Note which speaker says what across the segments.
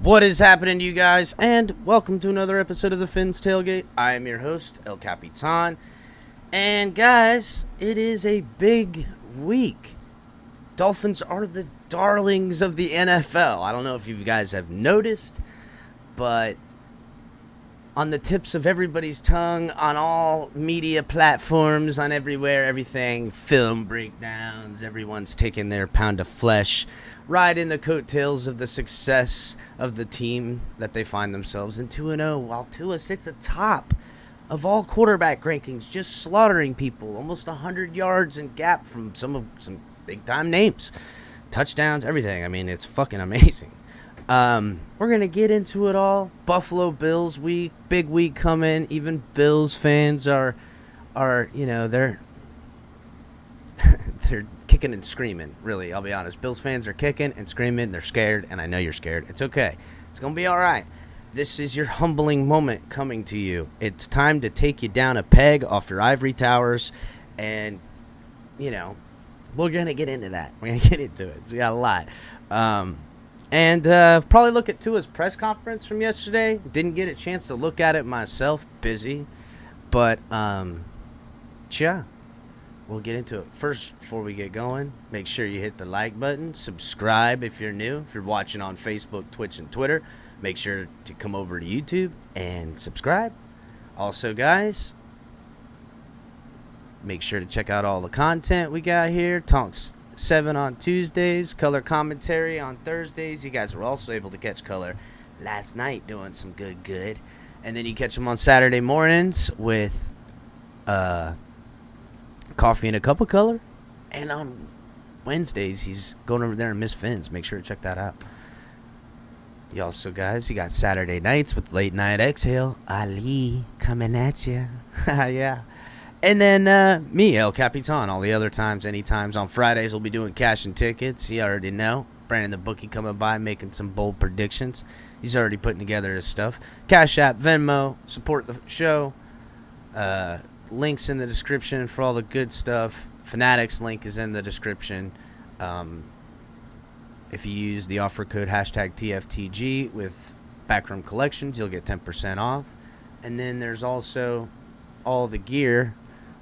Speaker 1: What is happening to you guys, and welcome to another episode of the Finn's Tailgate. I am your host, El Capitan, and guys, it is a big week. Dolphins are the darlings of the NFL. I don't know if you guys have noticed, but on the tips of everybody's tongue, on all media platforms, on everywhere, everything, film breakdowns, everyone's taking their pound of flesh, riding the coattails of the success of the team that they find themselves in 2-0, while Tua sits atop of all quarterback rankings, just slaughtering people, almost 100 yards in gap from some big-time names, touchdowns, everything. I mean, it's fucking amazing. We're going to get into it all. Buffalo Bills week, big week coming. Even Bills fans are they're kicking and screaming, really, I'll be honest. Bills fans are kicking and screaming. They're scared, and I know you're scared. It's okay. It's going to be all right. This is your humbling moment coming to you. It's time to take you down a peg off your ivory towers, and, we're going to get into that. We're going to get into it. So we got a lot. And probably look at Tua's press conference from yesterday. Didn't get a chance to look at it myself. Busy. But, yeah. We'll get into it. First, before we get going, make sure you hit the like button. Subscribe if you're new. If you're watching on Facebook, Twitch, and Twitter, make sure to come over to YouTube and subscribe. Also, guys, make sure to check out all the content we got here. Talks 7 on Tuesdays, color commentary on Thursdays. You guys were also able to catch color last night doing some good. And then you catch them on Saturday mornings with Coffee and a Cup of Color. And on Wednesdays, he's going over there and Miss Finn's. Make sure to check that out. You also, guys, you got Saturday nights with Late Night Exhale. Ali coming at you. Yeah. And then me, El Capitan, all the other times, any times. On Fridays, we'll be doing cash and tickets. You already know. Brandon the Bookie coming by making some bold predictions. He's already putting together his stuff. Cash App, Venmo, support the show. Links in the description for all the good stuff. Fanatics link is in the description. If you use the offer code #TFTG with Backroom Collections, you'll get 10% off. And then there's also all the gear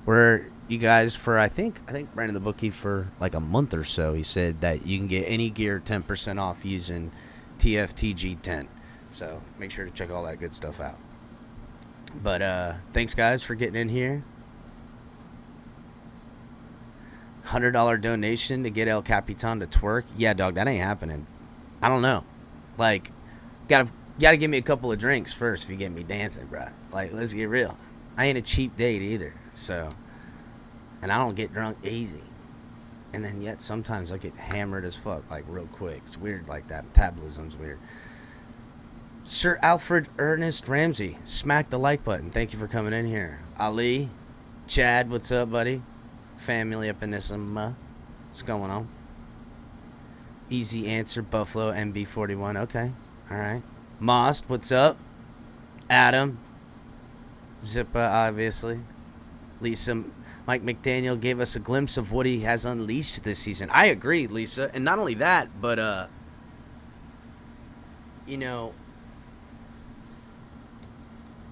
Speaker 1: where you guys, for I think Brandon the Bookie, for like a month or so, he said that you can get any gear 10% off using TFTG 10. So make sure to check all that good stuff out. But thanks guys for getting in here. $100 donation to get El Capitan to twerk. Yeah, dog, that ain't happening. I don't know. Like, gotta give me a couple of drinks first if you get me dancing, bro. Like, let's get real. I ain't a cheap date either. So, and I don't get drunk easy. And then yet sometimes I get hammered as fuck, like real quick. It's weird like that. Metabolism's weird. Sir Alfred Ernest Ramsey, smack the like button. Thank you for coming in here. Ali, Chad, what's up, buddy? Family up in this, what's going on? Easy answer, Buffalo, MB41. Okay, all right. Most, what's up? Adam, Zippa, obviously. Lisa, Mike McDaniel gave us a glimpse of what he has unleashed this season. I agree, Lisa, and not only that, but you know,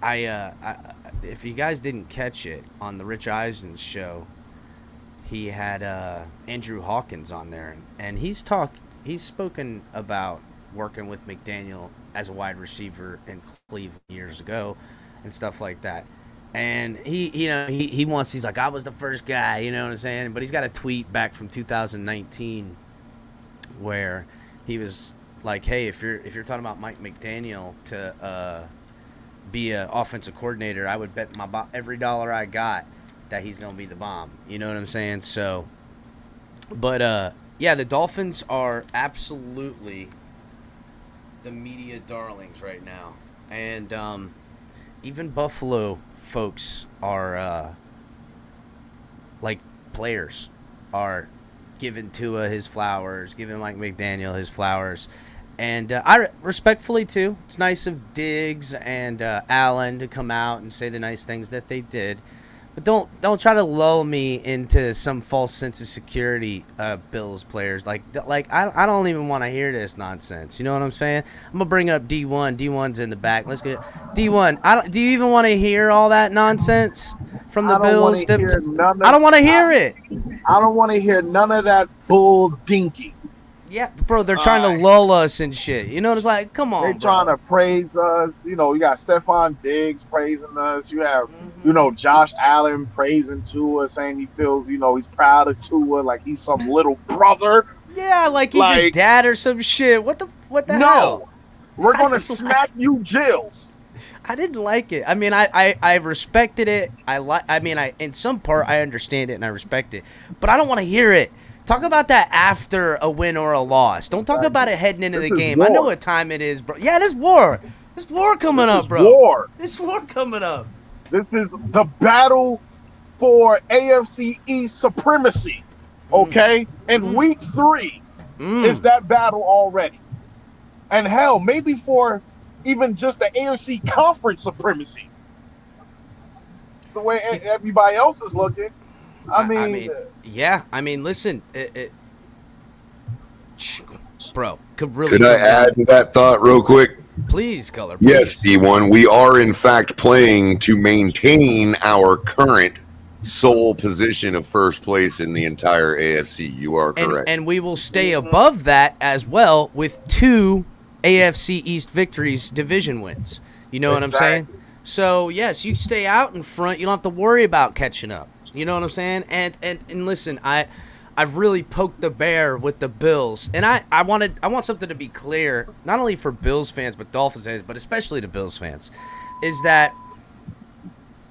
Speaker 1: I if you guys didn't catch it on the Rich Eisen show, he had Andrew Hawkins on there, and he's spoken about working with McDaniel as a wide receiver in Cleveland years ago and stuff like that. And he's like, I was the first guy, you know what I'm saying? But he's got a tweet back from 2019 where he was like, hey, if you're talking about Mike McDaniel to be an offensive coordinator, I would bet every dollar I got that he's going to be the bomb. You know what I'm saying? So, but, yeah, the Dolphins are absolutely the media darlings right now. And even Buffalo folks are, like, players are giving Tua his flowers, giving Mike McDaniel his flowers. And I respectfully, too, it's nice of Diggs and Allen to come out and say the nice things that they did. But don't try to lull me into some false sense of security, Bills players. Like I don't even want to hear this nonsense. You know what I'm saying? I'm gonna bring up D1. D1's in the back. Let's get D1. Do you even want to hear all that nonsense from the Bills? I don't want to hear it.
Speaker 2: I don't want to hear none of that bull dinky.
Speaker 1: Yeah, bro, they're trying to lull us and shit. You know what it's like? Come on,
Speaker 2: they're trying to praise us. You know, you got Stephon Diggs praising us. You have, Josh Allen praising Tua, saying he feels, he's proud of Tua, like he's some little brother.
Speaker 1: Yeah, like he's his dad or some shit. What the hell?
Speaker 2: No, we're going to smack you, Jills.
Speaker 1: I didn't like it. I mean, I respected it. In some part, I understand it and I respect it. But I don't want to hear it. Talk about that after a win or a loss. Don't talk about it heading into the game.
Speaker 2: War.
Speaker 1: I know what time it is, bro. Yeah, there's war. There's war coming up, bro. There's war coming up.
Speaker 2: This is the battle for AFC East supremacy, okay? And week 3 is that battle already. And hell, maybe for even just the AFC conference supremacy. The way everybody else is looking.
Speaker 1: Listen, bro,
Speaker 3: Could I add to that thought real quick?
Speaker 1: Please, Color. Please.
Speaker 3: Yes, D1, we are in fact playing to maintain our current sole position of first place in the entire AFC. You are correct.
Speaker 1: And we will stay above that as well with 2 AFC East victories, division wins. You know what I'm saying? So, yes, you stay out in front. You don't have to worry about catching up. You know what I'm saying? And listen, I've really poked the bear with the Bills, and I want something to be clear, not only for Bills fans but Dolphins fans, but especially the Bills fans, is that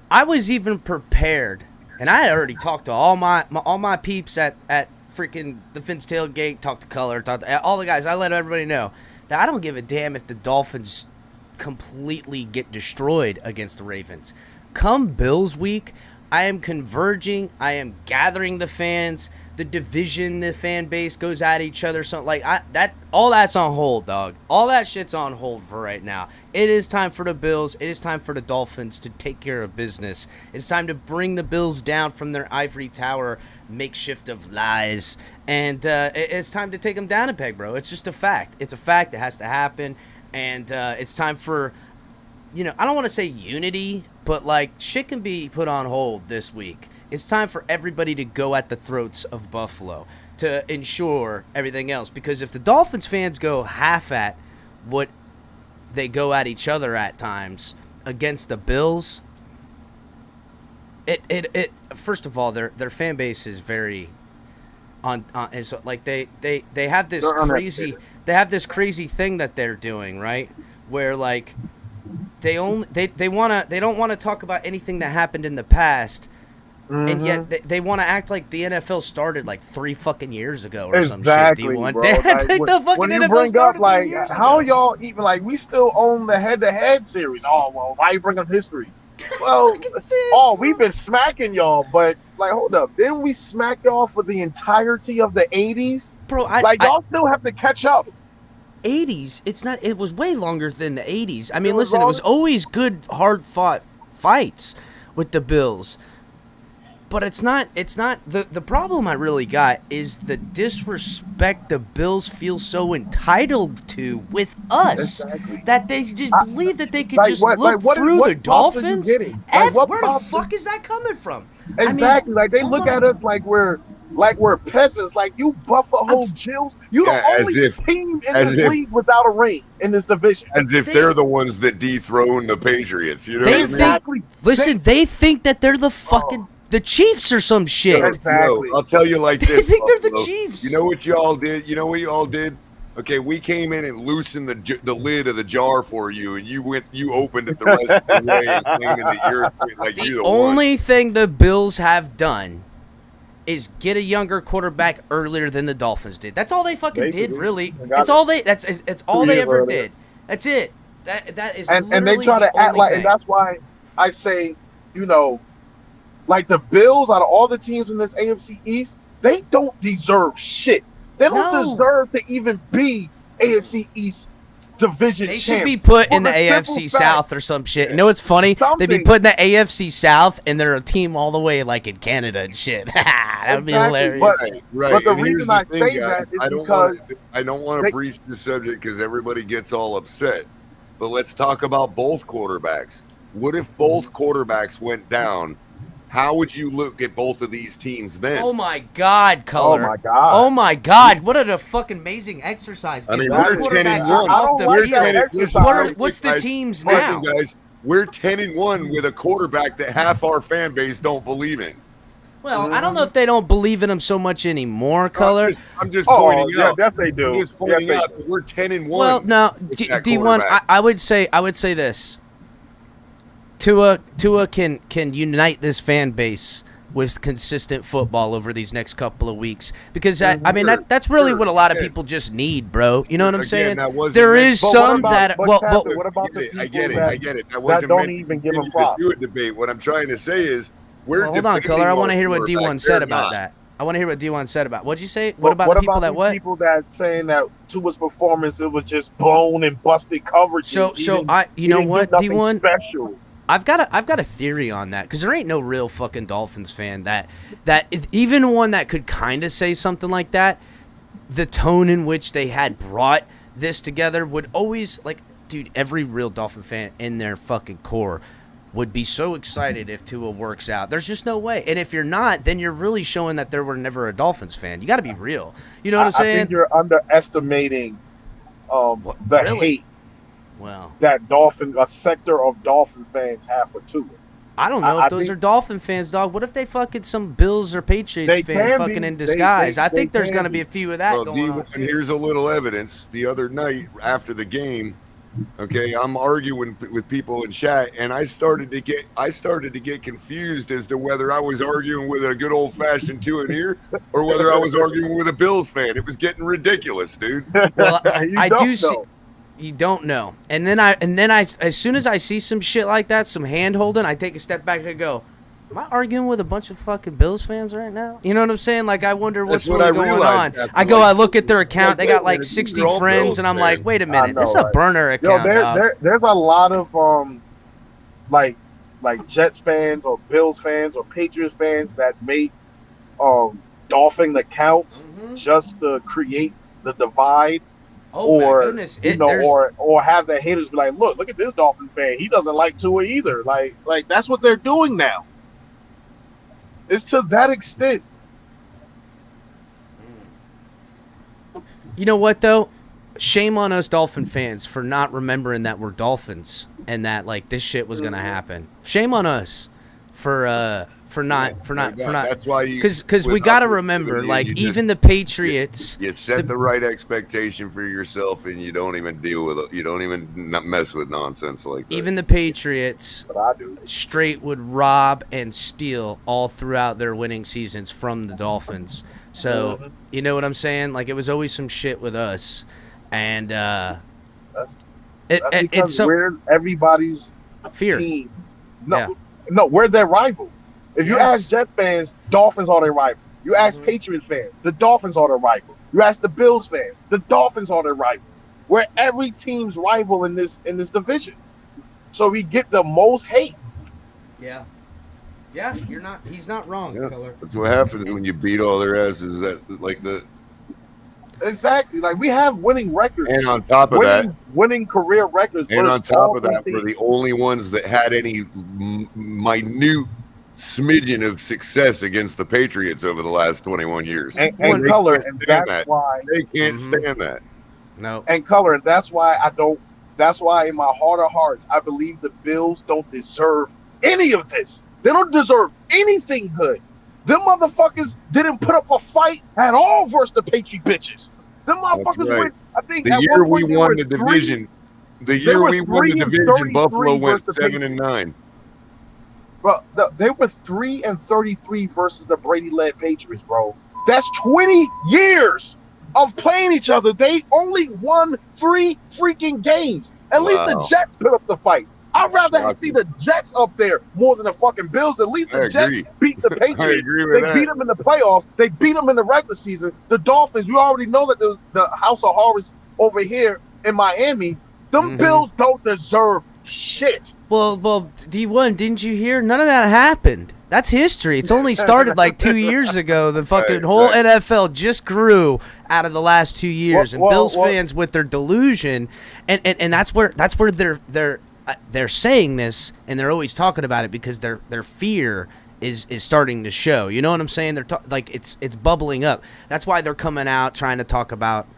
Speaker 1: I was even prepared, and I had already talked to all my peeps at freaking the Fins tailgate, talked to Color, talked to all the guys. I let everybody know that I don't give a damn if the Dolphins completely get destroyed against the Ravens. Come Bills week, I am converging. I am gathering the fans. the division, the fan base goes at each other. Something like all that's on hold, dog. All that shit's on hold for right now. It is time for the Bills. It is time for the Dolphins to take care of business. It's time to bring the Bills down from their ivory tower makeshift of lies, and it's time to take them down a peg, bro. It's just a fact. It's a fact. It has to happen, and it's time for, I don't want to say unity, but like shit can be put on hold this week. It's time for everybody to go at the throats of Buffalo to ensure everything else, because if the Dolphins fans go half at what they go at each other at times against the Bills, it first of all, their fan base is very on and so like they have this crazy thing that they're doing, right, where like they don't want to talk about anything that happened in the past. Mm-hmm. And yet they want to act like the NFL started like 3 fucking years ago or some shit. D1.
Speaker 2: Bro.
Speaker 1: They think the fucking
Speaker 2: when you
Speaker 1: NFL
Speaker 2: bring
Speaker 1: started
Speaker 2: up like
Speaker 1: 3 years
Speaker 2: how
Speaker 1: ago.
Speaker 2: y'all even like we still own the head-to-head series. Oh well, why you bring up history? Well, we've been smacking y'all, but like hold up, didn't we smack y'all for the entirety of the 80s?
Speaker 1: Bro,
Speaker 2: y'all still have to catch up.
Speaker 1: 80s, it was way longer than the 80s. I mean, listen, it was always good, hard-fought fights with the Bills. But it's not the problem I really got is the disrespect the Bills feel so entitled to with us. Exactly. That they just believe that they could just look through the Dolphins. Where the fuck is that coming from?
Speaker 2: Exactly. They look at us like we're peasants. Like you Buffalo Bills, you the only team in this league without a ring in this division.
Speaker 3: As if they're the ones that dethrone the Patriots. You know what I mean?
Speaker 1: Listen, they think that they're the fucking the Chiefs or some shit.
Speaker 2: Exactly.
Speaker 3: I'll tell you like this.
Speaker 1: They think they're the Chiefs.
Speaker 3: You know what y'all did? Okay, we came in and loosened the lid of the jar for you, and you opened it the rest of the way and cleaned the earth like you're the
Speaker 1: only thing the Bills have done is get a younger quarterback earlier than the Dolphins did. That's all they fucking did, really. It's all they ever did. That's it. That is
Speaker 2: and they try to act like, and that's why I say, like the Bills, out of all the teams in this AFC East, they don't deserve shit. They don't deserve to even be AFC East division champions.
Speaker 1: They should be put in the AFC South or some shit. You know what's funny? They'd be put in the AFC South, and they're a team all the way like in Canada and shit. That would be hilarious.
Speaker 2: But the reason I say that is because
Speaker 3: I don't want to breach the subject because everybody gets all upset. But let's talk about both quarterbacks. What if both quarterbacks went down? How would you look at both of these teams then?
Speaker 1: Oh my God, Color!
Speaker 2: Oh my God!
Speaker 1: Oh my God! What a fucking amazing exercise!
Speaker 3: I mean, we're 10-1.
Speaker 1: What's the teams now?
Speaker 3: Listen, guys, we're 10-1 with a quarterback that half our fan base don't believe in.
Speaker 1: Well, I don't know if they don't believe in him so much anymore, Color.
Speaker 3: I'm just pointing out.
Speaker 2: Yes, they do.
Speaker 3: I'm just pointing out that we're 10-1.
Speaker 1: Well, no, D1. I would say this. Tua can unite this fan base with consistent football over these next couple of weeks because that's really what a lot of people just need, bro. You know what I'm saying? There is some that
Speaker 2: what about the people
Speaker 3: I get it. That
Speaker 2: wasn't don't even give them props.
Speaker 3: Do a debate. What I'm trying to say is
Speaker 1: hold on, Color. I want to hear what D1 said about that. I want to hear what D1 said about. What'd you say? What about the people that what?
Speaker 2: People that saying that Tua's performance it was just blown and busted coverage.
Speaker 1: You know what, D1?
Speaker 2: Special.
Speaker 1: I've got a theory on that because there ain't no real fucking Dolphins fan that even one that could kind of say something like that. The tone in which they had brought this together would always dude. Every real Dolphin fan in their fucking core would be so excited if Tua works out. There's just no way. And if you're not, then you're really showing that there were never a Dolphins fan. You got to be real. You know what I'm saying?
Speaker 2: I think you're underestimating hate.
Speaker 1: Well,
Speaker 2: that a sector of Dolphin fans have for Tua.
Speaker 1: I don't know if those are Dolphin fans, dog. What if they fucking some Bills or Patriots fan fucking in disguise? I think there's going to be a few of that going on.
Speaker 3: And here's a little evidence. The other night after the game, okay, I'm arguing with people in chat, and I started to get confused as to whether I was arguing with a good old fashioned Tua in here or whether I was arguing with a Bills fan. It was getting ridiculous, dude.
Speaker 1: Well, I do see. You don't know. And then I as soon as I see some shit like that, some hand holding, I take a step back and go, Am I arguing with a bunch of fucking Bills fans right now? You know what I'm saying? Like, I wonder what's
Speaker 3: what
Speaker 1: really
Speaker 3: I
Speaker 1: going
Speaker 3: realized
Speaker 1: on.
Speaker 3: after,
Speaker 1: I look at their account. They got like
Speaker 3: wait,
Speaker 1: 60
Speaker 3: you're all
Speaker 1: friends,
Speaker 3: Bills
Speaker 1: and I'm
Speaker 3: fans.
Speaker 1: like, wait a minute,
Speaker 2: know,
Speaker 1: this is a
Speaker 2: right?
Speaker 1: burner account, dog.
Speaker 2: There's a lot of like Jets fans or Bills fans or Patriots fans that make Dolphin accounts just to create the divide.
Speaker 1: Oh
Speaker 2: Or
Speaker 1: my goodness,
Speaker 2: or have the haters be like, look at this Dolphin fan. He doesn't like Tua either. Like that's what they're doing now. It's to that extent.
Speaker 1: You know what though? Shame on us Dolphin fans for not remembering that we're Dolphins and that like this shit was gonna happen. Shame on us for not.
Speaker 3: That's why you.
Speaker 1: Because we got to remember, like, even the Patriots.
Speaker 3: You set the right expectation for yourself, and you don't even deal with it. You don't even mess with nonsense like that.
Speaker 1: Even the Patriots straight would rob and steal all throughout their winning seasons from the Dolphins. So, you know what I'm saying? Like, it was always some shit with us. And
Speaker 2: because we're everybody's
Speaker 1: fear.
Speaker 2: Team. No, we're their rival. If you ask Jet fans, Dolphins are their rival. You ask Patriots fans, the Dolphins are their rival. You ask the Bills fans, the Dolphins are their rival. We're every team's rival in this division. So we get the most hate.
Speaker 1: Yeah. Yeah, he's not wrong, Color.
Speaker 3: That's what happens when you beat all their asses
Speaker 2: Exactly. Like, we have winning records.
Speaker 3: And on top of
Speaker 2: winning career records.
Speaker 3: And on top of that, we're the only ones that had any minute smidgen of success against the Patriots over the last 21 years.
Speaker 2: And Color, and that's why
Speaker 3: they can't stand that.
Speaker 1: No.
Speaker 2: And Color, and that's why that's why in my heart of hearts, I believe the Bills don't deserve any of this. They don't deserve anything good. Them motherfuckers didn't put up a fight at all versus the Patriot bitches. Them motherfuckers were, I think,
Speaker 3: the year we won the division. The year we won the division, Buffalo went 7-9.
Speaker 2: Bro, they were 3-33 versus the Brady-led Patriots, bro. That's 20 years of playing each other. They only won 3 freaking games. At least the Jets put up the fight. I'd rather see the Jets up there more than the fucking Bills. At least the Jets beat the Patriots. They beat them in the playoffs. They beat them in the regular season. The Dolphins, we already know that the House of Horrors over here in Miami. Them Bills don't deserve shit.
Speaker 1: Well, D1, didn't you hear? None of that happened. That's history. It's only started like 2 years ago. The fucking whole NFL just grew out of the last 2 years, and Bills fans with their delusion, and that's where they're saying this, and they're always talking about it because their fear is starting to show. You know what I'm saying? They're like it's bubbling up. That's why they're coming out trying to talk about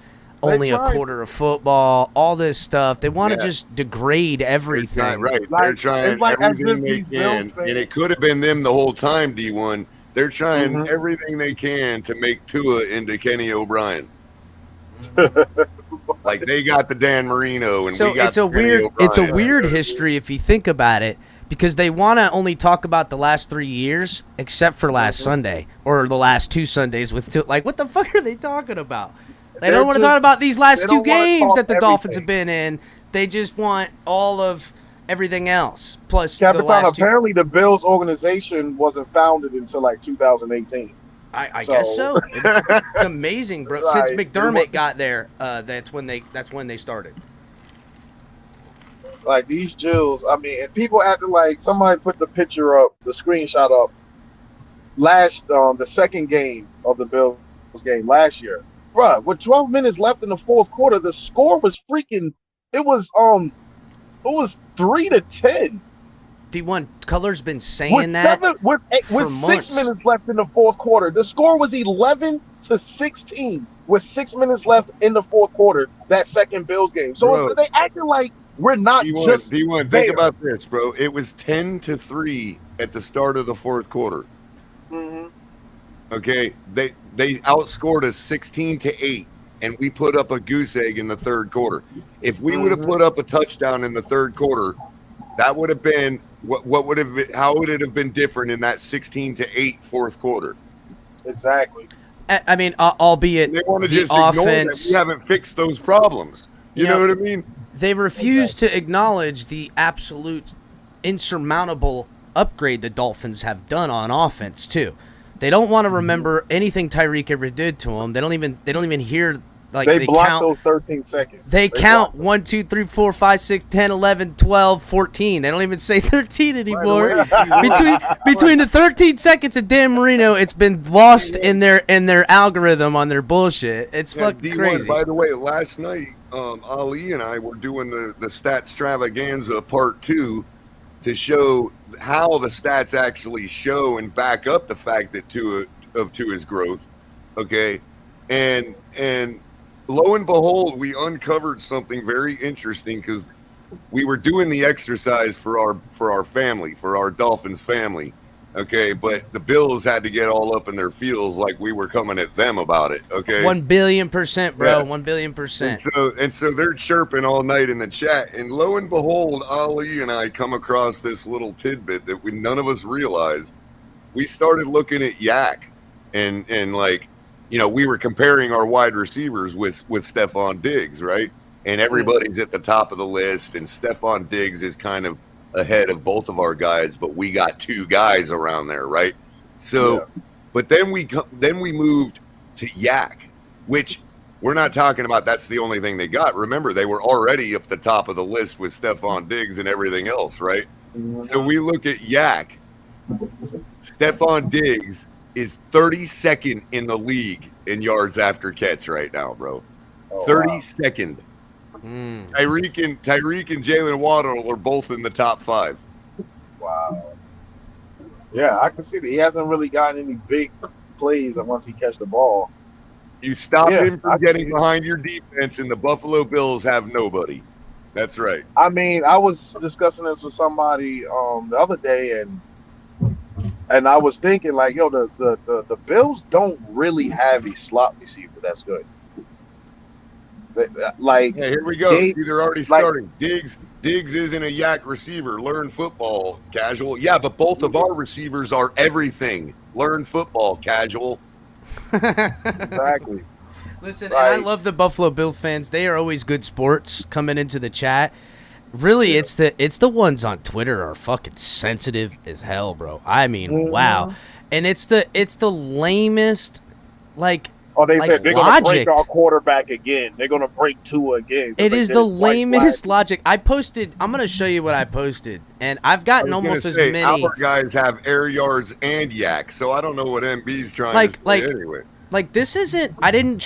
Speaker 1: only a quarter of football, all this stuff. They want to just degrade everything.
Speaker 3: They're trying everything they can, and it could have been them the whole time, D1. They're trying everything they can to make Tua into Kenny O'Brien. Like, they got the Dan Marino, and
Speaker 1: so
Speaker 3: we got
Speaker 1: it's a weird history if you think about it, because they want to only talk about the last 3 years, except for last Sunday or the last 2 Sundays with Tua. Like, what the fuck are they talking about? They don't want to talk about these last 2 games that the Dolphins have been in. They just want all of everything else. Plus, the last
Speaker 2: apparently the Bills organization wasn't founded until like 2018.
Speaker 1: I guess so. It's amazing, bro. Since McDermott got there, that's when they started.
Speaker 2: Like, these Jills, I mean, and people acting like somebody put the picture up, the screenshot up. The second game of the Bills game last year. Bruh, with 12 minutes left in the fourth quarter, the score was freaking. It was 3-10.
Speaker 1: D1 Color's been saying that
Speaker 2: with 6 minutes left in the fourth quarter. The score was 11-16 with 6 minutes left in the fourth quarter. That second Bills game. So they acting like we're not just.
Speaker 3: D1, think about this, bro. It was 10-3 at the start of the fourth quarter. Okay, they outscored us 16-8, and we put up a goose egg in the third quarter. If we would have put up a touchdown in the third quarter, that would have been how would it have been different in that 16-8 fourth quarter?
Speaker 2: Exactly.
Speaker 1: I mean, albeit
Speaker 3: they want to
Speaker 1: the
Speaker 3: just
Speaker 1: offense,
Speaker 3: we haven't fixed those problems. You know what I mean?
Speaker 1: They refuse to acknowledge the absolute insurmountable upgrade the Dolphins have done on offense too. They don't want to remember anything Tyreek ever did to them. They don't even hear. Like
Speaker 2: they block
Speaker 1: count
Speaker 2: those 13 seconds.
Speaker 1: They count 1, 2, 3, 4, 5, 6, 10, 11, 12, 14. They don't even say 13 anymore. Between the 13 seconds of Dan Marino, it's been lost in their algorithm on their bullshit. It's fucking crazy.
Speaker 3: By the way, last night, Ali and I were doing the stat extravaganza part 2 to show how the stats actually show and back up the fact that Tua's growth. Okay, and lo and behold, we uncovered something very interesting because we were doing the exercise for our family, for our Dolphins family. Okay, but the Bills had to get all up in their feels like we were coming at them about it. Okay,
Speaker 1: 1,000,000,000%, bro.
Speaker 3: Yeah.
Speaker 1: 1,000,000,000%.
Speaker 3: And so they're chirping all night in the chat, and lo and behold, Ali and I come across this little tidbit that none of us realized. We started looking at Yak, and like, you know, we were comparing our wide receivers with Stephon Diggs, right? And everybody's at the top of the list, and Stephon Diggs is kind of ahead of both of our guys, but we got 2 guys around there, right? So, but then we moved to Yak, which we're not talking about. That's the only thing they got. Remember, they were already up the top of the list with Stephon Diggs and everything else, right? So we look at Yak. Stephon Diggs is 32nd in the league in yards after catch right now, bro. 32nd. Tyreek and Jalen Waddle are both in the top 5.
Speaker 2: Wow. Yeah, I can see that he hasn't really gotten any big plays once he catch the ball.
Speaker 3: You stop him from getting behind your defense, and the Buffalo Bills have nobody. That's right.
Speaker 2: I mean, I was discussing this with somebody the other day, and I was thinking, like, yo, the Bills don't really have a slot receiver that's good. Like,
Speaker 3: yeah, here we go. See, they're already starting. Diggs isn't a Yak receiver. Learn football, casual. Yeah, but both of our receivers are everything. Learn football, casual.
Speaker 2: Exactly.
Speaker 1: Listen, and I love the Buffalo Bill fans. They are always good sports coming into the chat. Really, it's the ones on Twitter are fucking sensitive as hell, bro. I mean, wow. And it's the lamest, like.
Speaker 2: Oh, they said they're going to break
Speaker 1: logic.
Speaker 2: our quarterback again. They're going to break Tua again.
Speaker 1: It is the lamest logic. I'm going to show you what I posted, and I've gotten almost as many.
Speaker 3: Our guys have air yards and Yak, so I don't know what MB's trying to say anyway.
Speaker 1: Like, this isn't, I didn't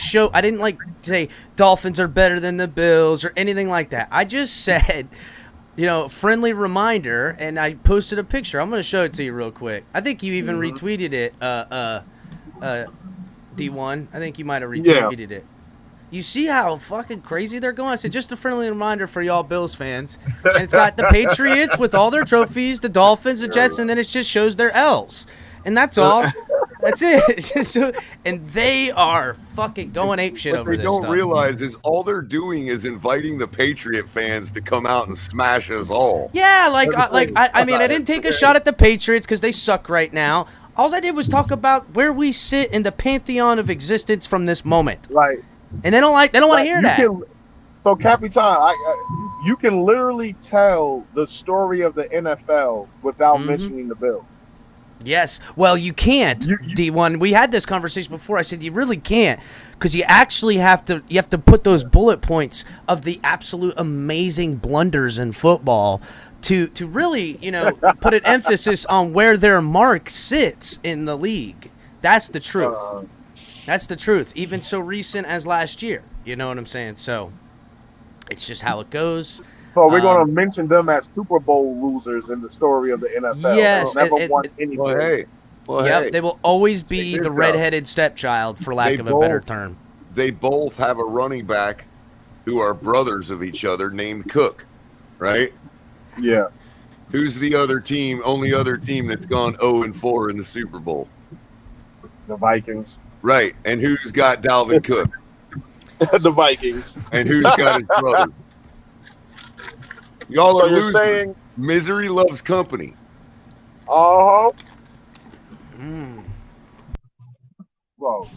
Speaker 1: say Dolphins are better than the Bills or anything like that. I just said, you know, friendly reminder, and I posted a picture. I'm going to show it to you real quick. I think you even retweeted it, D1. I think you might have retweeted it. You see how fucking crazy they're going? I said, just a friendly reminder for y'all Bills fans. And it's got the Patriots with all their trophies, the Dolphins, the Jets, and then it just shows their L's. And that's all. That's it. And they are fucking going apeshit over this stuff.
Speaker 3: What they don't realize is all they're doing is inviting the Patriot fans to come out and smash us all.
Speaker 1: Yeah, I mean, I didn't take a shot at the Patriots because they suck right now. All I did was talk about where we sit in the pantheon of existence from this moment.
Speaker 2: Right.
Speaker 1: And they don't want to hear that.
Speaker 2: So, Capitan, you can literally tell the story of the NFL without mentioning the Bills.
Speaker 1: Yes. Well, you can't, D1. We had this conversation before. I said you really can't because you actually have to put those bullet points of the absolute amazing blunders in football to really, you know, put an emphasis on where their mark sits in the league. That's the truth. That's the truth. Even so recent as last year. You know what I'm saying? So it's just how it goes.
Speaker 2: So we're going to mention them as Super Bowl losers in the story of the NFL.
Speaker 1: Yes.
Speaker 2: They never won anything.
Speaker 3: Well,
Speaker 1: they will always be the redheaded stepchild, for lack of a better term.
Speaker 3: They both have a running back who are brothers of each other named Cook, right?
Speaker 2: Yeah.
Speaker 3: Who's the only other team that's gone 0-4 in the Super Bowl?
Speaker 2: The Vikings.
Speaker 3: Right. And who's got Dalvin Cook?
Speaker 2: The Vikings.
Speaker 3: And who's got his brother? Y'all are losing.
Speaker 2: Saying
Speaker 3: misery loves company.
Speaker 2: Whoa.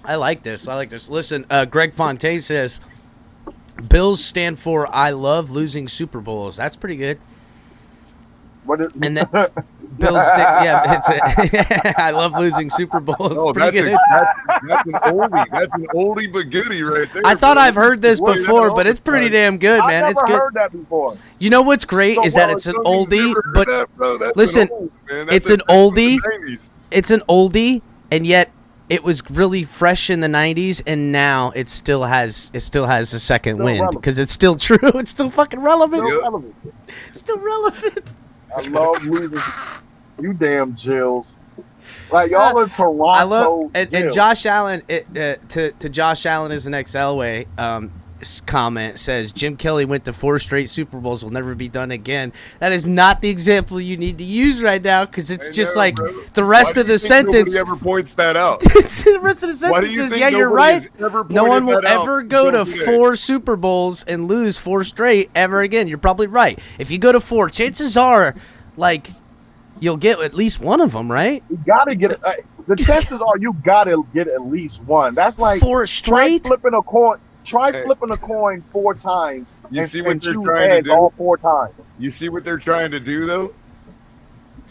Speaker 1: I like this. Listen, Greg Fontaine says, Bills stand for I love losing Super Bowls. That's pretty good.
Speaker 2: What is?
Speaker 1: And then Bills, yeah, I love losing Super Bowls.
Speaker 3: Oh,
Speaker 1: Pretty good.
Speaker 3: that's an oldie. That's an oldie but goodie right there.
Speaker 1: I thought
Speaker 3: bro.
Speaker 1: I've heard this before, but it's pretty damn good, man.
Speaker 2: I
Speaker 1: It's
Speaker 2: never
Speaker 1: good.
Speaker 2: heard that before.
Speaker 1: You know what's great is that it's an oldie, but listen, it's an oldie. It's an oldie, and yet it was really fresh in the '90s, and now it still has a second wind
Speaker 2: relevant.
Speaker 1: because it's still true. It's still fucking relevant.
Speaker 2: Still relevant.
Speaker 1: Still relevant.
Speaker 2: I love losing. You damn Jills. Like y'all in Toronto.
Speaker 1: I love and
Speaker 2: Jills.
Speaker 1: Josh Allen. To Josh Allen is the next Elway. Comment says Jim Kelly went to 4 straight Super Bowls, will never be done again. That is not the example you need to use right now because it's just like
Speaker 3: bro.
Speaker 1: the rest of the sentence.
Speaker 3: Nobody ever points that out.
Speaker 1: The rest of the
Speaker 3: Why do
Speaker 1: sentence
Speaker 3: you
Speaker 1: is,
Speaker 3: think
Speaker 1: yeah, you're
Speaker 3: nobody
Speaker 1: right.
Speaker 3: has ever
Speaker 1: No
Speaker 3: pointed
Speaker 1: one will
Speaker 3: that out
Speaker 1: ever go to
Speaker 3: until today?
Speaker 1: 4 Super Bowls and lose 4 straight ever again. You're probably right. If you go to 4, chances are, like, you'll get at least one of them, right?
Speaker 2: You gotta get the chances are you gotta get at least one. That's like
Speaker 1: 4 straight?
Speaker 2: Try flipping a coin. Try flipping a coin 4 times.
Speaker 3: You
Speaker 2: and,
Speaker 3: see what
Speaker 2: and
Speaker 3: they're
Speaker 2: choose
Speaker 3: trying to
Speaker 2: heads
Speaker 3: do?
Speaker 2: all 4 times.
Speaker 3: You see what they're trying to do, though?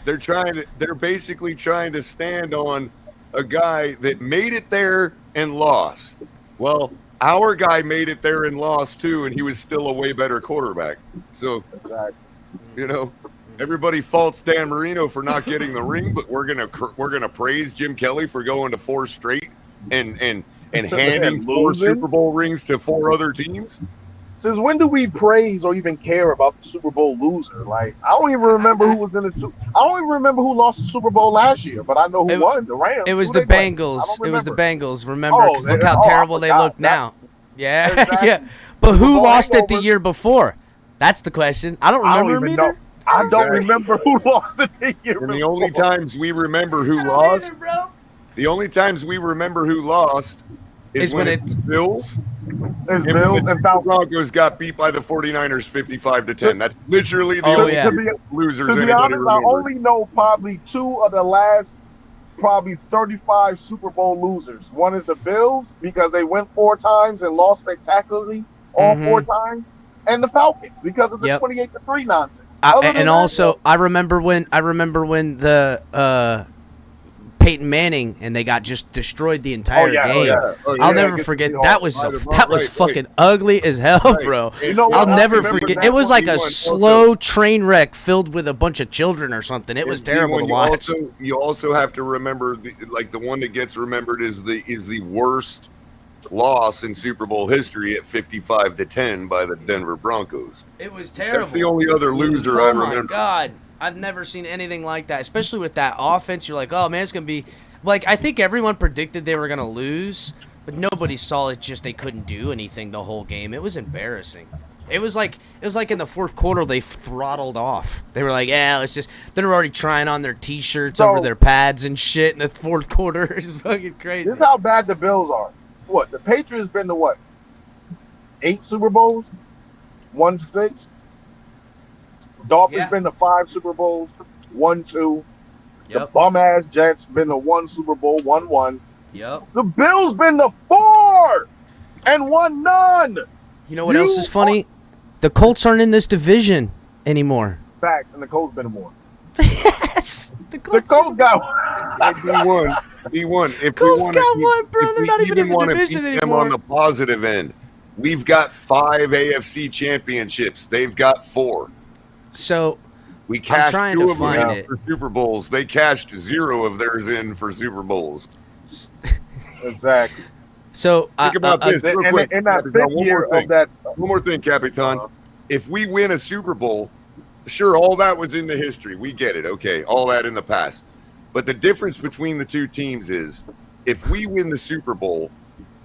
Speaker 3: They're basically trying to stand on a guy that made it there and lost. Well, our guy made it there and lost too, and he was still a way better quarterback. So,
Speaker 2: Exactly.
Speaker 3: you know, everybody faults Dan Marino for not getting the ring, but we're gonna praise Jim Kelly for going to 4 straight and handing 4
Speaker 2: losing.
Speaker 3: Super Bowl rings to 4 other teams.
Speaker 2: Since when do we praise or even care about the Super Bowl loser? Like I don't even remember who was in the. I don't even remember who lost the Super Bowl last year, but I know who won. The Rams.
Speaker 1: It was
Speaker 2: Who
Speaker 1: the
Speaker 2: they play?
Speaker 1: Bengals.
Speaker 2: I don't
Speaker 1: It was the
Speaker 2: remember.
Speaker 1: Bengals. Remember? Because look how
Speaker 2: I
Speaker 1: terrible they
Speaker 2: forgot.
Speaker 1: look now. Yeah,
Speaker 2: Exactly.
Speaker 1: yeah. But who
Speaker 2: Bowl
Speaker 1: lost it the
Speaker 2: hangover.
Speaker 1: year before? That's the question. I don't remember him
Speaker 2: even
Speaker 1: either.
Speaker 2: know. I don't remember who lost it the year
Speaker 3: And the
Speaker 2: before.
Speaker 3: only times we remember who lost, is when it's Bills.
Speaker 2: It's
Speaker 3: And
Speaker 2: Bills
Speaker 3: when the
Speaker 2: and Falcons.
Speaker 3: Broncos got beat by the 49ers 55-10. That's literally the
Speaker 1: Oh,
Speaker 3: only
Speaker 1: yeah.
Speaker 3: losers
Speaker 2: To be
Speaker 3: anybody
Speaker 2: honest, I
Speaker 3: remembers.
Speaker 2: only know probably 2 of the last probably 35 Super Bowl losers. One is the Bills because they went 4 times and lost spectacularly all 4 times, and the Falcons because of the 28-3 nonsense.
Speaker 1: And also, I remember when the Peyton Manning and they got just destroyed the entire game. I'll never forget. That was fucking ugly as hell, bro.
Speaker 2: You know what?
Speaker 1: I'll
Speaker 2: I
Speaker 1: never
Speaker 2: remember
Speaker 1: forget.
Speaker 2: that
Speaker 1: It was
Speaker 2: one.
Speaker 1: like a slow train wreck filled with a bunch of children or something. It was terrible to watch.
Speaker 3: You also have to remember, the one that gets remembered is the worst loss in Super Bowl history at 55-10 by the Denver Broncos.
Speaker 1: It was terrible.
Speaker 3: That's the only other loser I remember.
Speaker 1: Oh my god, I've never seen anything like that. Especially with that offense, you're like, oh man, it's gonna be like. I think everyone predicted they were gonna lose, but nobody saw it. Just they couldn't do anything the whole game. It was embarrassing. It was like in the 4th quarter they throttled off. They were like, yeah, let's just. They're already trying on their T-shirts over their pads and shit in the 4th quarter. It's fucking crazy.
Speaker 2: This is how bad the Bills are. What, the Patriots been to what? 8 Super Bowls? 1 6? Dolphins been to 5 Super Bowls? 1 2. The bum ass Jets been to 1 Super Bowl, 1-1.
Speaker 1: Yep.
Speaker 2: The Bills been to 4 and won none.
Speaker 1: You know what else is funny? The Colts aren't in this division anymore.
Speaker 2: Fact, and the Colts been to more.
Speaker 1: Yes,
Speaker 2: the Colts got
Speaker 3: one. He won. If
Speaker 1: Colts
Speaker 3: we want
Speaker 1: got one, bro. They're not even in the division
Speaker 3: them
Speaker 1: anymore.
Speaker 3: on the positive end, we've got 5 AFC championships. They've got 4.
Speaker 1: So
Speaker 3: we cashed
Speaker 1: trying
Speaker 3: 2
Speaker 1: to
Speaker 3: of them
Speaker 1: find
Speaker 3: out
Speaker 1: it.
Speaker 3: for Super Bowls. They cashed 0 of theirs in for Super Bowls.
Speaker 2: Exactly.
Speaker 1: So
Speaker 3: think about this real quick.
Speaker 2: In that
Speaker 3: Capitan,
Speaker 2: 5th year of that.
Speaker 3: One more thing, Capitan. If we win a Super Bowl, sure, all that was in the history. We get it. Okay, all that in the past. But the difference between the 2 teams is if we win the Super Bowl,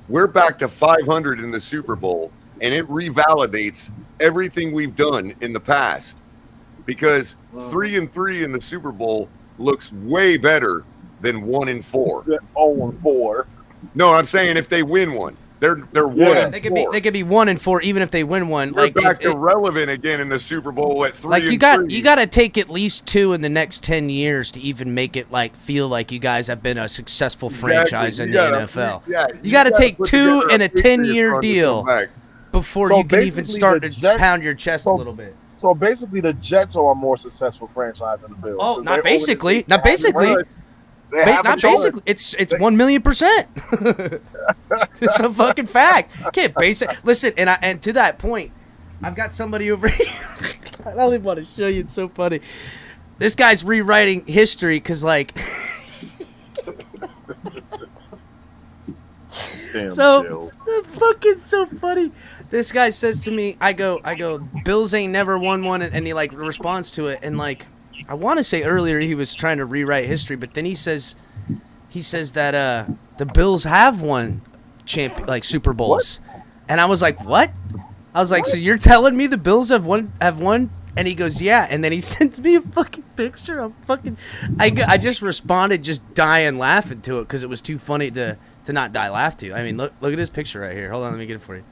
Speaker 3: we're back to 500 in the Super Bowl, and it revalidates everything we've done in the past. Because 3-3 in the Super Bowl looks way better than 1-4.
Speaker 2: 0-4.
Speaker 3: No, I'm saying if they win one, they're 1-4.
Speaker 1: They could be 1-4 even if they win one.
Speaker 3: They're
Speaker 1: like
Speaker 3: back to relevant again in the Super Bowl at 3-3.
Speaker 1: Like you got to take at least 2 in the next 10 years to even make it like feel like you guys have been a successful franchise in the NFL. You got to take 2 in a 10-year deal before you can even start to pound your chest a little bit.
Speaker 2: So basically, the Jets are a more successful franchise than the Bills.
Speaker 1: Oh,
Speaker 2: 'Cause
Speaker 1: not
Speaker 2: they
Speaker 1: basically.
Speaker 2: always-
Speaker 1: Not basically.
Speaker 2: They have a
Speaker 1: Not
Speaker 2: choice.
Speaker 1: basically. It's 1,000,000%. It's a fucking fact. Can't base it. Listen, and to that point, I've got somebody over here. I don't even want to show you. It's so funny. This guy's rewriting history because, like,
Speaker 2: Damn,
Speaker 1: so
Speaker 2: Jill.
Speaker 1: the fucking so funny. This guy says to me, I go, Bills ain't never won one, and he like responds to it, and like, I want to say earlier he was trying to rewrite history, but then he says that the Bills have won Super Bowls, and I was like, what? I was like, so you're telling me the Bills have won? And he goes, yeah, and then he sends me a fucking picture. I just responded, just dying laughing to it because it was too funny to not die laugh to. I mean, look at this picture right here. Hold on, let me get it for you.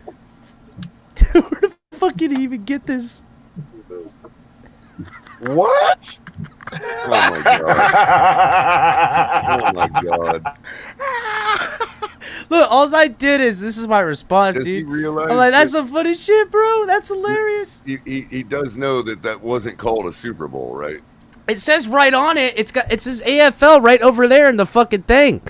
Speaker 1: Where the fuck did he even get this?
Speaker 2: What?
Speaker 3: Oh my god! Oh my god!
Speaker 1: Look, all I did is this is my response,
Speaker 3: Does he
Speaker 1: dude.
Speaker 3: realize
Speaker 1: I'm like, that's
Speaker 3: that
Speaker 1: some funny shit, bro. That's hilarious.
Speaker 3: he does know that wasn't called a Super Bowl, right?
Speaker 1: It says right on it. It says AFL right over there in the fucking thing.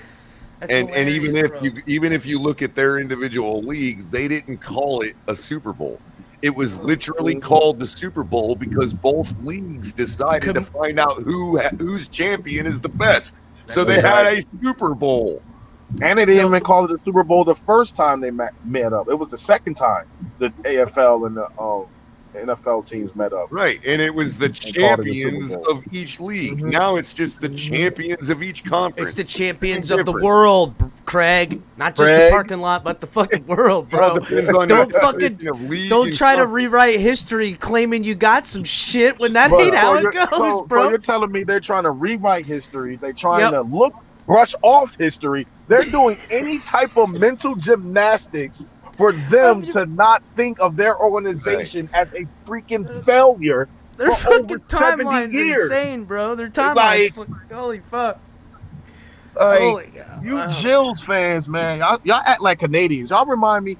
Speaker 1: That's
Speaker 3: And even
Speaker 1: hilarious,
Speaker 3: if
Speaker 1: bro.
Speaker 3: even if you look at their individual leagues, they didn't call it a Super Bowl. It was literally called the Super Bowl because both leagues decided to find out whose champion is the best. So they had a Super Bowl.
Speaker 2: And they didn't even call it a Super Bowl the first time they met up. It was the second time the AFL and the NFL teams met up.
Speaker 3: Right, and it was the champions of each league. Now it's just the champions of each conference.
Speaker 1: It's the champions of the world, Craig. Not just the
Speaker 2: Craig.
Speaker 1: parking lot, but the fucking world, bro.
Speaker 3: It depends on
Speaker 1: Don't
Speaker 3: your
Speaker 1: fucking
Speaker 3: definition of league
Speaker 1: don't
Speaker 3: and
Speaker 1: try to
Speaker 3: conference.
Speaker 1: rewrite history claiming you got some shit when that
Speaker 2: But-
Speaker 1: ain't how it
Speaker 2: you're-
Speaker 1: goes,
Speaker 2: so
Speaker 1: bro.
Speaker 2: you're telling me they're trying to rewrite history. They're trying
Speaker 1: Yep.
Speaker 2: to brush off history. They're doing any type of mental gymnastics for them to not think of their organization as a freaking failure
Speaker 1: Their
Speaker 2: for over
Speaker 1: fucking
Speaker 2: 70
Speaker 1: timeline's
Speaker 2: years.
Speaker 1: insane, bro. Their
Speaker 2: like-
Speaker 1: timeline's fucking holy fuck.
Speaker 2: Like,
Speaker 1: Holy God.
Speaker 2: you
Speaker 1: Wow.
Speaker 2: Jills fans, man, y'all act like Canadians. Y'all remind me.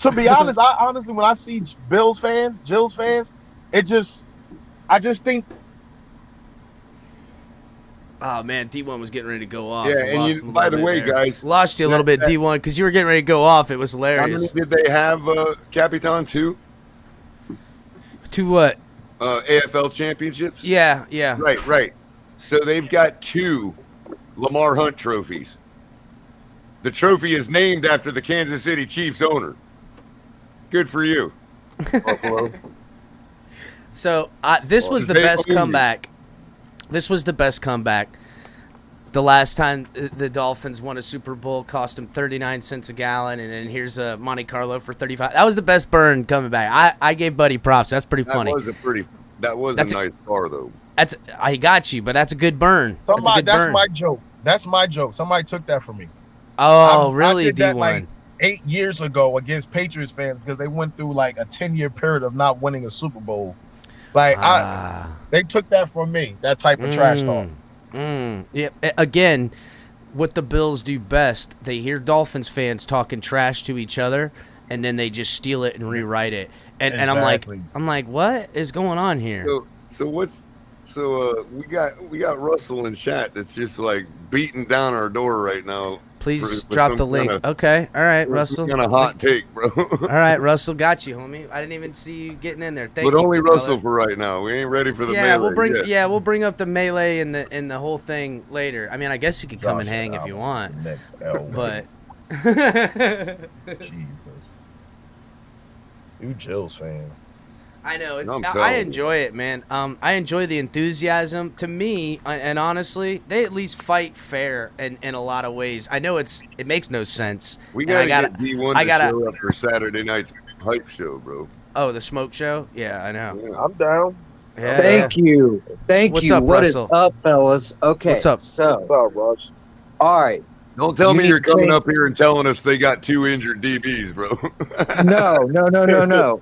Speaker 2: To be honest, I honestly, when I see Jills fans, I just think.
Speaker 1: Oh man, D1 was getting ready to go off.
Speaker 3: Yeah,
Speaker 1: I
Speaker 3: and
Speaker 1: lost
Speaker 3: you,
Speaker 1: him a
Speaker 3: by
Speaker 1: little
Speaker 3: the
Speaker 1: bit
Speaker 3: way,
Speaker 1: there.
Speaker 3: guys,
Speaker 1: Lost you a little bit, D1, because you were getting ready to go off. It was
Speaker 3: how many
Speaker 1: hilarious.
Speaker 3: did they have, Capitan? 2?
Speaker 1: To what?
Speaker 3: AFL championships?
Speaker 1: Yeah.
Speaker 3: Right. So they've got 2 Lamar Hunt trophies. The trophy is named after the Kansas City Chiefs owner. Good for you.
Speaker 2: Buffalo.
Speaker 1: So this was the
Speaker 3: they
Speaker 1: best
Speaker 3: own you.
Speaker 1: comeback. This was the best comeback. The last time the Dolphins won a Super Bowl cost them 39 cents a gallon, and then here's a Monte Carlo for 35. That was the best burn coming back. I gave Buddy props. That's pretty funny.
Speaker 3: That was
Speaker 1: That's
Speaker 3: a nice car though.
Speaker 1: I got you, but that's a good burn. That's a good burn.
Speaker 2: My joke. That's my joke. Somebody took that from me.
Speaker 1: Oh,
Speaker 2: I
Speaker 1: really,
Speaker 2: did that
Speaker 1: D1?
Speaker 2: like 8 years ago against Patriots fans because they went through like a 10-year period of not winning a Super Bowl. Like they took that from me. That type of trash talk.
Speaker 1: Yeah. Again, what the Bills do best, they hear Dolphins fans talking trash to each other, and then they just steal it and rewrite it. And
Speaker 2: Exactly.
Speaker 1: I'm like, what is going on here?
Speaker 3: We got Russell and Shat that's just like beating down our door right now.
Speaker 1: Please
Speaker 3: for
Speaker 1: drop
Speaker 3: some
Speaker 1: the link.
Speaker 3: kinda-
Speaker 1: Okay. All right, Russell.
Speaker 3: Kind of hot take, bro.
Speaker 1: All right, Russell, got you, homie. I didn't even see you getting in there. Thank
Speaker 3: But
Speaker 1: you.
Speaker 3: only
Speaker 1: brother.
Speaker 3: Russell for right now. We ain't ready for the
Speaker 1: Yeah,
Speaker 3: melee yet.
Speaker 1: we'll bring up the melee and the whole thing later. I mean, I guess you could come and hang if you want, but
Speaker 2: Jesus. You Jills fans.
Speaker 1: I know
Speaker 3: I'm
Speaker 1: I
Speaker 3: telling you.
Speaker 1: enjoy it, man. I enjoy the enthusiasm. To me, and honestly, they at least fight fair in a lot of ways. I know it makes no sense.
Speaker 3: We
Speaker 1: and
Speaker 3: gotta get D1
Speaker 1: I
Speaker 3: to
Speaker 1: gotta-
Speaker 3: show up for Saturday night's hype show, bro.
Speaker 1: Oh, the smoke show? Yeah, I know.
Speaker 3: Yeah.
Speaker 2: I'm down.
Speaker 1: Yeah.
Speaker 4: Thank you.
Speaker 1: What's up,
Speaker 4: What is
Speaker 1: Russell?
Speaker 4: up, fellas? Okay.
Speaker 1: What's up?
Speaker 4: So,
Speaker 2: What's up, Russ?
Speaker 4: all right.
Speaker 3: Don't tell
Speaker 4: You
Speaker 3: me
Speaker 4: need
Speaker 3: you're
Speaker 4: to
Speaker 3: coming
Speaker 4: change-
Speaker 3: up here and telling us they got 2 injured DBs, bro.
Speaker 4: No.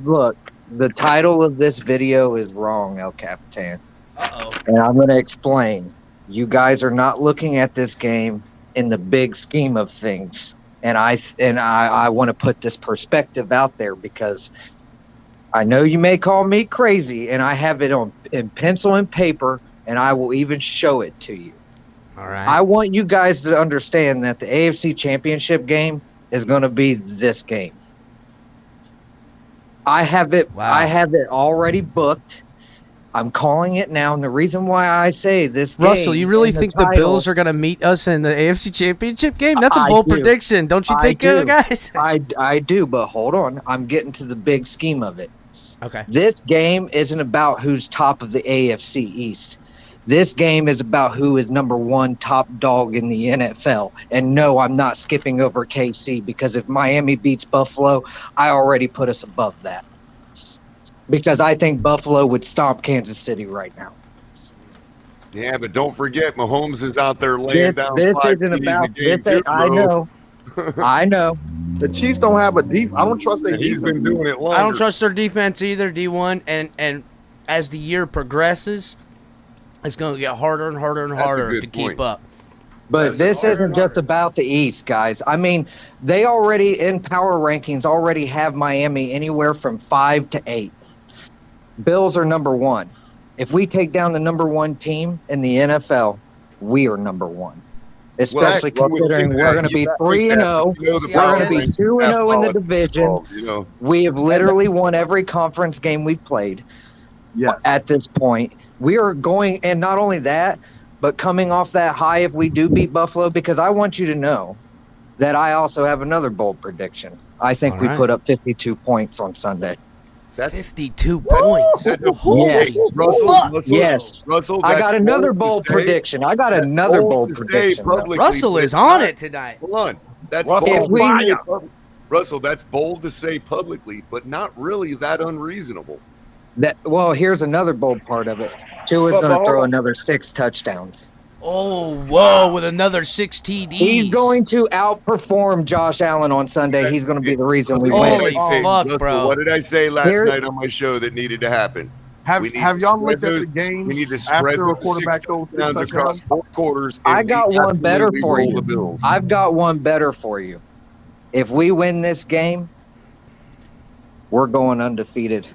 Speaker 4: Look, the title of this video is wrong, El Capitan.
Speaker 1: Uh-oh.
Speaker 4: And I'm going to explain. You guys are not looking at this game in the big scheme of things. And I want to put this perspective out there because I know you may call me crazy, and I have it in pencil and paper, and I will even show it to you.
Speaker 1: All right.
Speaker 4: I want you guys to understand that the AFC Championship game is going to be this game. I have it.
Speaker 1: Wow.
Speaker 4: I have it already booked. I'm calling it now, and the reason why I say this,
Speaker 1: Russell,
Speaker 4: game
Speaker 1: you really
Speaker 4: and
Speaker 1: think the
Speaker 4: title-
Speaker 1: Bills are going to meet us in the AFC Championship game? That's a
Speaker 4: I
Speaker 1: bold
Speaker 4: do.
Speaker 1: prediction, don't you
Speaker 4: I
Speaker 1: think,
Speaker 4: do.
Speaker 1: guys?
Speaker 4: I do, but hold on. I'm getting to the big scheme of it.
Speaker 1: Okay.
Speaker 4: This game isn't about who's top of the AFC East. This game is about who is number one top dog in the NFL. And no, I'm not skipping over KC, because if Miami beats Buffalo, I already put us above that. Because I think Buffalo would stomp Kansas City right now.
Speaker 3: Yeah, but don't forget, Mahomes is out there laying down.
Speaker 4: This
Speaker 3: 5
Speaker 4: isn't
Speaker 3: TDs
Speaker 4: about
Speaker 3: a game
Speaker 4: this.
Speaker 3: too,
Speaker 4: I
Speaker 3: bro.
Speaker 4: know. I know.
Speaker 2: The Chiefs don't have a deep. I don't trust their
Speaker 3: And he's been
Speaker 2: defense.
Speaker 3: doing it longer.
Speaker 1: I don't trust their defense either, D1. And as the year progresses, it's going to get harder and harder and
Speaker 3: That's a
Speaker 1: harder
Speaker 3: good
Speaker 1: to
Speaker 3: point.
Speaker 1: keep up.
Speaker 4: But
Speaker 3: That's
Speaker 4: this isn't just about the East, guys. I mean, they already, in power rankings, already have Miami anywhere from 5 to 8. Bills are number 1. If we take down the number 1 team in the NFL, we are number 1. Especially
Speaker 3: Well,
Speaker 4: considering
Speaker 3: you
Speaker 4: we're going to be 3-0.
Speaker 3: You know the
Speaker 1: We're
Speaker 4: We're
Speaker 3: power
Speaker 4: going to be
Speaker 3: rankings
Speaker 4: 2-0 in the
Speaker 3: have politics
Speaker 4: division.
Speaker 3: involved, you know.
Speaker 4: We have literally won every conference game we've played
Speaker 2: Yes.
Speaker 4: at this point. We are going, and not only that, but coming off that high if we do beat Buffalo, because I want you to know that I also have another bold prediction. I think
Speaker 1: All
Speaker 4: we
Speaker 1: right.
Speaker 4: put up 52 points on Sunday.
Speaker 3: That's
Speaker 1: 52 points.
Speaker 3: that's a
Speaker 4: Yes.
Speaker 3: Russell,
Speaker 4: Yes.
Speaker 3: Russell,
Speaker 4: I
Speaker 3: that's
Speaker 4: got another
Speaker 3: bold to
Speaker 4: bold
Speaker 3: say.
Speaker 4: prediction. I got
Speaker 3: That's
Speaker 4: another
Speaker 3: bold
Speaker 4: bold
Speaker 3: to say
Speaker 4: prediction.
Speaker 3: publicly,
Speaker 1: Russell
Speaker 3: but
Speaker 1: is
Speaker 3: it's
Speaker 1: on
Speaker 3: not-
Speaker 1: it tonight.
Speaker 3: Hold on. That's
Speaker 2: Russell,
Speaker 3: bold.
Speaker 4: If we-
Speaker 2: fire.
Speaker 3: Russell, that's bold to say publicly, but not really that unreasonable.
Speaker 4: Well, here's another bold part of it. Tua's
Speaker 2: But
Speaker 4: going to
Speaker 2: hold
Speaker 4: throw
Speaker 2: on.
Speaker 4: another 6 touchdowns.
Speaker 1: Oh, whoa, with another 6 TDs.
Speaker 4: He's going to outperform Josh Allen on Sunday. He's going to be the reason we
Speaker 1: Holy
Speaker 4: win.
Speaker 1: fuck,
Speaker 3: Russell,
Speaker 1: bro.
Speaker 3: What did I say last
Speaker 4: Here-
Speaker 3: night on my show that needed to happen?
Speaker 2: Have
Speaker 3: We need
Speaker 2: Have
Speaker 3: to
Speaker 2: y'all
Speaker 3: spread
Speaker 2: looked at the
Speaker 3: those-
Speaker 2: games
Speaker 3: We need to spread
Speaker 2: after a
Speaker 3: those
Speaker 2: quarterback
Speaker 3: 6
Speaker 2: throws 6
Speaker 3: touchdowns across
Speaker 2: touchdowns?
Speaker 3: 4 quarters.
Speaker 4: I
Speaker 3: and
Speaker 4: got
Speaker 3: we
Speaker 4: one better
Speaker 3: absolutely
Speaker 4: for
Speaker 3: roll
Speaker 4: you.
Speaker 3: the Bills.
Speaker 4: I've got one better for you. If we win this game, we're going undefeated.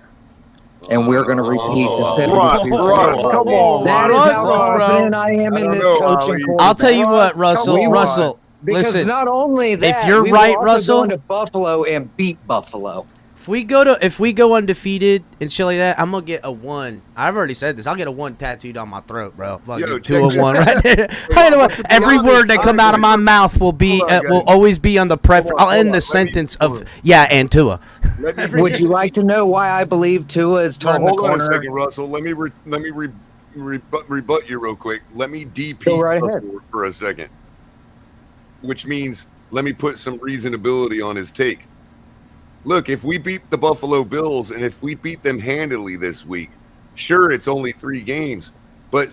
Speaker 4: And we're going to repeat the
Speaker 3: Oh,
Speaker 4: 72.
Speaker 2: Russ, come on,
Speaker 4: That is
Speaker 1: Russell,
Speaker 4: how
Speaker 1: bro.
Speaker 4: confident I am
Speaker 3: I
Speaker 4: in
Speaker 3: don't
Speaker 4: this
Speaker 3: know,
Speaker 4: coaching
Speaker 3: Ali.
Speaker 4: quarterback.
Speaker 1: I'll tell you what, Russell.
Speaker 2: Come on.
Speaker 1: Russell,
Speaker 4: Because
Speaker 1: listen.
Speaker 4: not only that,
Speaker 1: you're
Speaker 4: we
Speaker 1: right,
Speaker 4: will also
Speaker 1: Russell-
Speaker 4: go into Buffalo and beat Buffalo.
Speaker 1: If we go undefeated and shit like that, I'm gonna get a 1. I've already said this. I'll get a 1 tattooed on my throat, bro. Fucking
Speaker 3: Yo,
Speaker 1: 2
Speaker 3: check
Speaker 1: of 1
Speaker 3: this
Speaker 1: right there. I know what, every
Speaker 2: honest,
Speaker 1: word that come out of my mouth will be
Speaker 3: Hold on,
Speaker 1: will
Speaker 3: guys.
Speaker 1: always be on the preference.
Speaker 3: Hold on,
Speaker 1: I'll end
Speaker 3: hold
Speaker 1: the
Speaker 3: on.
Speaker 1: sentence
Speaker 3: Let
Speaker 1: of
Speaker 3: me-
Speaker 1: yeah and Tua.
Speaker 3: Let me
Speaker 4: Would you like to know why I believe Tua is
Speaker 3: No,
Speaker 4: turning the
Speaker 3: hold on a
Speaker 4: corner?
Speaker 3: second, Russell. Let me rebut you real quick. Let me DP
Speaker 4: Go right
Speaker 3: Russell
Speaker 4: ahead.
Speaker 3: for a second, which means let me put some reasonability on his take. Look, if we beat the Buffalo Bills and if we beat them handily this week, sure, it's only 3 games, but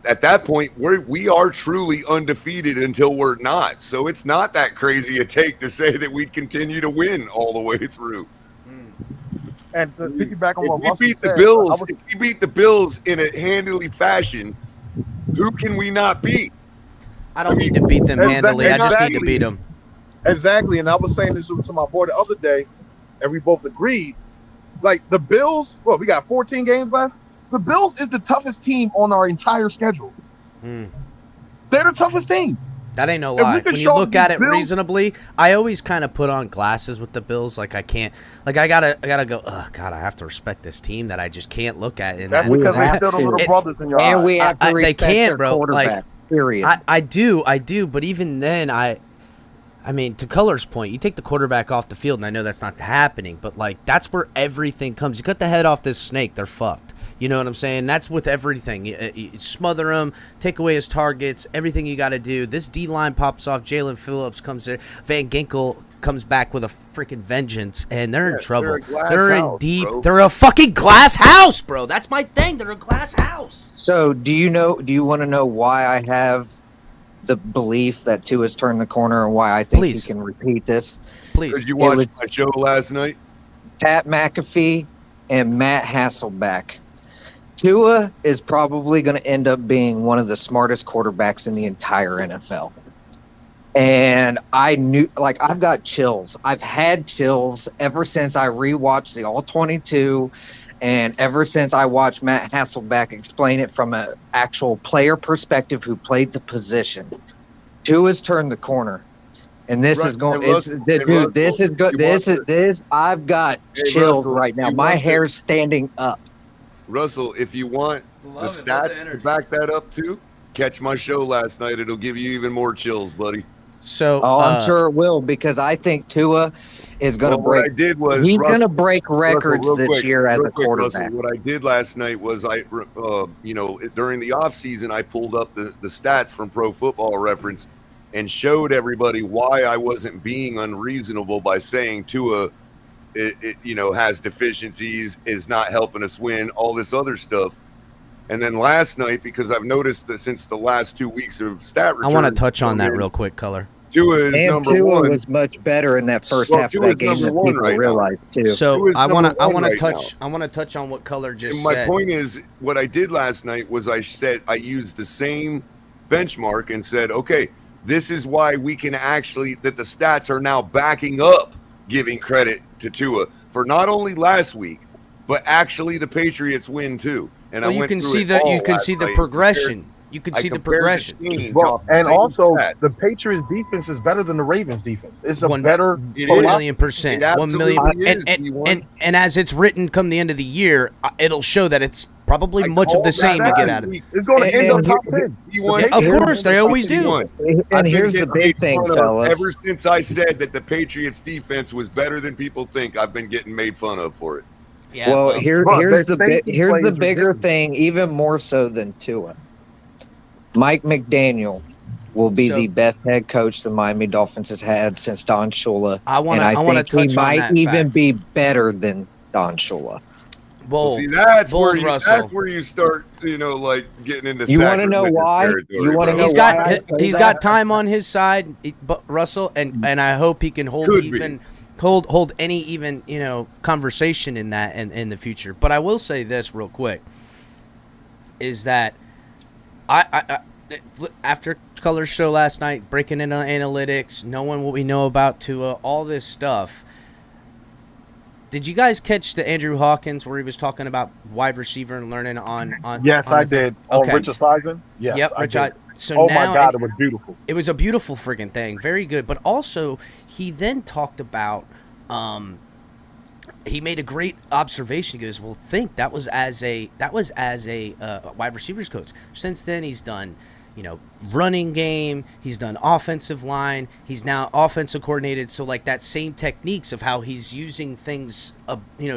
Speaker 3: at that point, we are truly undefeated until we're not. So it's not that crazy a take to say that we'd continue to win all the way through.
Speaker 2: And to piggyback on what
Speaker 3: If we
Speaker 2: Russell
Speaker 3: beat
Speaker 2: said,
Speaker 3: the Bills,
Speaker 2: I was-
Speaker 3: if we beat the Bills in a handily fashion, who can we not beat?
Speaker 1: I don't need to beat them handily. I just need to beat them.
Speaker 2: Exactly, and I was saying this to my boy the other day, and we both agreed. Like the Bills, well, we got 14 games left. The Bills is the toughest team on our entire schedule.
Speaker 1: Mm.
Speaker 2: They're the toughest team.
Speaker 1: That ain't no
Speaker 2: If we
Speaker 1: lie.
Speaker 2: could
Speaker 1: When you
Speaker 2: show
Speaker 1: look
Speaker 2: the
Speaker 1: at it
Speaker 2: Bills-
Speaker 1: reasonably, I always kind of put on glasses with the Bills. Like I can't, like I gotta go. Oh God, I have to respect this team that I just can't look at. And
Speaker 2: That's
Speaker 1: I,
Speaker 2: because
Speaker 4: We
Speaker 2: they
Speaker 4: have
Speaker 2: still the
Speaker 4: to.
Speaker 2: little
Speaker 1: It-
Speaker 2: brothers in your
Speaker 4: And
Speaker 2: eyes.
Speaker 4: we have to
Speaker 1: they
Speaker 4: respect
Speaker 1: can't,
Speaker 4: their
Speaker 1: bro.
Speaker 4: quarterback,
Speaker 1: Like,
Speaker 4: period.
Speaker 1: I do. But even then, I mean, to Color's point, you take the quarterback off the field, and I know that's not happening, but like that's where everything comes. You cut the head off this snake, they're fucked. You know what I'm saying? That's with everything. You smother him, take away his targets, everything you got to do. This D-line pops off. Jalen Phillips comes there. Van Ginkel comes back with a freaking vengeance, and they're in trouble.
Speaker 3: they're a glass
Speaker 1: They're in
Speaker 3: house,
Speaker 1: deep.
Speaker 3: bro.
Speaker 1: They're a fucking glass house, bro. That's my thing. They're a glass house.
Speaker 4: So, do you want to know why I have the belief that Tua's turned the corner and why I think
Speaker 1: Please.
Speaker 4: he can repeat this?
Speaker 1: Please.
Speaker 3: Did you
Speaker 4: It
Speaker 3: watch
Speaker 4: was-
Speaker 3: my show last night?
Speaker 4: Pat McAfee and Matt Hasselbeck. Tua is probably going to end up being one of the smartest quarterbacks in the entire NFL. And I knew, like, I've got chills. I've had chills ever since I rewatched the All 22, and ever since I watched Matt Hasselbeck explain it from an actual player perspective who played the position. Tua's turned the corner, and this is going. Dude, this is good. This. I've got chills right now. My hair's standing up.
Speaker 3: Russell, if you want the stats to back that up too, catch my show last night. It'll give you even more chills, buddy.
Speaker 1: So,
Speaker 4: I'm sure it will, because I think Tua is going to break.
Speaker 3: What I did was
Speaker 4: he's going to break records this year as a quarterback.
Speaker 3: Russell, what I did last night was during the offseason, I pulled up the stats from Pro Football Reference and showed everybody why I wasn't being unreasonable by saying Tua, has deficiencies, is not helping us win, all this other stuff. And then last night, because I've noticed that since the last 2 weeks of stat return,
Speaker 1: I want to touch on that real quick, Color.
Speaker 3: Tua is number
Speaker 4: Tua
Speaker 3: one.
Speaker 4: was much better in that first half of that game than people realized too.
Speaker 1: So I want to touch on what Color just said.
Speaker 3: My point is, what I did last night was I used the same benchmark and said, okay, this is why we can actually, that the stats are now backing up giving credit to Tua for not only last week, but actually the Patriots win too. And
Speaker 1: you can see the progression. You can see the progression.
Speaker 2: And also, the Patriots defense is better than the Ravens defense. It's a better
Speaker 1: 1,000,000%. 1 million. And as it's written come the end of the year, it'll show that it's probably much of the same to get out of it.
Speaker 2: It's going to end up top 10.
Speaker 1: Of course, they always do.
Speaker 4: And here's the big thing, fellas.
Speaker 3: Ever since I said that the Patriots defense was better than people think, I've been getting made fun of for it.
Speaker 1: Yeah,
Speaker 4: well, here's the bigger thing, even more so than Tua. Mike McDaniel will be the best head coach the Miami Dolphins has had since Don Shula.
Speaker 1: I think
Speaker 4: he might even be better than Don Shula.
Speaker 3: See, that's where you start, getting into.
Speaker 4: You want to know why?
Speaker 1: He's got time on his side, Russell, and I hope he can hold any conversation in that in the future. But I will say this real quick, is that I after Color's show last night, breaking into analytics, knowing what we know about Tua, all this stuff. Did you guys catch the Andrew Hawkins where he was talking about wide receiver and learning on?
Speaker 2: Yes, I did. Okay. On Richard Seisman? Yes,
Speaker 1: yep,
Speaker 2: I did.
Speaker 1: So
Speaker 2: my God, it was beautiful.
Speaker 1: It was a beautiful friggin' thing. Very good. But also, he then talked about, he made a great observation. He goes, well, that was as a wide receivers coach. Since then, he's done, running game. He's done offensive line. He's now offensive coordinated. So like that same techniques of how he's using things,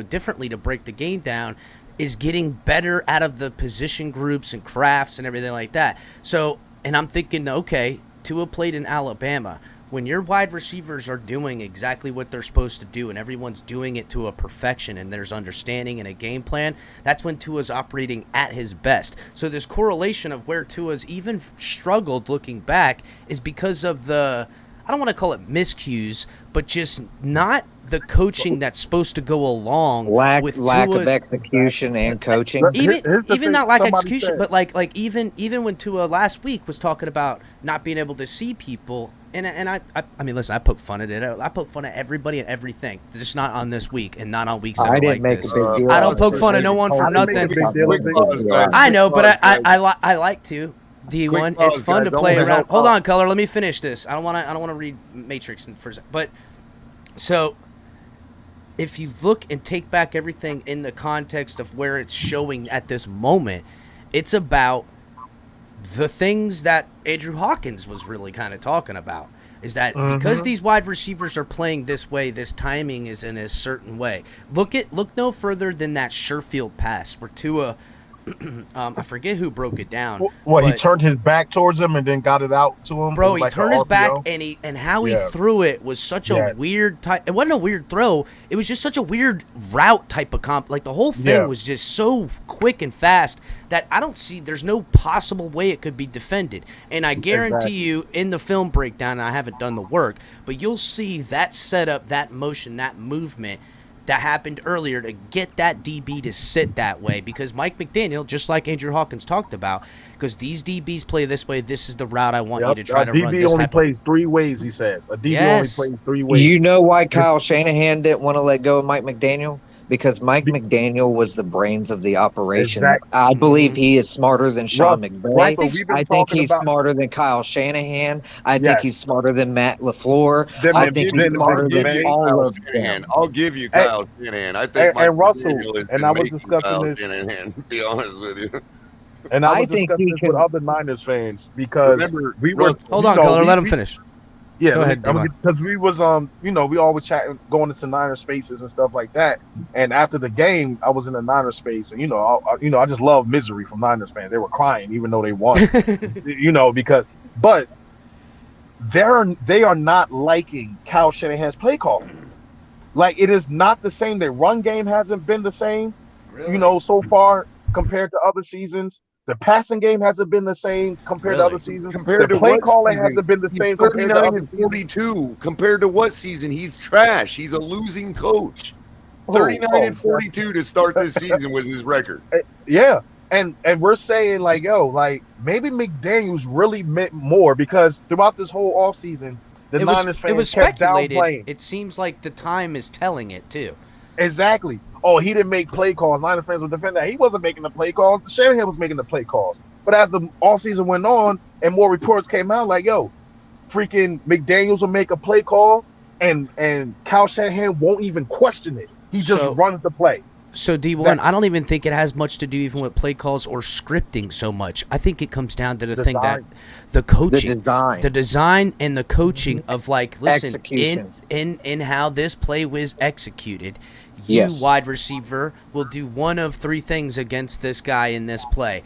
Speaker 1: differently to break the game down is getting better out of the position groups and crafts and everything like that. So, and I'm thinking, okay, Tua played in Alabama. When your wide receivers are doing exactly what they're supposed to do and everyone's doing it to a perfection and there's understanding and a game plan, that's when Tua's operating at his best. So this correlation of where Tua's even struggled looking back is because of the, I don't want to call it miscues, but just not the coaching that's supposed to go along with
Speaker 4: lack of execution and coaching.
Speaker 1: Even not lack of execution, but like even when Tua last week was talking about not being able to see people. And I mean, listen, I poke fun at it. I poke fun at everybody and everything. Just not on this week and not on weeks that are like this. I don't poke fun at no one for nothing. I know, but I like to. D1, it's fun to play around. Hold on, Color. Let me finish this. I don't want to read Matrix for a second. But so, if you look and take back everything in the context of where it's showing at this moment, it's about the things that Andrew Hawkins was really kind of talking about. Is that because these wide receivers are playing this way, this timing is in a certain way. Look no further than that Sherfield pass where Tua, I forget who broke it down.
Speaker 2: He turned his back towards him and then got it out to him.
Speaker 1: Bro, he turned his back and how he threw it was such a weird type. It wasn't a weird throw. It was just such a weird route type of comp. Like the whole thing was just so quick and fast that I don't see. There's no possible way it could be defended. And I guarantee you, in the film breakdown, and I haven't done the work, but you'll see that setup, that motion, that movement. that happened earlier to get that DB to sit that way, because Mike McDaniel, just like Andrew Hawkins talked about, because these DBs play this way, this is the route I want you to try to run.
Speaker 2: A DB only plays 3 ways, he says. A DB only plays 3 ways.
Speaker 4: You know why Kyle Shanahan didn't want to let go of Mike McDaniel? Because Mike McDaniel was the brains of the operation.
Speaker 2: Exactly.
Speaker 4: I believe he is smarter than Sean McVay. I think he's smarter than Kyle Shanahan. I think he's smarter than Matt LaFleur. I think he's smarter than all of them.
Speaker 3: I'll give you Kyle Shanahan. I think
Speaker 2: and Russell, and I was discussing this.
Speaker 3: Shanahan, to be honest with you.
Speaker 2: And I was discussing this with other Niners fans because we were.
Speaker 1: Hold on, Color. Let him finish.
Speaker 2: Yeah,
Speaker 1: go ahead.
Speaker 2: Because we was we always chatting, going into Niner spaces and stuff like that. And after the game, I was in a Niner space, and I just love misery from Niners fans. They were crying even though they won, but they are not liking Kyle Shanahan's play call. Like, it is not the same. Their run game hasn't been the same, so far compared to other seasons. The passing game hasn't been the same compared to other seasons.
Speaker 3: Compared to
Speaker 2: play
Speaker 3: what
Speaker 2: calling
Speaker 3: season?
Speaker 2: hasn't been the same.
Speaker 3: 39 and 42. Compared to what season? He's trash. He's a losing coach. 39 and 42 to start this season was his record.
Speaker 2: Yeah, and we're saying maybe McDaniels really meant more, because throughout this whole offseason, the Niners fans kept downplaying.
Speaker 1: It seems like the time is telling it too.
Speaker 2: Exactly. Oh, he didn't make play calls. Niner fans would defend that. He wasn't making the play calls. Shanahan was making the play calls. But as the offseason went on and more reports came out, freaking McDaniels will make a play call and Kyle Shanahan won't even question it. He just runs the play.
Speaker 1: So, D1, I don't even think it has much to do even with play calls or scripting so much. I think it comes down to the thing that the coaching, the design and the coaching of, listen, in how this play was executed. You, wide receiver, will do one of 3 things against this guy in this play.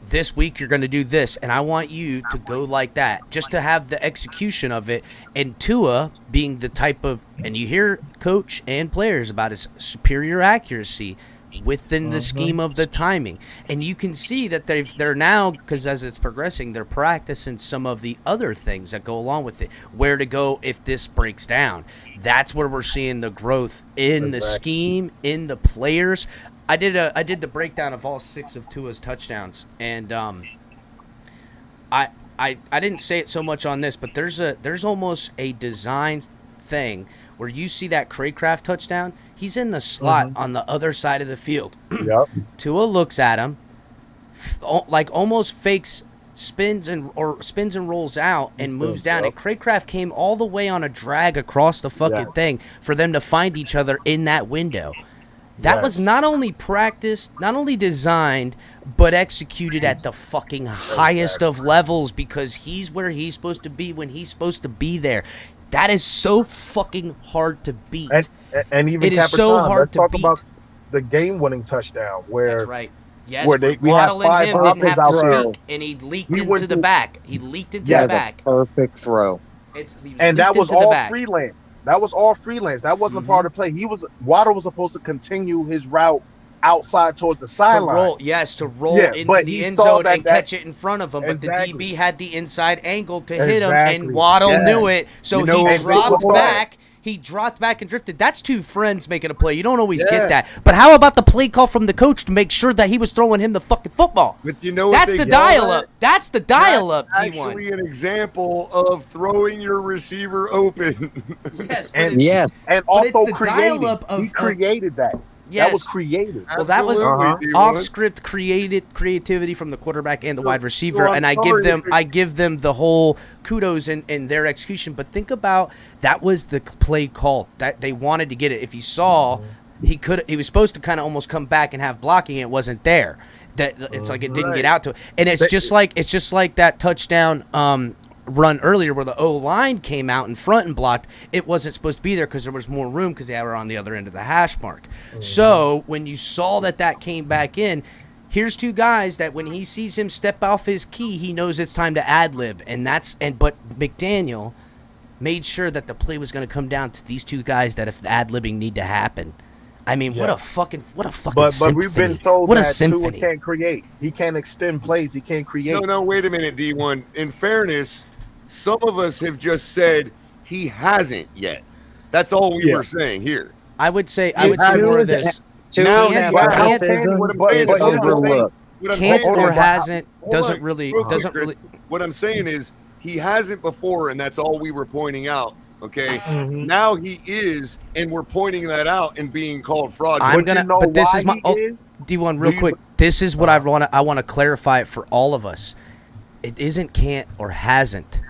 Speaker 1: This week you're going to do this, and I want you to go like that, just to have the execution of it. And Tua being the type of, and you hear coach and players about his superior accuracy within the scheme of the timing. And you can see that they're now, because as it's progressing, they're practicing some of the other things that go along with it. Where to go if this breaks down. That's where we're seeing the growth in the scheme, in the players. I did the breakdown of all 6 of Tua's touchdowns, and I didn't say it so much on this, but there's almost a design thing where you see that Craycraft touchdown. He's in the slot on the other side of the field.
Speaker 2: Yep.
Speaker 1: Tua looks at him, almost fakes, spins and rolls out and moves down. And Craycraft came all the way on a drag across the fucking thing for them to find each other in that window. That was not only practiced, not only designed, but executed at the fucking highest of levels, because he's where he's supposed to be when he's supposed to be there. That is so fucking hard to beat.
Speaker 2: And even
Speaker 1: it is so hard to beat.
Speaker 2: About the game-winning touchdown where
Speaker 1: that's right. Yes,
Speaker 2: where
Speaker 1: Waddle and him didn't have to speak, and he leaked into the back. He leaked into the back.
Speaker 4: Perfect throw.
Speaker 2: And that was all freelance. That was all freelance. That wasn't part of the play. Waddle was supposed to continue his route outside towards the sideline.
Speaker 1: To roll into the end zone and catch it in front of him. But the DB had the inside angle to hit him, and Waddle knew it. So he dropped back. He dropped back and drifted. That's 2 friends making a play. You don't always get that. But how about the play call from the coach to make sure that he was throwing him the fucking football?
Speaker 3: But you know what?
Speaker 1: That's the dial-up. That's the dial-up,
Speaker 3: D1. Actually an example of throwing your receiver open.
Speaker 2: And also he created that.
Speaker 1: Yes.
Speaker 2: That was created.
Speaker 1: Well, that was off-script creativity from the quarterback and the wide receiver, and I give them the whole kudos in their execution. But think about that was the play call that they wanted to get it. If you saw, he was supposed to kind of almost come back and have blocking. It wasn't there. That it's like it didn't get out to it, and it's just like that touchdown run earlier where the O-line came out in front and blocked. It wasn't supposed to be there because there was more room because they were on the other end of the hash mark. So when you saw that came back in, here's 2 guys that when he sees him step off his key, he knows it's time to ad-lib. But McDaniel made sure that the play was going to come down to these 2 guys that if the ad-libbing need to happen. I mean, what a fucking symphony.
Speaker 2: But we've been told
Speaker 1: what a
Speaker 2: that
Speaker 1: symphony.
Speaker 2: Tua can't create. He can't extend plays. He can't create.
Speaker 3: No, wait a minute, D1. In fairness, some of us have just said he hasn't yet. That's all we were saying here.
Speaker 1: I would say
Speaker 2: He has
Speaker 1: more of
Speaker 4: Tua-
Speaker 1: this.
Speaker 4: Tua
Speaker 1: Now,
Speaker 4: and
Speaker 1: can't-
Speaker 4: athleticism
Speaker 3: what I'm saying
Speaker 4: is
Speaker 3: is-
Speaker 4: overlooked.
Speaker 3: What I'm
Speaker 1: Can't
Speaker 3: saying
Speaker 1: or
Speaker 3: is-
Speaker 1: hasn't
Speaker 3: Hold
Speaker 1: doesn't
Speaker 3: on,
Speaker 1: really
Speaker 3: real quick,
Speaker 1: doesn't
Speaker 3: Chris.
Speaker 1: really.
Speaker 3: What I'm saying is he hasn't before, and that's all we were pointing out. Okay,
Speaker 2: Mhm.
Speaker 3: now he is, and we're pointing that out and being called fraudulent.
Speaker 1: I'm
Speaker 2: But you
Speaker 1: gonna.
Speaker 2: know
Speaker 1: But this
Speaker 2: why
Speaker 1: is my.
Speaker 2: he
Speaker 1: Oh,
Speaker 2: is?
Speaker 1: D1, real
Speaker 2: Do you-
Speaker 1: quick. This is what I want to clarify it for all of us. It isn't can't or hasn't.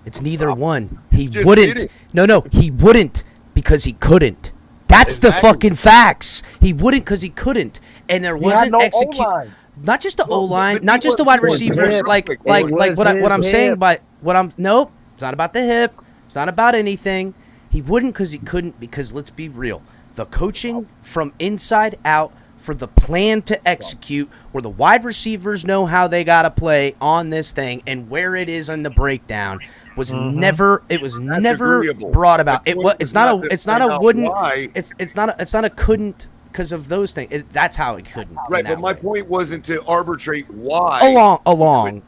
Speaker 1: It's neither one. He
Speaker 3: just
Speaker 1: wouldn't.
Speaker 3: did it.
Speaker 1: No, he wouldn't because he couldn't. That's the
Speaker 3: Exactly.
Speaker 1: fucking facts. He wouldn't because he couldn't, and there
Speaker 2: He had
Speaker 1: wasn't
Speaker 2: no
Speaker 1: execute.
Speaker 2: O-line.
Speaker 1: Not just the O line,
Speaker 3: but
Speaker 1: not
Speaker 3: he
Speaker 1: just the
Speaker 3: was-
Speaker 1: wide
Speaker 3: it was
Speaker 1: receivers.
Speaker 3: hip.
Speaker 1: Like
Speaker 3: It
Speaker 4: was
Speaker 1: what I'm
Speaker 4: his
Speaker 1: saying
Speaker 4: hip.
Speaker 1: by what I'm. Nope, it's not about the hip. It's not about anything. He wouldn't because he couldn't. Because let's be real, the coaching from inside out for the plan to execute, where the wide receivers know how they gotta play on this thing and where it is in the breakdown, was never. It was
Speaker 3: That's
Speaker 1: never
Speaker 3: agreeable.
Speaker 1: brought about.
Speaker 3: The
Speaker 1: It
Speaker 3: point
Speaker 1: was.
Speaker 3: was
Speaker 1: It's not
Speaker 3: not
Speaker 1: a.
Speaker 3: to
Speaker 1: It's not
Speaker 3: find
Speaker 1: a
Speaker 3: out
Speaker 1: wouldn't.
Speaker 3: why.
Speaker 1: It's not. It's not a couldn't because of those things. That's how it couldn't. in
Speaker 3: Right,
Speaker 1: that
Speaker 3: but my
Speaker 1: way.
Speaker 3: point wasn't to arbitrate why.
Speaker 1: Along.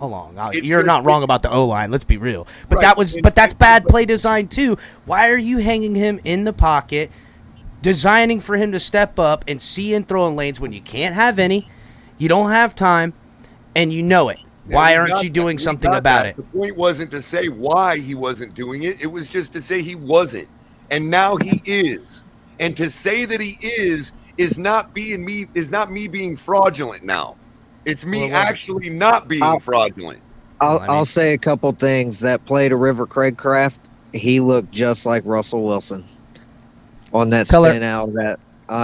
Speaker 3: It's
Speaker 1: You're
Speaker 3: just-
Speaker 1: not wrong about the O line. Let's be real. But
Speaker 3: Right,
Speaker 1: that was.
Speaker 3: and-
Speaker 1: But that's bad play design too. Why are you hanging him in the pocket, designing for him to step up and see and throw in lanes when you can't have any, you don't have time, and you know it?
Speaker 3: Yeah,
Speaker 1: Why
Speaker 3: we
Speaker 1: aren't
Speaker 3: got
Speaker 1: you
Speaker 3: that.
Speaker 1: doing
Speaker 3: We
Speaker 1: something
Speaker 3: got
Speaker 1: about
Speaker 3: that.
Speaker 1: it?
Speaker 3: The point wasn't to say why he wasn't doing it. It was just to say he wasn't, and now he is. And to say that he is not me being fraudulent now. It's me
Speaker 1: Well, it wasn't.
Speaker 3: actually not being
Speaker 4: I'll-
Speaker 3: fraudulent.
Speaker 4: I'll,
Speaker 1: Well, I mean-
Speaker 4: I'll say a couple things. That play to River Craigcraft, he looked just like Russell Wilson on that
Speaker 1: Color-
Speaker 4: spin out.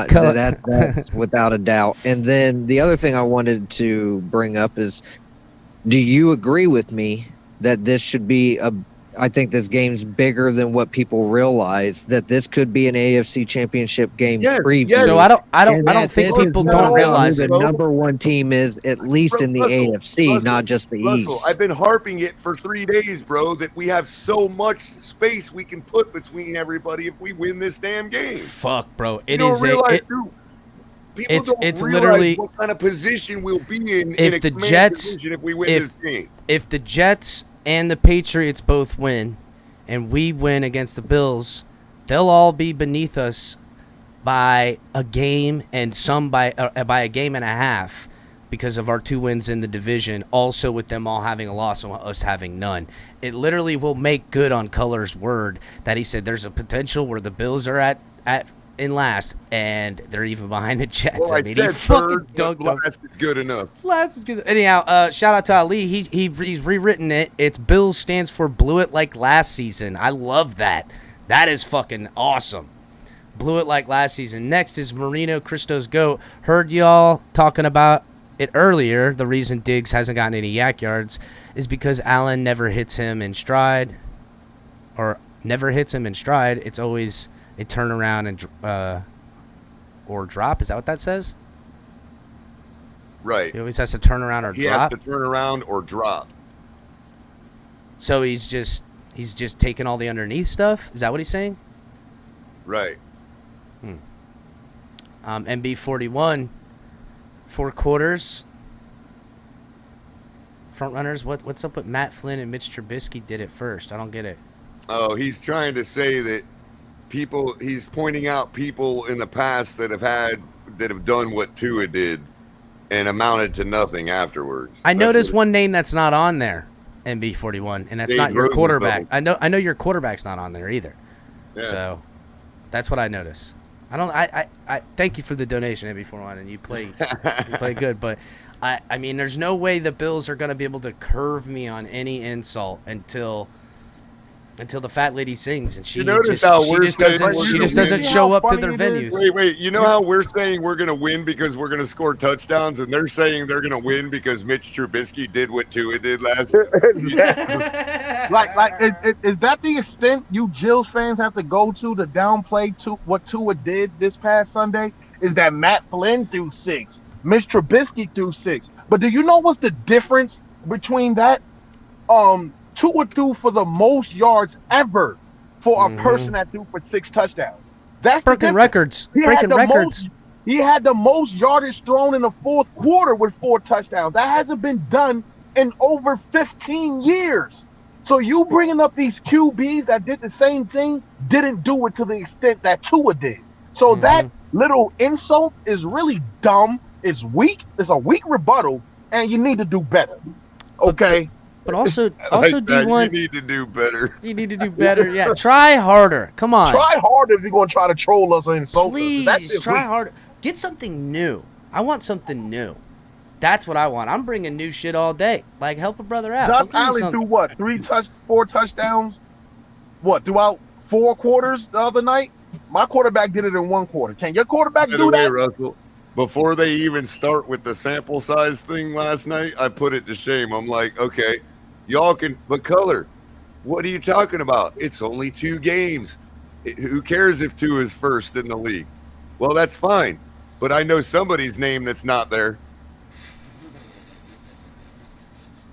Speaker 1: Color-
Speaker 4: That's without a doubt. And then the other thing I wanted to bring up is, do you agree with me that this should be I think this game's bigger than what people realize, that this could be an AFC championship game
Speaker 3: Yes,
Speaker 4: preview.
Speaker 3: yes.
Speaker 1: So I don't
Speaker 4: And that
Speaker 1: think
Speaker 4: this is
Speaker 1: people
Speaker 4: not
Speaker 1: don't
Speaker 4: about
Speaker 1: realize
Speaker 4: who
Speaker 1: it.
Speaker 4: the number one team is, at least in the
Speaker 3: Russell,
Speaker 4: AFC,
Speaker 3: Russell,
Speaker 4: not just the
Speaker 3: Russell,
Speaker 4: East.
Speaker 3: I've been harping it for 3 days, bro, that we have so much space we can put between everybody if we win this damn game.
Speaker 1: Fuck, bro.
Speaker 3: You
Speaker 1: It
Speaker 3: don't
Speaker 1: is a.
Speaker 3: realize,
Speaker 1: It,
Speaker 3: dude, people
Speaker 1: it's-
Speaker 3: don't
Speaker 1: it's
Speaker 3: realize
Speaker 1: literally-
Speaker 3: what kind of position we'll be in
Speaker 1: If
Speaker 3: a
Speaker 1: the
Speaker 3: command
Speaker 1: Jets-
Speaker 3: division if we win
Speaker 1: if-
Speaker 3: this game.
Speaker 1: if the Jets and the Patriots both win, and we win against the Bills, they'll all be beneath us by a game and some by a game and a half because of our 2 wins in the division. Also, with them all having a loss and us having none, it literally will make good on Color's word that he said there's a potential where the Bills are at in last, and they're even behind the Jets.
Speaker 3: Well, I
Speaker 1: mean,
Speaker 3: said
Speaker 1: he fucking
Speaker 3: third, but
Speaker 1: dunked them.
Speaker 3: last is good enough.
Speaker 1: Last is good. Anyhow, shout out to Ali. He's rewritten it. It's Bills stands for blew it like last season. I love that. That is fucking awesome. Blew it like last season. Next is Marino Christo's GOAT. Heard y'all talking about it earlier. The reason Diggs hasn't gotten any yak yards is because Allen never hits him in stride. It's always a turnaround and or drop. Is that what that says?
Speaker 3: Right.
Speaker 1: He always has to turn around or
Speaker 3: He
Speaker 1: drop.
Speaker 3: has to turn around or drop.
Speaker 1: So he's just taking all the underneath stuff. Is that what he's saying?
Speaker 3: Right.
Speaker 1: MB41, 4 quarters. Front runners. What's up with Matt Flynn and Mitch Trubisky did it first? I don't get it.
Speaker 3: Oh, he's trying to say that he's pointing out people in the past that have done what Tua did and amounted to nothing afterwards.
Speaker 1: I
Speaker 3: That's
Speaker 1: noticed
Speaker 3: what-
Speaker 1: one name that's not on there, MB41, and that's
Speaker 3: Dave
Speaker 1: not your
Speaker 3: Rosenfeld.
Speaker 1: quarterback. I know your quarterback's not on there either.
Speaker 3: Yeah.
Speaker 1: So that's what I noticed. I thank you for the donation, MB41, and you play good, but I mean, there's no way the Bills are going to be able to curve me on any insult until the fat lady sings, and she
Speaker 3: You notice
Speaker 1: just
Speaker 3: how we're saying
Speaker 1: doesn't
Speaker 3: we're
Speaker 1: she
Speaker 3: gonna
Speaker 1: just
Speaker 3: win?
Speaker 1: doesn't
Speaker 2: You know
Speaker 1: show
Speaker 2: how
Speaker 1: up to
Speaker 2: funny
Speaker 1: their
Speaker 2: it is?
Speaker 1: venues.
Speaker 3: Wait, you know how we're saying we're going to win because we're going to score touchdowns, and they're saying they're going to win because Mitch Trubisky did what Tua did last
Speaker 2: Is that the extent you Jills fans have to go to downplay what Tua did this past Sunday? Is that Matt Flynn threw 6, Mitch Trubisky threw 6. But do you know what's the difference between that? Tua threw for the most yards ever for a person that threw for 6 touchdowns. That's the
Speaker 1: Breaking
Speaker 2: difference.
Speaker 1: records.
Speaker 2: He had
Speaker 1: Breaking
Speaker 2: the
Speaker 1: records.
Speaker 2: He had the most yardage thrown in the 4th quarter with 4 touchdowns. That hasn't been done in over 15 years. So you bringing up these QBs that did the same thing didn't do it to the extent that Tua did. So that little insult is really dumb. It's weak. It's a weak rebuttal, and you need to do better. Okay.
Speaker 1: But also
Speaker 3: Like that,
Speaker 1: D1,
Speaker 3: you need to do better.
Speaker 1: you need to do better. Yeah, try harder. Come on.
Speaker 2: Try harder if you're going to try to troll us or insult
Speaker 1: Please,
Speaker 2: us. That's
Speaker 1: try harder. Get something new. I want something new. That's what I want. I'm bringing new shit all day. Like, help a brother out.
Speaker 2: Josh
Speaker 1: Don't give me
Speaker 2: Allen
Speaker 1: something-
Speaker 2: threw what? 4 touchdowns? What, throughout 4 quarters the other night? My quarterback did it in 1 quarter. Can your quarterback
Speaker 3: By the
Speaker 2: do
Speaker 3: way,
Speaker 2: that?
Speaker 3: Russell, before they even start with the sample size thing last night, I put it to shame. I'm like, okay, y'all can, but color, what are you talking about? It's only 2 games. Who cares if 2 is first in the league? Well, that's fine, but I know somebody's name that's not there.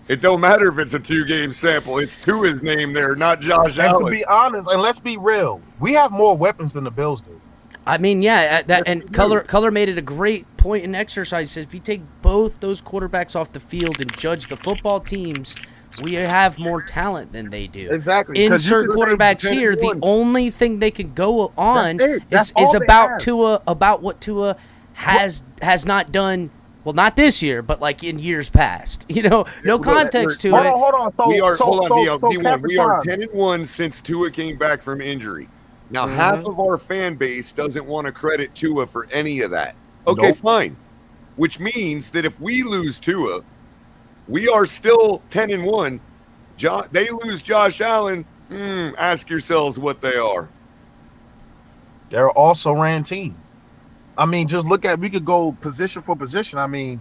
Speaker 3: It don't matter if it's a 2-game sample. It's 2 his name there, not Josh
Speaker 2: And
Speaker 3: Allen.
Speaker 2: to be honest, and let's be real, we have more weapons than the Bills do.
Speaker 1: I mean, yeah, and Color made it a great point in exercise. He said if you take both those quarterbacks off the field and judge the football teams, we have more talent than they do.
Speaker 2: Exactly. 'Cause you
Speaker 1: Insert
Speaker 2: could say
Speaker 1: quarterbacks here. The
Speaker 2: 10-1.
Speaker 1: only thing they can go on
Speaker 2: That's it. That's
Speaker 1: is
Speaker 2: all they
Speaker 1: about
Speaker 2: have.
Speaker 1: Tua, about what Tua has not done. Well, not this year, but like in years past. You know, no context to
Speaker 2: Hold
Speaker 1: it.
Speaker 2: on, hold on. So,
Speaker 3: We are,
Speaker 2: so,
Speaker 3: hold on,
Speaker 2: so,
Speaker 3: D1. We are
Speaker 2: Capitan,
Speaker 3: 10-1 since Tua came back from injury. Now, half of our fan base doesn't want to credit Tua for any of that. Okay,
Speaker 2: Nope.
Speaker 3: fine. Which means that if we lose Tua, we are still 10-1. They lose Josh Allen. Ask yourselves what they are.
Speaker 2: They're also ran team. I mean, just look at, we could go position for position. I mean,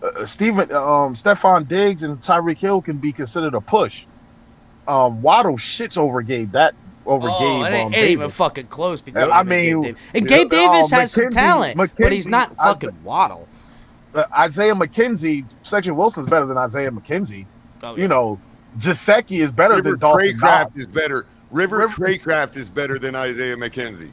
Speaker 2: Stephon Diggs and Tyreek Hill can be considered a push. Waddle shits over Gabe. It ain't
Speaker 1: even fucking close. Because
Speaker 2: I
Speaker 1: of
Speaker 2: mean,
Speaker 1: Gabe Davis. And Gabe Davis has some
Speaker 2: McKenzie-
Speaker 1: talent, but he's not
Speaker 2: McKenzie,
Speaker 1: fucking Waddle.
Speaker 2: Isaiah McKenzie, Section Wilson's better than Isaiah McKenzie.
Speaker 1: Oh,
Speaker 2: You know, Gesicki is better
Speaker 3: River
Speaker 2: than Dawson
Speaker 3: Craycraft
Speaker 2: Knox.
Speaker 3: is better. River Craycraft is better than Isaiah McKenzie.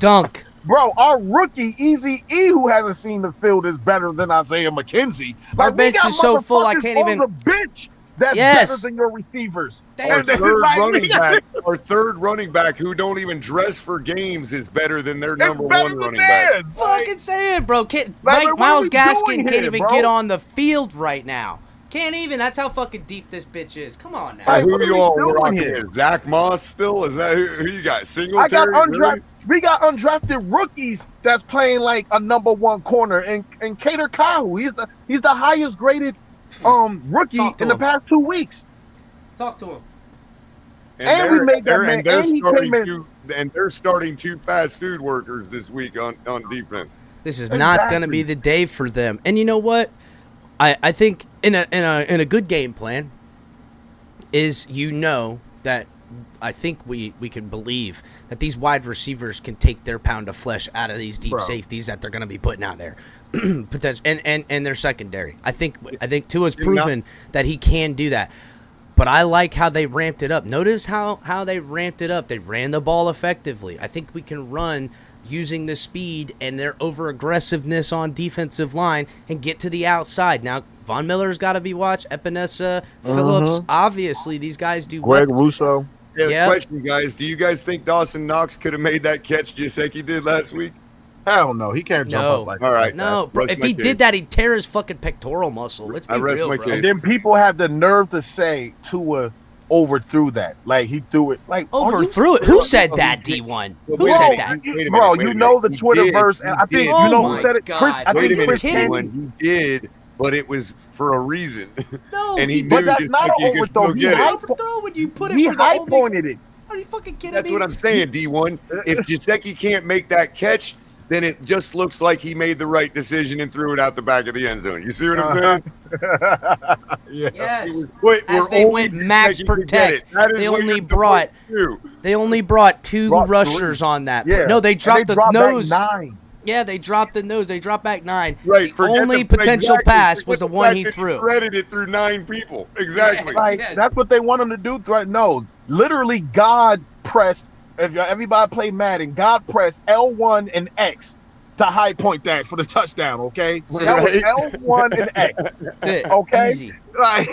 Speaker 1: Dunk.
Speaker 2: Bro, our rookie Easy E, who hasn't seen the field, is better than Isaiah McKenzie.
Speaker 1: Our
Speaker 2: we
Speaker 1: bench
Speaker 2: got
Speaker 1: is so full, I
Speaker 2: motherfuckers
Speaker 1: can't
Speaker 2: on
Speaker 1: even-
Speaker 2: the bench that's
Speaker 1: Yes.
Speaker 2: better than your receivers.
Speaker 1: Thank
Speaker 3: Our
Speaker 2: And
Speaker 1: you.
Speaker 2: it's
Speaker 3: third
Speaker 2: like-
Speaker 3: running back, our third running back, who don't even dress for games, is better than their
Speaker 2: It's
Speaker 3: number
Speaker 2: better
Speaker 3: 1
Speaker 2: than
Speaker 3: running back.
Speaker 2: theirs.
Speaker 1: Fucking say it, bro.
Speaker 2: what are
Speaker 1: Miles
Speaker 2: we
Speaker 1: Gaskin
Speaker 2: doing
Speaker 1: can't
Speaker 2: here,
Speaker 1: even
Speaker 2: bro?
Speaker 1: get on the field right now. Can't even. That's how fucking deep this bitch is. Come on now.
Speaker 2: Hey,
Speaker 3: Who
Speaker 2: what are
Speaker 3: you
Speaker 2: we
Speaker 3: all
Speaker 2: doing
Speaker 3: rocking
Speaker 2: here?
Speaker 3: with? Zach Moss still? Is that who you got?
Speaker 2: I got
Speaker 3: Singletary?
Speaker 2: undrafted.
Speaker 3: Really?
Speaker 2: We got undrafted rookies that's playing like a number 1 corner, and Cater Kahu. He's the highest graded rookie
Speaker 1: Talk to
Speaker 2: in the
Speaker 1: him.
Speaker 2: past 2 weeks.
Speaker 1: Talk to him.
Speaker 2: And we made that man- and he came in-
Speaker 3: they're starting 2 fast food workers this week on defense.
Speaker 1: This is not going to be the day for them. And you know what? I think in a good game plan is, you know, that I think we can believe that these wide receivers can take their pound of flesh out of these deep safeties that they're going to be putting out there. Potential and their secondary. I think Tua's proven that he can do that. But I like how they ramped it up. Notice how they ramped it up. They ran the ball effectively. I think we can run using the speed and their over-aggressiveness on defensive line and get to the outside. Now, Von Miller's got to be watched. Epinesa, Phillips, obviously these guys do
Speaker 2: Greg
Speaker 1: what?
Speaker 2: Russo.
Speaker 3: Yeah,
Speaker 1: Yep.
Speaker 3: question, guys. Do you guys think Dawson Knox could have made that catch Gesicki did last week?
Speaker 2: Hell no, he can't jump
Speaker 1: No.
Speaker 2: up like
Speaker 3: All
Speaker 2: that.
Speaker 3: right.
Speaker 1: No, bro.
Speaker 3: Rest
Speaker 1: If
Speaker 3: my
Speaker 1: he
Speaker 3: case.
Speaker 1: did that, he'd tear his fucking pectoral muscle. Let's be
Speaker 3: I rest
Speaker 1: real,
Speaker 3: my
Speaker 1: bro.
Speaker 3: case.
Speaker 2: And then people have the nerve to say Tua overthrew that. Like, he threw it. Like, are you
Speaker 1: Overthrew it. Who said that, D1? Who
Speaker 3: Wait a
Speaker 1: said
Speaker 3: minute.
Speaker 1: that?
Speaker 3: Wait a minute,
Speaker 2: Bro,
Speaker 3: wait a
Speaker 2: you
Speaker 3: minute.
Speaker 2: know the
Speaker 3: He
Speaker 2: Twitterverse,
Speaker 3: did.
Speaker 2: and I
Speaker 3: He
Speaker 2: think
Speaker 3: did.
Speaker 2: you know
Speaker 1: Oh
Speaker 2: who
Speaker 1: my
Speaker 2: said it.
Speaker 1: God.
Speaker 2: Chris, I
Speaker 1: Wait
Speaker 3: Wait
Speaker 2: think
Speaker 3: a minute,
Speaker 2: Chris
Speaker 1: kidding me?
Speaker 3: D1. He did, but it was for a reason.
Speaker 1: No,
Speaker 3: and he
Speaker 1: he
Speaker 3: knew
Speaker 2: But that's
Speaker 3: Gesicki
Speaker 2: not an
Speaker 3: could
Speaker 2: overthrow.
Speaker 3: go
Speaker 2: He
Speaker 3: get it.
Speaker 2: hyped-
Speaker 1: overthrow when you put it
Speaker 2: He
Speaker 1: for the
Speaker 2: high
Speaker 1: only.
Speaker 2: pointed it.
Speaker 1: Are you fucking kidding
Speaker 3: That's
Speaker 1: me?
Speaker 3: what I'm saying, D1. If Gesicki can't make that catch, then it just looks like he made the right decision and threw it out the back of the end zone. You see what I'm saying?
Speaker 2: Yeah.
Speaker 1: Yes.
Speaker 3: Wait,
Speaker 1: As
Speaker 3: we're
Speaker 1: they
Speaker 3: only
Speaker 1: went max
Speaker 3: Gesicki could get
Speaker 1: protect,
Speaker 3: it. That is
Speaker 1: they
Speaker 3: what
Speaker 1: only
Speaker 3: you're
Speaker 1: brought-
Speaker 3: supposed to do.
Speaker 1: They only brought 2
Speaker 2: Brought
Speaker 1: rushers
Speaker 2: 3.
Speaker 1: on that.
Speaker 2: Yeah.
Speaker 1: No, they
Speaker 2: And
Speaker 1: dropped the
Speaker 2: back
Speaker 1: nose.
Speaker 2: 9.
Speaker 1: Yeah, they dropped the nose. They dropped back 9.
Speaker 3: Right.
Speaker 1: The
Speaker 3: forget
Speaker 1: only
Speaker 3: the-
Speaker 1: potential
Speaker 3: exactly,
Speaker 1: pass
Speaker 3: forget
Speaker 1: was the
Speaker 3: the
Speaker 1: one
Speaker 3: fact
Speaker 1: he
Speaker 3: that
Speaker 1: threw.
Speaker 3: threaded it through 9 people. Exactly.
Speaker 2: Like,
Speaker 1: Yeah.
Speaker 2: that's what they want him to do. Right? No, literally, God pressed. If everybody played Madden, God pressed L1 and X to high point that for the touchdown. Okay,
Speaker 1: So
Speaker 2: that
Speaker 3: right.
Speaker 2: was L1 and X.
Speaker 1: That's it.
Speaker 2: Okay.
Speaker 1: Easy.
Speaker 2: Like,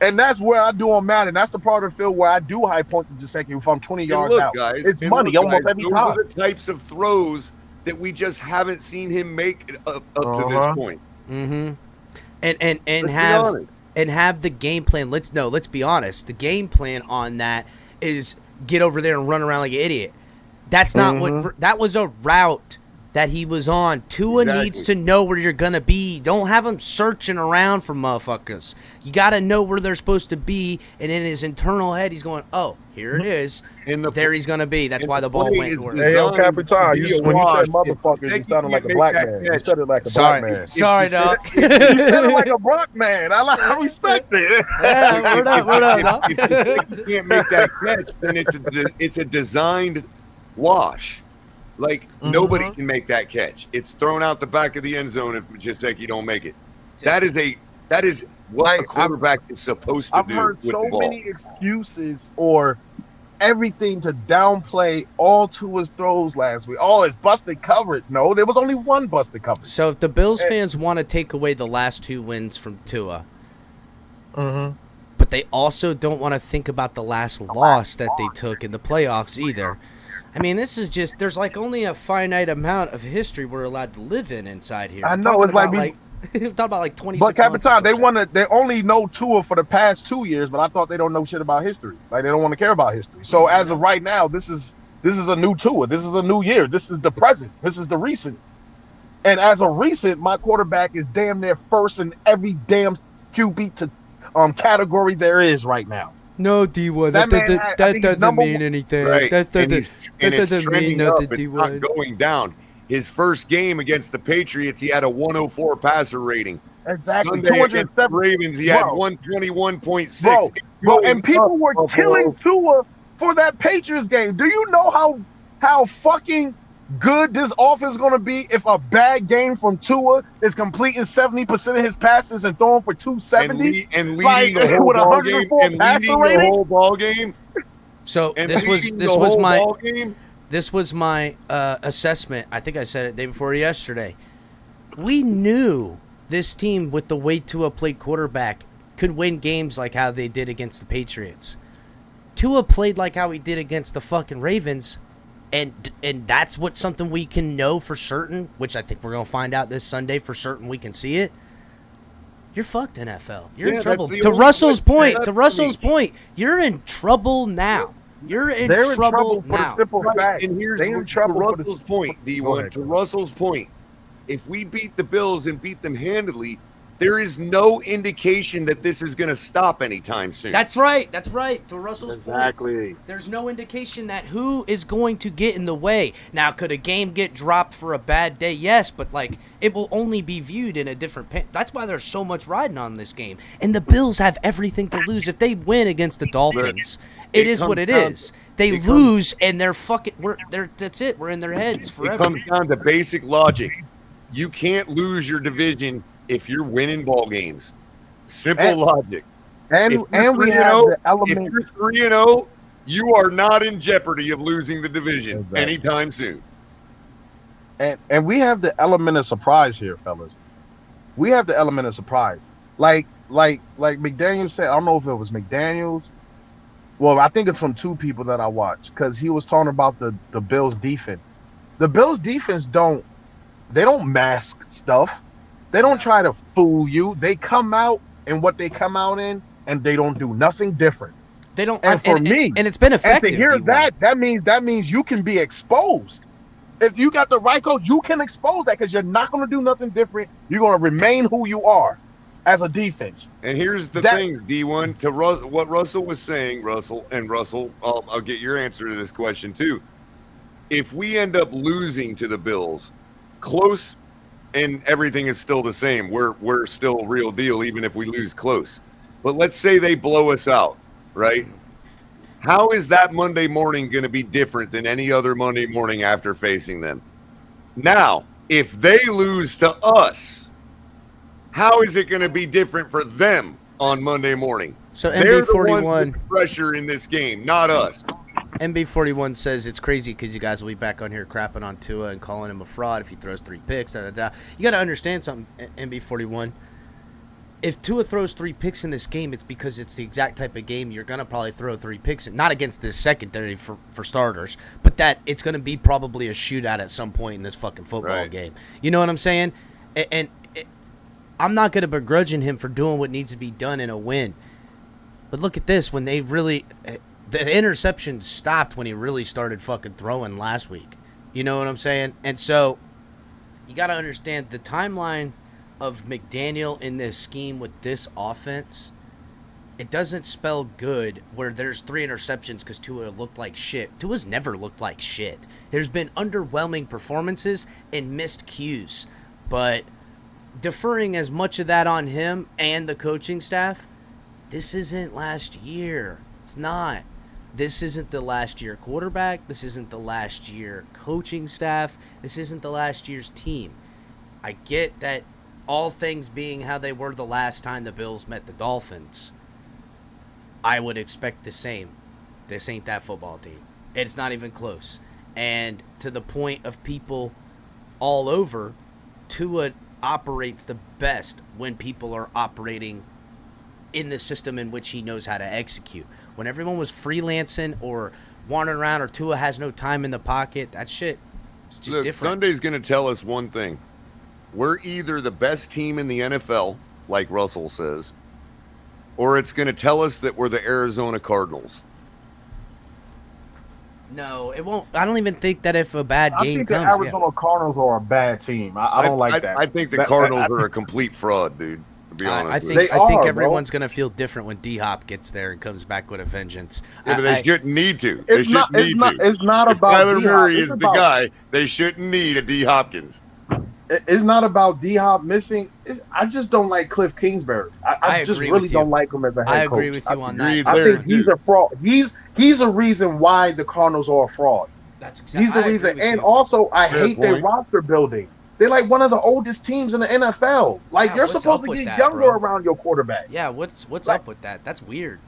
Speaker 2: And that's where I do on Madden. That's the part of the field where I do high point to Gesicki if I'm 20 yards out.
Speaker 3: Guys,
Speaker 2: it's money almost every time.
Speaker 3: Those are the types of throws that we just haven't seen him make up to this point.
Speaker 1: Mm-hmm. And have the game plan. Let's be honest. The game plan on that is get over there and run around like an idiot. That's not what. That was a route that he was on. Tua needs to know where you're gonna be. Don't have him searching around for motherfuckers. You gotta know where they're supposed to be. And in his internal head, he's going, "Oh, here it is. There he's gonna be." That's why the ball went to
Speaker 2: Hey, El Capitan, when you said motherfuckers, you sounded like a black man. You said it like a black man.
Speaker 1: Sorry, dog.
Speaker 2: You said it like a black man. I respect it.
Speaker 1: Yeah, we're not.
Speaker 3: If you can't make that catch, then it's a designed wash. Like, nobody can make that catch. It's thrown out the back of the end zone if Gesicki don't make it. That is what a quarterback is supposed to do.
Speaker 2: I've heard so many excuses or everything to downplay all Tua's throws last week. Oh, it's busted coverage. No, there was only one busted coverage.
Speaker 1: So if the Bills fans want to take away the last 2 wins from Tua, but they also don't want to think about the last loss that they took in the playoffs either. I mean, this is just, there's like only a finite amount of history we're allowed to live in inside here.
Speaker 2: I know, it's like
Speaker 1: talking about like 26
Speaker 2: But Capitan, they only know Tua for the past 2 years, but I thought they don't know shit about history. Like, they don't want to care about history. So as of right now, this is a new Tua. This is a new year. This is the present. This is the recent. And as a recent, my quarterback is damn near first in every damn QB category there is right now.
Speaker 1: No, D1. That doesn't mean anything.
Speaker 3: Right.
Speaker 1: That doesn't mean nothing, D1.
Speaker 3: It's not going down. His first game against the Patriots, he had a 104 passer rating.
Speaker 2: Exactly.
Speaker 3: Sunday against the Ravens, he had 121.6.
Speaker 2: Bro, and people were killing Tua for that Patriots game. Do you know how fucking good this offense is going to be if a bad game from Tua is completing 70% of his passes and throwing for 270
Speaker 3: and leading the whole ball game?
Speaker 1: So this was my assessment. I think I said it the day before yesterday. We knew this team with the way Tua played quarterback could win games like how they did against the Patriots. Tua played like how he did against the fucking Ravens. And that's something we can know for certain, which I think we're going to find out this Sunday for certain we can see it. You're fucked, NFL. You're in trouble. To Russell's point, you're in trouble now. You're in trouble now.
Speaker 2: For the simple fact.
Speaker 3: And here's Russell's point, D1. To Russell's point, if we beat the Bills and beat them handily, there is no indication that this is going to stop anytime soon.
Speaker 1: That's right. To Russell's point. There's no indication that who is going to get in the way. Now, could a game get dropped for a bad day? Yes, but like it will only be viewed in a different That's why there's so much riding on this game. And the Bills have everything to lose. If they win against the Dolphins, it is what it is. They lose and they're fucking that's it. We're in their heads forever.
Speaker 3: It comes down to basic logic. You can't lose your division if you're winning ball games. Simple logic.
Speaker 2: And we have the element.
Speaker 3: If you're 3-0, you are not in jeopardy of losing the division anytime soon.
Speaker 2: And we have the element of surprise here, fellas. We have the element of surprise. Like McDaniels said, I don't know if it was McDaniels. Well, I think it's from 2 people that I watched because he was talking about the Bills defense. The Bills defense don't mask stuff. They don't try to fool you. They come out in what they come out in, and they don't do nothing different.
Speaker 1: They don't.
Speaker 2: And for me,
Speaker 1: and it's been effective.
Speaker 2: And to hear that means you can be exposed. If you got the right coach, you can expose that because you're not going to do nothing different. You're going to remain who you are as a defense.
Speaker 3: And here's the thing, D1, to what Russell was saying, Russell, I'll get your answer to this question too. If we end up losing to the Bills, close. And everything is still the same. We're still real deal, even if we lose close. But let's say they blow us out, right? How is that Monday morning going to be different than any other Monday morning after facing them? Now, if they lose to us, how is it going to be different for them on Monday morning?
Speaker 1: So
Speaker 3: they're
Speaker 1: MB41
Speaker 3: the ones with pressure in this game, not us.
Speaker 1: MB41 says it's crazy because you guys will be back on here crapping on Tua and calling him a fraud if he throws 3 picks. You got to understand something, MB41. if Tua throws 3 picks in this game, it's because it's the exact type of game you're going to probably throw 3 picks in. Not against this secondary for starters, but that it's going to be probably a shootout at some point in this fucking football game. You know what I'm saying? And I'm not going to begrudge him for doing what needs to be done in a win. But look at this. When they really... The interception stopped when he really started fucking throwing last week. You know what I'm saying? And so you got to understand the timeline of McDaniel in this scheme with this offense. It doesn't spell good where there's 3 interceptions because Tua looked like shit. Tua's never looked like shit. There's been underwhelming performances and missed cues. But deferring as much of that on him and the coaching staff, this isn't last year. It's not. This isn't the last year quarterback. This isn't the last year coaching staff. This isn't the last year's team. I get that all things being how they were the last time the Bills met the Dolphins, I would expect the same. This ain't that football team. It's not even close. And to the point of people all over, Tua operates the best when people are operating in the system in which he knows how to execute. When everyone was freelancing or wandering around or Tua has no time in the pocket, that shit, it's just different.
Speaker 3: Sunday's going to tell us one thing. We're either the best team in the NFL, like Russell says, or it's going to tell us that we're the Arizona Cardinals.
Speaker 1: No, it won't. I don't even think that if a bad game comes.
Speaker 2: I think the Arizona Cardinals are a bad team. I don't like that.
Speaker 3: I think the Cardinals are a complete fraud, dude.
Speaker 1: I think everyone's going to feel different when D-Hop gets there and comes back with a vengeance.
Speaker 3: Yeah, but they shouldn't need to.
Speaker 2: It's not
Speaker 3: if
Speaker 2: about
Speaker 3: Kyler
Speaker 2: D-Hop.
Speaker 3: Murray is the guy, they shouldn't need a D. Hopkins.
Speaker 2: It's not about D-Hop missing. I just don't like Cliff Kingsbury. I just really don't like him as a head coach.
Speaker 1: I agree with you on that.
Speaker 2: I think he's a fraud. He's a reason why the Cardinals are a fraud.
Speaker 1: That's exactly.
Speaker 2: He's the reason. And also, I hate their roster building. They're like one of the oldest teams in the NFL. Like, you're supposed to get younger around your quarterback.
Speaker 1: Yeah, what's up with that? That's weird.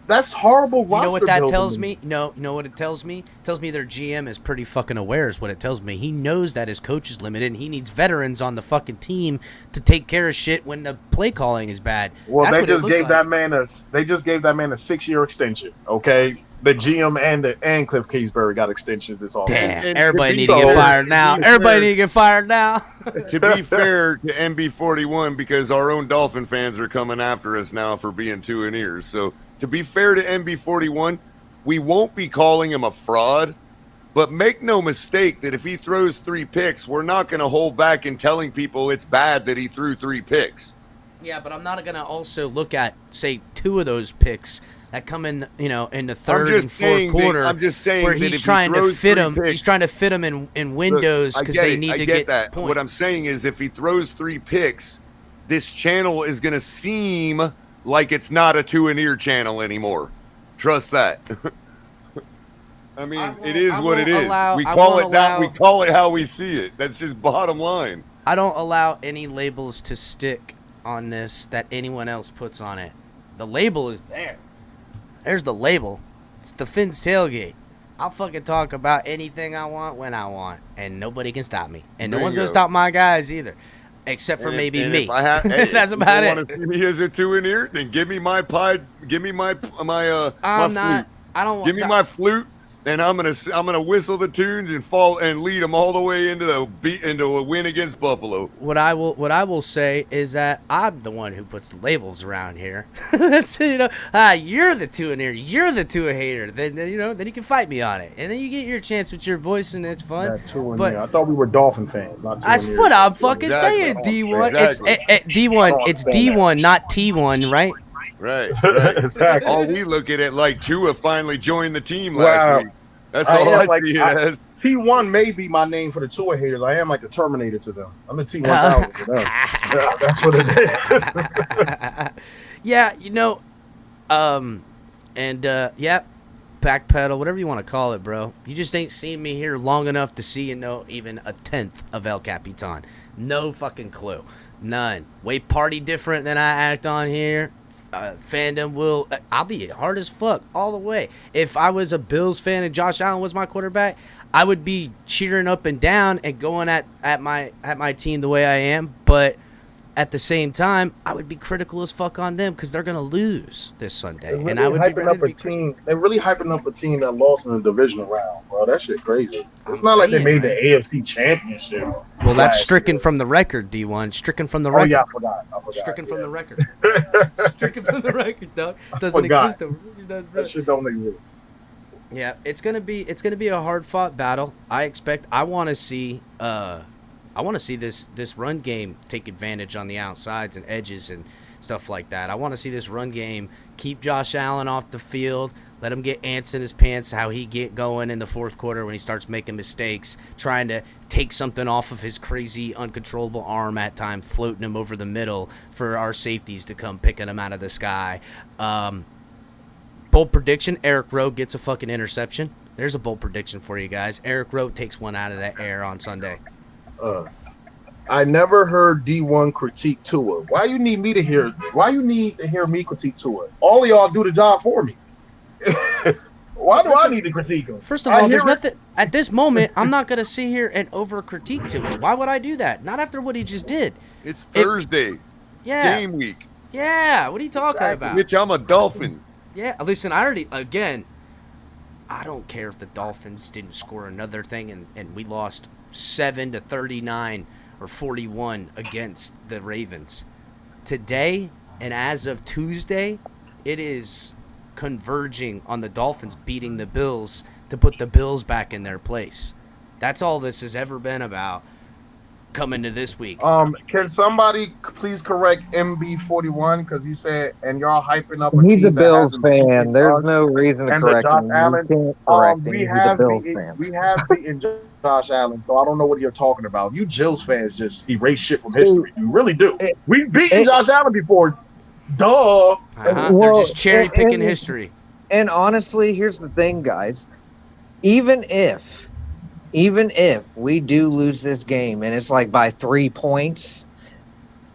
Speaker 2: That's horrible roster
Speaker 1: building. You know what that tells
Speaker 2: me?
Speaker 1: No, you know what it tells me? It tells me their GM is pretty fucking aware is what it tells me. He knows that his coach is limited and he needs veterans on the fucking team to take care of shit when the play calling is bad.
Speaker 2: Well, they just gave that man a 6-year extension, okay? The GM and Cliff Kingsbury got extensions this offseason.
Speaker 1: Damn, everybody need to get fired now. Everybody need to get fired now.
Speaker 3: To be fair to MB41, because our own Dolphin fans are coming after us now for being 2 in ears. So to be fair to MB41, we won't be calling him a fraud, but make no mistake that if he throws 3 picks, we're not going to hold back in telling people it's bad that he threw 3 picks.
Speaker 1: Yeah, but I'm not going to also look at, say, 2 of those picks that come in, in the third and fourth quarter.
Speaker 3: I'm just saying
Speaker 1: where he's trying to fit them. He's trying to fit them in windows because they need to get
Speaker 3: that.
Speaker 1: Points.
Speaker 3: What I'm saying is, if he throws 3 picks, this channel is going to seem like it's not a 2 in ear channel anymore. Trust that. I mean, it is what it is. We call it that. We call it how we see it. That's just bottom line.
Speaker 1: I don't allow any labels to stick on this that anyone else puts on it. The label is there. There's the label. It's the Finn's Tailgate. I'll fucking talk about anything I want when I want, and nobody can stop me. And no one's going to stop my guys either, except for maybe me. That's about it. If you want to see
Speaker 3: me as a 2 in ear, then give me my pie. Give me my flute. Give me my flute. And I'm gonna whistle the tunes and lead them all the way into a win against Buffalo.
Speaker 1: What I will say is that I'm the one who puts the labels around here. That's you're the 2 in here. You're the 2 hater. Then you can fight me on it, and then you get your chance with your voice, and it's fun.
Speaker 2: But I thought we were Dolphin fans. Not
Speaker 1: that's what I'm fucking saying. D1.
Speaker 3: Exactly.
Speaker 1: It's D1. It's D1, not T1, right?
Speaker 3: Right.
Speaker 2: Exactly.
Speaker 3: Oh, we look at it like Tua finally joined the team last week. That's all I see it as.
Speaker 2: T1 may be my name for the Tua haters. I am like the Terminator to them. I'm the T1000 for them. Yeah, that's what it is.
Speaker 1: Yeah, backpedal, whatever you want to call it, bro. You just ain't seen me here long enough to see and know even a 10th of El Capitan. No fucking clue. None. Way party different than I act on here. Fandom I'll be hard as fuck all the way. If I was a Bills fan and Josh Allen was my quarterback, I would be cheering up and down and going at my team the way I am. But at the same time, I would be critical as fuck on them because they're gonna lose this Sunday,
Speaker 2: They're really
Speaker 1: and I would
Speaker 2: hyping
Speaker 1: be
Speaker 2: up
Speaker 1: ready
Speaker 2: a
Speaker 1: to be
Speaker 2: team. They're really hyping up a team that lost in the divisional round, bro. That shit crazy.
Speaker 1: I'm
Speaker 2: It's not like they
Speaker 1: saying,
Speaker 2: made
Speaker 1: man.
Speaker 2: the AFC Championship.
Speaker 1: Well, that's
Speaker 2: last
Speaker 1: stricken
Speaker 2: year.
Speaker 1: from the record, D1. Stricken from the
Speaker 2: Oh
Speaker 1: record.
Speaker 2: yeah, I forgot.
Speaker 1: Stricken from
Speaker 2: yeah.
Speaker 1: the record. Stricken from the record, dog. Doesn't
Speaker 2: forgot.
Speaker 1: exist over.
Speaker 2: That shit don't exist.
Speaker 1: Yeah, it's gonna be a hard fought battle. I want to see this run game take advantage on the outsides and edges and stuff like that. I want to see this run game keep Josh Allen off the field, let him get ants in his pants, how he get going in the fourth quarter when he starts making mistakes, trying to take something off of his crazy uncontrollable arm at times, floating him over the middle for our safeties to come picking him out of the sky. Bold prediction, Eric Rowe gets a fucking interception. There's a bold prediction for you guys. Eric Rowe takes one out of the air on Sunday.
Speaker 2: I never heard D1 critique Tua. Why you need to hear me critique Tua? All of y'all do the job for me. Why do I need to critique him?
Speaker 1: First of all, there's nothing at this moment. I'm not gonna sit here and over critique Tua. Why would I do that? Not after what he just did.
Speaker 3: It's Thursday.
Speaker 1: Yeah.
Speaker 3: Game week.
Speaker 1: Yeah. What are you talking about?
Speaker 3: Mitch, I'm a Dolphin.
Speaker 1: Yeah. Listen, I don't care if the Dolphins didn't score another thing and we lost 7-39 or 41 against the Ravens. Today and as of Tuesday, it is converging on the Dolphins beating the Bills to put the Bills back in their place. That's all this has ever been about coming to this week.
Speaker 2: Can somebody please correct MB41 because he said, and y'all hyping up.
Speaker 4: He's a Bills fan. There's no reason to correct him.
Speaker 2: Allen.
Speaker 4: You can't correct him.
Speaker 2: We
Speaker 4: He's a
Speaker 2: have
Speaker 4: Bills fan.
Speaker 2: we have beaten Josh Allen, so I don't know what you're talking about. You Jills fans just erase shit from history. You really do. We've beaten Josh Allen before. Duh.
Speaker 1: They're just cherry picking history.
Speaker 4: And honestly, here's the thing, guys. Even if we do lose this game and it's like by 3 points,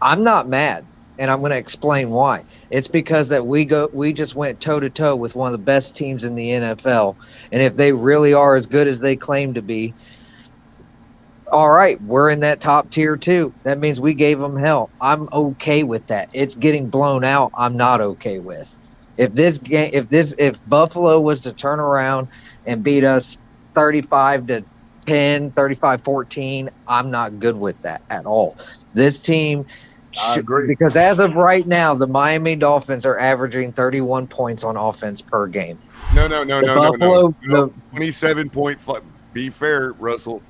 Speaker 4: I'm not mad, and I'm going to explain why. It's because that we just went toe to toe with one of the best teams in the NFL, and if they really are as good as they claim to be, all right, we're in that top tier too. That means we gave them hell. I'm okay with that. It's getting blown out. I'm not okay with. If Buffalo was to turn around and beat us 35-10, 35-14, I'm not good with that at all. This team,
Speaker 2: I agree.
Speaker 4: Because as of right now, the Miami Dolphins are averaging 31 points on offense per game.
Speaker 3: No.
Speaker 4: 27
Speaker 3: 27.5. Be fair, Russell.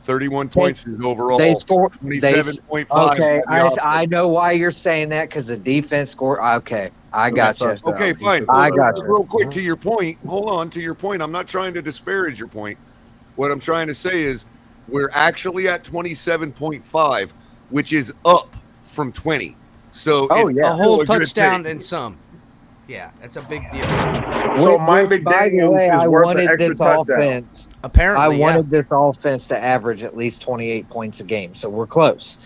Speaker 3: 31 points is overall.
Speaker 4: They scored
Speaker 3: 27.5.
Speaker 4: Okay, I know why you're saying that because the defense scored. Okay, I got you.
Speaker 3: Okay, fine.
Speaker 4: I got you.
Speaker 3: Real quick, to your point. Hold on, to your point. I'm not trying to disparage your point. What I'm trying to say is we're actually at 27.5, which is up from 20. So it's
Speaker 1: a whole
Speaker 3: still a good
Speaker 1: touchdown
Speaker 3: thing.
Speaker 1: and some. Yeah, that's a big deal.
Speaker 2: So Mike
Speaker 4: Which, by the
Speaker 2: McDaniel
Speaker 4: way,
Speaker 2: is
Speaker 4: I
Speaker 2: worth an
Speaker 4: wanted
Speaker 2: extra
Speaker 4: this
Speaker 2: touchdown.
Speaker 4: offense.
Speaker 1: Apparently,
Speaker 4: I wanted this offense to average at least 28 points a game, so we're close.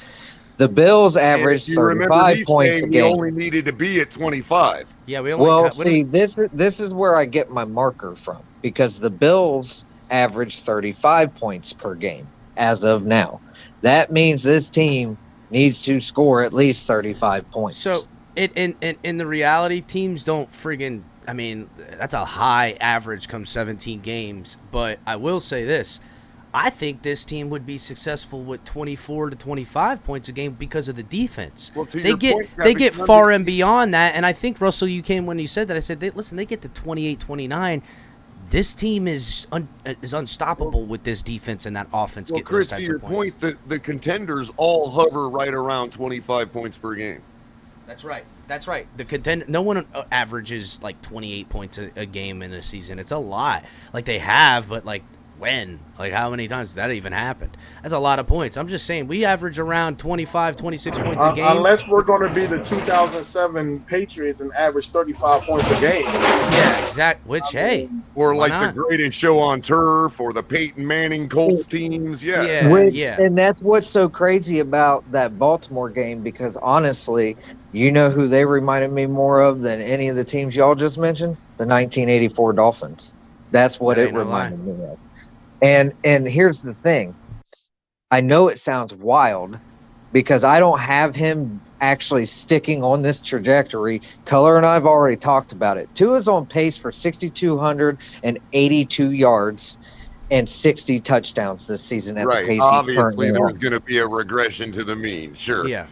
Speaker 4: The Bills
Speaker 3: And
Speaker 4: averaged
Speaker 3: if you remember
Speaker 4: 35
Speaker 3: these
Speaker 4: points a
Speaker 3: games, we
Speaker 4: game.
Speaker 3: only needed to be at 25.
Speaker 1: Yeah, we only.
Speaker 4: Well, see, this is where I get my marker from because the Bills average 35 points per game as of now. That means this team needs to score at least 35 points.
Speaker 1: So, in the reality, teams don't friggin'. I mean, that's a high average come 17 games. But I will say this. I think this team would be successful with 24 to 25 points a game because of the defense.
Speaker 3: Well, to
Speaker 1: they
Speaker 3: your
Speaker 1: get
Speaker 3: point,
Speaker 1: they
Speaker 3: Captain,
Speaker 1: get far and beyond that. And I think, Russell, you came when you said that. I said, listen, they get to 28, 29. This team is unstoppable with this defense and that offense.
Speaker 3: Well,
Speaker 1: Getting
Speaker 3: Chris,
Speaker 1: those
Speaker 3: to
Speaker 1: types
Speaker 3: your
Speaker 1: of points.
Speaker 3: point, the contenders all hover right around 25 points per game.
Speaker 1: That's right. That's right. The contender. No one averages like 28 points a game in a season. It's a lot. Like they have, but like when? Like how many times did that even happen? That's a lot of points. I'm just saying we average around 25, 26 points a game.
Speaker 2: Unless we're going to be the 2007 Patriots and average 35 points a game.
Speaker 1: Yeah, exact. Which hey,
Speaker 3: Or
Speaker 1: why
Speaker 3: like
Speaker 1: not?
Speaker 3: the Greatest Show on Turf or the Peyton Manning Colts teams. Yeah.
Speaker 1: Yeah.
Speaker 4: And that's what's so crazy about that Baltimore game because honestly, you know who they reminded me more of than any of the teams y'all just mentioned? The 1984 Dolphins. That's what
Speaker 1: That
Speaker 4: it
Speaker 1: ain't no
Speaker 4: reminded me of. And here's the thing. I know it sounds wild, because I don't have him actually sticking on this trajectory. Color and I have already talked about it. Tua's on pace for 6,282 yards and 60 touchdowns this season at the pace
Speaker 3: Obviously,
Speaker 4: he's
Speaker 3: there's going to be a regression to the mean. Sure.
Speaker 1: Yeah.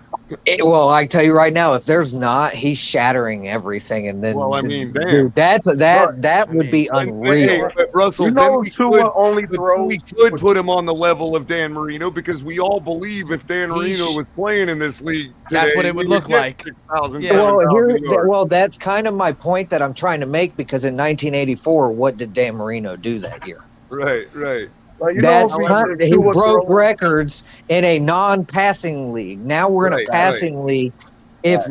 Speaker 4: Well, I tell you right now, if there's not, he's shattering everything, and then
Speaker 3: Well, I mean,
Speaker 4: dude, that would be unreal.
Speaker 3: Hey, but Russell,
Speaker 2: You know,
Speaker 3: then
Speaker 2: Tua only throws.
Speaker 3: we could put him on the level of Dan Marino, because we all believe if Dan Marino was playing in this league today,
Speaker 1: That's what it would look like.
Speaker 3: 6,000,
Speaker 1: Yeah.
Speaker 4: Well,
Speaker 3: 7,000 yards.
Speaker 4: that's kind of my point that I'm trying to make, because in 1984, what did Dan Marino do that year?
Speaker 3: Right.
Speaker 2: Like,
Speaker 4: He broke records in a non-passing league. Now we're in a passing league. If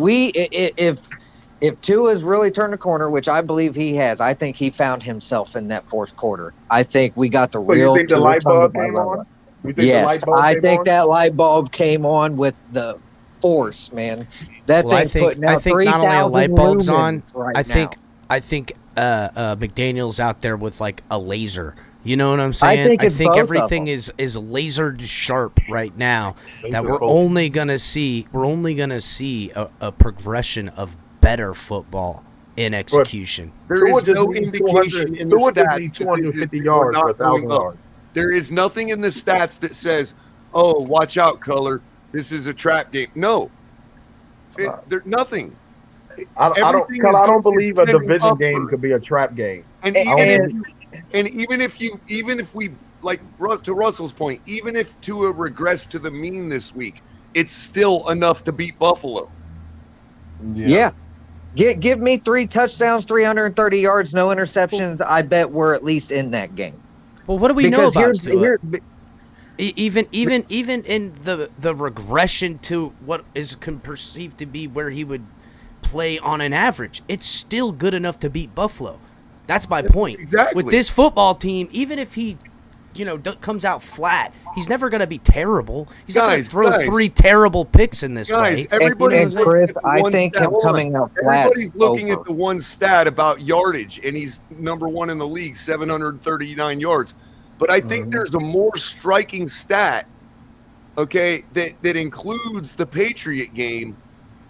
Speaker 4: Tua's really turned the corner, which I believe he has, I think he found himself in that fourth quarter. I think we got the real.
Speaker 2: You think the light bulb came on?
Speaker 4: Yes, I think that light bulb came on with the force, man. That thing's putting out 3,000
Speaker 1: not only a light bulb's on.
Speaker 4: Right
Speaker 1: I think McDaniel's out there with like a laser. You know what I'm saying? I think everything is laser sharp right now. That we're only gonna see a progression of better football in execution.
Speaker 3: There is no indication in the stats
Speaker 2: 250 yards or 1,000 yards.
Speaker 3: There is nothing in the stats that says, "Oh, watch out, Color. This is a trap game." No, there's nothing.
Speaker 2: I don't believe a division game could be a trap game.
Speaker 3: And even if we, like, to Russell's point, even if Tua regressed to the mean this week, it's still enough to beat Buffalo.
Speaker 4: Yeah. Give me 3 touchdowns, 330 yards, no interceptions. I bet we're at least in that game.
Speaker 1: Well, what do we know about Tua? Even in the regression to what is perceived to be where he would play on an average, it's still good enough to beat Buffalo. That's my point.
Speaker 3: Exactly.
Speaker 1: With this football team, even if he, comes out flat, he's never going to be terrible. He's not going to throw 3 terrible picks in this way.
Speaker 4: And Chris, I think him coming out flat.
Speaker 3: Everybody's looking at the one stat about yardage, and he's number 1 in the league, 739 yards. But I think there's a more striking stat, okay, that includes the Patriot game,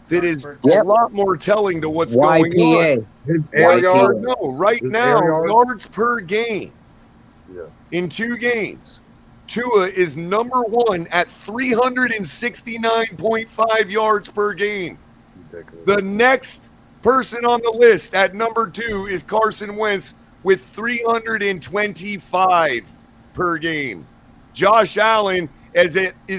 Speaker 3: that is a lot more telling to what's going on. Right now, yards per game in 2 games, Tua is number 1 at 369.5 yards per game. Ridiculous. The next person on the list at number 2 is Carson Wentz with 325 per game. Josh Allen is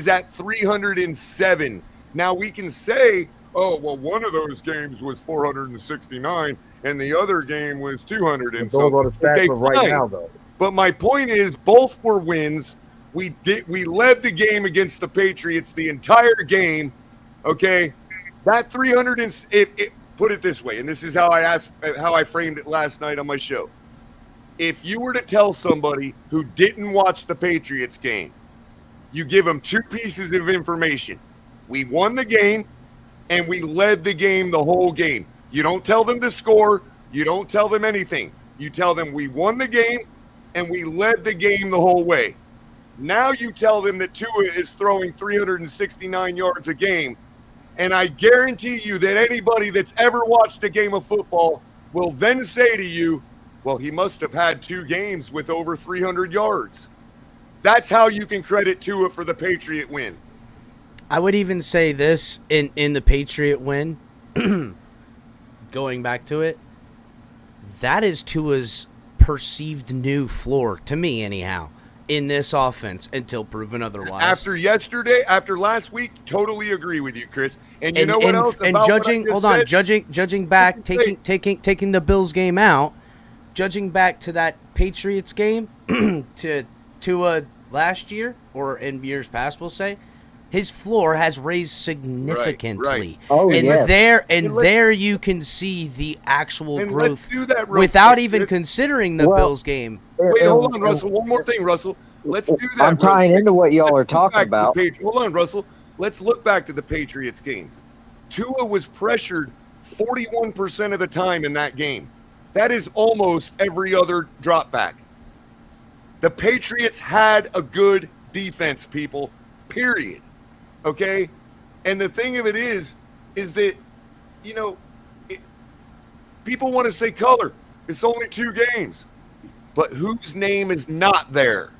Speaker 3: at 307. Now we can say, oh, well, one of those games was 469 and the other game was 200 and
Speaker 2: something. Those are the stats right now, though.
Speaker 3: But my point is, both were wins. We led the game against the Patriots the entire game. Okay, that 300 and put it this way, and this is how I framed it last night on my show. If you were to tell somebody who didn't watch the Patriots game, you give them 2 pieces of information. We won the game, and we led the game the whole game. You don't tell them the score. You don't tell them anything. You tell them we won the game, and we led the game the whole way. Now you tell them that Tua is throwing 369 yards a game, and I guarantee you that anybody that's ever watched a game of football will then say to you, well, he must have had 2 games with over 300 yards. That's how you can credit Tua for the Patriot win.
Speaker 1: I would even say this in the Patriot win, going back to it, that is Tua's perceived new floor, to me anyhow, in this offense until proven otherwise.
Speaker 3: After last week, totally agree with you, Chris. And you know what else?
Speaker 1: And judging back, taking the Bills game out, judging back to that Patriots game to last year or in years past, we'll say, his floor has raised significantly.
Speaker 3: Right.
Speaker 4: Oh,
Speaker 1: there you can see the actual growth without even considering the Bills game.
Speaker 3: Wait, hold on, Russell. One more thing, Russell. Let's do that.
Speaker 4: I'm tying into what y'all are talking about.
Speaker 3: Hold on, Russell. Let's look back to the Patriots game. Tua was pressured 41% of the time in that game. That is almost every other drop back. The Patriots had a good defense, people, period. Okay? And the thing of it is that, people want to say color. It's only 2 games. But whose name is not there?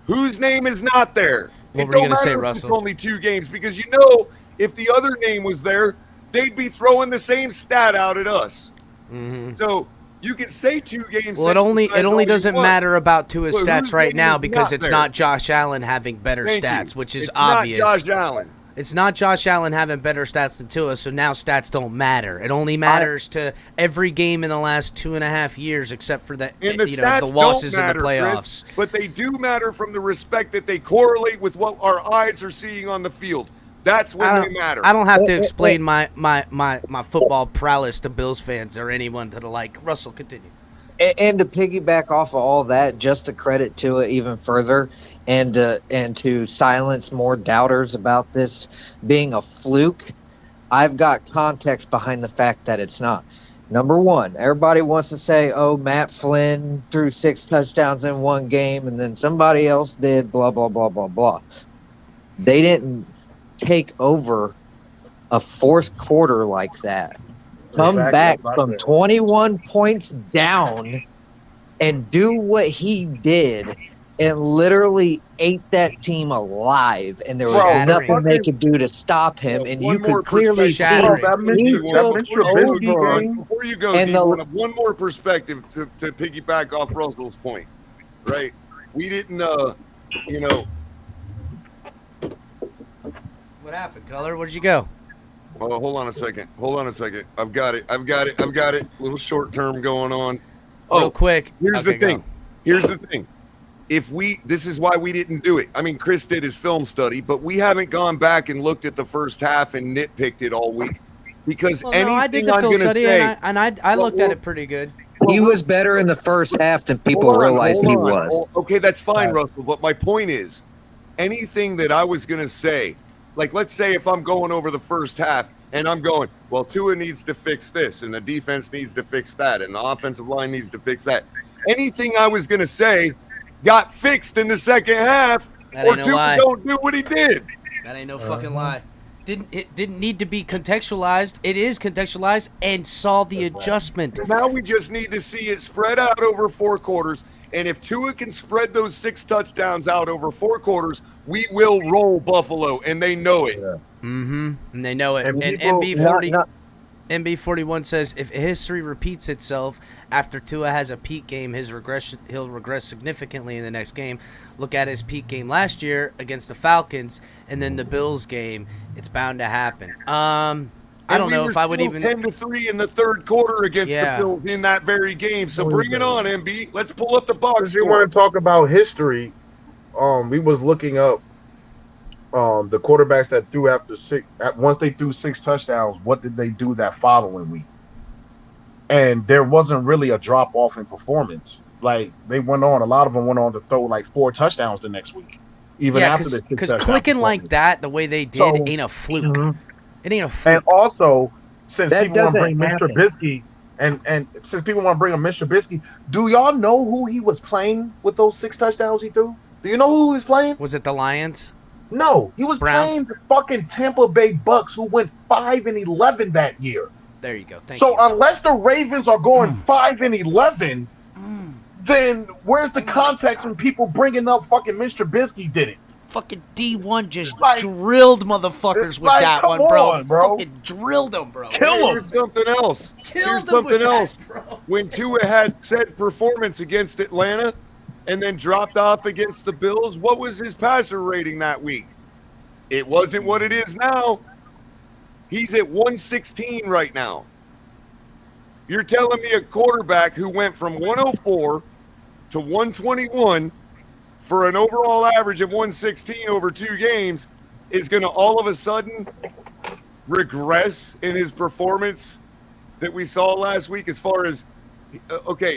Speaker 3: Whose name is not there?
Speaker 1: What were you going to say, Russell?
Speaker 3: It's only 2 games because if the other name was there, they'd be throwing the same stat out at us.
Speaker 1: Mm-hmm.
Speaker 3: So you can say 2 games.
Speaker 1: Well, it only doesn't matter about Tua's stats right now because it's not Josh Allen having better stats, which is obvious.
Speaker 3: Not Josh Allen.
Speaker 1: It's not Josh Allen having better stats than Tua, so now stats don't matter. It only matters to every game in the last 2.5 years, except for the losses in the playoffs.
Speaker 3: Chris, but they do matter from the respect that they correlate with what our eyes are seeing on the field. That's when they matter.
Speaker 1: I don't have to explain my football prowess to Bills fans or anyone to the like. Russell, continue.
Speaker 4: And to piggyback off of all that, just to credit Tua even further, and to silence more doubters about this being a fluke, I've got context behind the fact that it's not. Number one, everybody wants to say, oh, Matt Flynn threw 6 touchdowns in 1 game, and then somebody else did, blah, blah, blah, blah, blah. They didn't take over a fourth quarter like that. Come back from 21 points down and do what he did and literally ate that team alive, and there was nothing they could do to stop him. And you could clearly see he took over.
Speaker 3: Before you go, do you want one more perspective to piggyback off Russell's point, right? We didn't,
Speaker 1: What happened, Color? Where'd you go?
Speaker 3: Well, hold on a second. I've got it. A little short term going on.
Speaker 1: Real quick.
Speaker 3: Here's the thing. This is why we didn't do it. I mean, Chris did his film study, but we haven't gone back and looked at the first half and nitpicked it all week because
Speaker 1: I did the film study and I looked at it pretty good.
Speaker 4: He was better in the first half than people realized he was.
Speaker 3: Okay, that's fine, Russell. But my point is, anything that I was going to say, like let's say if I'm going over the first half and I'm going, well, Tua needs to fix this and the defense needs to fix that and the offensive line needs to fix that. Anything I was going to say got fixed in the second half, or Tua don't do what he did.
Speaker 1: That ain't no fucking lie. It didn't need to be contextualized. It is contextualized and saw the adjustment.
Speaker 3: Now we just need to see it spread out over 4 quarters. And if Tua can spread those 6 touchdowns out over 4 quarters, we will roll Buffalo, and they know it.
Speaker 1: Yeah. Mm-hmm. And they know it. And MB41 says, if history repeats itself after Tua has a peak game, he'll regress significantly in the next game. Look at his peak game last year against the Falcons, and then the Bills game. It's bound to happen. I don't know if I would even
Speaker 3: 10-3 in the third quarter against the Bills in that very game. So bring it on, MB. Let's pull up the box.
Speaker 2: If you want to talk about history, we was looking up the quarterbacks that threw once they threw 6 touchdowns, what did they do that following week? And there wasn't really a drop off in performance. Like a lot of them went on to throw like 4 touchdowns the next week, even after the 6 touchdowns.
Speaker 1: Because clicking like that, the way they did, ain't a fluke. Mm-hmm. It ain't a fluke.
Speaker 2: And also, since people want to bring Mr. Trubisky, and since people want to bring up Mr. Trubisky, do y'all know who he was playing with those 6 touchdowns he threw? Do you know who he was playing?
Speaker 1: Was it the Lions?
Speaker 2: No, he was playing the fucking Tampa Bay Bucks, who went 5-11 that year.
Speaker 1: There you go. Thank you.
Speaker 2: So unless the Ravens are going 5-11, then where's the context when people bringing up fucking Mr. Trubisky did it?
Speaker 1: Fucking D1 just drilled motherfuckers with that one, bro. Fucking drilled them, bro.
Speaker 3: Kill them. Here's something else.
Speaker 1: Here's something else. Bro.
Speaker 3: When Tua had said performance against Atlanta and then dropped off against the Bills, what was his passer rating that week? It wasn't what it is now. He's at 116 right now. You're telling me a quarterback who went from 104 to 121 for an overall average of 116 over 2 games is going to all of a sudden regress in his performance that we saw last week as far as,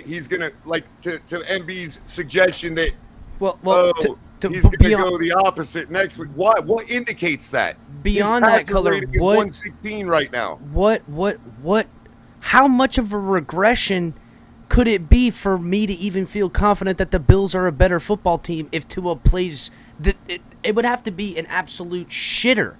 Speaker 3: he's going to, like, to MB's suggestion that, he's going to go the opposite next week. Why? What indicates that?
Speaker 1: Beyond that, Color,
Speaker 3: what? 116 right now.
Speaker 1: What? How much of a regression could it be for me to even feel confident that the Bills are a better football team if Tua plays? It would have to be an absolute shitter.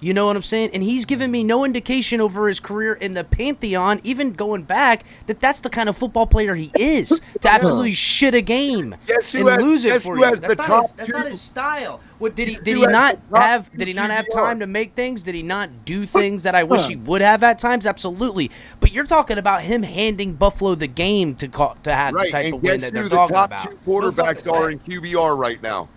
Speaker 1: You know what I'm saying? And he's given me no indication over his career in the Pantheon, even going back, that that's the kind of football player he is, to absolutely shit a game and lose it for you. That's not his style. What did he not have time to make things? Did he not do things that I wish he would have at times? Absolutely. But you're talking about him handing Buffalo the game to have the type of win that they're talking about.
Speaker 3: The top 2 quarterbacks are in QBR right now.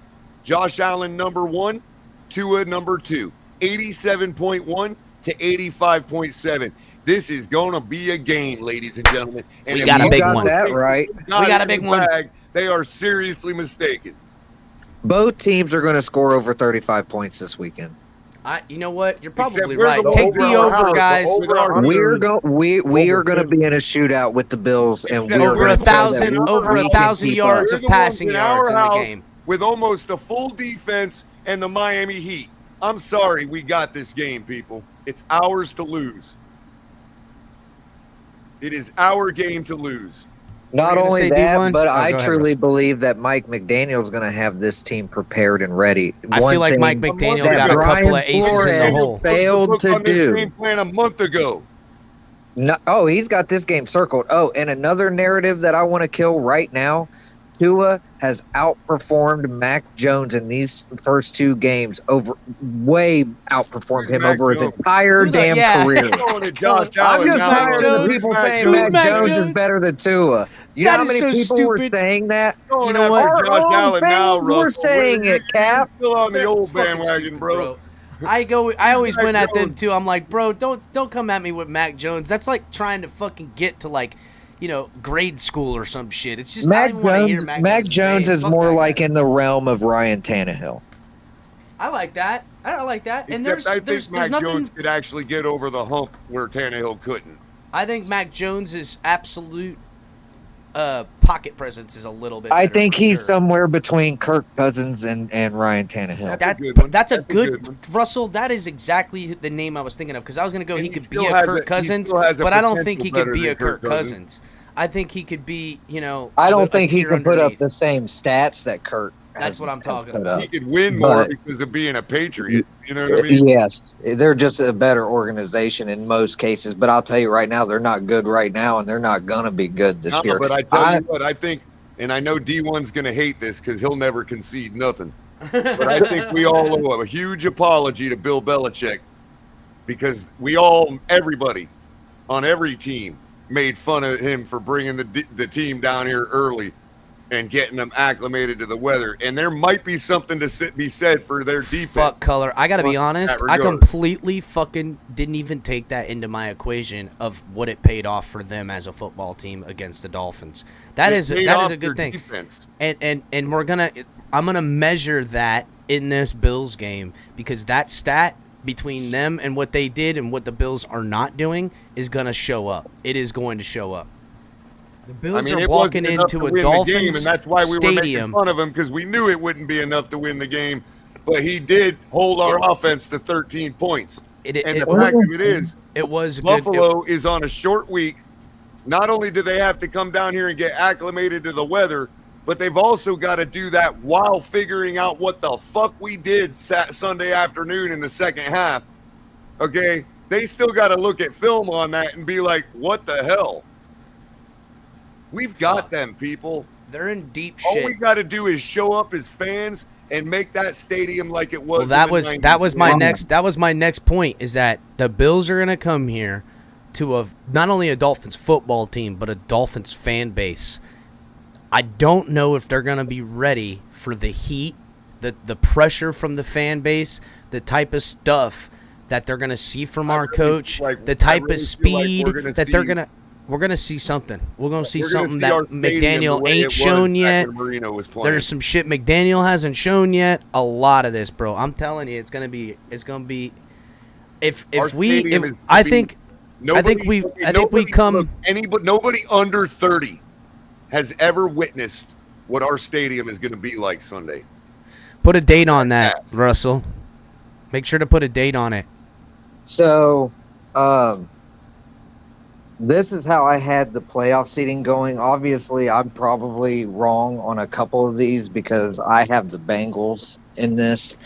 Speaker 3: Josh Allen number 1, Tua number 2. 87.1 to 85.7. This is gonna be a game, ladies and gentlemen. And
Speaker 1: we got a big one.
Speaker 4: That right.
Speaker 1: We got a big one.
Speaker 3: They are seriously mistaken.
Speaker 4: Both teams are going to score over 35 points this weekend.
Speaker 1: You know what? You're probably right. Take the over, guys.
Speaker 4: We are going to be in a shootout with the Bills, and we're
Speaker 1: over 1,000 yards of passing yards in the game
Speaker 3: with almost a full defense and the Miami Heat. I'm sorry, we got this game, people. It's ours to lose. It is our game to lose.
Speaker 4: Not only that, but I truly believe that Mike McDaniel is going to have this team prepared and ready.
Speaker 1: I feel like Mike McDaniel got a couple of aces in the hole.
Speaker 3: Failed to do. Game plan a month ago.
Speaker 4: No, he's got this game circled. Oh, and another narrative that I want to kill right now. Tua has outperformed Mac Jones in these first 2 games, way outperformed him over his entire damn career.
Speaker 3: I'm just tired
Speaker 4: of the people saying Mac Jones is better than Tua. You know how many people were saying that?
Speaker 3: You know what? Josh Allen now, Russell.
Speaker 4: We're saying it, Cap.
Speaker 3: Still on the old bandwagon, bro.
Speaker 1: I always went at them too. I'm like, bro, don't come at me with Mac Jones. That's like trying to fucking get to like, grade school or some shit. It's just
Speaker 4: Mac Jones is more like in the realm of Ryan Tannehill.
Speaker 1: I like that. And
Speaker 3: I think Mac Jones could actually get over the hump where Tannehill couldn't.
Speaker 1: I think Mac Jones' absolute pocket presence is a little bit better.
Speaker 4: I think he's somewhere between Kirk Cousins and Ryan Tannehill.
Speaker 1: That's a good Russell. That is exactly the name I was thinking of, because I was going to go. He could be a Kirk Cousins, but I don't think he could be a Kirk Cousins. I think he could be,
Speaker 4: I don't think he could put up the same stats that Kirk.
Speaker 1: That's what I'm talking about.
Speaker 3: He could win more because of being a Patriot. You know what I mean?
Speaker 4: Yes, they're just a better organization in most cases. But I'll tell you right now, they're not good right now, and they're not going to be good this year.
Speaker 3: But I tell you what, I think, and I know D1's going to hate this because he'll never concede nothing. But I think we all owe a huge apology to Bill Belichick, because everybody on every team made fun of him for bringing the team down here early and getting them acclimated to the weather. And there might be something to be said for their defense.
Speaker 1: Fuck color. I got to be honest. I completely fucking didn't even take that into my equation of what it paid off for them as a football team against the Dolphins. That is a good thing. Defense. And I'm going to measure that in this Bills game, because that stat between them and what they did and what the Bills are not doing is going to show up. It is going to show up. The Bills are walking into a Dolphins
Speaker 3: and that's why we
Speaker 1: stadium.
Speaker 3: were making fun of him, because we knew it wouldn't be enough to win the game. But he did hold our offense to 13 points. The fact of it is, Buffalo is on a short week. Not only do they have to come down here and get acclimated to the weather, but they've also got to do that while figuring out what the fuck we did Sunday afternoon in the second half. Okay? They still got to look at film on that and be like, what the hell? We've got them, people.
Speaker 1: They're in deep shit.
Speaker 3: All we got to do is show up as fans and make that stadium like it was.
Speaker 1: Well, that was my next point, is that the Bills are going to come here to not only a Dolphins football team, but a Dolphins fan base. I don't know if they're going to be ready for the heat, the pressure from the fan base, the type of stuff that they're going to see from our coach, the type of speed that they're going to. We're going to see something. We're going to see something that McDaniel ain't shown yet. There's some shit McDaniel hasn't shown yet. A lot of this, bro. I'm telling you, it's going to be
Speaker 3: nobody under 30 has ever witnessed what our stadium is going to be like Sunday.
Speaker 1: Put a date on that, Russell. Make sure to put a date on it.
Speaker 4: So, this is how I had the playoff seating going. Obviously, I'm probably wrong on a couple of these because I have the Bengals in this.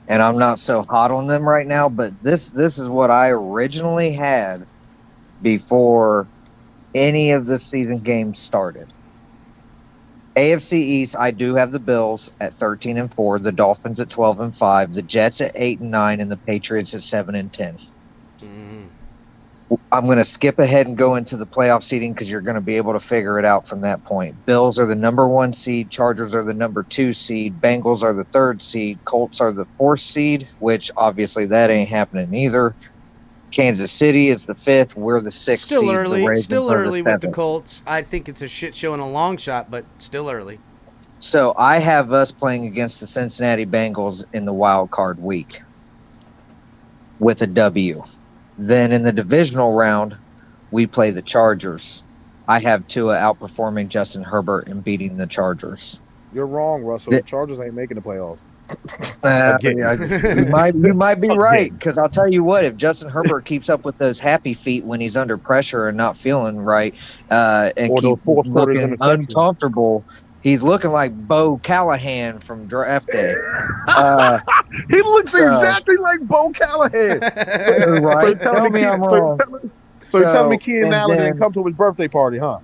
Speaker 4: and I'm not so hot on them right now. But this is what I originally had before any of the season games started. AFC East, I do have the Bills at 13-4, the Dolphins at 12-5, the Jets at 8-9, and the Patriots at 7-10. I'm going to skip ahead and go into the playoff seeding because you're going to be able to figure it out from that point. Bills are the number 1 seed. Chargers are the number 2 seed. Bengals are the 3rd seed. Colts are the 4th seed, which obviously that ain't happening either. Kansas City is the 5th. We're the 6th
Speaker 1: Still
Speaker 4: seed.
Speaker 1: early. Still early with the
Speaker 4: 7th.
Speaker 1: Colts. I think it's a shit show and a long shot, but still early.
Speaker 4: So I have us playing against the Cincinnati Bengals in the wild card week with a W. Then in the divisional round, we play the Chargers. I have Tua outperforming Justin Herbert and beating the Chargers.
Speaker 2: You're wrong, Russell. The Chargers ain't making the playoffs.
Speaker 4: You might be right, because I'll tell you what, if Justin Herbert keeps up with those happy feet when he's under pressure and not feeling right, and keep looking uncomfortable, he's looking like Bo Callahan from draft day.
Speaker 2: He looks exactly like Bo Callahan.
Speaker 4: Right? Tell me I'm wrong.
Speaker 2: So you're telling me Keenan Allen didn't come to his birthday party, huh?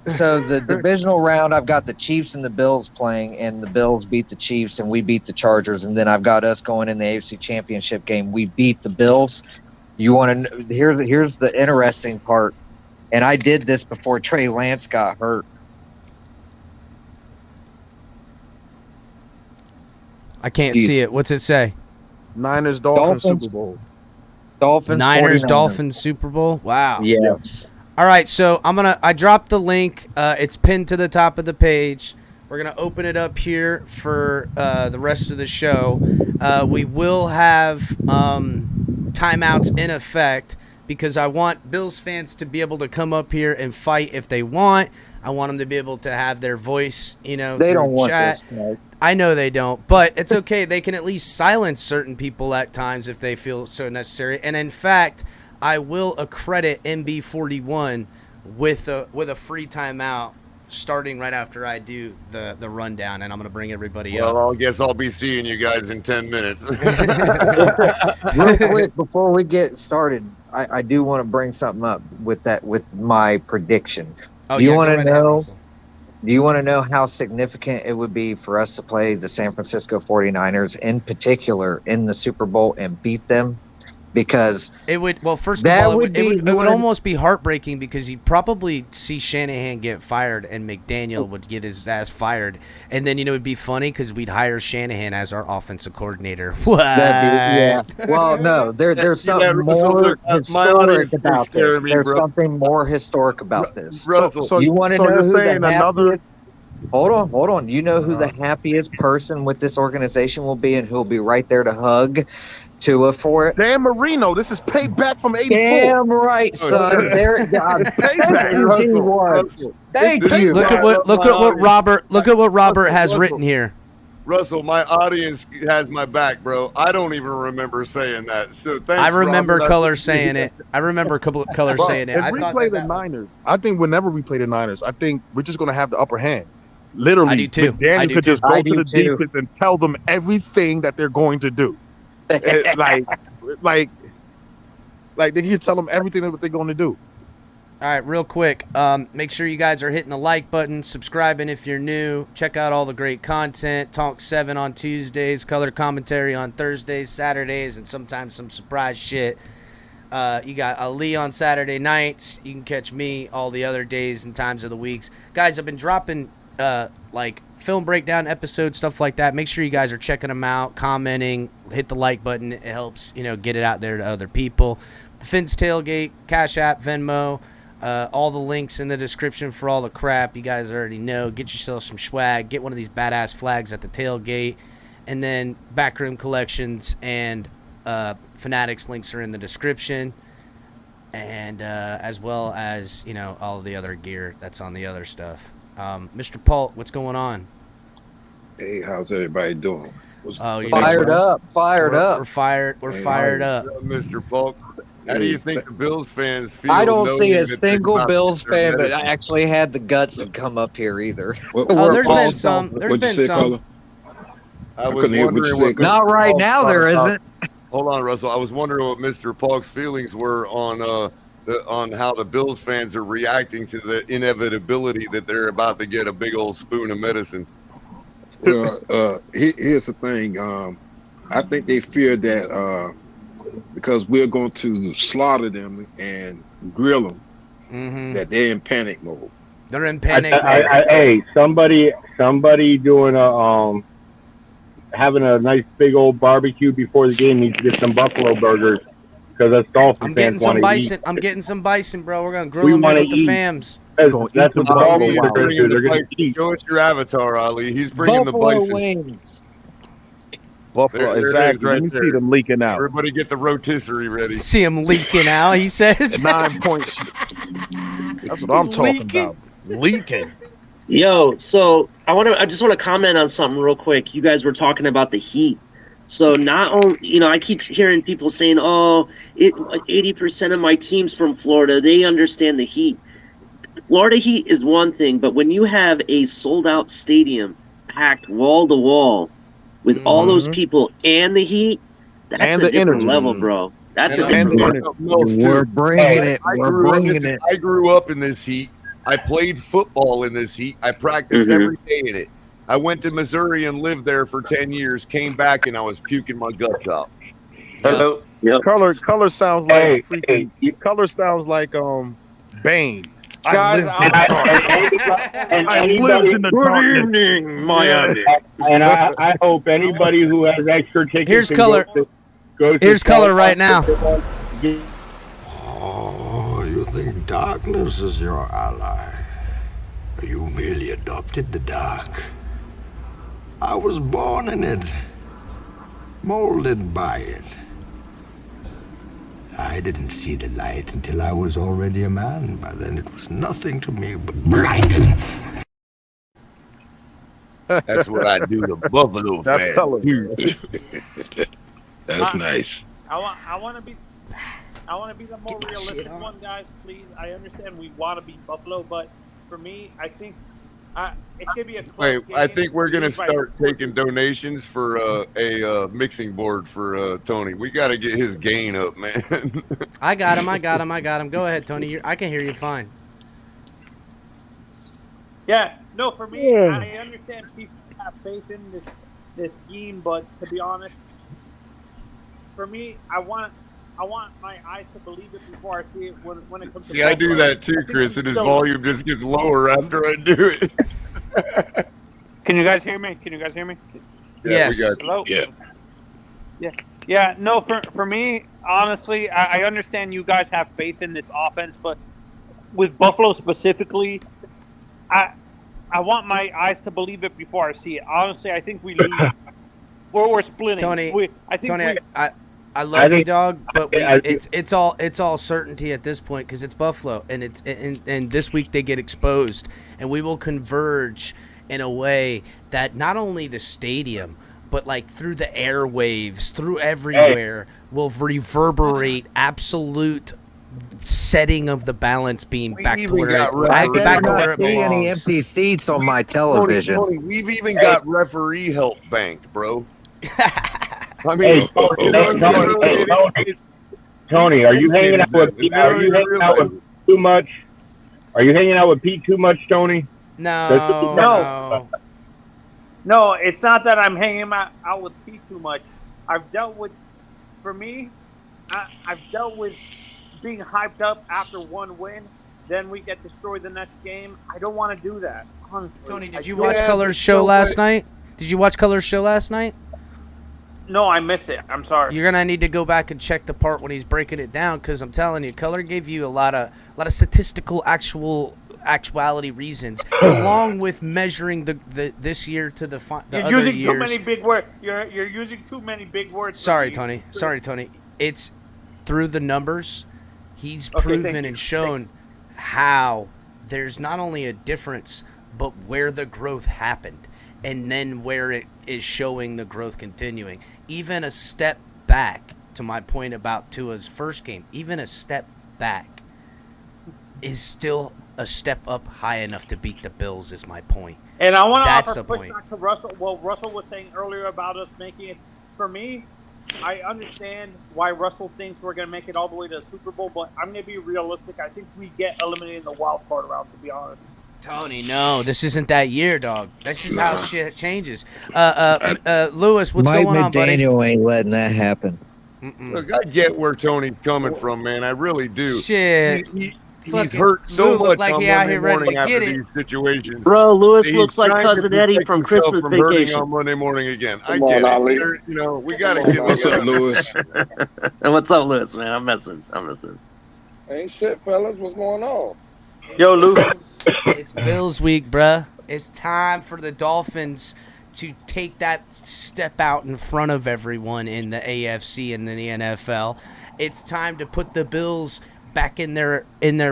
Speaker 4: So the divisional round, I've got the Chiefs and the Bills playing, and the Bills beat the Chiefs, and we beat the Chargers. And then I've got us going in the AFC Championship game. We beat the Bills. You want to? Here's the interesting part, and I did this before Trey Lance got hurt.
Speaker 1: I can't see it. What's it say?
Speaker 2: Niners, Dolphins, Super Bowl.
Speaker 4: Dolphins,
Speaker 1: Niners,
Speaker 4: 49ers.
Speaker 1: Dolphins, Super Bowl. Wow.
Speaker 4: Yes.
Speaker 1: All right, so I dropped the link. It's pinned to the top of the page. We're gonna open it up here for the rest of the show. We will have timeouts in effect because I want Bills fans to be able to come up here and fight if they want. I want them to be able to have their voice, they
Speaker 4: don't want
Speaker 1: chat.
Speaker 4: this. Mike.
Speaker 1: I know they don't, but it's okay. They can at least silence certain people at times if they feel so necessary. And in fact, I will accredit MB41 with a free timeout starting right after I do the rundown, and I'm going to bring everybody up.
Speaker 3: Well, I guess I'll be seeing you guys in 10 minutes.
Speaker 4: Real quick, before we get started, I do want to bring something up with my prediction.
Speaker 1: Oh,
Speaker 4: Do you
Speaker 1: yeah,
Speaker 4: want
Speaker 1: go
Speaker 4: to
Speaker 1: right ahead,
Speaker 4: know?
Speaker 1: Russell.
Speaker 4: Do you want to know how significant it would be for us to play the San Francisco 49ers, in particular, in the Super Bowl and beat them? Because
Speaker 1: it would. Well, first of
Speaker 4: that
Speaker 1: all,
Speaker 4: would
Speaker 1: it
Speaker 4: be
Speaker 1: would almost be heartbreaking because you'd probably see Shanahan get fired and McDaniel would get his ass fired, and then it'd be funny because we'd hire Shanahan as our offensive coordinator. What?
Speaker 4: yeah. Well, no, there's something more historic about this. There's something more historic about this.
Speaker 3: Russell,
Speaker 4: you want to know
Speaker 2: you're
Speaker 4: who
Speaker 2: saying
Speaker 4: the
Speaker 2: another?
Speaker 4: happiest? Hold on. You know who the happiest person with this organization will be, and who'll be right there to hug Tua for it?
Speaker 2: Dan Marino. This is payback from '84.
Speaker 4: Damn right, son. There, Thank you.
Speaker 1: Look at what Robert has written here.
Speaker 3: Russell, my audience has my back, bro. I don't even remember saying that. So thanks.
Speaker 1: I remember
Speaker 3: Robert.
Speaker 1: Color saying it. I remember Color saying it.
Speaker 2: If we play the Niners, I think whenever we play the Niners, I think we're just going to have the upper hand. Literally,
Speaker 1: I do too.
Speaker 2: McDaniel could just go to the defense and tell them everything that they're going to do. like they can tell them everything that they're going to do.
Speaker 1: All right, real quick, make sure you guys are hitting the like button, subscribing if you're new. Check out all the great content. Talk 7 on Tuesdays, color commentary on Thursdays, Saturdays, and sometimes some surprise shit. You got Ali on Saturday nights. You can catch me all the other days and times of the weeks. Guys, I've been dropping film breakdown episodes, stuff like that. Make sure you guys are checking them out, commenting, hit the like button. It helps, get it out there to other people. The Fins Tailgate, Cash App, Venmo. All the links in the description for all the crap you guys already know. Get yourself some swag. Get one of these badass flags at the tailgate. And then Backroom Collections and Fanatics links are in the description. And as well as, all the other gear that's on the other stuff. Mr. Paul, what's going on?
Speaker 5: Hey, how's everybody doing?
Speaker 4: Fired up.
Speaker 1: We're fired up.
Speaker 3: Mr. Polk. How do you think the Bills fans feel?
Speaker 4: I don't see a single Bills fan that actually had the guts to come up here either.
Speaker 1: There's been some.
Speaker 3: I was
Speaker 5: couldn't hear what you
Speaker 3: wondering
Speaker 5: said.
Speaker 3: what
Speaker 4: Not
Speaker 3: Mr.
Speaker 4: right
Speaker 3: Paul
Speaker 4: now,
Speaker 3: thought
Speaker 4: there
Speaker 3: about-
Speaker 4: isn't.
Speaker 3: Hold on, Russell. I was wondering what Mr. Pog's feelings were on how the Bills fans are reacting to the inevitability that they're about to get a big old spoon of medicine.
Speaker 5: Well, here's the thing. I think they fear that because we're going to slaughter them and grill them,
Speaker 1: Mm-hmm.
Speaker 5: that they're in panic mode.
Speaker 1: They're in panic mode.
Speaker 6: Hey, somebody doing having a nice big old barbecue before the game needs to get some buffalo burgers because us Dolphin
Speaker 1: I'm getting
Speaker 6: fans
Speaker 1: some
Speaker 6: want to
Speaker 1: bison.
Speaker 6: eat.
Speaker 1: I'm getting some bison, bro. We're gonna grill
Speaker 6: We
Speaker 1: them here
Speaker 6: wanna
Speaker 1: with the
Speaker 6: eat.
Speaker 1: fams.
Speaker 6: That's
Speaker 5: Gonna
Speaker 6: what
Speaker 5: eat
Speaker 6: the
Speaker 5: the
Speaker 6: Dolphins
Speaker 5: buffalo
Speaker 6: are going to
Speaker 3: bringing
Speaker 6: do.
Speaker 3: the
Speaker 6: They're going to
Speaker 3: bison.
Speaker 6: eat.
Speaker 3: Show us your avatar, Ali. He's bringing the
Speaker 4: Buffalo
Speaker 3: bison.
Speaker 4: wings.
Speaker 2: Buffalo,
Speaker 3: There it is,
Speaker 2: exactly.
Speaker 3: right
Speaker 2: You see
Speaker 3: there.
Speaker 2: them leaking out.
Speaker 3: Everybody get the rotisserie ready.
Speaker 1: See him leaking out. He says.
Speaker 2: 9 points. That's what I'm talking
Speaker 1: Leaking?
Speaker 2: about. Leaking.
Speaker 7: Yo, so I just want to comment on something real quick. You guys were talking about the heat. So not only, I keep hearing people saying, "Oh, 80% of my team's from Florida. They understand the heat." Florida heat is one thing, but when you have a sold-out stadium packed wall to wall with all those people and the heat, that's
Speaker 2: And
Speaker 7: a
Speaker 2: the
Speaker 7: different
Speaker 2: energy.
Speaker 7: level, bro. That's a
Speaker 2: And
Speaker 7: different
Speaker 2: the
Speaker 7: level.
Speaker 2: energy.
Speaker 3: Mills, too.
Speaker 4: We're bringing it.
Speaker 3: I
Speaker 4: We're
Speaker 3: grew up-
Speaker 4: bringing
Speaker 3: listen,
Speaker 4: it.
Speaker 3: I grew up in this heat. I played football in this heat. I practiced every day in it. I went to Missouri and lived there for 10 years, came back, and I was puking my guts out.
Speaker 7: Hello. Yep.
Speaker 2: Color sounds like
Speaker 6: Hey,
Speaker 2: freaking. Color sounds like Bane.
Speaker 8: Guys,
Speaker 2: I lived in the darkness.
Speaker 7: evening, Miami.
Speaker 6: And I hope anybody who has extra tickets.
Speaker 1: Here's
Speaker 6: can
Speaker 1: color.
Speaker 6: Go to
Speaker 1: Here's color right now.
Speaker 9: Oh, you think darkness is your ally? You merely adopted the dark. I was born in it, molded by it. I didn't see the light until I was already a man. By then it was nothing to me but blinding.
Speaker 3: That's what I do to Buffalo
Speaker 2: That's
Speaker 3: fans.
Speaker 2: color.
Speaker 5: That's nice.
Speaker 8: I want to be the more
Speaker 1: Get my shit
Speaker 8: realistic
Speaker 1: on.
Speaker 8: one, guys. Please, I understand we want to beat Buffalo, but for me, I think it's gonna be a close
Speaker 3: Wait,
Speaker 8: game.
Speaker 3: I think we're gonna
Speaker 8: Lose by
Speaker 3: start
Speaker 8: 14.
Speaker 3: taking donations for a mixing board for Tony. We got to get his gain up, man.
Speaker 1: I got him. Go ahead, Tony. I can hear you fine.
Speaker 8: Yeah, no, for me, I understand people have faith in this scheme, but to be honest, for me, I want my eyes to believe it before I see it when it comes to
Speaker 3: See, I do
Speaker 8: Buffalo.
Speaker 3: that too,
Speaker 8: I think
Speaker 3: Chris,
Speaker 8: we
Speaker 3: and his
Speaker 8: still-
Speaker 3: volume just gets lower after I do it.
Speaker 8: Can you guys hear me?
Speaker 1: Yes.
Speaker 3: we got
Speaker 8: Hello?
Speaker 5: Yeah.
Speaker 8: Yeah, no, for me, honestly, I understand you guys have faith in this offense, but with Buffalo specifically, I want my eyes to believe it before I see it. Honestly, I think we lose. We're splitting.
Speaker 1: Tony,
Speaker 8: Tony,
Speaker 1: I love you,
Speaker 6: think-
Speaker 1: dog, but
Speaker 6: I-
Speaker 1: it's all certainty at this point because it's Buffalo, and and this week they get exposed, and we will converge in a way that not only the stadium, but like through the airwaves, through everywhere, will reverberate absolute setting of the balance beam
Speaker 3: We
Speaker 1: back to
Speaker 3: even
Speaker 1: where
Speaker 3: got
Speaker 1: back
Speaker 3: referees.
Speaker 1: to
Speaker 4: I
Speaker 1: where it
Speaker 4: see any
Speaker 1: belongs.
Speaker 4: empty seats on my television.
Speaker 3: Tony, we've even got referee help banked, bro. I mean,
Speaker 6: Tony, are you hanging out with too much? Are you hanging out with Pete too much, Tony?
Speaker 1: No.
Speaker 8: no, it's not that I'm hanging out with Pete too much. I've dealt with being hyped up after one win, then we get destroyed the next game. I don't want to do that, honestly.
Speaker 1: Tony, did you watch Color's show last night? Did you watch Color's show last night?
Speaker 8: No, I missed it. I'm sorry.
Speaker 1: You're gonna need to go back and check the part when he's breaking it down, because I'm telling you, Color gave you a lot of statistical actuality reasons, along with measuring the this year to the
Speaker 8: You're
Speaker 1: other
Speaker 8: using
Speaker 1: years.
Speaker 8: too many big words. You're using too many big words. for
Speaker 1: Sorry,
Speaker 8: me.
Speaker 1: Tony. Sorry, Tony. It's through the numbers. He's
Speaker 8: Okay,
Speaker 1: proven
Speaker 8: thank you.
Speaker 1: and shown how there's not only a difference, but where the growth happened, and then where it is showing the growth continuing. Even a step back, to my point about Tua's first game, even a step back is still a step up high enough to beat the Bills, is my point.
Speaker 8: And I want to
Speaker 1: That's
Speaker 8: offer
Speaker 1: the point.
Speaker 8: pushback to Russell. Well, Russell was saying earlier about us making it. For me, I understand why Russell thinks we're going to make it all the way to the Super Bowl, but I'm going to be realistic. I think we get eliminated in the wild card round, to be honest.
Speaker 1: Tony, no, this isn't that year, dog. This is how shit changes. Lewis, what's
Speaker 4: Mike
Speaker 1: going on, buddy?
Speaker 4: McDaniel ain't letting that happen.
Speaker 3: Look, I get where Tony's coming from, man. I really do.
Speaker 1: Shit.
Speaker 3: He's
Speaker 1: Fucking
Speaker 3: hurt so
Speaker 1: Lou look
Speaker 3: much
Speaker 1: like
Speaker 3: on
Speaker 1: he out
Speaker 3: Monday
Speaker 1: here ready
Speaker 3: morning
Speaker 1: to
Speaker 3: after
Speaker 1: get it.
Speaker 3: these situations.
Speaker 7: Bro, Lewis
Speaker 3: He's
Speaker 7: looks like
Speaker 3: trying to
Speaker 7: Cousin Eddie
Speaker 3: protect
Speaker 7: from
Speaker 3: himself
Speaker 7: Christmas
Speaker 3: from hurting
Speaker 7: Vacation.
Speaker 3: on Monday morning again. I
Speaker 10: Come
Speaker 3: get
Speaker 10: on,
Speaker 3: it.
Speaker 10: Ali.
Speaker 3: You know, we got to give
Speaker 5: What's
Speaker 3: him
Speaker 5: up, Lewis?
Speaker 7: And what's up, Lewis, man? I'm messing.
Speaker 10: Ain't shit, fellas. What's going on?
Speaker 8: Yo, Luke.
Speaker 1: It's Bills week, bruh. It's time for the Dolphins to take that step out in front of everyone in the AFC and in the NFL. It's time to put the Bills back in their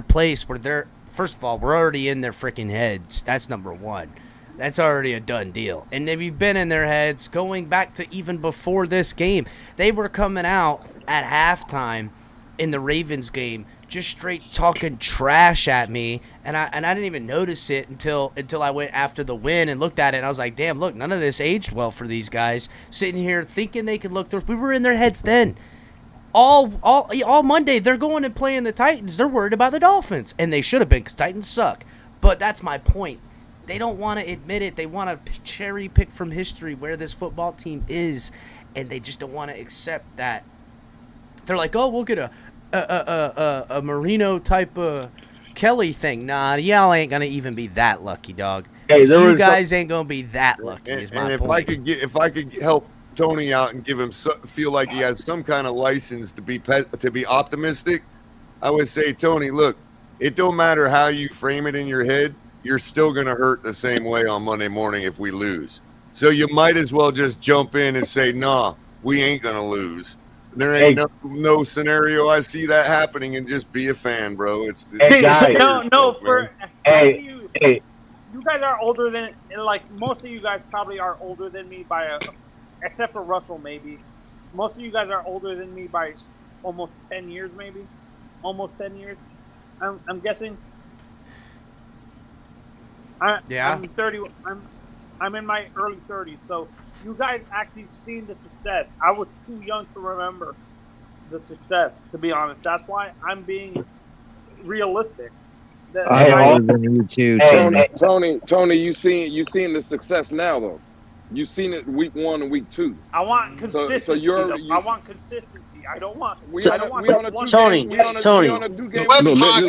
Speaker 1: place where they're, first of all, we're already in their freaking heads. That's number one. That's already a done deal. And if you've been in their heads, going back to even before this game, they were coming out at halftime in the Ravens game just straight talking trash at me, and I didn't even notice it until I went after the win and looked at it, and I was like, damn, look, none of this aged well for these guys sitting here thinking they could look through. We were in their heads then. All Monday, they're going and playing the Titans. They're worried about the Dolphins, and they should have been because Titans suck. But that's my point. They don't want to admit it. They want to cherry pick from history where this football team is, and they just don't want to accept that. They're like, oh, we'll get a Marino type of Kelly thing. Nah, y'all ain't gonna even be that lucky, dog.
Speaker 6: Hey,
Speaker 1: you guys ain't gonna be that lucky. Is my
Speaker 3: and
Speaker 1: point.
Speaker 3: if I could help Tony out and give him feel like he has some kind of license to be optimistic, I would say, Tony, look, it don't matter how you frame it in your head, you're still gonna hurt the same way on Monday morning if we lose. So you might as well just jump in and say, nah, we ain't gonna lose. There ain't no scenario I see that happening, and just be a fan, bro. It's
Speaker 8: You guys are older than, like, most of you guys probably are older than me by except for Russell, maybe. Most of you guys are older than me by almost 10 years, maybe. Almost 10 years, I'm guessing. I'm 30. I'm in my early 30s, so you guys actually seen the success. I was too young to remember the success, to be honest. That's why I'm being realistic.
Speaker 4: I'm older than you too,
Speaker 10: Tony. You seen the success now though. You seen it week 1 and week 2.
Speaker 8: I want consistency. I want consistency. I don't want.
Speaker 7: Tony.
Speaker 10: Let's talk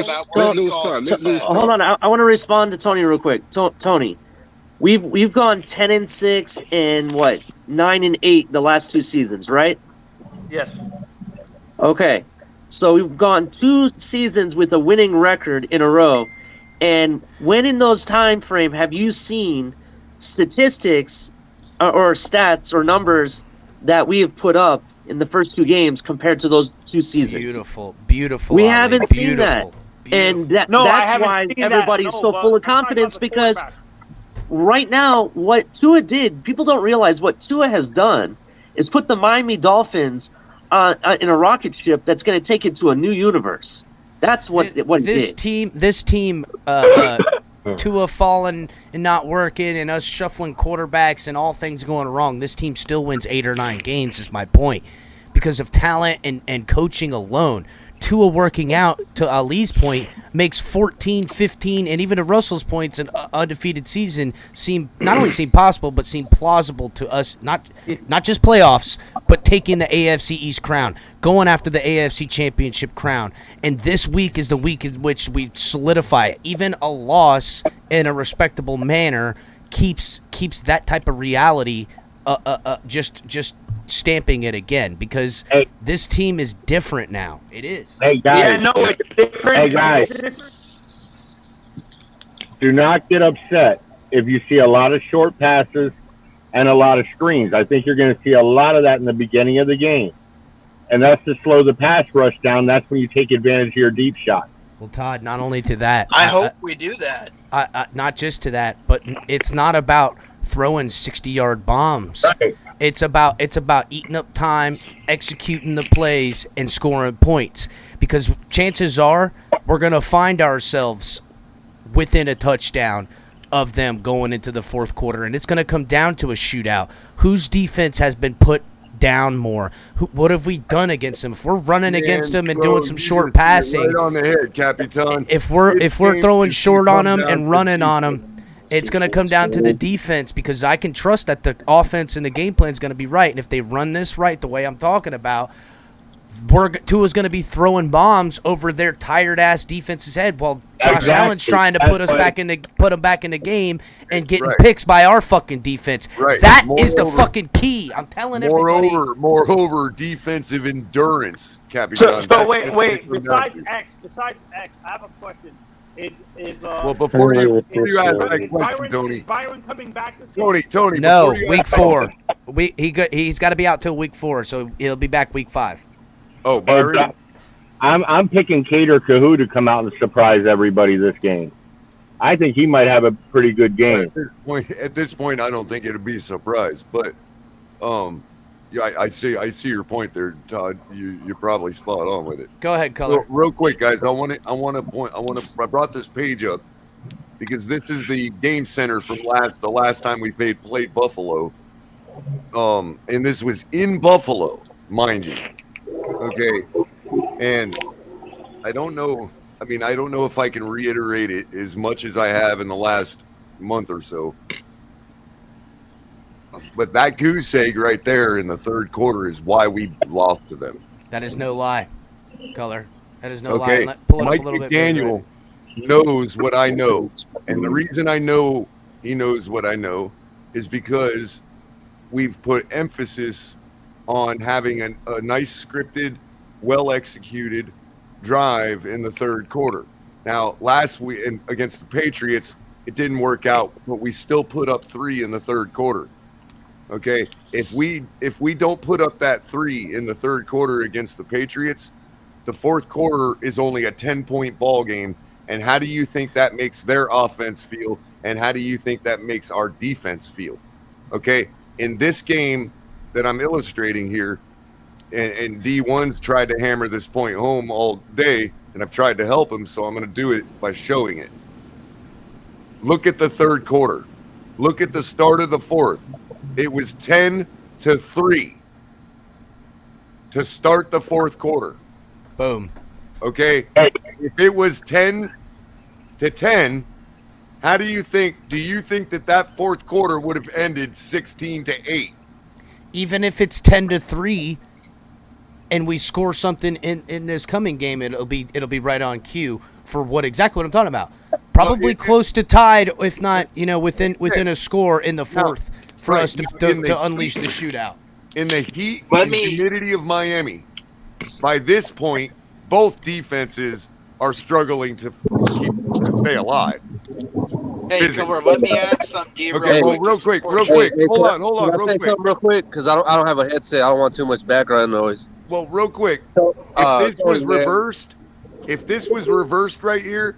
Speaker 10: about.
Speaker 7: Hold on. I want to respond to Tony real quick. Tony, we've gone 10-6 and 9-8 the last 2 seasons, right?
Speaker 8: Yes.
Speaker 7: Okay. So we've gone 2 seasons with a winning record in a row, and when in those time frame have you seen statistics or stats or numbers that we have put up in the first 2 games compared to those 2 seasons?
Speaker 1: Beautiful.
Speaker 7: We haven't seen that, and that's why everybody's so full of confidence, because right now what Tua did, people don't realize what Tua has done is put the Miami Dolphins in a rocket ship that's going to take it to a new universe. That's what
Speaker 1: this team, Tua falling and not working, and us shuffling quarterbacks and all things going wrong. This team still wins 8 or 9 games. Is my point, because of talent and coaching alone. Tua working out, to Ali's point, makes 14, 15, and even to Russell's points, an undefeated season not only seem possible, but seem plausible to us. Not just playoffs, but taking the AFC East crown, going after the AFC Championship crown. And this week is the week in which we solidify it. Even a loss in a respectable manner keeps that type of reality just stamping it again, because this team is different now. It is.
Speaker 6: Hey guys.
Speaker 8: Yeah, no, it's different.
Speaker 6: Hey guys. Do not get upset if you see a lot of short passes and a lot of screens. I think you're going to see a lot of that in the beginning of the game. And that's to slow the pass rush down. That's when you take advantage of your deep shot.
Speaker 1: Well, Todd, not only to that.
Speaker 11: I hope we do that.
Speaker 1: Not just to that, but it's not about throwing 60-yard bombs.
Speaker 6: Right.
Speaker 1: It's about eating up time, executing the plays, and scoring points. Because chances are we're going to find ourselves within a touchdown of them going into the fourth quarter, and it's going to come down to a shootout. Whose defense has been put down more? What have we done against them? If we're running against them and doing some short passing,
Speaker 3: right on the head, Capitan.
Speaker 1: if we're throwing short on them and running on them, it's going to come down to the defense, because I can trust that the offense and the game plan is going to be right. And if they run this right the way I'm talking about, Tua's going to be throwing bombs over their tired-ass defense's head while Josh Allen's trying to put them back in the game and getting picks by our fucking defense.
Speaker 3: Right.
Speaker 1: That is the fucking key. I'm telling everybody.
Speaker 3: Moreover, defensive endurance, Capitan.
Speaker 8: So wait. Besides X, I have a question.
Speaker 3: Well, before you ask that question, Tony.
Speaker 8: Is Byron coming back this game?
Speaker 3: Tony.
Speaker 1: No, week 4. He's got to be out till week 4, so he'll be back week 5.
Speaker 3: Oh, Byron.
Speaker 6: I'm picking Cater Kahoo to come out and surprise everybody this game. I think he might have a pretty good game.
Speaker 3: At this point, I don't think it'd be a surprise, but yeah, I see your point there, Todd. You're probably spot on with it.
Speaker 1: Go ahead, Color.
Speaker 3: Real quick, guys. I brought this page up because this is the game center from the last time we played Buffalo. And this was in Buffalo, mind you. Okay. And I don't know if I can reiterate it as much as I have in the last month or so. But that goose egg right there in the third quarter is why we lost to them.
Speaker 1: That is no lie, Color. That is no
Speaker 3: lie.
Speaker 1: Pull it
Speaker 3: Mike
Speaker 1: up a little
Speaker 3: McDaniel knows what I know. And the reason I know he knows what I know is because we've put emphasis on having a nice scripted, well-executed drive in the third quarter. Now, last week against the Patriots, it didn't work out, but we still put up 3 in the third quarter. Okay, if we don't put up that 3 in the third quarter against the Patriots, the fourth quarter is only a 10-point ball game. And how do you think that makes their offense feel? And how do you think that makes our defense feel? Okay, in this game that I'm illustrating here, and D1's tried to hammer this point home all day, and I've tried to help him, so I'm going to do it by showing it. Look at the third quarter. Look at the start of the fourth. It was 10-3 to start the fourth quarter.
Speaker 1: Boom.
Speaker 3: Okay, if it was 10-10, do you think that fourth quarter would have ended 16-8?
Speaker 1: Even if it's 10-3 and we score something in this coming game, it'll be right on cue for what I'm talking about. Probably close to tied, if not, within a score in the fourth for us to unleash the shootout.
Speaker 3: In the heat and humidity of Miami, by this point, both defenses are struggling to stay alive.
Speaker 11: Hey, Cover, let me add something to you
Speaker 3: real quick. Hold on,
Speaker 12: Can I say something real quick? Because I don't have a headset. I don't want too much background noise.
Speaker 3: Well, real quick. If this was reversed right here,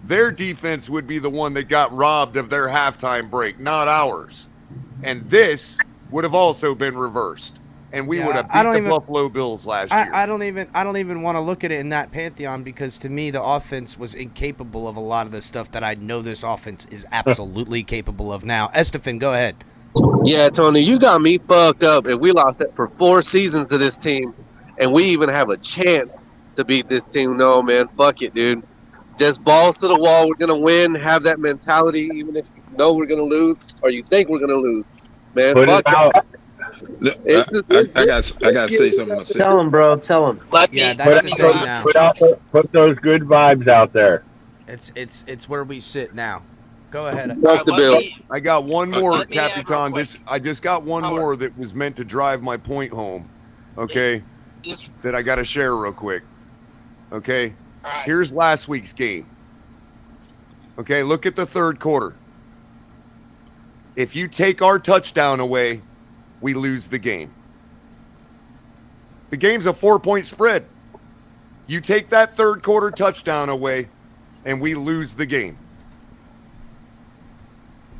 Speaker 3: their defense would be the one that got robbed of their halftime break, not ours. And this would have also been reversed. And we would have beat the Buffalo Bills last year.
Speaker 1: I don't even want to look at it in that pantheon, because to me the offense was incapable of a lot of the stuff that I know this offense is absolutely capable of now. Estefan, go ahead.
Speaker 12: Yeah, Tony, you got me fucked up. If we lost it for 4 seasons to this team and we even have a chance to beat this team, no, man, fuck it, dude. Just balls to the wall. We're going to win. Have that mentality, even if you know we're going to lose or you think we're going to lose. Man, fuck it.
Speaker 5: I got to say something myself.
Speaker 7: Tell him, bro. Tell him.
Speaker 1: That's the thing now.
Speaker 6: Put those good vibes out there.
Speaker 1: It's where we sit now. Go ahead.
Speaker 3: I got one more, Capitan. I just got one more that was meant to drive my point home. Okay, that I got to share real quick. Okay, here's last week's game. Okay, look at the third quarter. If you take our touchdown away, we lose the game. The game's a 4-point spread. You take that third quarter touchdown away, and we lose the game.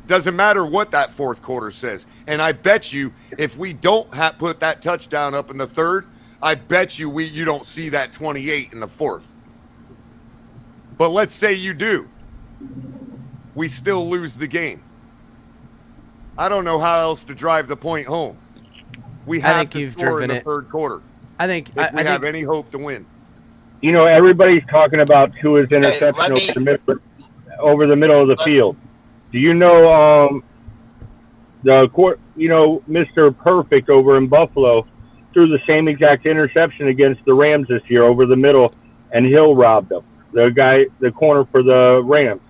Speaker 3: Doesn't matter what that fourth quarter says. And I bet you if we don't put that touchdown up in the third, I bet you you don't see that 28 in the fourth. But let's say you do. we still lose the game. I don't know how else to drive the point home. We have to score in the third quarter.
Speaker 1: I think
Speaker 3: if we have any hope to win.
Speaker 6: You know, everybody's talking about Tua's interception over the middle of the field. Do you know Mr. Perfect over in Buffalo threw the same exact interception against the Rams this year over the middle, and Hill robbed him. The corner for the Rams.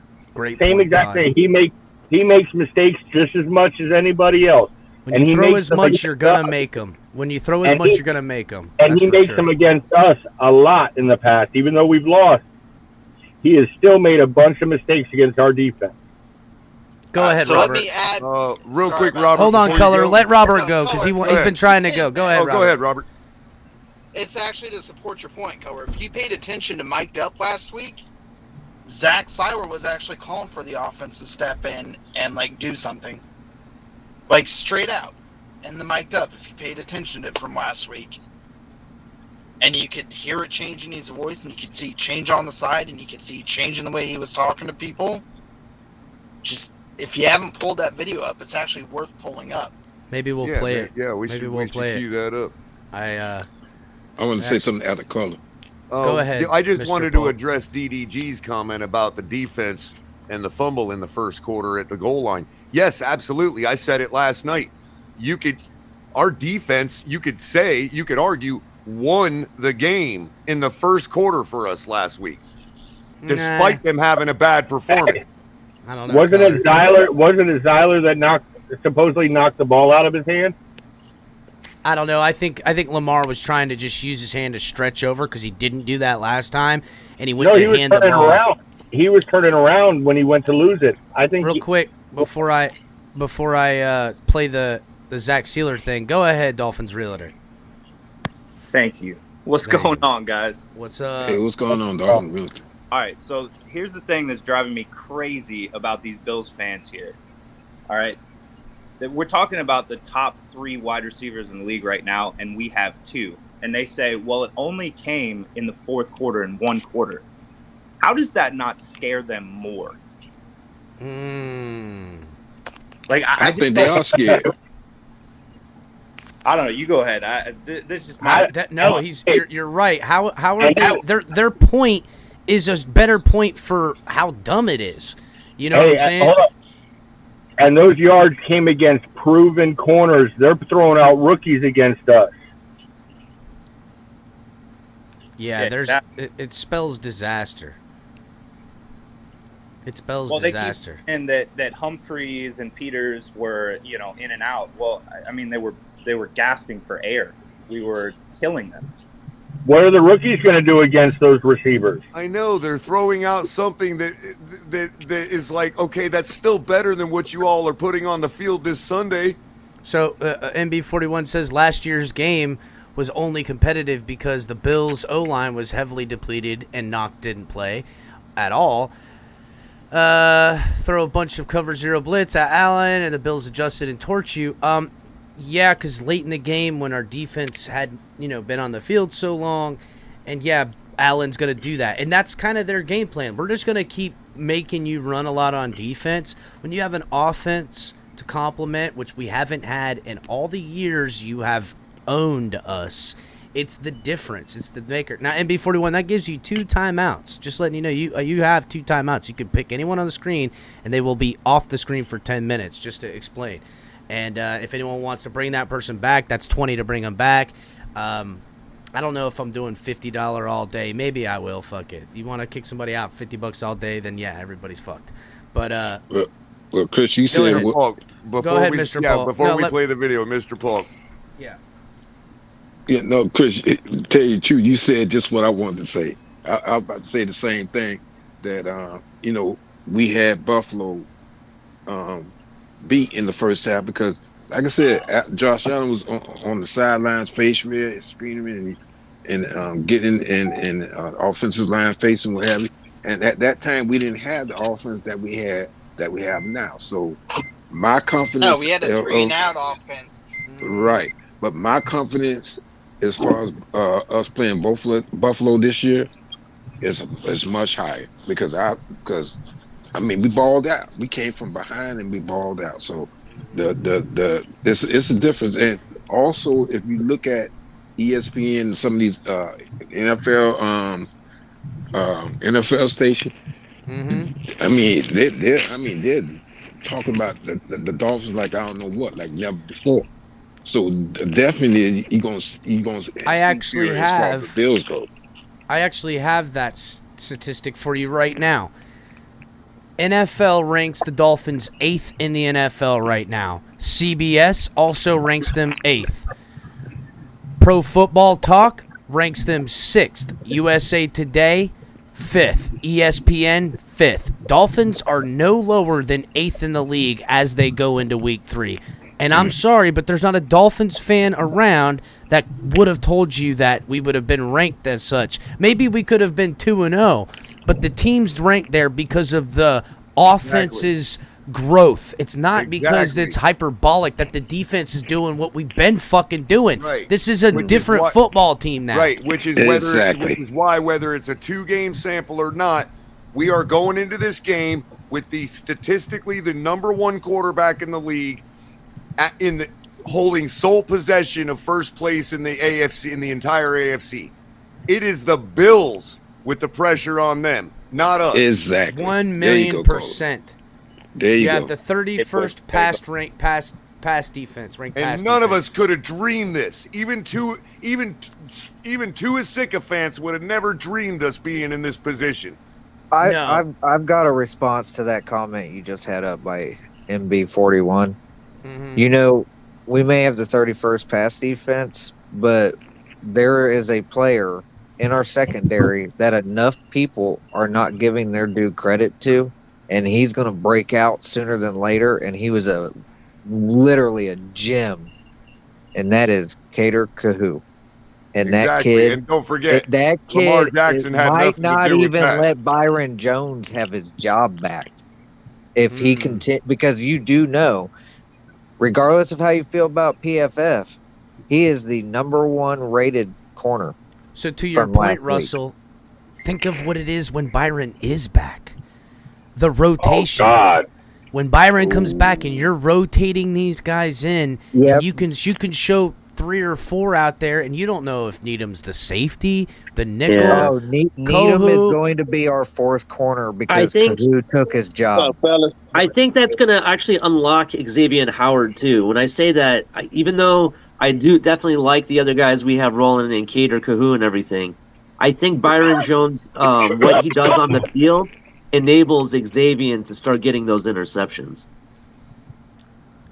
Speaker 6: Same exact thing. He makes mistakes just as much as anybody else.
Speaker 1: When you throw as much, you're gonna make them. When you throw as much, you're gonna make them.
Speaker 6: And he makes them against us a lot in the past, even though we've lost. He has still made a bunch of mistakes against our defense.
Speaker 1: Go ahead, Robert.
Speaker 11: Let me add.
Speaker 3: Real quick, Robert.
Speaker 1: Hold on, Color. Let Robert go because he's been trying to go. Go ahead, Robert.
Speaker 3: Go ahead, Robert.
Speaker 11: It's actually to support your point, Color. If you paid attention to Mic'd Up last week, Zach Seiler was actually calling for the offense to step in and do something, straight out, in the Mic'd Up. If you paid attention to it from last week, and you could hear it change in his voice, and you could see change on the side, and you could see change in the way he was talking to people. Just if you haven't pulled that video up, it's actually worth pulling up.
Speaker 1: Maybe we'll play it.
Speaker 3: Yeah, we should cue that up.
Speaker 5: I want to say something out of color.
Speaker 1: Go ahead.
Speaker 3: I just
Speaker 1: Mr.
Speaker 3: wanted
Speaker 1: Paul.
Speaker 3: to address DDG's comment about the defense and the fumble in the first quarter at the goal line. Yes, absolutely. I said it last night. Our defense, you could argue, won the game in the first quarter for us last week, despite them having a bad performance.
Speaker 1: I don't know.
Speaker 6: Wasn't it Zyler that supposedly knocked the ball out of his hand?
Speaker 1: I don't know. I think Lamar was trying to just use his hand to stretch over because he didn't do that last time, and he went to hand the ball.
Speaker 6: Around. He was turning around when he went to lose it. I think.
Speaker 1: Real quick before I play the Zach Sealer thing, go ahead, Dolphins Realtor.
Speaker 13: Thank you. What's going on, guys?
Speaker 1: What's up?
Speaker 5: Hey, what's going on, Dolphins Realtor?
Speaker 13: All right, so here's the thing that's driving me crazy about these Bills fans here. All right, we're talking about the top 3 wide receivers in the league right now, and we have 2. And they say, well, it only came in the fourth quarter in one quarter. How does that not scare them more?
Speaker 5: I think they are scared.
Speaker 13: I don't know. You go ahead. This is
Speaker 1: you're right. How are they? Their point is a better point for how dumb it is. You know what I'm saying?
Speaker 6: And those yards came against proven corners. They're throwing out rookies against us.
Speaker 1: Yeah, it spells disaster. It spells disaster.
Speaker 13: And that Humphreys and Peters were, in and out. Well, I mean, they were gasping for air. We were killing them.
Speaker 6: What are the rookies going to do against those receivers?
Speaker 3: I know they're throwing out something that is like, okay, that's still better than what you all are putting on the field this Sunday.
Speaker 1: So MB41 says last year's game was only competitive because the Bills' O-line was heavily depleted and Knock didn't play at all. Throw a bunch of cover 0 blitz at Allen and the Bills adjusted and torch you. Yeah, because late in the game when our defense had, been on the field so long, and Allen's going to do that. And that's kind of their game plan. We're just going to keep making you run a lot on defense. When you have an offense to complement, which we haven't had in all the years you have owned us, it's the difference. It's the maker. Now, MB41, that gives you 2 timeouts. Just letting you know, you have 2 timeouts. You can pick anyone on the screen, and they will be off the screen for 10 minutes, just to explain. And if anyone wants to bring that person back, that's $20 to bring them back. I don't know if I'm doing $50 all day. Maybe I will. Fuck it. You want to kick somebody out $50 all day? Then everybody's fucked. But
Speaker 5: well, Chris, you said
Speaker 3: Paul,
Speaker 1: go ahead, Mr. Paul.
Speaker 3: Before we play the video, Mr. Paul.
Speaker 5: Yeah, no, Chris. To tell you the truth, you said just what I wanted to say. I was about to say the same thing. That we had Buffalo beat in the first half because, like I said, Josh Allen was on the sidelines, face red, screaming and getting in offensive line facing what have you. And at that time, we didn't have the offense that we have now. So my confidence.
Speaker 11: No, we had a 3-and-out offense.
Speaker 5: Right, but my confidence as far as us playing Buffalo this year is much higher because I mean, we balled out. We came from behind and we balled out. So it's a difference. And also, if you look at ESPN, some of these NFL station, I mean, they're talking about the Dolphins like I don't know what, like never before. So definitely, you're gonna.
Speaker 1: I actually have.
Speaker 5: The Bills go.
Speaker 1: I actually have that statistic for you right now. NFL ranks the Dolphins 8th in the NFL right now. CBS also ranks them 8th. Pro Football Talk ranks them 6th. USA Today, 5th. ESPN, 5th. Dolphins are no lower than 8th in the league as they go into Week 3. And I'm sorry, but there's not a Dolphins fan around that would have told you that we would have been ranked as such. Maybe we could have been 2-0, but the team's ranked there because of the offense's growth. It's not because it's hyperbolic that the defense is doing what we've been fucking doing.
Speaker 3: Right.
Speaker 1: This is a different football team now.
Speaker 3: Right, which is why whether it's a 2-game sample or not, we are going into this game with the statistically the number 1 quarterback in the league holding sole possession of first place in the AFC, in the entire AFC. It is the Bills with the pressure on them, not us.
Speaker 5: Exactly.
Speaker 1: 1,000,000%.
Speaker 5: There you go.
Speaker 1: have the 31st pass defense ranked.
Speaker 3: And none of us could have dreamed this. Even two sycophants would have never dreamed us being in this position.
Speaker 4: I've got a response to that comment you just had up by MB41. You know, we may have the 31st pass defense, but there is a player in our secondary that enough people are not giving their due credit to, and he's going to break out sooner than later, and he was literally a gem, and that is Kader Kahu. And that kid,
Speaker 3: and don't forget,
Speaker 4: that kid
Speaker 3: Lamar Jackson
Speaker 4: might not even let Byron Jones have his job back if he because you do know, regardless of how you feel about PFF, he is the number 1 rated corner.
Speaker 1: So to your point, Russell, think of what it is when Byron is back. The rotation.
Speaker 6: Oh, God.
Speaker 1: When Byron comes back and you're rotating these guys in, and you can show 3 or 4 out there, and you don't know if Needham's the safety, the nickel.
Speaker 4: No, Needham is going to be our 4th corner because Kahu took his job.
Speaker 7: I think that's going to actually unlock Xavier Howard too. When I say that, even though I do definitely like the other guys we have rolling in Kader Kahu and everything, I think Byron Jones, what he does on the field, enables Xavier to start getting those interceptions.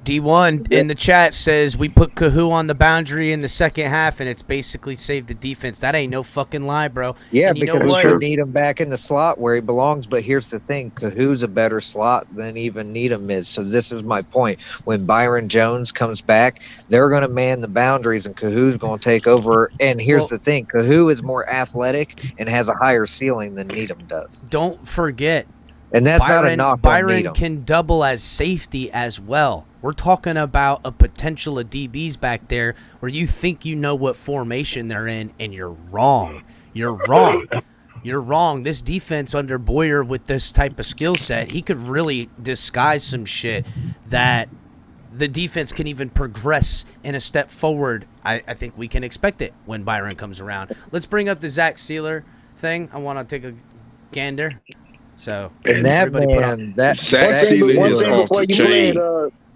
Speaker 1: D1 in the chat says we put Kahu on the boundary in the second half, and it's basically saved the defense. That ain't no fucking lie, bro.
Speaker 4: Yeah,
Speaker 1: and
Speaker 4: because we need him back in the slot where he belongs. But here's the thing. Kahu's a better slot than even Needham is. So this is my point. When Byron Jones comes back, they're going to man the boundaries, and Kahu's going to take over. And here's the thing. Kahu is more athletic and has a higher ceiling than Needham does.
Speaker 1: Don't forget.
Speaker 4: And that's not a knock
Speaker 1: Byron
Speaker 4: on Needham.
Speaker 1: can double as safety as well. We're talking about a potential of DBs back there where you think you know what formation they're in, and you're wrong. You're wrong. You're wrong. This defense under Boyer with this type of skill set, he could really disguise some shit that the defense can even progress in a step forward. I think we can expect it when Byron comes around. Let's bring up the Zach Sealer thing. I want to take a gander. So,
Speaker 4: and that man, that
Speaker 5: Zach Sealer is off the chain.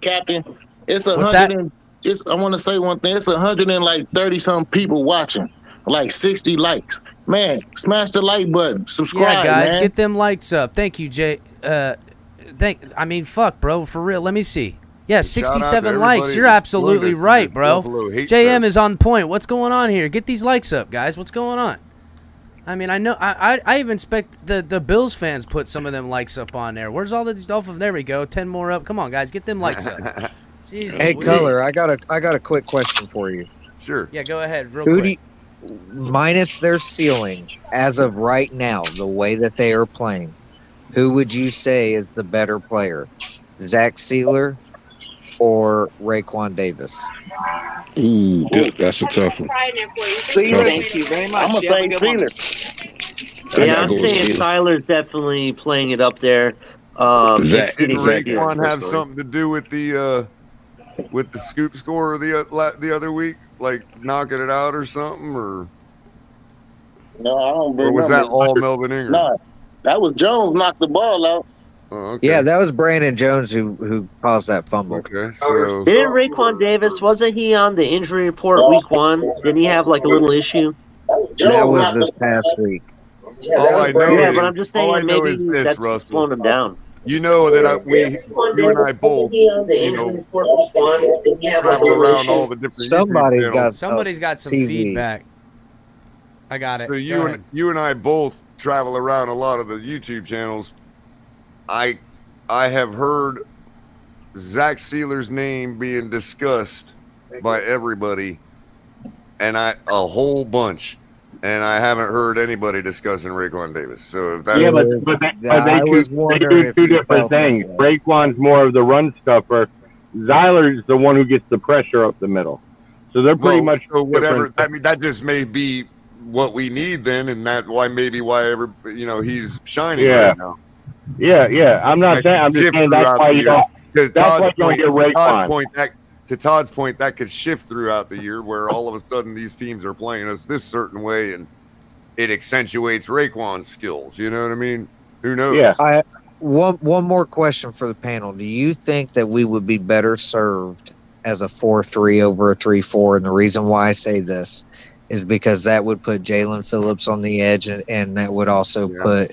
Speaker 14: Captain, it's
Speaker 1: What's
Speaker 14: 100. I want to say one thing. It's 130 some people watching, like 60 likes. Man, smash the like button, subscribe.
Speaker 1: Yeah, guys,
Speaker 14: man.
Speaker 1: get them likes up. Thank you, Jay. Fuck, bro, for real. Let me see. Yeah, 67 likes. You're absolutely right, bro. JM is on point. What's going on here? Get these likes up, guys. What's going on? I mean, I know. I even expect the Bills fans put some of them likes up on there. Where's all these Dolphins? There we go. 10 more up. Come on, guys, get them likes up. Jeez,
Speaker 4: hey,
Speaker 1: Louise.
Speaker 4: Color, I got a quick question for you.
Speaker 3: Sure.
Speaker 1: Yeah, go ahead, real quick.
Speaker 4: Minus their ceiling, as of right now, the way that they are playing, who would you say is the better player, Zach Sealer or Raekwon Davis?
Speaker 5: Ooh, that's a tough one.
Speaker 14: Sealer, thank you very much. I'm gonna say Sealer.
Speaker 7: Yeah, I'm saying Siler's definitely playing it up there.
Speaker 5: Zach,
Speaker 3: Didn't
Speaker 5: Zach
Speaker 3: Raekwon have
Speaker 5: personally.
Speaker 3: something to do with the scoop score the other week, like knocking it out or something, or
Speaker 14: No, I don't remember.
Speaker 3: or was that all Melvin Ingram?
Speaker 14: No, that was Jones knocked the ball out.
Speaker 3: Oh, okay.
Speaker 4: Yeah, that was Brandon Jones who caused that fumble.
Speaker 3: Okay, so
Speaker 7: Didn't Raekwon Davis, wasn't he on the injury report week 1? Didn't he have like a little issue?
Speaker 4: That was this past week.
Speaker 3: all I know
Speaker 7: Yeah,
Speaker 3: is
Speaker 7: but I'm just
Speaker 3: all I
Speaker 7: saying
Speaker 3: know
Speaker 7: maybe
Speaker 3: is this,
Speaker 7: that's
Speaker 3: Russell.
Speaker 7: slowing him down.
Speaker 3: You know that you and I both, travel around all the different
Speaker 4: Somebody's
Speaker 3: YouTube
Speaker 4: got
Speaker 3: channels.
Speaker 1: Somebody's got some
Speaker 4: TV.
Speaker 1: feedback. I got it.
Speaker 3: So
Speaker 1: Go
Speaker 3: you
Speaker 1: ahead.
Speaker 3: and I both travel around a lot of the YouTube channels. I have heard Zach Sealer's name being discussed by everybody, and a whole bunch, and I haven't heard anybody discussing Raekwon Davis. So if that
Speaker 6: they do two different things. Raekwon's more of the run stuffer. Zyler's the one who gets the pressure up the middle. So they're pretty much
Speaker 3: so whatever.
Speaker 6: different.
Speaker 3: I mean, that just may be what we need then, and that's why he's shining right now.
Speaker 6: Yeah. I'm not saying. I'm just saying that's why you don't. That's why you don't get Raekwon.
Speaker 3: To Todd's point, that could shift throughout the year, where all of a sudden these teams are playing us this certain way, and it accentuates Raekwon's skills. You know what I mean? Who knows?
Speaker 6: Yeah.
Speaker 4: One more question for the panel. Do you think that we would be better served as a 4-3 over a 3-4? And the reason why I say this is because that would put Jalen Phillips on the edge, and that would also put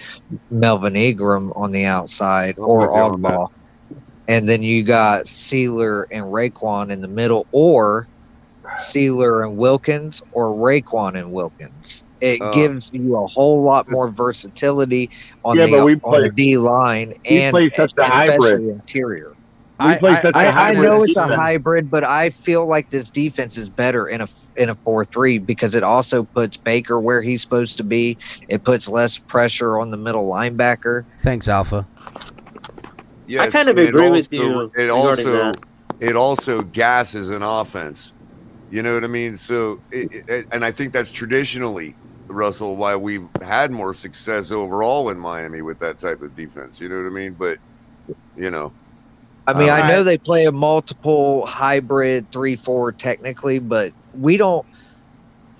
Speaker 4: Melvin Ingram on the outside, or Ogbah. And then you got Sealer and Raekwon in the middle, or Sealer and Wilkins, or Raekwon and Wilkins. It gives you a whole lot more versatility on the D line, and especially interior. I know it's a hybrid, but I feel like this defense is better in a 4-3 because it also puts Baker where he's supposed to be. It puts less pressure on the middle linebacker.
Speaker 1: Thanks, Alpha.
Speaker 3: Yes,
Speaker 7: I kind of agree with you.
Speaker 3: It also gasses an offense. You know what I mean? So, and I think that's traditionally, Russell, why we've had more success overall in Miami with that type of defense. You know what I mean? But,
Speaker 4: I mean, I know they play a multiple hybrid 3-4 technically, but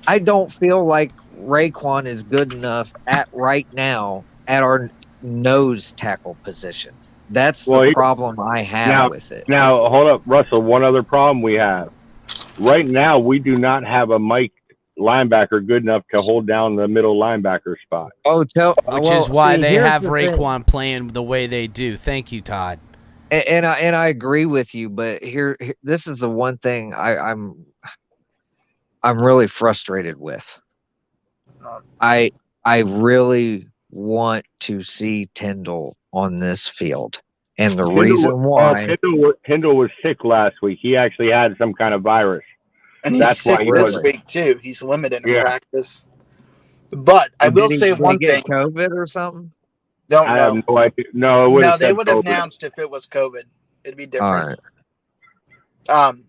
Speaker 4: I don't feel like Raekwon is good enough right now at our nose tackle position. That's the problem I have with it.
Speaker 6: Now, hold up, Russell. One other problem we have. Right now, we do not have a Mike linebacker good enough to hold down the middle linebacker spot.
Speaker 1: Which is why they have Raekwon playing the way they do. Thank you, Todd.
Speaker 4: And I agree with you, but here this is the one thing I'm really frustrated with. I really want to see Tyndall on this field, and the reason why
Speaker 6: Tyndall was sick last week. He actually had some kind of virus,
Speaker 11: and he's sick this week too. He's limited in practice. But I will say one thing:
Speaker 4: COVID or something.
Speaker 11: Don't know.
Speaker 6: I have no idea. No,
Speaker 11: they would have announced if it was COVID. It'd be different.
Speaker 4: All right.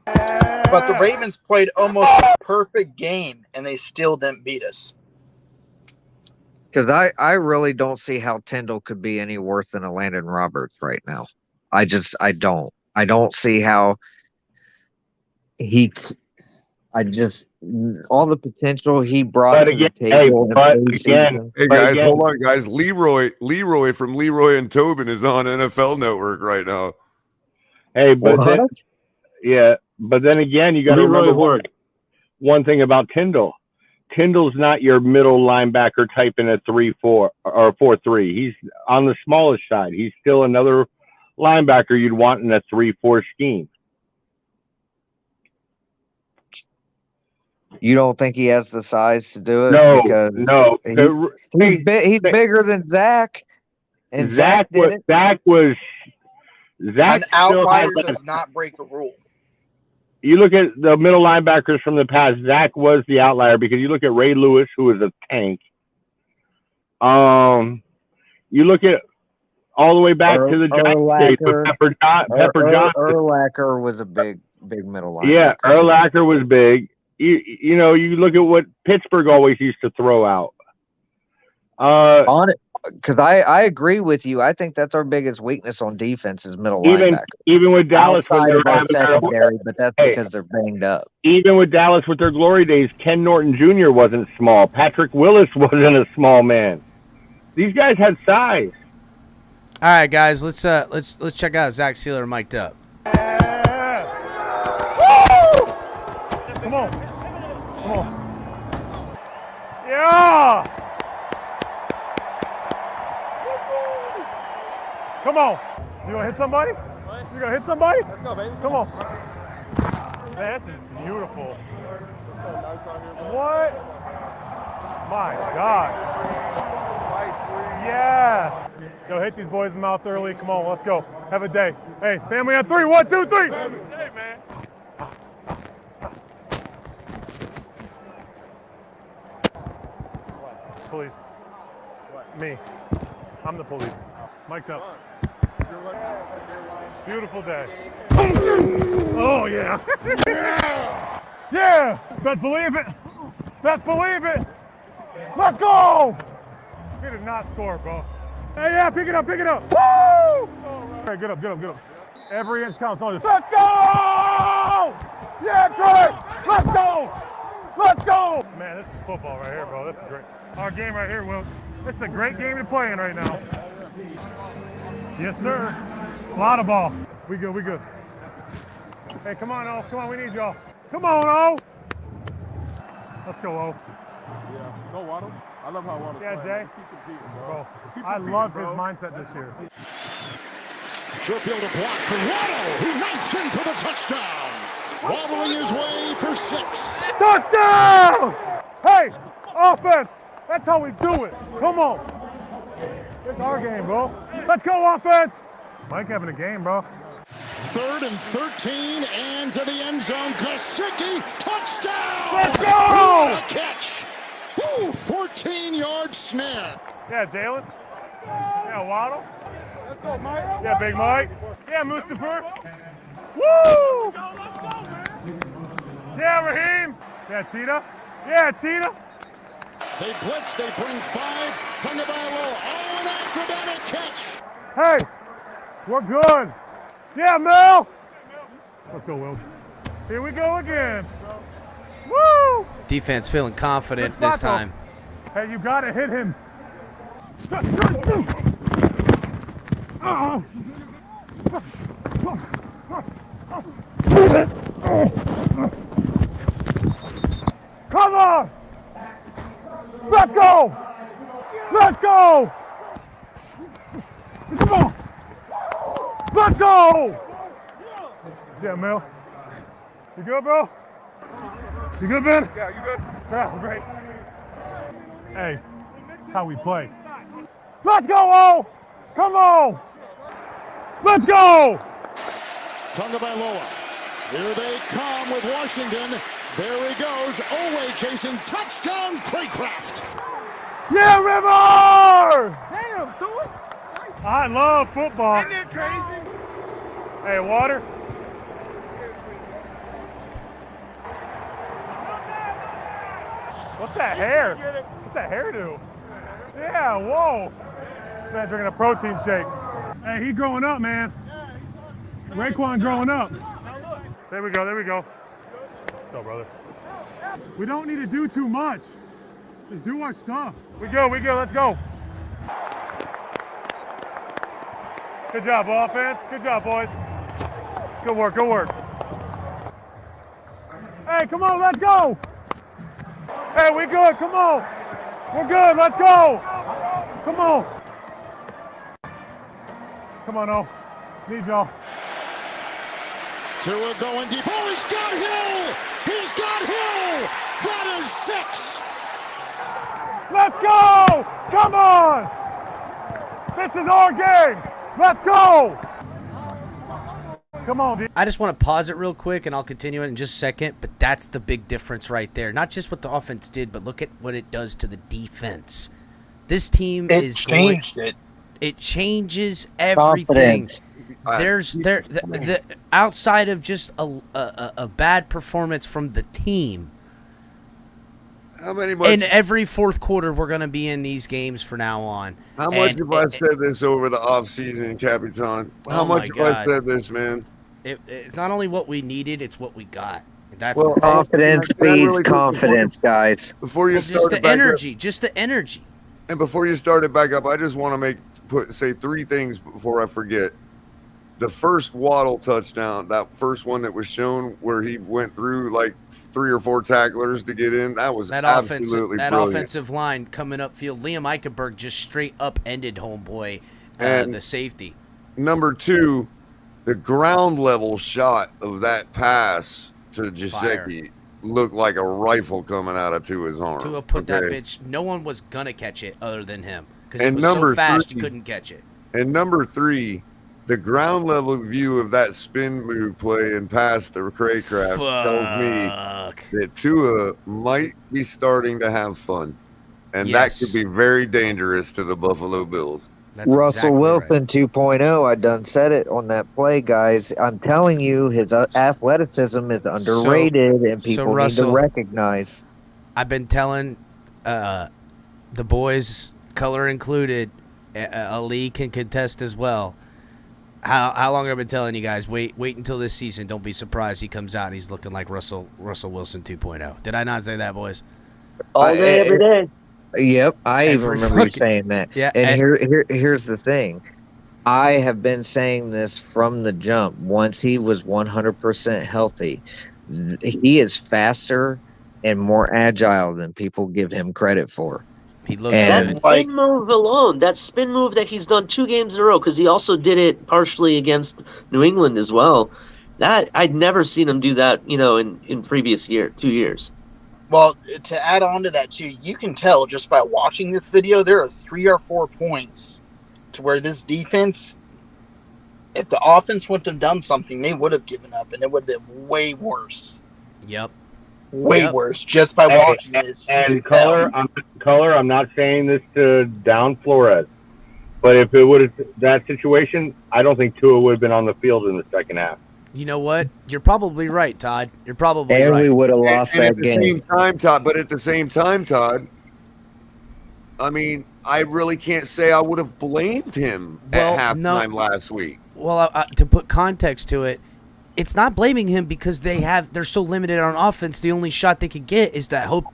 Speaker 11: But the Ravens played almost a perfect game, and they still didn't beat us.
Speaker 4: Because I really don't see how Tyndall could be any worse than a Landon Roberts right now. I don't. I don't see how all the potential he brought to the table.
Speaker 3: Hey guys, hold on, guys. Leroy from Leroy and Tobin is on NFL Network right now.
Speaker 6: Hey, but then again, you got to remember one thing about Tyndall. Tyndall's not your middle linebacker type in a 3-4 or 4-3. He's on the smallest side. He's still another linebacker you'd want in a 3-4 scheme.
Speaker 4: You don't think he has the size to do it?
Speaker 6: No.
Speaker 4: He's bigger than Zach. And
Speaker 6: Zach was
Speaker 11: an outlier does not break a rule.
Speaker 6: You look at the middle linebackers from the past, Zach was the outlier because you look at Ray Lewis, who was a tank. You look at all the way back to the Giants days with Pepper Johnson.
Speaker 4: Urlacher was a big middle linebacker.
Speaker 6: Yeah, Urlacher was big. You look at what Pittsburgh always used to throw out.
Speaker 4: because I agree with you. I think that's our biggest weakness on defense is middle
Speaker 6: Even
Speaker 4: linebacker.
Speaker 6: even with Dallas, when
Speaker 4: Outside
Speaker 6: they're
Speaker 4: of our
Speaker 6: having their,
Speaker 4: secondary, but that's
Speaker 6: hey,
Speaker 4: because they're banged up.
Speaker 6: even with Dallas with their glory days, Ken Norton Jr. wasn't small. Patrick Willis wasn't a small man. These guys had size.
Speaker 1: All right, guys, let's check out Zach Sealer mic'd up.
Speaker 15: Come on. Come on. Yeah. Come on. You gonna hit somebody? You gonna hit somebody? Let's go, baby. Come on. Man, this is beautiful. What? My God. Yeah. Go hit these boys in the mouth early. Come on, let's go. Have a day. Hey, family on 3. 1, 2, 3. Hey, man. Police. Me. I'm the police. Mic'd up. Beautiful day. Oh, yeah. Yeah. Best believe it. Best believe it. Let's go. He did not score, bro. Hey, yeah, pick it up, pick it up. Woo! All right, get up, get up, get up. Every inch counts. Let's go! Yeah, Troy! Let's go! Let's go! Man, this is football right here, bro. This is great. Our game right here, Will. This is a great game to play in right now. Yes, sir. A lot of ball. We good, we good. Hey, come on, O. Come on, we need y'all. Come on, O. Let's go, O.
Speaker 16: Yeah, go Waddle. I love how Waddle.
Speaker 15: Yeah, Jay. Bro, I love his mindset this year.
Speaker 17: Sherfield a block for Waddle, who knifes in for the touchdown. Waddling his way for 6.
Speaker 15: Touchdown! Hey, offense. That's how we do it. Come on. It's our game, bro. Let's go, offense. Mike having a game, bro.
Speaker 17: 3rd and 13, and to the end zone. Kosicki, touchdown!
Speaker 15: Let's go!
Speaker 17: What a catch! Woo, 14-yard snare.
Speaker 15: Yeah, Jalen. Yeah, Waddle. Let's go, Mike. Yeah, Big Mike. Yeah, Mustafa. Woo! Yeah, Raheem. Yeah, Cheetah. Yeah, Cheetah.
Speaker 17: They blitz, they bring 5. Tagovailoa, oh, an acrobatic catch.
Speaker 15: Hey, we're good. Yeah, Mel. Let's go, Will. Here we go again. Woo!
Speaker 1: Defense feeling confident this time.
Speaker 15: Hey, you gotta hit him. Come on! Let's go! Let's go! Come on! Let's go! Yeah, Mel. You good, bro? You good, Ben?
Speaker 16: Yeah, you good?
Speaker 15: Yeah, great. Hey, how we play. Let's go, O! Come on! Let's go!
Speaker 17: Tagovailoa. Here they come with Washington. There he goes. Owe chasing. Touchdown, Craycraft.
Speaker 15: Yeah, River! Damn, dude. I love football.
Speaker 16: Isn't it crazy?
Speaker 15: Hey, water. What's that hair? What's that hair do? Yeah, whoa. Man, drinking a protein shake. Hey, he growing up, man. Raekwon growing up. There we go, there we go. Let's go, brother. We don't need to do too much. Just do our stuff. We go, let's go. Good job, offense. Good job, boys. Good work, good work. Hey, come on, let's go. Hey, we good, come on. We're good, let's go. Come on. Come on, O. Need y'all.
Speaker 17: Tua going deep. Oh, he's got Hill! He's got Hill! That is 6.
Speaker 15: Let's go! Come on! This is our game! Let's go! Come on, dude.
Speaker 1: I just want to pause it real quick, and I'll continue it in just a second, but that's the big difference right there. Not just what the offense did, but look at what it does to the defense. This team it changes everything. There's the outside of just a bad performance from the team.
Speaker 3: How many
Speaker 1: in every fourth quarter, we're going to be in these games from now on.
Speaker 3: How much have I said this over the offseason, Capitan? How much have I said this, man?
Speaker 1: It's not only what we needed, it's what we got. That's
Speaker 4: well, confidence breeds confidence, guys.
Speaker 3: Before you
Speaker 1: just the energy, just the energy.
Speaker 3: And before you start it back up, I just want to say three things before I forget. The first Waddle touchdown, that first one that was shown where he went through like 3 or 4 tacklers to get in, that was absolutely brilliant.
Speaker 1: Offensive line coming upfield. Liam Eichenberg just straight up-ended homeboy, the safety.
Speaker 3: Number 2, the ground level shot of that pass to Gesicki looked like a rifle coming out of Tua's arm.
Speaker 1: Tua put that bitch. No one was going to catch it other than him because it was so fast you couldn't catch it.
Speaker 3: And number 3, the ground level view of that spin move play and pass to Craycraft tells me that Tua might be starting to have fun. And that could be very dangerous to the Buffalo Bills.
Speaker 4: That's Russell Wilson 2.0. I done said it on that play, guys. I'm telling you, his athleticism is underrated, and people need to recognize.
Speaker 1: I've been telling the boys, color included, Ali can contest as well. How long have I been telling you guys? Wait until this season. Don't be surprised he comes out and he's looking like Russell Wilson 2.0. Did I not say that, boys?
Speaker 7: All day, every day.
Speaker 4: Yep, I even remember you saying that.
Speaker 1: Yeah,
Speaker 4: and here's the thing. I have been saying this from the jump. Once he was 100% healthy, he is faster and more agile than people give him credit for.
Speaker 1: He looked
Speaker 7: that spin move alone, that spin move that he's done 2 games in a row, because he also did it partially against New England as well. That I'd never seen him do that, in previous 2 years.
Speaker 11: Well, to add on to that too, you can tell just by watching this video, there are 3 or 4 points to where this defense, if the offense wouldn't have done something, they would have given up, and it would have been way worse.
Speaker 1: Yep.
Speaker 11: Way worse just by watching this.
Speaker 6: And color, I'm not saying this to down Flores, but if it would have that situation, I don't think Tua would have been on the field in the second half.
Speaker 1: You know what? You're probably right, Todd. You're probably right.
Speaker 4: And we would have lost that game.
Speaker 3: At the same time, Todd, I mean, I really can't say I would have blamed him at halftime last week.
Speaker 1: Well, to put context to it, it's not blaming him because they're so limited on offense. The only shot they could get is that hope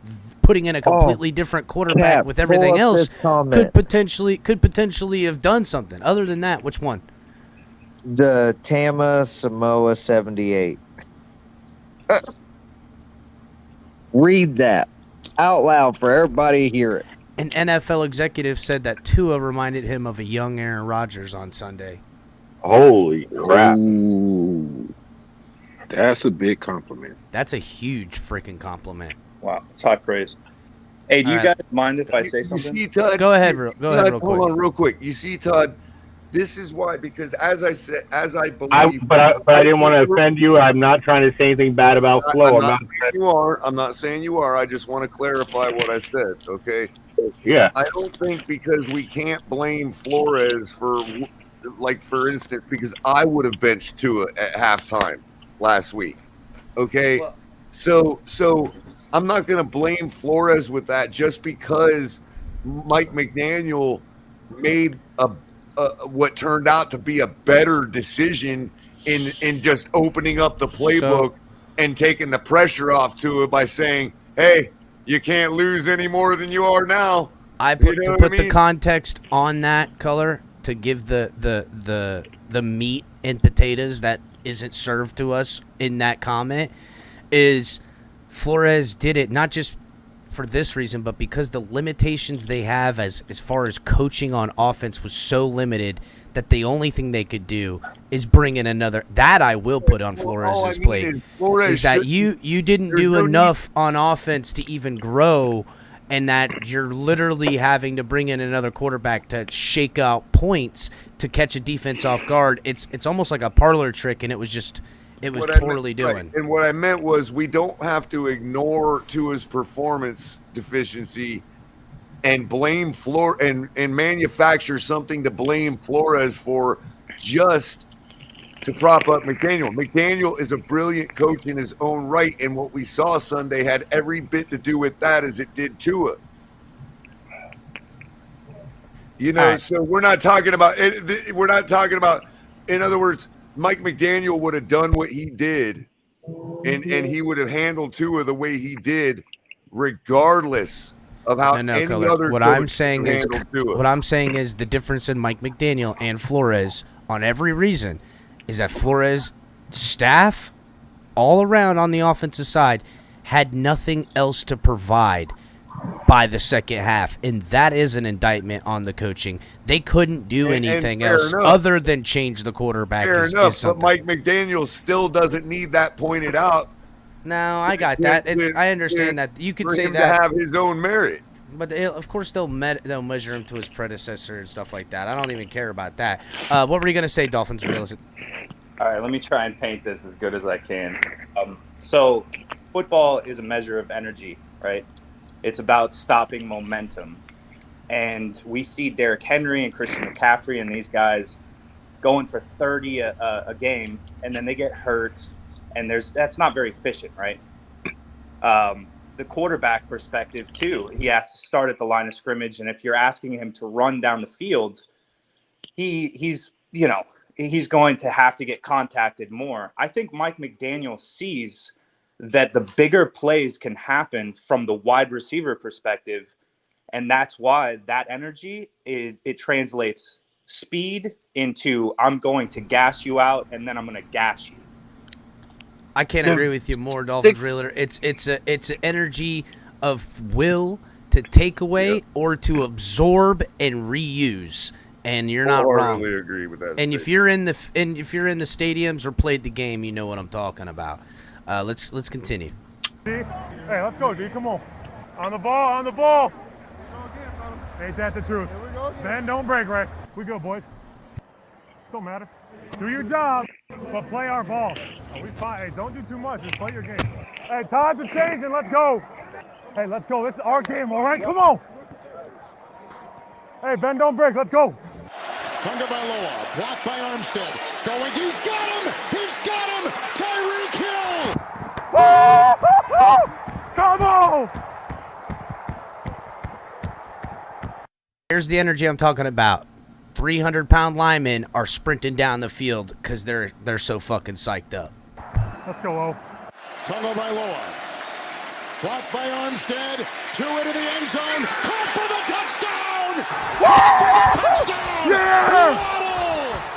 Speaker 1: putting in a completely different quarterback with everything else could potentially have done something. Other than that, which one?
Speaker 4: The Tama Samoa 78. Read that out loud for everybody to hear it.
Speaker 1: An NFL executive said that Tua reminded him of a young Aaron Rodgers on Sunday.
Speaker 6: Holy crap.
Speaker 5: Ooh, that's a big compliment.
Speaker 1: That's a huge freaking compliment.
Speaker 13: Wow, it's hot praise. Hey, do you guys mind if I say something?
Speaker 3: You see, Todd,
Speaker 1: go ahead real quick.
Speaker 3: Hold on real quick. You see, Todd, this is why, because as I believe,
Speaker 6: but I didn't want to offend you. I'm not trying to say anything bad about Flo.
Speaker 3: I'm not saying you are. I just want to clarify what I said. Okay.
Speaker 6: Yeah.
Speaker 3: I don't think because we can't blame Flores for instance, because I would have benched Tua at halftime last week. Okay. So I'm not going to blame Flores with that just because Mike McDaniel made what turned out to be a better decision in just opening up the playbook and taking the pressure off to it by saying, hey, you can't lose any more than you are now.
Speaker 1: I put the context on that, color, to give the meat and potatoes that isn't served to us in that comment, is Flores did it not just for this reason, but because the limitations they have as far as coaching on offense was so limited that the only thing they could do is bring in another. That I will put on Flores' plate is that you didn't do enough on offense to even grow, and that you're literally having to bring in another quarterback to shake out points to catch a defense off guard. It's almost like a parlor trick, and it was poorly doing.
Speaker 3: Right. And what I meant was we don't have to ignore Tua's performance deficiency and blame and manufacture something to blame Flores for just to prop up McDaniel. McDaniel is a brilliant coach in his own right, and what we saw Sunday had every bit to do with that as it did Tua. You know, so we're not talking about it. We're not talking about, in other words, Mike McDaniel would have done what he did, and he would have handled Tua the way he did, regardless of how any other.
Speaker 1: What I'm saying is the difference in Mike McDaniel and Flores on every reason is that Flores' staff all around on the offensive side had nothing else to provide by the second half, and that is an indictment on the coaching. They couldn't do anything else other than change the quarterback.
Speaker 3: Fair enough, but Mike McDaniel still doesn't need that pointed out.
Speaker 1: No, I got that. I understand that. You could say
Speaker 3: him
Speaker 1: that
Speaker 3: to have his own merit.
Speaker 1: But of course they'll measure him to his predecessor and stuff like that. I don't even care about that. What were you going to say, Dolphins Realistic?
Speaker 13: All right, let me try and paint this as good as I can. So football is a measure of energy, right? It's about stopping momentum. And we see Derrick Henry and Christian McCaffrey and these guys going for 30 a game, and then they get hurt, and that's not very efficient, right? The quarterback perspective, too, he has to start at the line of scrimmage, and if you're asking him to run down the field, he's going to have to get contacted more. I think Mike McDaniel sees that the bigger plays can happen from the wide receiver perspective, and that's why that energy it translates speed into I'm going to gas you out, and then I'm going to gas you.
Speaker 1: I can't agree with you more, Dolphins Realtor. It's an energy of will to take away or to absorb and reuse, and you're not wrong.
Speaker 3: I agree with that.
Speaker 1: And if you're in the stadiums or played the game, you know what I'm talking about. Let's continue.
Speaker 15: D, hey, let's go, D. Come on. On the ball. Ain't that the truth? Ben, don't break, right? We go, boys. Don't matter. Do your job, but play our ball. We fine. Hey, don't do too much. Just play your game. Hey, times are changing. Let's go. Hey, let's go. This is our game, all right? Come on. Hey, Ben, don't break. Let's go.
Speaker 17: Tagovailoa, blocked by Armstead. Going, he's got him! He's got him! Tyreek Hill!
Speaker 15: Come on!
Speaker 1: Here's the energy I'm talking about. 300-pound linemen are sprinting down the field because they're so fucking psyched up.
Speaker 15: Let's go, O.
Speaker 17: Tagovailoa, blocked by Armstead. 2 into the end zone. Caught for the touchdown! Caught for the touchdown!
Speaker 15: Yeah!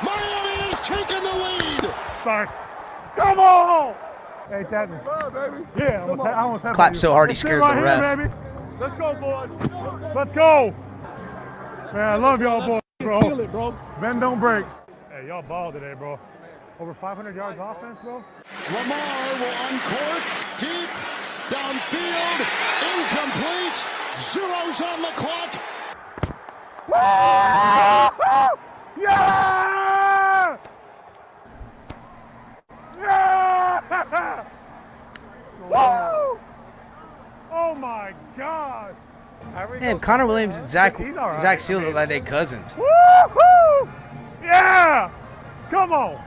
Speaker 17: Miami has taken the lead.
Speaker 15: Sorry. Come on! Hey, that baby. Yeah, I almost had
Speaker 1: Clap so hard he scared the ref.
Speaker 15: Here, let's go, boys. Let's go. Man, I love y'all, boys, bro. Feel it, bro. Ben, don't break. Hey, y'all ball today, bro. Over 500 yards offense, bro.
Speaker 17: Lamar will uncork. Deep. Downfield. Incomplete. Zeros on the clock.
Speaker 15: Yeah! Yeah! Woo! Oh my God!
Speaker 1: Damn, Connor Williams and Zach Seal look like they cousins.
Speaker 15: Woo-hoo! Yeah! Come on!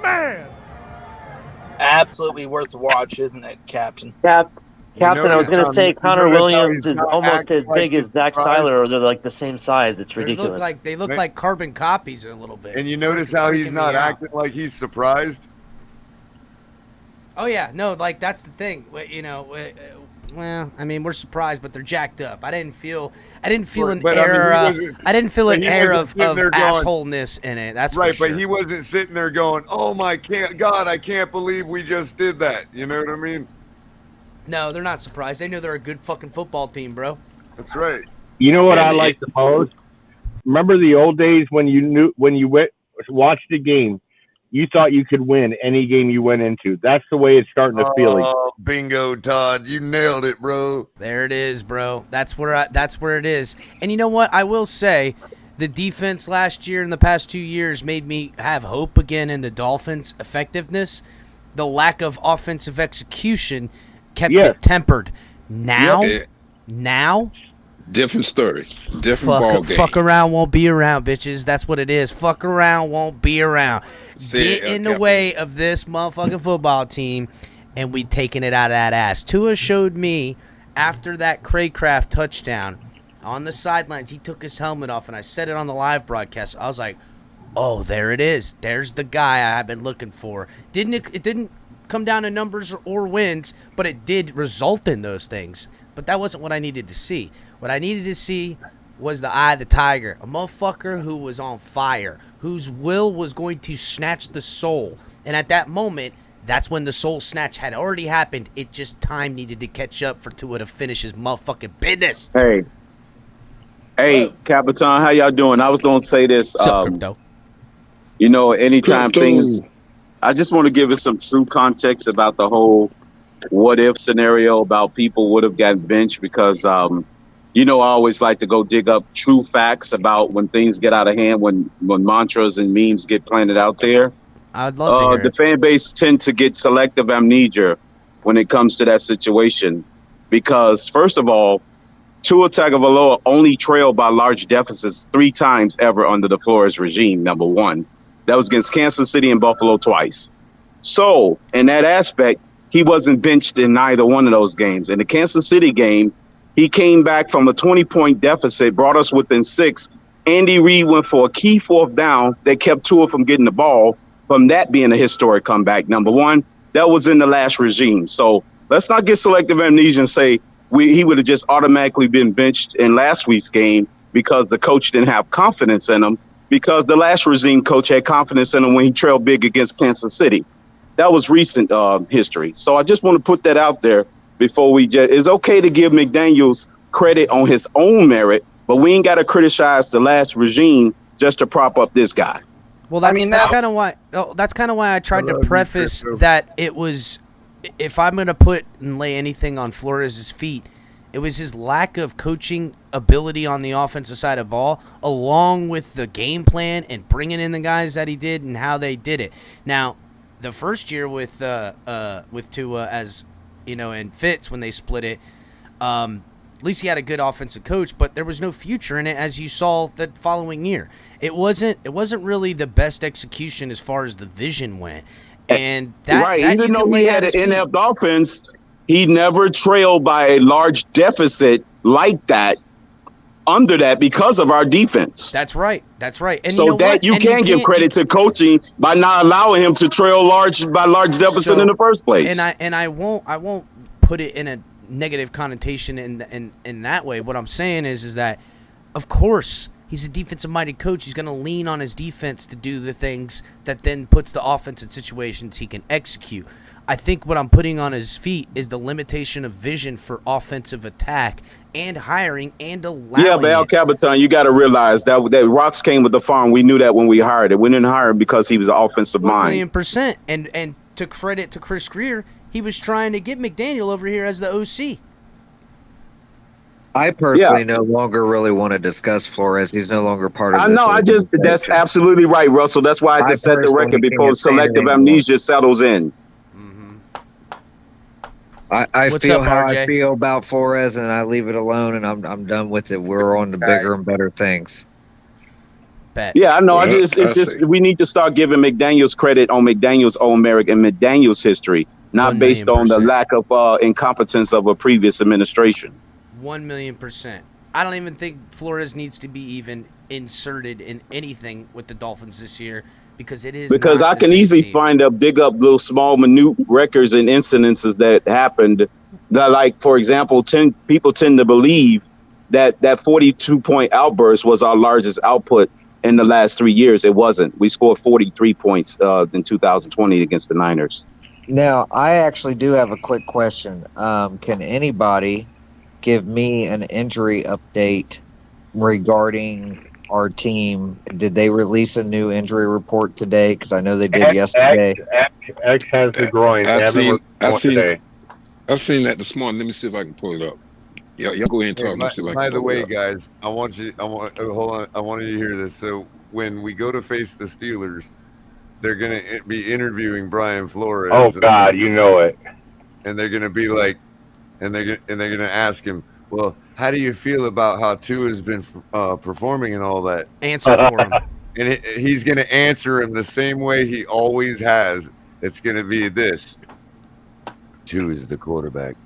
Speaker 15: Man!
Speaker 11: Absolutely worth the watch, isn't it, Captain?
Speaker 7: Captain, I was going to say Connor Williams is almost as big as Zach Seiler, or they're like the same size. It's ridiculous.
Speaker 1: They look like carbon copies a little bit.
Speaker 3: And you notice how he's not acting like he's surprised?
Speaker 1: Oh yeah, no, like that's the thing. You know, well, I mean, we're surprised, but they're jacked up. I didn't feel an air. I didn't feel an air of assholeness in it. That's
Speaker 3: right,
Speaker 1: for sure.
Speaker 3: but he wasn't sitting there going, "Oh my God, I can't believe we just did that." You know what I mean?
Speaker 1: No, they're not surprised. They know they're a good fucking football team, bro.
Speaker 3: That's right.
Speaker 6: You know what I like the most? Remember the old days when you watched a game, you thought you could win any game you went into. That's the way it's starting to feel.
Speaker 3: Oh, bingo, Todd! You nailed it, bro.
Speaker 1: There it is, bro. That's where it is. And you know what? I will say, the defense last year and the past 2 years made me have hope again in the Dolphins' effectiveness. The lack of offensive execution kept it tempered. Now,
Speaker 5: Different story. Different ball game.
Speaker 1: Fuck around, won't be around, bitches. That's what it is. Fuck around, won't be around. Get in the way of this motherfucking football team, and we taking it out of that ass. Tua showed me after that Craycraft touchdown on the sidelines. He took his helmet off, and I said it on the live broadcast. I was like, oh, there it is. There's the guy I've been looking for. It didn't come down to numbers or wins, but it did result in those things. But that wasn't what I needed to see. What I needed to see was the eye of the tiger, a motherfucker who was on fire, whose will was going to snatch the soul. And at that moment, that's when the soul snatch had already happened. It just time needed to catch up for Tua to finish his motherfucking business.
Speaker 18: Hey, Capitan, how y'all doing? I was going to say this.
Speaker 1: What's up, Crypto?
Speaker 18: You know, anytime things, I just want to give it some true context about the whole what if scenario about people would have gotten benched because, you know, I always like to go dig up true facts about when things get out of hand, when mantras and memes get planted out there.
Speaker 1: I'd love to hear
Speaker 18: the fan base tend to get selective amnesia when it comes to that situation because, first of all, Tua Tagovailoa only trailed by large deficits 3 times ever under the Flores regime, number one. That was against Kansas City and Buffalo twice. So, in that aspect, he wasn't benched in neither one of those games. In the Kansas City game, he came back from a 20-point deficit, brought us within 6. Andy Reid went for a key 4th down that kept Tua from getting the ball, from that being a historic comeback. Number one, that was in the last regime. So, let's not get selective amnesia and say he would have just automatically been benched in last week's game because the coach didn't have confidence in him, because the last regime coach had confidence in him when he trailed big against Kansas City. That was recent history. So I just want to put that out there before we just. It's okay to give McDaniels credit on his own merit, but we ain't got to criticize the last regime just to prop up this guy.
Speaker 1: Well, that's kind of why. That's kind of why I tried to preface that it was. If I'm going to put and lay anything on Flores' feet, it was his lack of coaching ability on the offensive side of the ball, along with the game plan and bringing in the guys that he did and how they did it. Now, the first year with Tua, as you know, and Fitz when they split it, at least he had a good offensive coach, but there was no future in it, as you saw the following year. It wasn't really the best execution as far as the vision went. And that
Speaker 18: even though he had an inept offense, he never trailed by a large deficit like that under that because of our defense.
Speaker 1: That's right. And
Speaker 18: so you can give credit to coaching by not allowing him to trail by large deficit in the first place.
Speaker 1: And I won't put it in a negative connotation in that way. What I'm saying is that, of course, he's a defensive-minded coach. He's going to lean on his defense to do the things that then puts the offense in situations he can execute. I think what I'm putting on his feet is the limitation of vision for offensive attack and hiring and allowing.
Speaker 18: Yeah, but El Capitan, you got to realize that rocks came with the farm. We knew that when we hired it. We didn't hire him because he was an offensive mind.
Speaker 1: 1,000,000%. And to credit to Chris Greer, he was trying to get McDaniel over here as the OC.
Speaker 4: I personally no longer really want to discuss Flores. He's no longer part of this.
Speaker 18: That's absolutely right, Russell. That's why I had to set the record before selective amnesia settles in.
Speaker 4: I feel how I feel about Flores, and I leave it alone, and I'm done with it. We're on to bigger and better things.
Speaker 18: Yeah, I know. It's just we need to start giving McDaniels credit on McDaniels' own merit and McDaniels' history, not based on the lack of incompetence of a previous administration.
Speaker 1: 1,000,000%. I don't even think Flores needs to be even inserted in anything with the Dolphins this year because it is.
Speaker 18: Because I can easily dig up little small, minute records and incidences that happened. That, like, for example, people tend to believe that 42-point outburst was our largest output in the last 3 years. It wasn't. We scored 43 points in 2020 against the Niners.
Speaker 4: Now, I actually do have a quick question. Can anybody give me an injury update regarding our team? Did they release a new injury report today? Because I know they did yesterday.
Speaker 6: X has the groin.
Speaker 5: I've seen that this morning. Let me see if I can pull it up. Y'all go ahead and talk.
Speaker 3: By the way, guys, I want you to hear this. So when we go to face the Steelers, they're going to be interviewing Brian Flores.
Speaker 6: Oh God, you know it.
Speaker 3: And they're going to be like, and they're going to ask him, Well, how do you feel about how Tua has been performing and all that?
Speaker 1: Answer for him.
Speaker 3: And he's going to answer him the same way he always has. It's going to be this. Tua is the quarterback.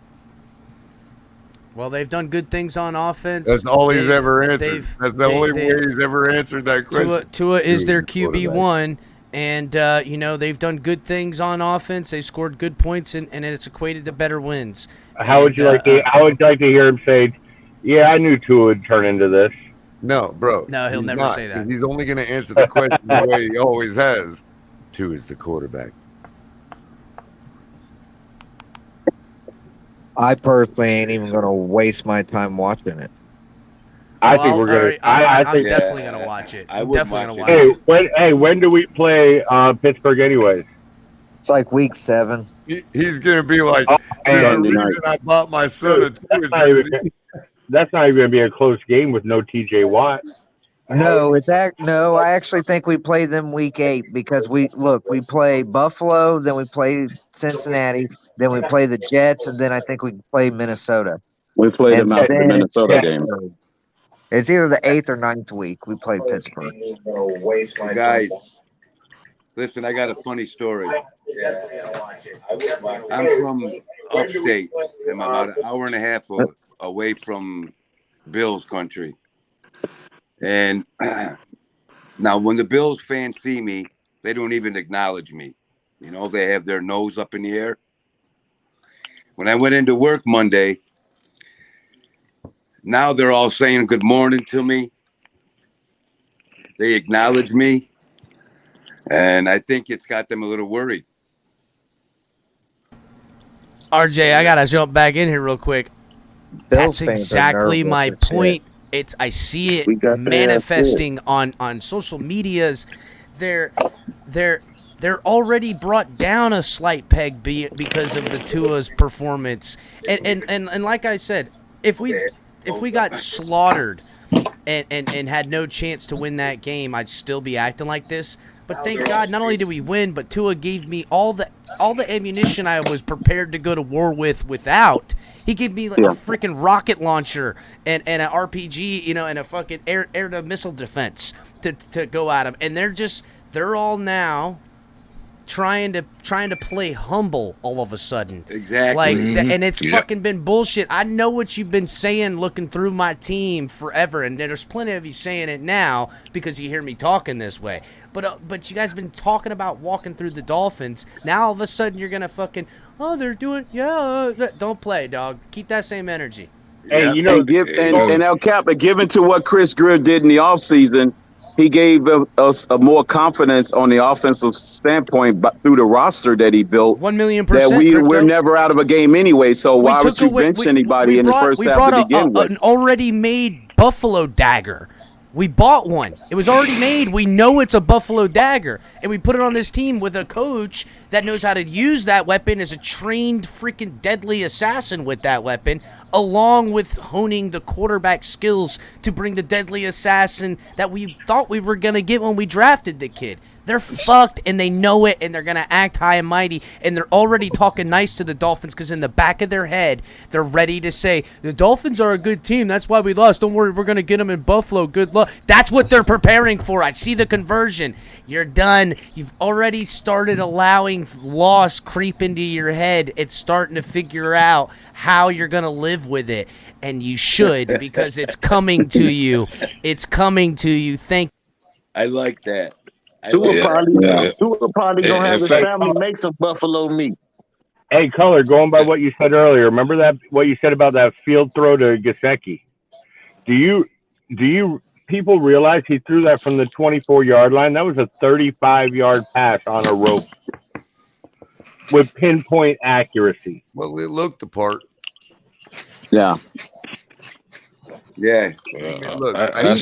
Speaker 1: Well, they've done good things on offense.
Speaker 3: That's all he's ever answered. That's the only way he's ever answered that question.
Speaker 1: Tua is their QB1, and they've done good things on offense. They scored good points, and it's equated to better wins.
Speaker 6: How would you like to hear him say, "Yeah, I knew Tua would turn into this"?
Speaker 3: No, bro.
Speaker 1: No, he'll never say that.
Speaker 3: He's only going to answer the question the way he always has. Tua is the quarterback.
Speaker 4: I personally ain't even gonna waste my time watching it.
Speaker 6: I think we're gonna.
Speaker 1: I'm definitely gonna watch it.
Speaker 12: I would
Speaker 1: definitely
Speaker 12: watch
Speaker 1: gonna watch
Speaker 6: it. When do we play Pittsburgh anyways?
Speaker 4: It's like week 7.
Speaker 3: He's gonna be like, "There's a reason I bought my son a Tua jersey."
Speaker 6: That's not even gonna be a close game with no TJ Watt.
Speaker 4: No, I actually think we play them week 8 because we play Buffalo, then we play Cincinnati, then we play the Jets, and then I think we play Minnesota.
Speaker 18: We play them after the Minnesota game.
Speaker 4: It's either the 8th or 9th week we play Pittsburgh.
Speaker 12: Guys, listen, I got a funny story. I'm from upstate. I'm about an hour and a half away from Bills country. And now when the Bills fans see me, they don't even acknowledge me. You know, they have their nose up in the air. When I went into work Monday, now they're all saying good morning to me. They acknowledge me. And I think it's got them a little worried.
Speaker 1: RJ, I gotta jump back in here real quick.
Speaker 4: Bills
Speaker 1: That's
Speaker 4: fans
Speaker 1: exactly
Speaker 4: are nervous
Speaker 1: my
Speaker 4: as shit.
Speaker 1: point. I see it manifesting on social medias. They're already brought down a slight peg because of the Tua's performance. And like I said, if we got slaughtered and had no chance to win that game, I'd still be acting like this. But thank God, not only did we win, but Tua gave me all the ammunition I was prepared to go to war without. He gave me like a freaking rocket launcher and an RPG, and a fucking air to missile defense to go at him. And they're all now trying to play humble all of a sudden.
Speaker 12: Exactly.
Speaker 1: And it's fucking been bullshit. I know what you've been saying looking through my team forever, and there's plenty of you saying it now because you hear me talking this way. But you guys have been talking about walking through the Dolphins. Now all of a sudden you're going to fucking, they're doing, don't play, dog. Keep that same energy.
Speaker 6: Hey,
Speaker 18: and El Cap, given to what Chris Greer did in the offseason, he gave us a more confidence on the offensive standpoint through the roster that he built.
Speaker 1: 1,000,000%.
Speaker 18: That we're never out of a game anyway. So why would you bench anybody in the first half to begin with?
Speaker 1: An already made Buffalo dagger. We bought one. It was already made. We know it's a Buffalo dagger. And we put it on this team with a coach that knows how to use that weapon as a trained freaking deadly assassin with that weapon, along with honing the quarterback skills to bring the deadly assassin that we thought we were going to get when we drafted the kid. They're fucked, and they know it, and they're going to act high and mighty, and they're already talking nice to the Dolphins because in the back of their head, they're ready to say, the Dolphins are a good team. That's why we lost. Don't worry, we're going to get them in Buffalo. Good luck. That's what they're preparing for. I see the conversion. You're done. You've already started allowing loss creep into your head. It's starting to figure out how you're going to live with it, and you should because it's coming to you. It's coming to you.
Speaker 12: I like that.
Speaker 14: Tua probably gonna have his family make some buffalo meat.
Speaker 6: Hey, Color, going by what you said earlier, remember that what you said about that field throw to Gesicki? Do you people realize he threw that from the 24-yard line? That was a 35-yard pass on a rope with pinpoint accuracy.
Speaker 3: Well, it looked the part.
Speaker 18: Yeah.
Speaker 12: Yeah.
Speaker 3: Look, I think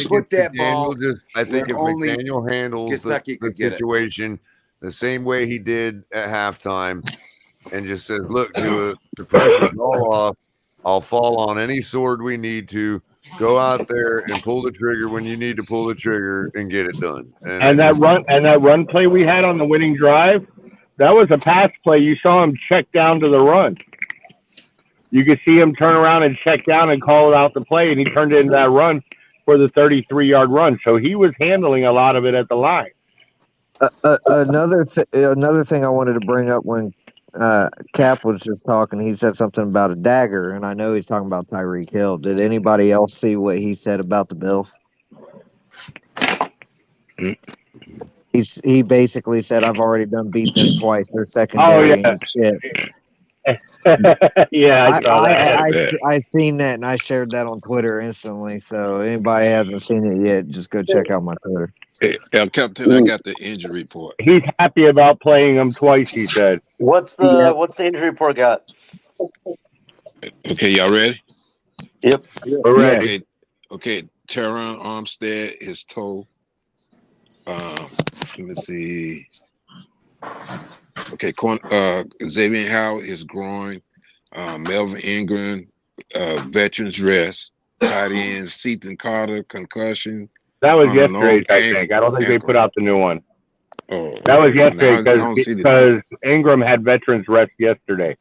Speaker 3: if McDaniel handles the situation the same way he did at halftime and just says, look, the pressure's all off. I'll fall on any sword we need to. Go out there and pull the trigger when you need to pull the trigger and get it done.
Speaker 6: And that run play we had on the winning drive, that was a pass play. You saw him check down to the run. You could see him turn around and check down and call it out the play, and he turned it into that run for the 33-yard run. So he was handling a lot of it at the line.
Speaker 4: Another thing I wanted to bring up when Cap was just talking, he said something about a dagger, and I know he's talking about Tyreek Hill. Did anybody else see what he said about the Bills? He basically said, "I've already done beat them twice. Their secondary ain't shit."
Speaker 6: Yeah, I saw that.
Speaker 4: I seen that, and I shared that on Twitter instantly. So anybody hasn't seen it yet, just go check out my Twitter.
Speaker 5: Hey, Captain, I got the injury report.
Speaker 6: He's happy about playing him twice, he said.
Speaker 7: What's the injury report got?
Speaker 5: Okay, y'all ready?
Speaker 7: Yep.
Speaker 6: We're ready.
Speaker 5: Okay. Teron Armstead, his toe. Let me see. Okay, Xavier Howard, his groin. Melvin Ingram, veterans rest. Tight end, Ethan Carter, concussion.
Speaker 6: That was yesterday's, I think. I don't think they put out the new one.
Speaker 5: Oh,
Speaker 6: that was yesterday because Ingram had veterans rest yesterday.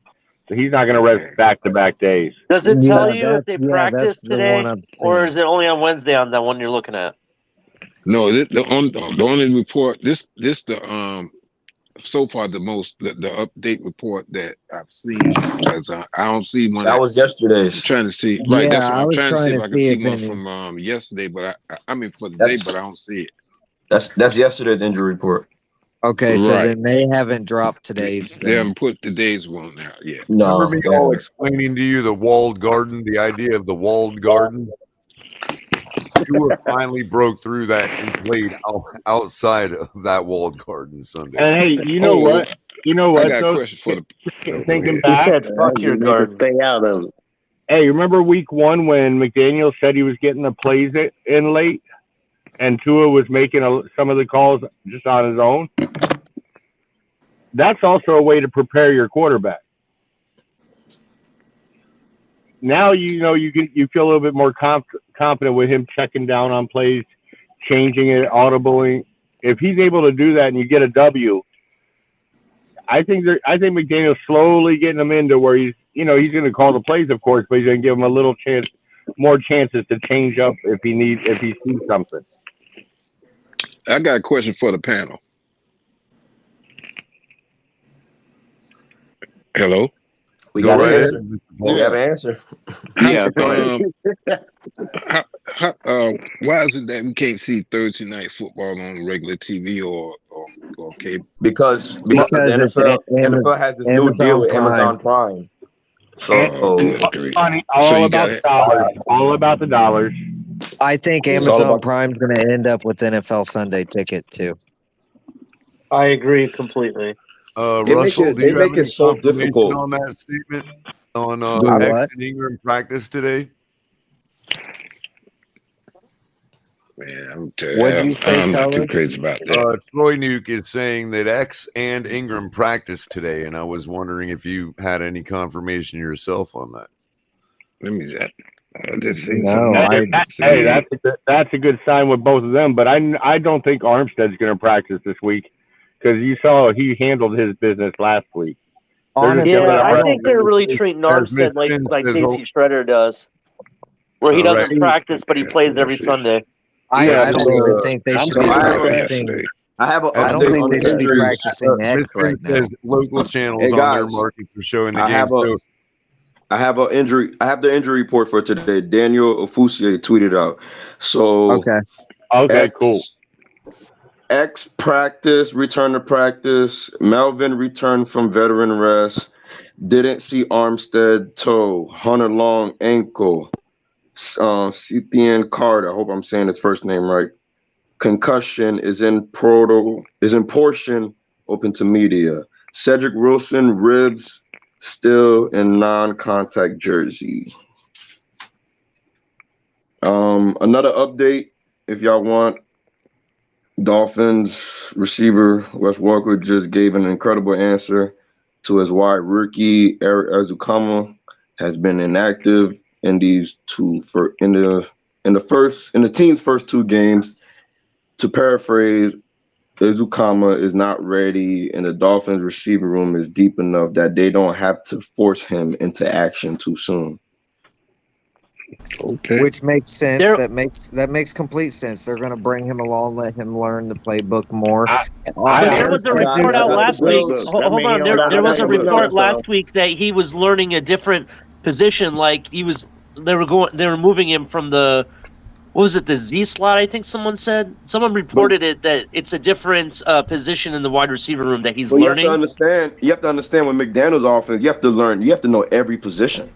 Speaker 6: So he's not going to rest back-to-back days.
Speaker 7: Does it tell you if they practiced today, or is it only on Wednesday on that one you're looking at?
Speaker 5: No, the only report. This so far the update report that I've seen, because I don't see one.
Speaker 19: That was yesterday's.
Speaker 5: I'm trying to see. Right, that's what I'm trying to see if I can see one
Speaker 19: any.
Speaker 5: from yesterday, but I mean for the day, but I don't see it.
Speaker 19: That's yesterday's injury report.
Speaker 4: Okay, so then they haven't dropped today's.
Speaker 5: They haven't put today's one out yet.
Speaker 19: No.
Speaker 3: Remember me all explaining to you the walled garden, the idea of the walled garden? Tua finally broke through that and played outside of that walled garden Sunday.
Speaker 6: And hey, you know what? You know what?
Speaker 5: I got a question for the
Speaker 6: thinking back.
Speaker 7: He said, "Fuck your garden."
Speaker 14: Stay out of it.
Speaker 6: Hey, remember week 1 when McDaniel said he was getting the plays in late, and Tua was making some of the calls just on his own? That's also a way to prepare your quarterback. Now you feel a little bit more confident with him checking down on plays, changing it, audibling. If he's able to do that and you get a W, I think McDaniel's slowly getting him into where he's going to call the plays, of course, but he's going to give him a little more chances to change up if he sees something.
Speaker 5: I got a question for the panel. Hello.
Speaker 19: We got an answer. We have an answer.
Speaker 5: Yeah. Why is it that we can't see Thursday night football on regular TV or cable?
Speaker 19: Because the NFL has this new deal with Amazon Prime. So
Speaker 6: all about the dollars.
Speaker 4: I think Amazon Prime's going to end up with NFL Sunday ticket too.
Speaker 7: I agree completely.
Speaker 3: Russell, do you have any
Speaker 19: so difficult
Speaker 3: on that statement on X and Ingram practice today?
Speaker 5: Man, I'm not too crazy about that.
Speaker 3: Troy Nuke is saying that X and Ingram practiced today, and I was wondering if you had any confirmation yourself on that.
Speaker 5: Let me just
Speaker 6: that's a good sign with both of them, but I don't think Armstead's going to practice this week. Because you saw he handled his business last week.
Speaker 7: I think they're really treating Armstead like Casey Shredder does, where he doesn't practice, but he plays every Sunday.
Speaker 4: I don't even think they should be practicing. I don't think they should be practicing X right now.
Speaker 3: Local channels on their markets are showing the game.
Speaker 19: I have the injury report for today. Daniel Ofusie tweeted out. So
Speaker 6: okay, cool.
Speaker 19: X practice, return to practice. Melvin returned from veteran rest. Didn't see Armstead toe. Hunter Long ankle. Sethian Carter. I hope I'm saying his first name right. Concussion is in portion. Open to media. Cedric Wilson ribs still in non-contact jersey. Another update, if y'all want. Dolphins receiver Wes Walker just gave an incredible answer to his wide rookie. Eric Azukama has been inactive in the team's first 2 games. To paraphrase, Izukama is not ready, and the Dolphins receiving room is deep enough that they don't have to force him into action too soon.
Speaker 5: Okay.
Speaker 4: Which makes sense. That makes complete sense. They're going to bring him along, let him learn the playbook more.
Speaker 7: There was a report out last week. Hold on, there was a report last week that he was learning a different position. Like they were moving him from the, what was it, the Z slot? I think someone said. Someone reported it that it's a different position in the wide receiver room that he's learning.
Speaker 19: You have to understand with McDaniel's offense, you have to know every position.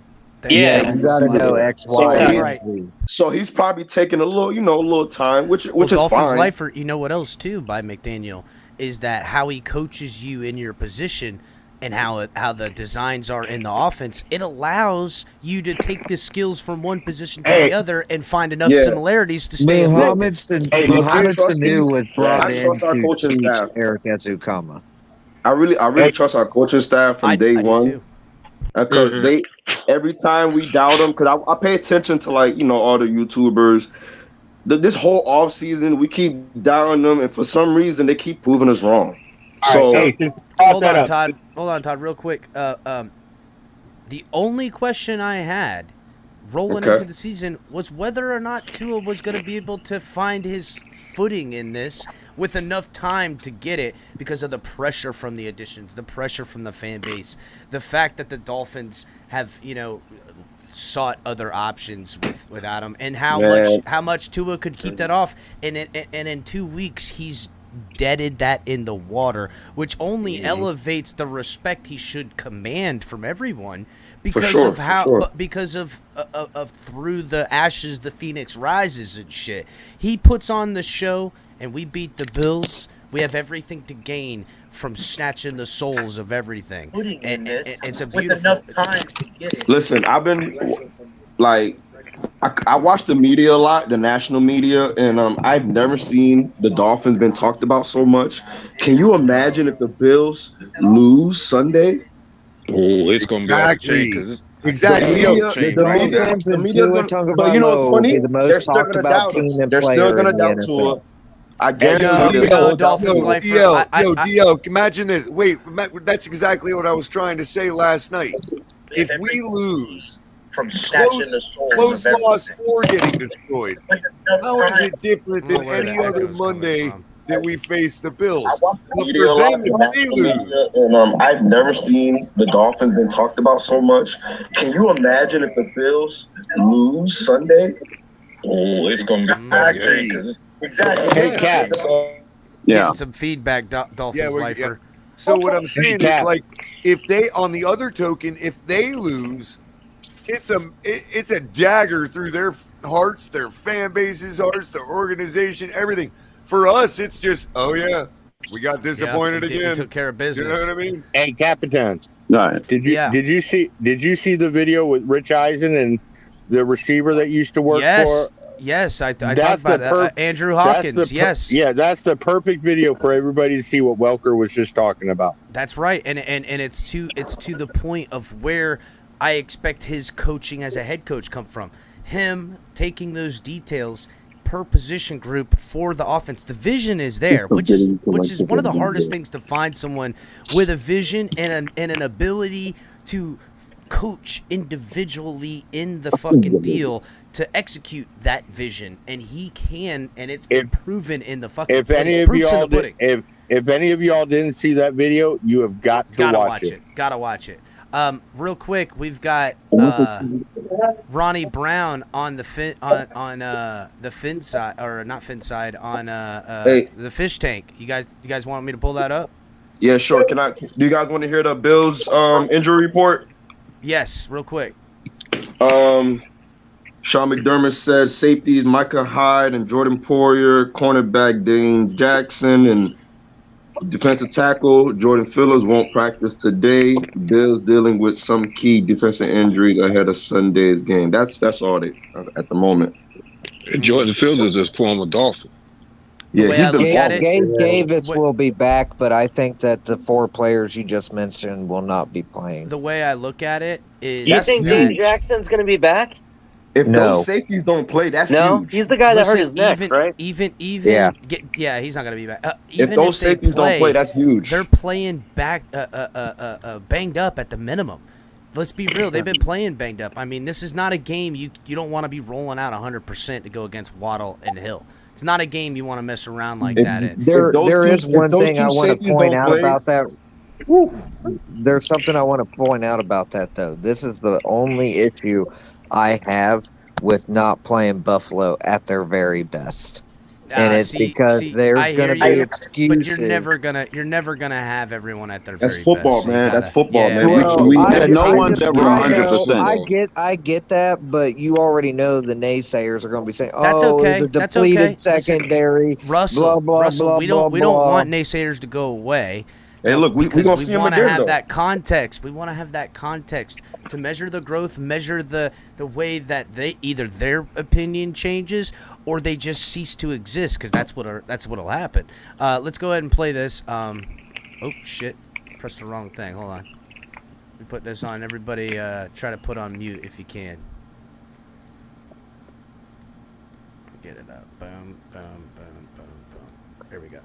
Speaker 4: Yeah, you got to know X, Y,
Speaker 1: right.
Speaker 19: So he's probably taking a little time, which is
Speaker 1: Dolphins
Speaker 19: fine.
Speaker 1: lifer, you know what else too by McDaniel is that how he coaches you in your position and how the designs are in the offense. It allows you to take the skills from one position to the other and find enough similarities to stay
Speaker 4: Mohamed
Speaker 1: effective.
Speaker 4: Sanu was brought in
Speaker 19: our
Speaker 4: to
Speaker 19: coaching
Speaker 4: teach
Speaker 19: staff.
Speaker 4: Eric Ezukama.
Speaker 19: I really trust our coaching staff from day one. Because they every time we doubt them, because I pay attention to all the YouTubers. This whole off season we keep doubting them, and for some reason they keep proving us wrong.
Speaker 1: Hold on, Todd, real quick. The only question I had rolling into the season was whether or not Tua was going to be able to find his footing in this with enough time to get it because of the pressure from the additions, the pressure from the fan base, the fact that the Dolphins have, sought other options without him, and how much Tua could keep that off, and in 2 weeks he's deaded that in the water, which only elevates the respect he should command from everyone because of through the ashes the phoenix rises and shit. He puts on the show and we beat the Bills. We have everything to gain from snatching the souls of everything. And it's a beautiful.
Speaker 11: With enough time to get it.
Speaker 19: Listen, I've been I watch the media a lot, the national media, and I've never seen the Dolphins been talked about so much. Can you imagine if the Bills lose Sunday?
Speaker 5: Oh, it's gonna be
Speaker 19: exactly. The media, but you know what's funny? They're still gonna doubt us. They're still gonna doubt Tua. I guarantee
Speaker 3: Dio, imagine this. Wait, that's exactly what I was trying to say last night. If we lose
Speaker 11: from snatching the souls
Speaker 3: close loss or getting destroyed, how is it different than any other Monday that we face the Bills? But for them, if they lose,
Speaker 19: and I've never seen the Dolphins been talked about so much. Can you imagine if the Bills lose Sunday?
Speaker 5: Oh, it's gonna be
Speaker 19: exactly.
Speaker 5: Hey, Cap.
Speaker 1: Getting some feedback, Dolphins lifer.
Speaker 3: So what I'm saying is, like, if they, on the other token, if they lose, it's a dagger through their hearts, their fan base's hearts, their organization, everything. For us, it's just, oh yeah, we got disappointed again.
Speaker 1: We took care of business.
Speaker 3: You know what I mean?
Speaker 6: Hey, Capitan.
Speaker 18: Right.
Speaker 6: Did you see the video with Rich Eisen and the receiver that used to work for?
Speaker 1: Yes, I talked about Andrew Hawkins. Yes.
Speaker 6: Yeah, that's the perfect video for everybody to see what Welker was just talking about.
Speaker 1: That's right, and it's to the point of where I expect his coaching as a head coach come from. Him taking those details per position group for the offense. The vision is there, which is one of the hardest things to find, someone with a vision and an ability to coach individually in the fucking deal to execute that vision, and he can, and it's been proven in the fucking
Speaker 6: if any of y'all didn't see that video, you have got to watch it.
Speaker 1: Gotta watch it. Real quick, we've got Ronnie Brown on the fin side, or not fin side, on the fish tank. You guys want me to pull that up?
Speaker 19: Yeah, sure. Do you guys want to hear the Bills injury report?
Speaker 1: Yes, real quick.
Speaker 19: Sean McDermott said safeties Micah Hyde and Jordan Poyer, cornerback Dane Jackson, and defensive tackle Jordan Phillips won't practice today. Bills dealing with some key defensive injuries ahead of Sunday's game. That's all they at the moment.
Speaker 5: Jordan Phillips is former Dolphin.
Speaker 19: Yeah,
Speaker 4: Gabe Davis will be back, but I think that the four players you just mentioned will not be playing.
Speaker 1: The way I look at it is,
Speaker 7: you think Dane Jackson's going to be back?
Speaker 19: If
Speaker 4: No.
Speaker 19: those safeties don't play, that's
Speaker 7: No,
Speaker 19: huge.
Speaker 7: he's the guy that hurt his neck,
Speaker 1: even,
Speaker 7: right?
Speaker 1: Even,
Speaker 4: Yeah.
Speaker 1: he's not gonna be back.
Speaker 19: If
Speaker 1: Even
Speaker 19: those
Speaker 1: they
Speaker 19: safeties don't play, that's huge.
Speaker 1: They're playing back, banged up at the minimum. Let's be real. They've been playing banged up. I mean, this is not a game you don't want to be rolling out 100% to go against Waddle and Hill. It's not a game you want to mess around like that in.
Speaker 4: There is one thing I want to point out about that. There's something I want to point out about that, though. This is the only issue I have with not playing Buffalo at their very best. And it's because there's going to be excuses.
Speaker 1: But you're never gonna have everyone at their very best.
Speaker 19: That's football, man. That's football, man.
Speaker 18: No one's ever 100%.
Speaker 4: I get that, but you already know the naysayers are going to be saying,
Speaker 1: That's okay.
Speaker 4: the
Speaker 1: That's
Speaker 4: depleted
Speaker 1: okay.
Speaker 4: secondary,
Speaker 1: Russell,
Speaker 4: blah, blah,
Speaker 1: we
Speaker 4: blah,
Speaker 1: don't
Speaker 4: blah.
Speaker 1: want naysayers to go away.
Speaker 19: Hey, look, we're going to see them
Speaker 1: want to
Speaker 19: again,
Speaker 1: have
Speaker 19: though.
Speaker 1: that context. We want to have that context to measure the growth, measure the way that they either their opinion changes or they just cease to exist, because that's what'll happen. Let's go ahead and play this. Oh shit! Pressed the wrong thing. Hold on. We put this on. Everybody, try to put on mute if you can. Get it up. Boom, boom, boom, boom, boom. There we go.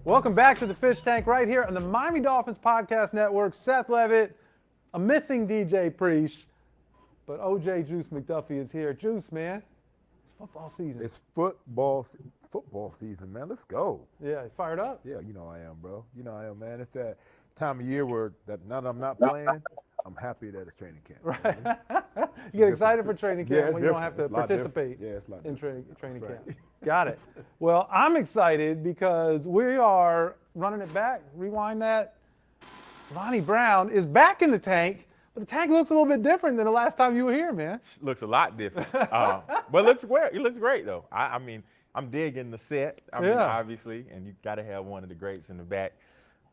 Speaker 15: Welcome back to the Fish Tank right here on the Miami Dolphins Podcast Network. Seth Levitt, a missing DJ Preach, but OJ Juice McDuffie is here. Juice, man, it's football season.
Speaker 16: It's football season, man. Let's go.
Speaker 15: Yeah, you fired up?
Speaker 16: Yeah, you know I am, bro. You know I am, man. It's that time of year where now that I'm not playing, I'm happy that it's training camp.
Speaker 15: Right. You get excited for training camp when you don't have to participate in training camp. Got it. Well, I'm excited because we are running it back. Rewind that. Ronnie Brown is back in the tank, but the tank looks a little bit different than the last time you were here, man.
Speaker 20: Looks a lot different. But it looks great. It looks great, though. I mean, I'm digging the set. I mean, obviously, and you got to have one of the greats in the back.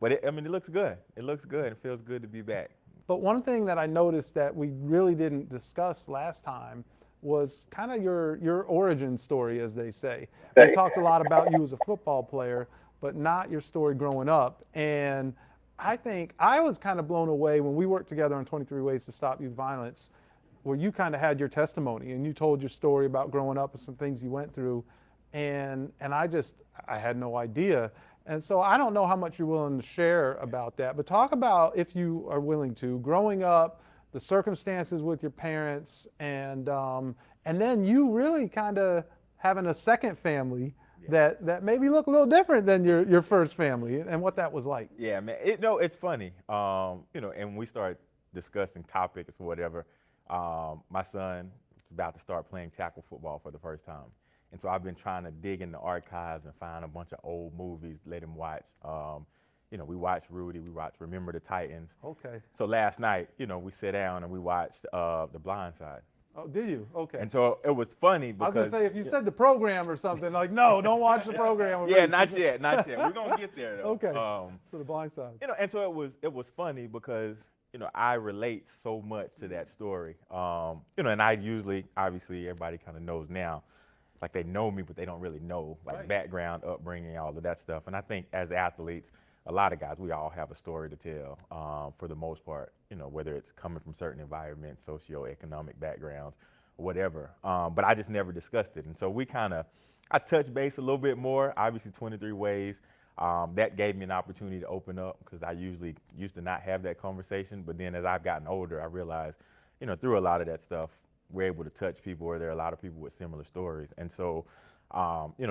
Speaker 20: But it looks good. It looks good. It feels good to be back.
Speaker 15: But one thing that I noticed that we really didn't discuss last time was kind of your origin story, as they say. We talked a lot about you as a football player, but not your story growing up. And I think I was kind of blown away when we worked together on 23 Ways to Stop Youth Violence, where you kind of had your testimony and you told your story about growing up and some things you went through. And I had no idea. And so I don't know how much you're willing to share about that, but talk about, if you are willing to, growing up, the circumstances with your parents, and then you really kind of having a second family that maybe look a little different than your first family, and what that was like.
Speaker 20: Yeah, man. It's funny. And when we start discussing topics or whatever, my son is about to start playing tackle football for the first time. And so I've been trying to dig in the archives and find a bunch of old movies, let him watch. We watched Rudy, we watched Remember the Titans.
Speaker 15: Okay.
Speaker 20: So last night, we sat down and we watched The Blind Side.
Speaker 15: Oh, did you? Okay.
Speaker 20: And so it was funny because—
Speaker 15: I was going to say, if you said the program or something, like, no, don't watch the program.
Speaker 20: Yeah, not yet. We're going to get there, though.
Speaker 15: Okay, so The Blind Side.
Speaker 20: And so it was funny because, I relate so much to that story. And I usually, obviously, everybody kind of knows now, like they know me, but they don't really know, like background, upbringing, all of that stuff. And I think as athletes, a lot of guys, we all have a story to tell for the most part, whether it's coming from certain environments, socioeconomic backgrounds, whatever. But I just never discussed it. And so I touched base a little bit more, obviously 23 Ways. That gave me an opportunity to open up because I usually used to not have that conversation. But then as I've gotten older, I realized, through a lot of that stuff, we're able to touch people, or there are a lot of people with similar stories. And so,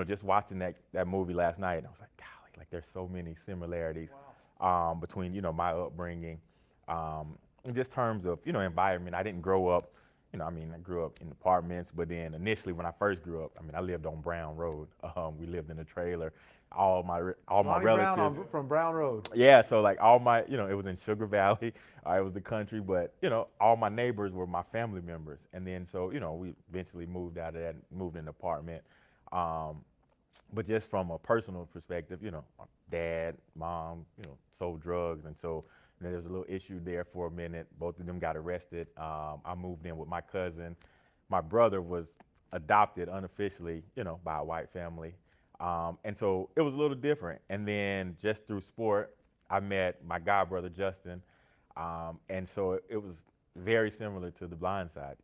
Speaker 20: just watching that movie last night, I was like, golly, like there's so many similarities between, my upbringing, in just terms of, environment. I didn't grow up, I grew up in apartments, but then initially when I first grew up, I lived on Brown Road. We lived in a trailer. All my relatives.
Speaker 15: Brown from Brown Road.
Speaker 20: Yeah, so like all my, it was in Sugar Valley. It was the country, but all my neighbors were my family members. And then so, we eventually moved out of that, moved in an apartment. But just from a personal perspective, dad, mom, sold drugs. And so, there was a little issue there for a minute. Both of them got arrested. I moved in with my cousin. My brother was adopted unofficially, by a white family. And so it was a little different. And then just through sport, I met my god brother, Justin. And so it was very similar to The Blind Side.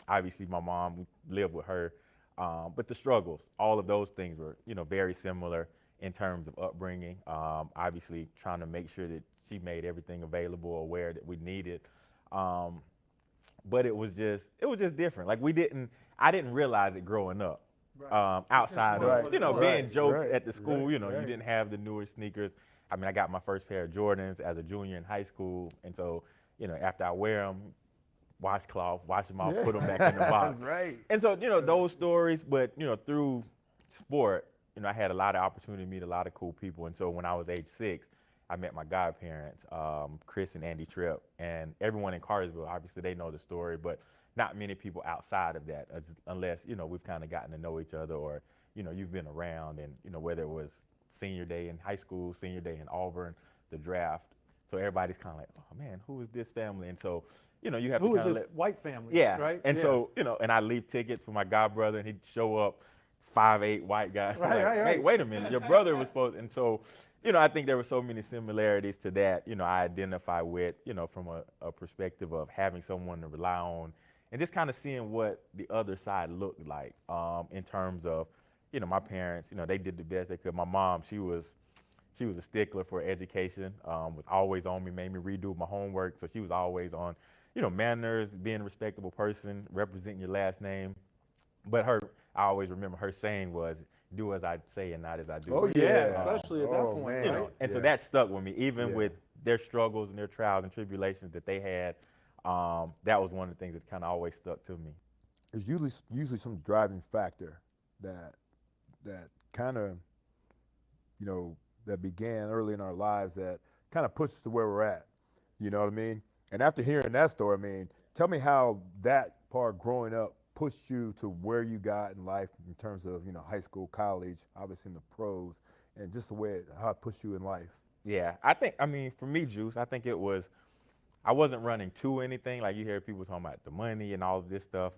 Speaker 20: Obviously my mom lived with her, but the struggles, all of those things were, very similar in terms of upbringing. Obviously trying to make sure that she made everything available, aware that we needed. But it was just different. Like I didn't realize it growing up. Outside of, being jokes at the school, you didn't have the newer sneakers. I mean, I got my first pair of Jordans as a junior in high school. And so, after I wear them, washcloth, wash them off, put them back in the box.
Speaker 16: That's right.
Speaker 20: And so, those stories, but, through sport, I had a lot of opportunity to meet a lot of cool people. And so when I was age 6, I met my godparents, Chris and Andy Tripp, and everyone in Cartersville, obviously they know the story, but not many people outside of that, unless, we've kind of gotten to know each other, or, you've been around, and, whether it was senior day in high school, senior day in Auburn, the draft. So everybody's kind of like, oh man, who is this family? And so, you have
Speaker 2: who
Speaker 20: to
Speaker 2: is
Speaker 20: kind
Speaker 2: this
Speaker 20: of
Speaker 2: white family?
Speaker 20: Yeah.
Speaker 2: Right.
Speaker 20: And so, and I leave tickets for my godbrother, and he'd show up, 5'8" white guy.
Speaker 2: Right.
Speaker 20: Hey, wait a minute, your brother was supposed, and so, I think there were so many similarities to that, I identify with, from a perspective of having someone to rely on, and just kind of seeing what the other side looked like, in terms of, my parents, they did the best they could. My mom, she was a stickler for education, was always on me, made me redo my homework. So she was always on, manners, being a respectable person, representing your last name. But I always remember her saying was, do as I say and not as I do.
Speaker 2: Oh yeah, especially at that point.
Speaker 16: Man.
Speaker 2: Right?
Speaker 20: And so that stuck with me, even with their struggles and their trials and tribulations that they had. That was one of the things that kind of always stuck to me.
Speaker 16: There's usually some driving factor that kind of, that began early in our lives that kind of pushes to where we're at. You know what I mean? And after hearing that story, I mean, tell me how that part growing up pushed you to where you got in life in terms of, high school, college, obviously in the pros, and just the way how it pushed you in life.
Speaker 20: Yeah, for me, Juice, I think I wasn't running to anything. Like you hear people talking about the money and all of this stuff.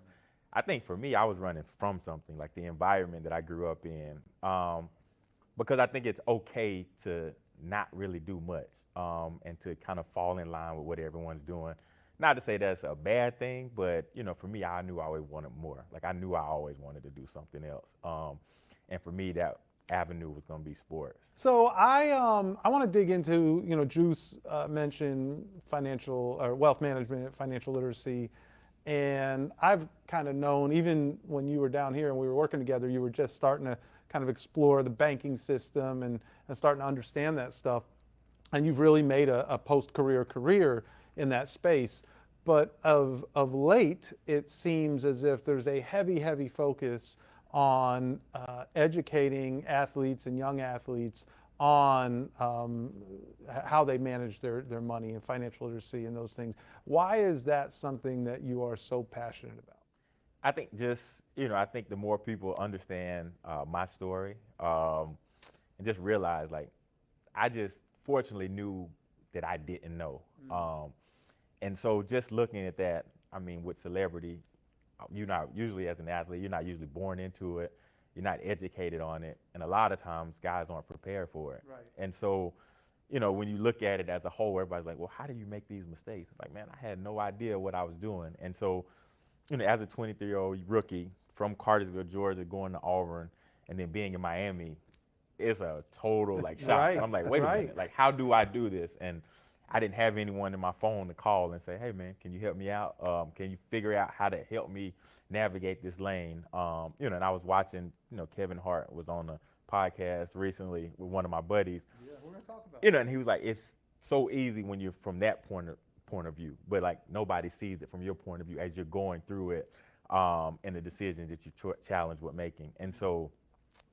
Speaker 20: I think for me, I was running from something, like the environment that I grew up in. Because I think it's okay to not really do much, and to kind of fall in line with what everyone's doing. Not to say that's a bad thing, but for me, I knew I always wanted more. Like I knew I always wanted to do something else. And for me, that avenue was going to be sports.
Speaker 2: So I want to dig into, Juice mentioned financial or wealth management, financial literacy. And I've kind of known, even when you were down here and we were working together, you were just starting to kind of explore the banking system and starting to understand that stuff. And you've really made a post-career career in that space. But of late, it seems as if there's a heavy focus on educating athletes and young athletes on how they manage their money and financial literacy and those things. Why is that something that you are so passionate about?
Speaker 20: I think I think the more people understand my story, and just realize, like, I just fortunately knew that I didn't know. And so just looking at that, I mean, with celebrity, you're not usually, as an athlete, you're not usually born into it. You're not educated on it. And a lot of times guys aren't prepared for it.
Speaker 2: Right.
Speaker 20: And so, when you look at it as a whole, everybody's like, well, how do you make these mistakes? It's like, man, I had no idea what I was doing. And so, as a 23-year-old rookie from Cartersville, Georgia, going to Auburn, and then being in Miami, it's a total shock.
Speaker 2: Right.
Speaker 20: I'm like, wait a minute, how do I do this? And I didn't have anyone in my phone to call and say, hey man, can you help me out? Can you figure out how to help me navigate this lane? And I was watching, Kevin Hart was on a podcast recently with one of my buddies.
Speaker 2: Yeah, we're gonna talk about
Speaker 20: And he was like, it's so easy when you're from that point of view, but nobody sees it from your point of view as you're going through it, and the decisions that you challenge with making. And so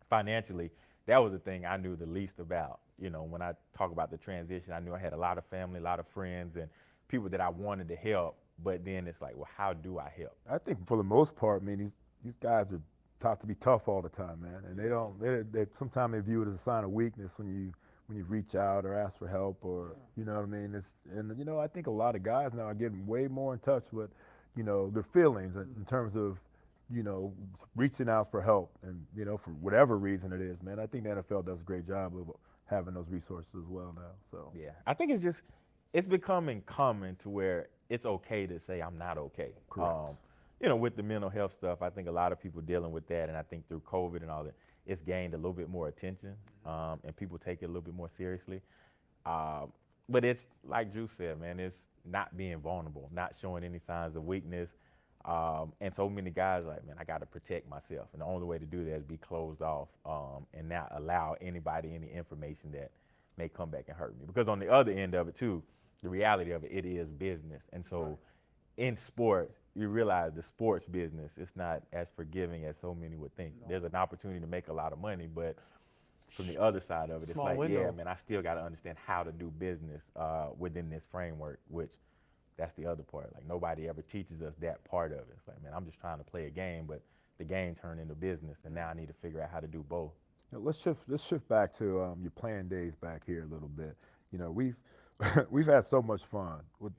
Speaker 20: financially, that was the thing I knew the least about. When I talk about the transition, I knew I had a lot of family, a lot of friends, and people that I wanted to help. But then it's like, well, how do I help?
Speaker 16: I think for the most part, I mean, these guys are taught to be tough all the time, man, and they sometimes they view it as a sign of weakness when you reach out or ask for help, or you know what I mean. I think a lot of guys now are getting way more in touch with, their feelings in terms of, reaching out for help, and for whatever reason it is, man. I think the NFL does a great job of having those resources as well now. So
Speaker 20: yeah, I think it's becoming common to where it's okay to say I'm not okay.
Speaker 16: Correct.
Speaker 20: With the mental health stuff, I think a lot of people dealing with that, and I think through COVID and all that, it's gained a little bit more attention, and people take it a little bit more seriously. But it's like Drew said, man, it's not being vulnerable, not showing any signs of weakness. And so many guys are like, man, I got to protect myself. And the only way to do that is be closed off and not allow anybody any information that may come back and hurt me. Because on the other end of it, too, the reality of it, it is business. And so in sports, you realize the sports business, it's not as forgiving as so many would think. There's an opportunity to make a lot of money, but from the other side of it,
Speaker 2: Small
Speaker 20: it's like,
Speaker 2: window.
Speaker 20: yeah, man, I still got to understand how to do business within this framework, which that's the other part. Like, nobody ever teaches us that part of it. It's like, man, I'm just trying to play a game, but the game turned into business, and now I need to figure out how to do both.
Speaker 16: Let's shift back to your playing days back here a little bit. We've had so much fun with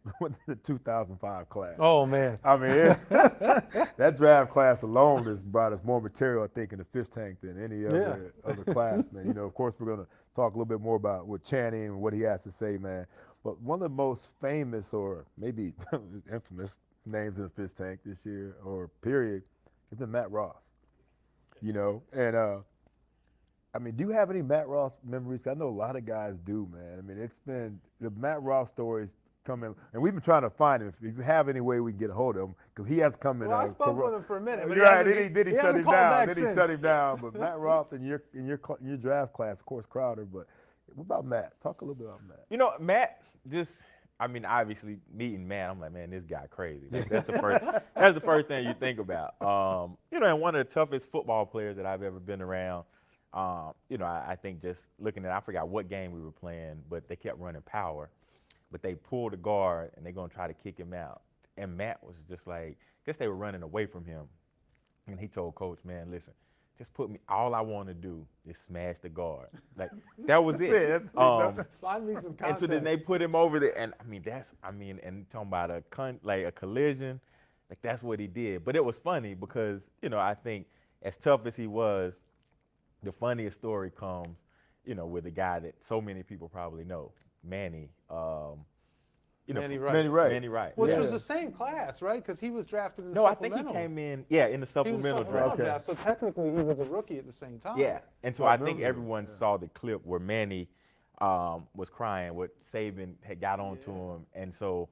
Speaker 16: the 2005 class.
Speaker 2: Oh, man.
Speaker 16: I mean, that draft class alone has brought us more material, I think, in the fish tank than any other class, man. Of course, we're going to talk a little bit more about with Channing and what he has to say, man. But one of the most famous or maybe infamous names in the fish tank this year or period has been Matt Ross. And I mean, do you have any Matt Ross memories? I know a lot of guys do, man. I mean, it's been the Matt Ross stories coming, and we've been trying to find him. If you have any way we can get a hold of him, because he has come in.
Speaker 2: Well, I spoke with him for a minute. But
Speaker 16: Right? Did he shut him down?
Speaker 2: Did
Speaker 16: He shut him down. But Matt Ross in your draft class, of course, Crowder. But what about Matt? Talk a little bit about Matt.
Speaker 20: Matt obviously meeting Matt, I'm like, man, this guy crazy. Like, that's the first thing you think about. And one of the toughest football players that I've ever been around. I think just looking at, I forgot what game we were playing, but they kept running power. But they pulled a guard, and they're going to try to kick him out. And Matt was just like, I guess they were running away from him. And he told Coach, man, listen, just put me, all I want to do is smash the guard. Like, that was it.
Speaker 2: Find me some content.
Speaker 20: And so then they put him over there. And, and talking about a collision, like, that's what he did. But it was funny because, I think as tough as he was, the funniest story comes, with a guy that so many people probably know, Manny.
Speaker 2: Manny Wright.
Speaker 20: Manny Wright.
Speaker 2: Which was the same class, right? Because he was drafted in the
Speaker 20: No, I
Speaker 2: supplemental.
Speaker 20: think he came in, in the supplemental draft.
Speaker 2: draft. So technically he was a rookie at the same time.
Speaker 20: Yeah, and so I think everyone saw the clip where Manny was crying, what Saban had got onto him. And so,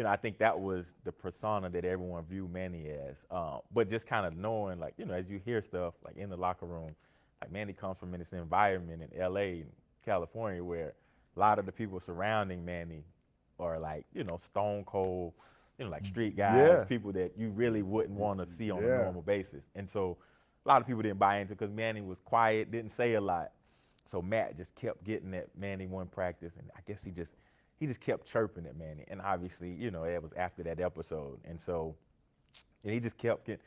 Speaker 20: I think that was the persona that everyone viewed Manny as. But just kind of knowing, like, as you hear stuff, like in the locker room, like Manny comes from this environment in LA and California where a lot of the people surrounding Manny are like, stone cold, like street guys, people that you really wouldn't want to see on a normal basis. And so a lot of people didn't buy into it because Manny was quiet, didn't say a lot. So Matt just kept getting at Manny one practice, and I guess he just kept chirping at Manny. And obviously, it was after that episode. And so he just kept getting,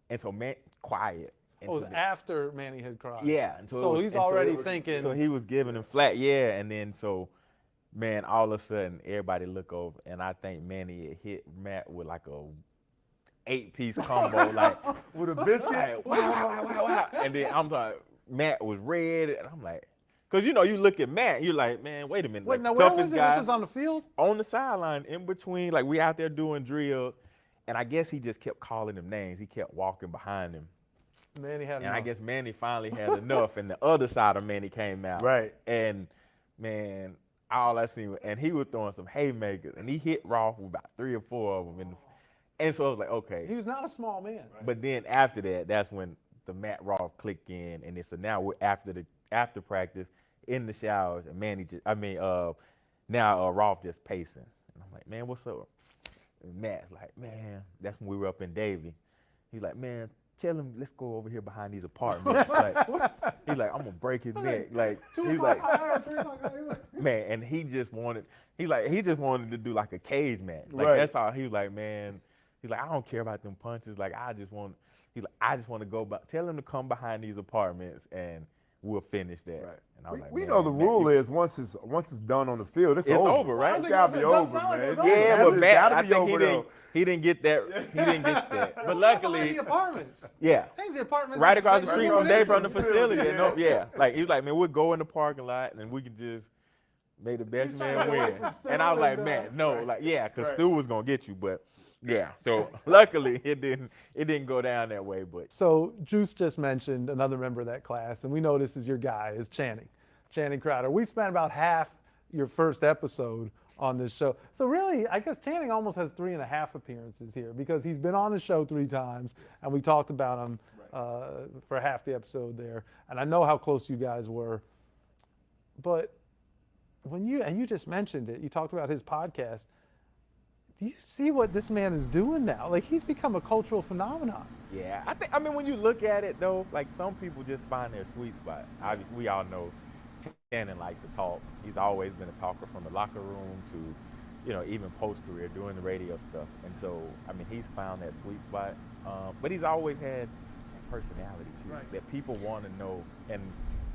Speaker 20: and so Matt quiet.
Speaker 2: It was after Manny had cried.
Speaker 20: Yeah.
Speaker 2: So he's already thinking.
Speaker 20: So he was giving him flat, and then so, man, all of a sudden everybody look over, and I think Manny had hit Matt with like a 8-piece combo, like
Speaker 16: with a biscuit.
Speaker 20: Like, wow. And then I'm like, Matt was red, and I'm like, because you look at Matt, you're like, man, wait a minute.
Speaker 2: Wait,
Speaker 20: like,
Speaker 2: now where was it? This was on the field?
Speaker 20: On the sideline, in between, like we out there doing drills, and I guess he just kept calling them names. He kept walking behind him.
Speaker 2: Manny had enough.
Speaker 20: I guess Manny finally had enough, and the other side of Manny came out.
Speaker 16: Right.
Speaker 20: And, man, all I seen, and he was throwing some haymakers, and he hit Rolf with about 3 or 4 of them. And so I was like, okay.
Speaker 2: He was not a small man. Right?
Speaker 20: But then after that, that's when the Matt Rolf clicked in, and so now we're after practice in the showers, and Manny now Rolf just pacing. And I'm like, man, what's up? And Matt's like, man, that's when we were up in Davie. He's like, man, tell him, let's go over here behind these apartments. He's like, I'm gonna break his neck. Like, he's like, man, and he just wanted to do like a cage match. Like, that's all. He was like, man, he's like, I don't care about them punches. Like, I just want to go back. Tell him to come behind these apartments and we'll finish that.
Speaker 16: Right.
Speaker 20: And I was like,
Speaker 16: we
Speaker 20: man,
Speaker 16: know the rule is once it's done on the field, it's over.
Speaker 20: Right?
Speaker 16: It's gotta be over, man.
Speaker 20: Yeah, but Matt, I think he didn't get that. But luckily,
Speaker 2: the apartments.
Speaker 20: Yeah.
Speaker 2: The apartments
Speaker 20: Right across the street from the facility. Like, he's like, man, we'll go in the parking lot and we can just, May the best
Speaker 15: He's trying
Speaker 20: man
Speaker 15: to get away
Speaker 20: win.
Speaker 15: from Stu
Speaker 20: And I was like,
Speaker 15: and,
Speaker 20: man, no,
Speaker 15: right.
Speaker 20: like, yeah, because
Speaker 15: Right.
Speaker 20: Stu was gonna get you, but yeah. So luckily it didn't go down that way. But
Speaker 15: So Juice just mentioned another member of that class, and we know this is your guy, is Channing Crowder. We spent about half your first episode on this show. So really, I guess Channing almost has 3.5 appearances here because he's been on the show 3 times, and we talked about him for half the episode there. And I know how close you guys were. But when you just mentioned it, you talked about his podcast. Do you see what this man is doing now? Like, he's become a cultural phenomenon.
Speaker 20: yeah, I mean, when you look at it though, like some people just find their sweet spot. Obviously, we all know Channing likes to talk. He's always been a talker from the locker room to, even post-career doing the radio stuff. And so, I mean, he's found that sweet spot. But he's always had that personality too, that people want to know. And,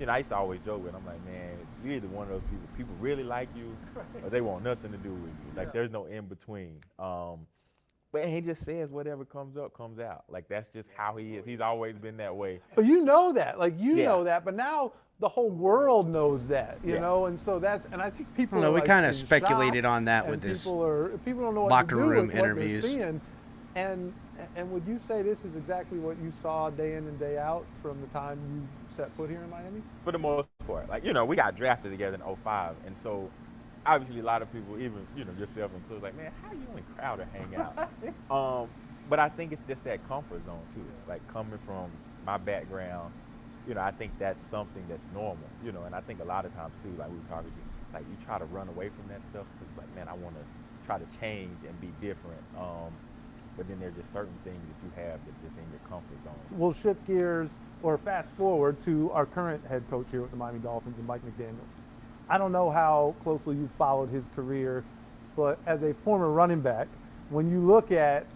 Speaker 20: I used to always joke with him. I'm like, man, you're either one of those people really like you or they want nothing to do with you. Like, there's no in between. But he just says whatever comes up, comes out. Like, that's just how he is. He's always been that way.
Speaker 15: But you know that. Like, you
Speaker 20: Yeah.
Speaker 15: know that. But now the whole world knows that, you
Speaker 20: Yeah.
Speaker 15: know? And so and I think people
Speaker 1: No,
Speaker 15: are
Speaker 1: we
Speaker 15: like,
Speaker 1: kinda
Speaker 15: in
Speaker 1: speculated
Speaker 15: shock,
Speaker 1: on that
Speaker 15: and
Speaker 1: with his
Speaker 15: people don't know what
Speaker 1: locker
Speaker 15: to do
Speaker 1: room
Speaker 15: with what they're
Speaker 1: interviews.
Speaker 15: seeing. And would you say this is exactly what you saw day in and day out from the time you set foot here in Miami?
Speaker 20: For the most part. Like, we got drafted together in 2005. And so, obviously, a lot of people, even, yourself included, like, man, how you and Crowder hang out? But I think it's just that comfort zone, too. Like, coming from my background, I think that's something that's normal, and I think a lot of times, too, like we were talking, like, you try to run away from that stuff because, like, man, I want to try to change and be different. But then there's just certain things that you have that's just in your comfort zone.
Speaker 15: We'll shift gears or fast forward to our current head coach here with the Miami Dolphins, and Mike McDaniel. I don't know how closely you followed his career, but as a former running back, when you look at,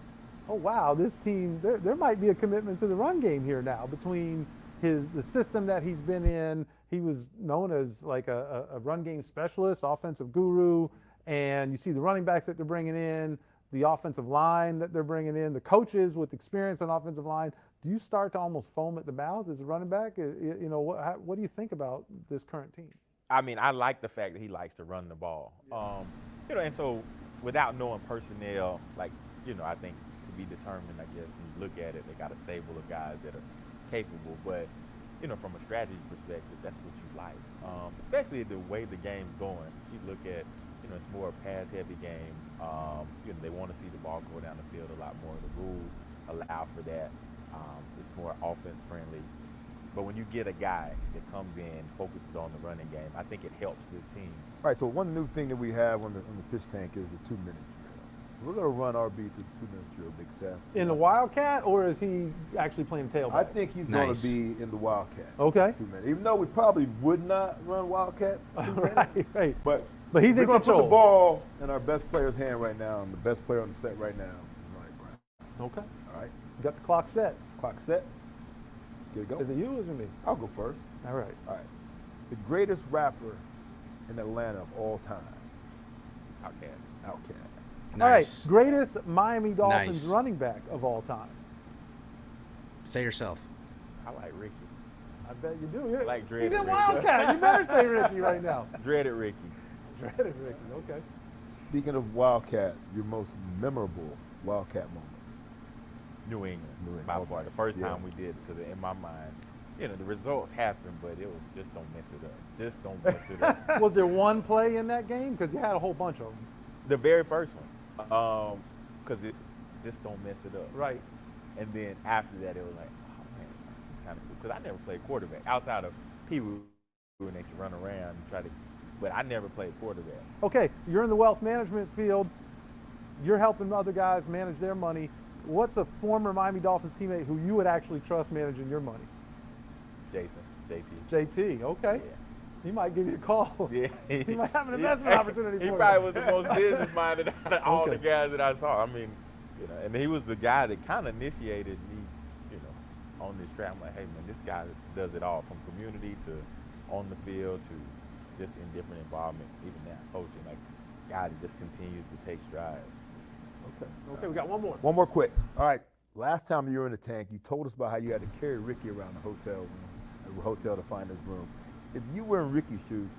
Speaker 15: oh wow, this team, there might be a commitment to the run game here now between the system that he's been in. He was known as like a run game specialist, offensive guru, and you see the running backs that they're bringing in, the offensive line that they're bringing in, the coaches with experience on offensive line. Do you start to almost foam at the mouth as a running back? What do you think about this current team?
Speaker 20: I mean, I like the fact that he likes to run the ball. And so without knowing personnel, like, I think to be determined, I guess, when you look at it, they got a stable of guys that are capable. But, from a strategy perspective, that's what you like. Especially the way the game's going. You look at, it's more a pass-heavy game. They want to see the ball go down the field a lot more. The rules allow for that. It's more offense-friendly. But when you get a guy that comes in, focuses on the running game, I think it helps this team.
Speaker 16: All right, so one new thing that we have on the fish tank is the 2-minute drill. So we're going to run RB through the 2-minute drill, Big Seth.
Speaker 15: In the Wildcat, or is he actually playing tailback?
Speaker 16: I think he's going to be in the Wildcat.
Speaker 15: Okay.
Speaker 16: 2 minutes. Even though we probably would not run Wildcat.
Speaker 15: Right.
Speaker 16: But
Speaker 15: he's in
Speaker 16: we're going to put
Speaker 15: control.
Speaker 16: the ball in our best player's hand right now, and the best player on the set right now is Ronnie Brown.
Speaker 15: Okay.
Speaker 16: All right.
Speaker 15: You got the clock set.
Speaker 16: Clock set. Let's get it going.
Speaker 15: Is it you or is it me?
Speaker 16: I'll go first.
Speaker 15: All right.
Speaker 16: All right. The greatest rapper in Atlanta of all time. Outkast.
Speaker 15: All right. Greatest Miami Dolphins
Speaker 1: Nice.
Speaker 15: running back of all time.
Speaker 1: Say yourself.
Speaker 20: I like Ricky.
Speaker 15: I bet you do.
Speaker 20: I like
Speaker 15: He's
Speaker 20: Dreaded
Speaker 15: in
Speaker 20: Ricky.
Speaker 15: Wildcat. You better say Ricky right now.
Speaker 20: Dreaded Ricky.
Speaker 15: Dreaded Ricky. Okay.
Speaker 16: Speaking of Wildcat, your most memorable Wildcat moment.
Speaker 20: New England, by far. The first time we did it, because in my mind, the results happened, but it was just don't mess it up. Just don't mess it up.
Speaker 15: Was there one play in that game? Because you had a whole bunch of them.
Speaker 20: The very first one, because it just don't mess it up.
Speaker 15: Right.
Speaker 20: And then after that, it was like, oh man, it's kind of cool. Because I never played quarterback outside of people when they used to run around and try to, but I never played quarterback.
Speaker 15: Okay, you're in the wealth management field. You're helping other guys manage their money. What's a former Miami Dolphins teammate who you would actually trust managing your money? JT, okay.
Speaker 20: Yeah.
Speaker 15: He might give you a call.
Speaker 20: Yeah.
Speaker 15: He might have an investment opportunity for
Speaker 20: He
Speaker 15: you.
Speaker 20: probably was the most business-minded out of all
Speaker 15: Okay.
Speaker 20: the guys that I saw. I mean, and he was the guy that kind of initiated me, on this track. I'm like, hey, man, this guy does it all, from community to on the field to just in different involvement, even now coaching. Like, guy that just continues to take strides.
Speaker 15: Okay, we got one more.
Speaker 16: One more quick. All right. Last time you were in the tank, you told us about how you had to carry Ricky around the hotel to find his room. If you were in Ricky's shoes,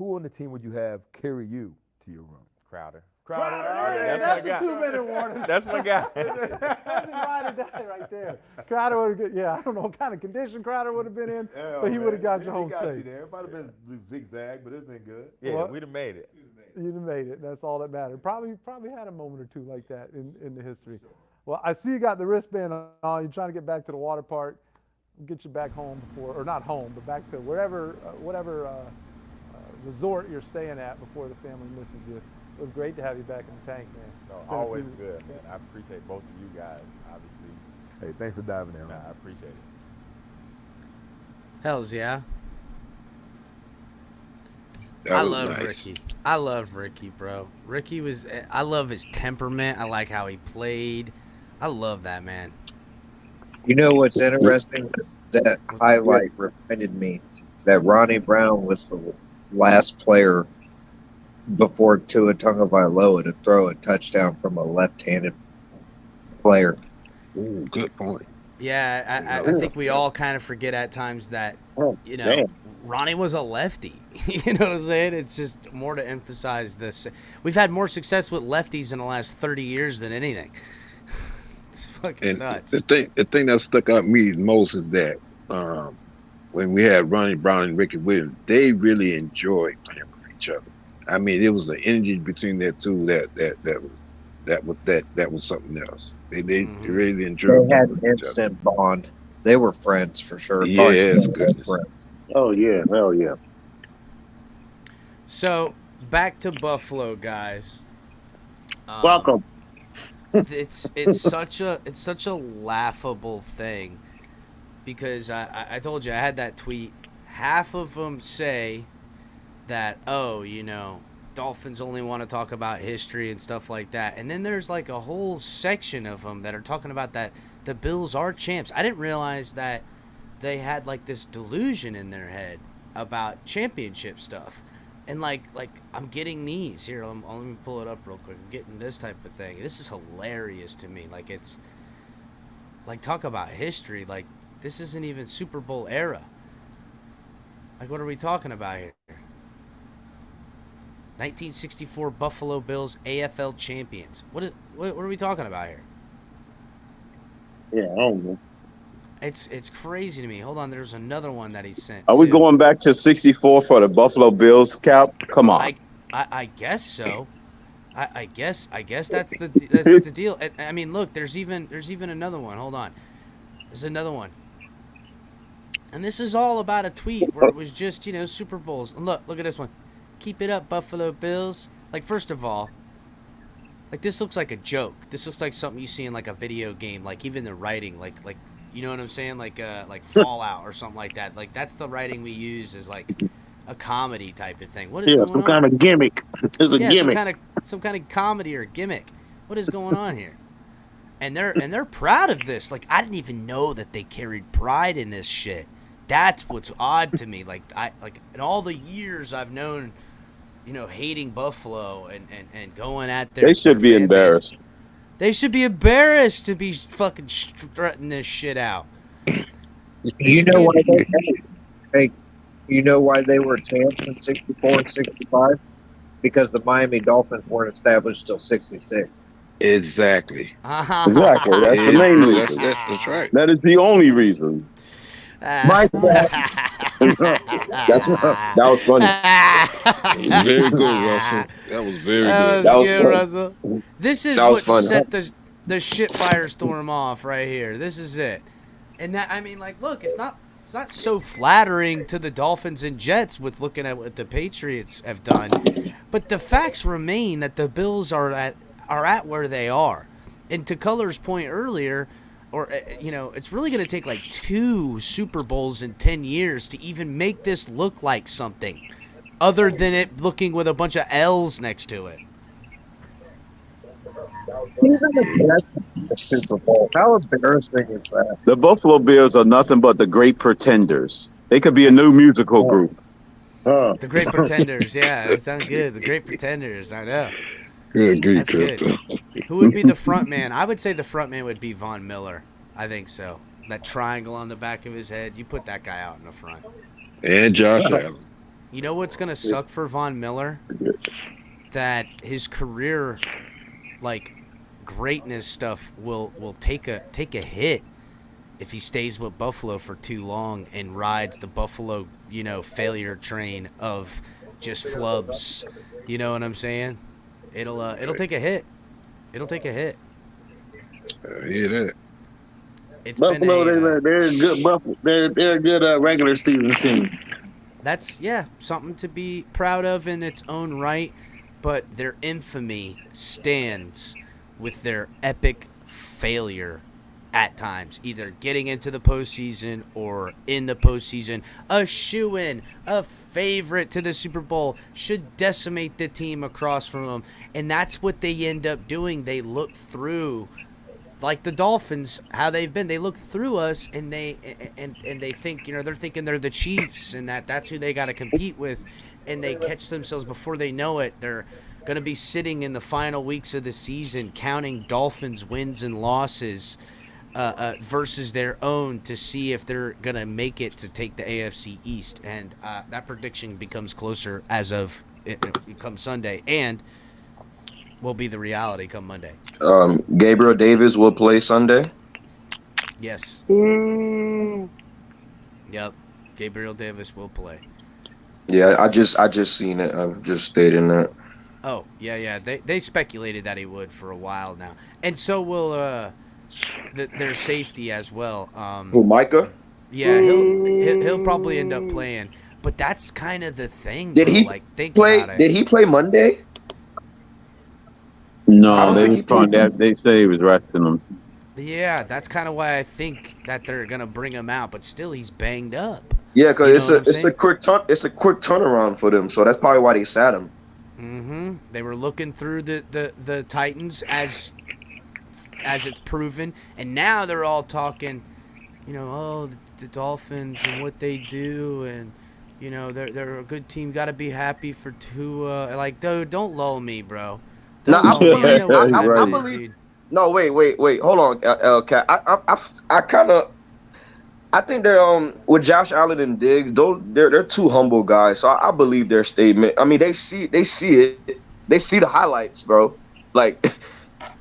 Speaker 16: who on the team would you have carry you to your room?
Speaker 20: Crowder.
Speaker 15: That's the 2-minute warning.
Speaker 20: That's my guy.
Speaker 15: That's his ride or die right there. Crowder would have, I don't know what kind of condition Crowder would have been in, but he would have got you home safe.
Speaker 16: You there. It might have been zigzag, but it'd been good.
Speaker 20: Yeah, we'd have made it.
Speaker 15: You'd have made it. That's all that mattered. Probably had a moment or two like that in the history. Well, I see you got the wristband on. You're trying to get back to the water park. We'll get you back home before, or not home, but back to whatever resort you're staying at before the family misses you. It was great to have you back in the tank, man.
Speaker 20: No, always good, man. I appreciate both of you guys, obviously.
Speaker 16: Hey, thanks for diving in.
Speaker 20: Nah, I appreciate it.
Speaker 1: Hells yeah.
Speaker 5: I
Speaker 1: love
Speaker 5: nice.
Speaker 1: Ricky. I love Ricky, bro. I love his temperament. I like how he played. I love that man.
Speaker 4: You know what's interesting? That highlight reminded me that Ronnie Brown was the last player before Tua Tagovailoa to throw a touchdown from a left-handed player.
Speaker 5: Ooh, good point.
Speaker 1: Yeah, I think we all kind of forget at times that, Ronnie was a lefty. You know what I'm saying? It's just more to emphasize this. We've had more success with lefties in the last 30 years than anything. It's fucking nuts.
Speaker 5: The thing that stuck out me most is that when we had Ronnie Brown and Ricky Williams, they really enjoyed playing with each other. I mean, it was the energy between that two that was something else. They really enjoyed.
Speaker 4: They had an instant bond. They were friends for sure.
Speaker 5: Yes, goodness.
Speaker 4: Friends.
Speaker 6: Oh yeah, hell yeah.
Speaker 1: So back to Buffalo, guys.
Speaker 6: Welcome.
Speaker 1: It's such a laughable thing because I told you I had that tweet. Half of them say that, Dolphins only want to talk about history and stuff like that. And then there's like a whole section of them that are talking about that the Bills are champs. I didn't realize that they had like this delusion in their head about championship stuff. And like I'm getting these. Here, let me pull it up real quick. I'm getting this type of thing. This is hilarious to me. Like, it's like, talk about history. Like, this isn't even Super Bowl era. Like, what are we talking about here? 1964 Buffalo Bills AFL champions. What are we talking about here?
Speaker 6: Yeah, I don't know.
Speaker 1: It's crazy to me. Hold on, there's another one that he sent.
Speaker 18: Are we
Speaker 1: too.
Speaker 18: going back to 64 for the Buffalo Bills, Cap? Come on.
Speaker 1: I guess so. I guess that's the deal. I mean, look, there's even another one. Hold on. There's another one. And this is all about a tweet where it was just, Super Bowls. And look at this one. Keep it up, Buffalo Bills. Like, first of all, like, this looks like a joke. This looks like something you see in like a video game, like even the writing, like you know what I'm saying? Like Fallout or something like that. Like, that's the writing we use as like a comedy type of thing. What is going on?
Speaker 6: Some kind of gimmick. There's a gimmick.
Speaker 1: Some kind of comedy or gimmick. What is going on here? And they're proud of this. Like, I didn't even know that they carried pride in this shit. That's what's odd to me. Like, in all the years I've known, hating Buffalo and going at their
Speaker 18: They should be embarrassed.
Speaker 1: They should be embarrassed to be fucking strutting this shit out.
Speaker 4: You know why they were champs in 64 and 65? Because the Miami Dolphins weren't established till 66.
Speaker 5: Exactly.
Speaker 18: Exactly. That's the main reason.
Speaker 5: That's right.
Speaker 18: That is the only reason.
Speaker 4: My
Speaker 18: that was funny.
Speaker 5: Very good, Russell. That was very good.
Speaker 1: That was
Speaker 18: good,
Speaker 1: funny. Russell. This is
Speaker 18: That was
Speaker 1: what
Speaker 18: funny.
Speaker 1: set the shit firestorm off right here. This is it. And that, I mean, like, look, it's not so flattering to the Dolphins and Jets with looking at what the Patriots have done, but the facts remain that the Bills are at where they are. And to Color's point earlier, it's really going to take like 2 Super Bowls in 10 years to even make this look like something other than it looking with a bunch of L's next to it.
Speaker 4: Even the Jets in the Super Bowl. How embarrassing is that?
Speaker 18: The Buffalo Bills are nothing but the Great Pretenders. They could be a new musical group.
Speaker 1: The Great Pretenders, yeah, that sounds good. The Great Pretenders, I know.
Speaker 5: Good.
Speaker 1: That's good. Who would be the front man? I would say the front man would be Von Miller. I think so. That triangle on the back of his head, you put that guy out in the front.
Speaker 5: And Josh Allen.
Speaker 1: You know what's gonna suck for Von Miller? That his career, like, greatness stuff will take a hit if he stays with Buffalo for too long and rides the Buffalo, failure train of just flubs. You know what I'm saying? It'll take a hit. It'll take a hit.
Speaker 5: Hear that.
Speaker 1: It's
Speaker 14: Buffalo,
Speaker 1: been
Speaker 14: they're a good Buffalo. They're a good regular season team.
Speaker 1: That's something to be proud of in its own right, but their infamy stands with their epic failure at times, either getting into the postseason or in the postseason. A shoo-in, a favorite to the Super Bowl, should decimate the team across from them, and that's what they end up doing. They look through, like the Dolphins, how they've been. They look through us, and they think, they're thinking they're the Chiefs, and that's who they got to compete with, and they catch themselves before they know it. They're going to be sitting in the final weeks of the season counting Dolphins' wins and losses versus their own to see if they're going to make it to take the AFC East. And that prediction becomes closer as of it comes Sunday, and will be the reality come Monday.
Speaker 19: Gabriel Davis will play Sunday.
Speaker 1: Yes. Yep. Gabriel Davis will play.
Speaker 19: Yeah, I just seen it. I'm just stating that.
Speaker 1: Oh, yeah. They speculated that he would for a while now. And so will their safety as well.
Speaker 19: Who, Micah?
Speaker 1: Yeah, he'll probably end up playing. But that's kind of the thing.
Speaker 19: Did he play? Did he play Monday?
Speaker 18: No, they say he was resting him.
Speaker 1: Yeah, that's kind of why I think that they're gonna bring him out. But still, he's banged up.
Speaker 19: Yeah, because it's a quick turnaround for them. So that's probably why they sat him.
Speaker 1: Mm-hmm. They were looking through the Titans as it's proven, and now they're all talking, the Dolphins and what they do, and they're a good team. Got to be happy for Tua. Like, dude, don't lull me, bro.
Speaker 19: I believe. No, wait. Hold on, LCat. I think they're with Josh Allen and Diggs. They're two humble guys, so I believe their statement. I mean, they see it. They see the highlights, bro. Like,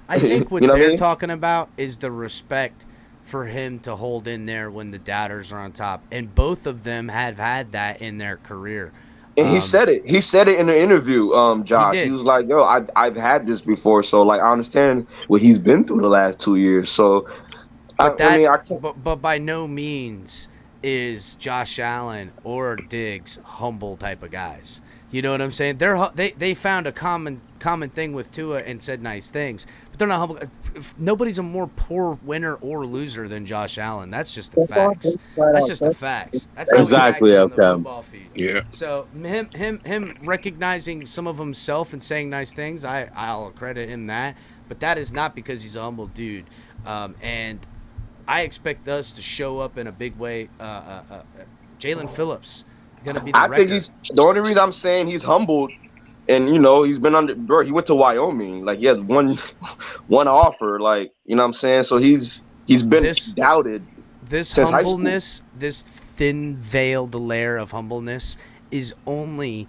Speaker 1: I think what they're talking about is the respect for him to hold in there when the doubters are on top, and both of them have had that in their career.
Speaker 19: And he said it. He said it in the interview, Josh. He was like, "Yo, I've had this before, so like I understand what he's been through the last 2 years." So,
Speaker 1: but by no means is Josh Allen or Diggs humble type of guys. You know what I'm saying? They found a common thing with Tua and said nice things, but they're not humble. Nobody's a more poor winner or loser than Josh Allen. That's just the facts. That's just the facts. That's
Speaker 18: exactly
Speaker 1: on the football field.
Speaker 5: Yeah.
Speaker 1: So him recognizing some of himself and saying nice things, I'll credit him that. But that is not because he's a humble dude. And I expect us to show up in a big way. Jalen Phillips gonna be the
Speaker 19: I think the only reason I'm saying he's humbled, and he's been he went to Wyoming, like he has one offer, like what I'm saying. So he's been doubted.
Speaker 1: This humbleness, this thin veiled layer of humbleness, is only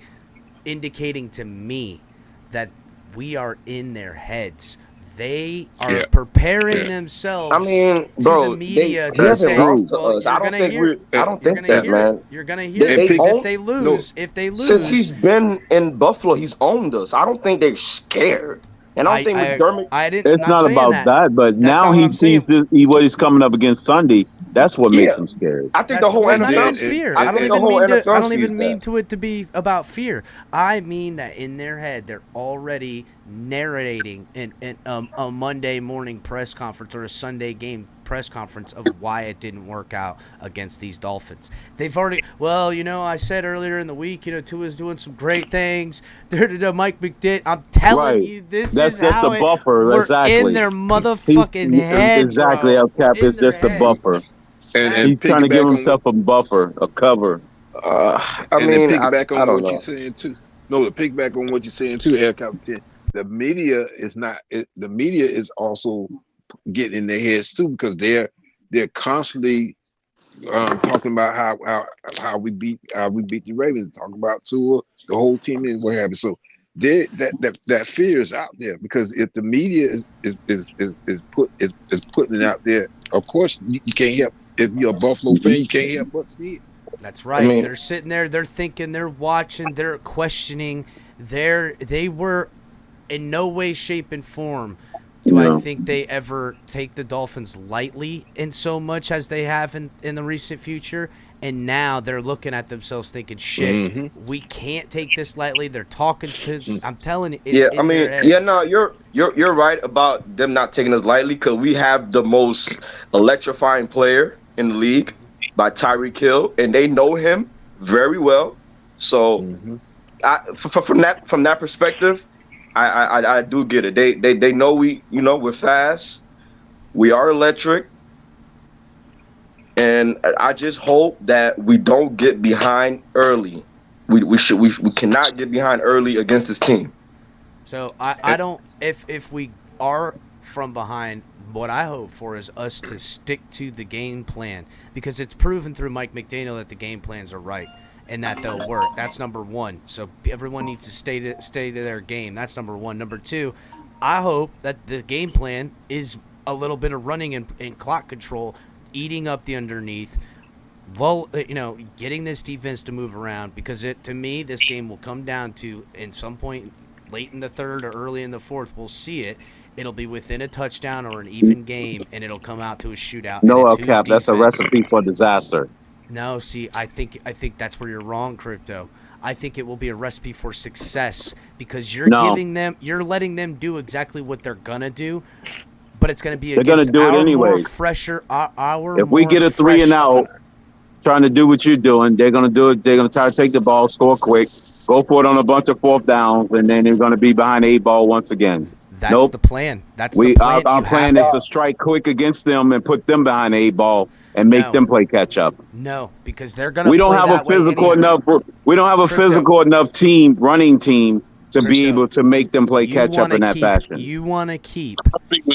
Speaker 1: indicating to me that we are in their heads. They are preparing themselves.
Speaker 19: I mean, bro,
Speaker 1: to the media
Speaker 19: they
Speaker 1: to say,
Speaker 19: us. I don't think that, man.
Speaker 1: You're gonna hear it if they lose. If they lose,
Speaker 19: since he's been in Buffalo, he's owned us. I don't think they're scared. And I don't think McDermott.
Speaker 18: It's not about that, but now he sees what he's coming up against Sunday. That's what makes him scared.
Speaker 19: I think the whole NFL
Speaker 1: fear. I don't even mean to it to be about fear. I mean that in their head, they're already narrating in a Monday morning press conference or a Sunday game press conference of why it didn't work out against these Dolphins. They've already, I said earlier in the week, Tua's doing some great things. Mike McDitt, I'm telling you, that's how
Speaker 18: the buffer.
Speaker 1: We're
Speaker 18: exactly.
Speaker 1: in their motherfucking head.
Speaker 18: Exactly, El Cap. It's just the buffer. And he's trying to give himself a buffer, a cover.
Speaker 5: I mean, to piggyback on what you're saying too. No, to piggyback on what you're saying too, El Capitan. The media is not. The media is also getting in their heads too, because they're constantly talking about how we beat the Ravens, talking about Tua, the whole team and what have you. So that fear is out there, because if the media is putting it out there, of course you can't help. If you're a Buffalo fan, you can't help but see it.
Speaker 1: That's right. They're sitting there, they're thinking, they're watching, they're questioning. They were in no way, shape, and form I think they ever take the Dolphins lightly in so much as they have in the recent future. And now they're looking at themselves thinking, shit, we can't take this lightly. They're talking to, I'm telling you, it's in their heads.
Speaker 19: You're right about them not taking us lightly, because we have the most electrifying player in the league by Tyreek Hill, and they know him very well. So from that perspective, I do get it. They know we're fast, we are electric, and I just hope that we don't get behind early. We cannot get behind early against this team.
Speaker 1: So I don't, if we are from behind, what I hope for is us to stick to the game plan, because it's proven through Mike McDaniel that the game plans are right and that they'll work. That's number one. So everyone needs to stay to their game. That's number one. Number two, I hope that the game plan is a little bit of running and clock control, eating up the underneath, getting this defense to move around, because to me, this game will come down to, in some point late in the third or early in the fourth, we'll see it. It'll be within a touchdown or an even game, and it'll come out to a shootout.
Speaker 18: No, El Cap, that's a recipe for disaster.
Speaker 1: No, see, I think that's where you're wrong, Crypto. I think it will be a recipe for success, because you're letting them do exactly what they're gonna do, but it's gonna be against more fresher.
Speaker 18: If we get a 3-and-out, trying to do what you're doing, they're gonna do it. They're gonna try to take the ball, score quick, go for it on a bunch of fourth downs, and then they're gonna be behind 8 ball once again.
Speaker 1: That's the plan. That's the plan.
Speaker 18: Our plan is to strike quick against them and put them behind 8 ball and make them play catch up.
Speaker 1: No, because they're gonna.
Speaker 18: We don't have a physical enough. We don't have a physical enough running team to be able to make them play catch up in that fashion.
Speaker 1: You want to keep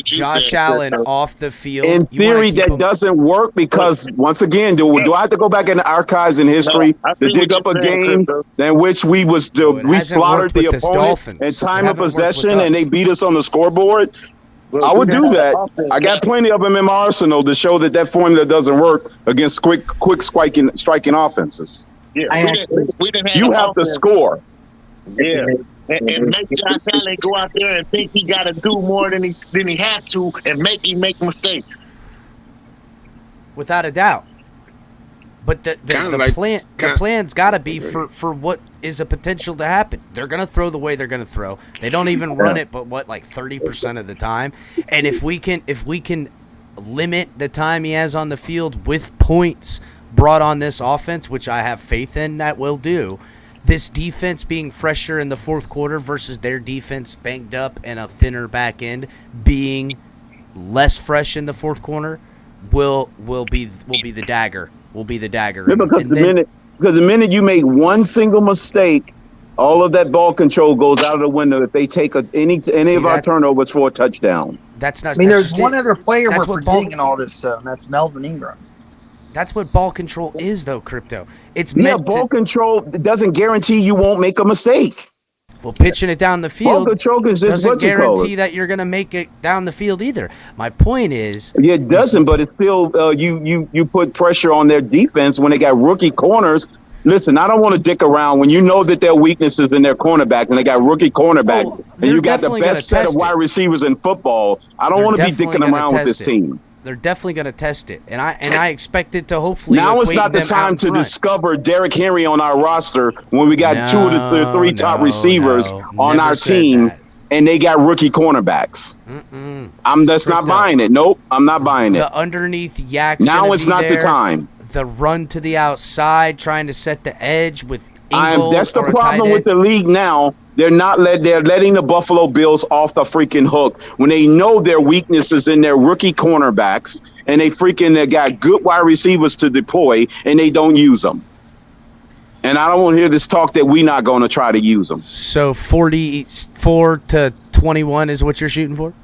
Speaker 1: Josh Allen off the field.
Speaker 18: In theory, that doesn't work, because once again, do I have to go back in the archives in history to dig up a game in which we slaughtered the opponent in time of possession and they beat us on the scoreboard? I would do that. I got plenty of them in my arsenal to show that formula doesn't work against quick striking offenses.
Speaker 14: Yeah, we didn't
Speaker 18: you have to score.
Speaker 14: Yeah. And make Josh Allen go out there and think he got to do more than he had to, and make mistakes.
Speaker 1: Without a doubt. But the plan's got to be for what is a potential to happen. They're going to throw the way they're going to throw. They don't even run it, but 30% of the time. And if we can limit the time he has on the field with points brought on this offense, which I have faith in that will do. This defense being fresher in the fourth quarter versus their defense banged up and a thinner back end being less fresh in the fourth quarter will be the dagger. Will be the dagger.
Speaker 18: Yeah, because the minute you make one single mistake, all of that ball control goes out of the window if they take any of our turnovers for a touchdown.
Speaker 1: That's not.
Speaker 21: I mean, there's one other player we're forgetting in all this stuff, and that's Melvin Ingram.
Speaker 1: That's what ball control is, though, Crypto. It's
Speaker 18: ball control doesn't guarantee you won't make a mistake.
Speaker 1: Well, pitching it down the field
Speaker 18: ball control is just
Speaker 1: doesn't guarantee that you're going to make it down the field either. My point is,
Speaker 18: it doesn't, but it's still you put pressure on their defense when they got rookie corners. Listen, I don't want to dick around when you know that their weakness is in their cornerback, and they got rookie cornerback, and you got the best set of wide receivers in football. I don't want to be dicking around with this team.
Speaker 1: They're definitely going to test it, and I expect it to hopefully.
Speaker 18: Now it's not the time to discover Derrick Henry on our roster when we got 2 of the 3 top receivers on our team, and they got rookie cornerbacks. I'm not buying it. Nope, I'm not buying it.
Speaker 1: The underneath yak's
Speaker 18: now it's not the time.
Speaker 1: The run to the outside, trying to set the edge with Ingle.
Speaker 18: That's the problem with the league now. They're letting the Buffalo Bills off the freaking hook when they know their weaknesses in their rookie cornerbacks, and they got good wide receivers to deploy, and they don't use them. And I don't want to hear this talk that we're not going to try to use them.
Speaker 1: So 44-21 is what you're shooting for?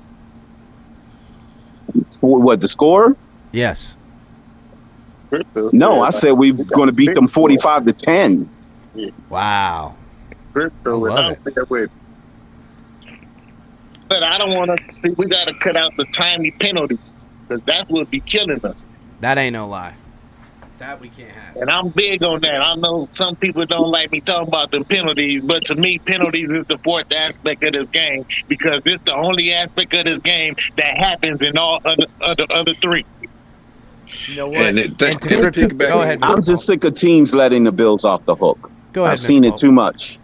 Speaker 18: What, the score?
Speaker 1: Yes.
Speaker 18: No, I said we're going to beat them 45-10.
Speaker 1: Wow.
Speaker 14: Crypto,
Speaker 1: I love it.
Speaker 14: there with. But I don't want to see. We got to cut out the tiny penalties because that's what be killing us.
Speaker 1: That ain't no lie. That we can't have.
Speaker 14: And I'm big on that. I know some people don't like me talking about the penalties, but to me, penalties is the fourth aspect of this game because it's the only aspect of this game that happens in all other three.
Speaker 1: You know what?
Speaker 5: And
Speaker 1: Go ahead.
Speaker 18: I'm just sick of teams letting the Bills off the hook.
Speaker 1: Go ahead,
Speaker 18: I've seen it too much.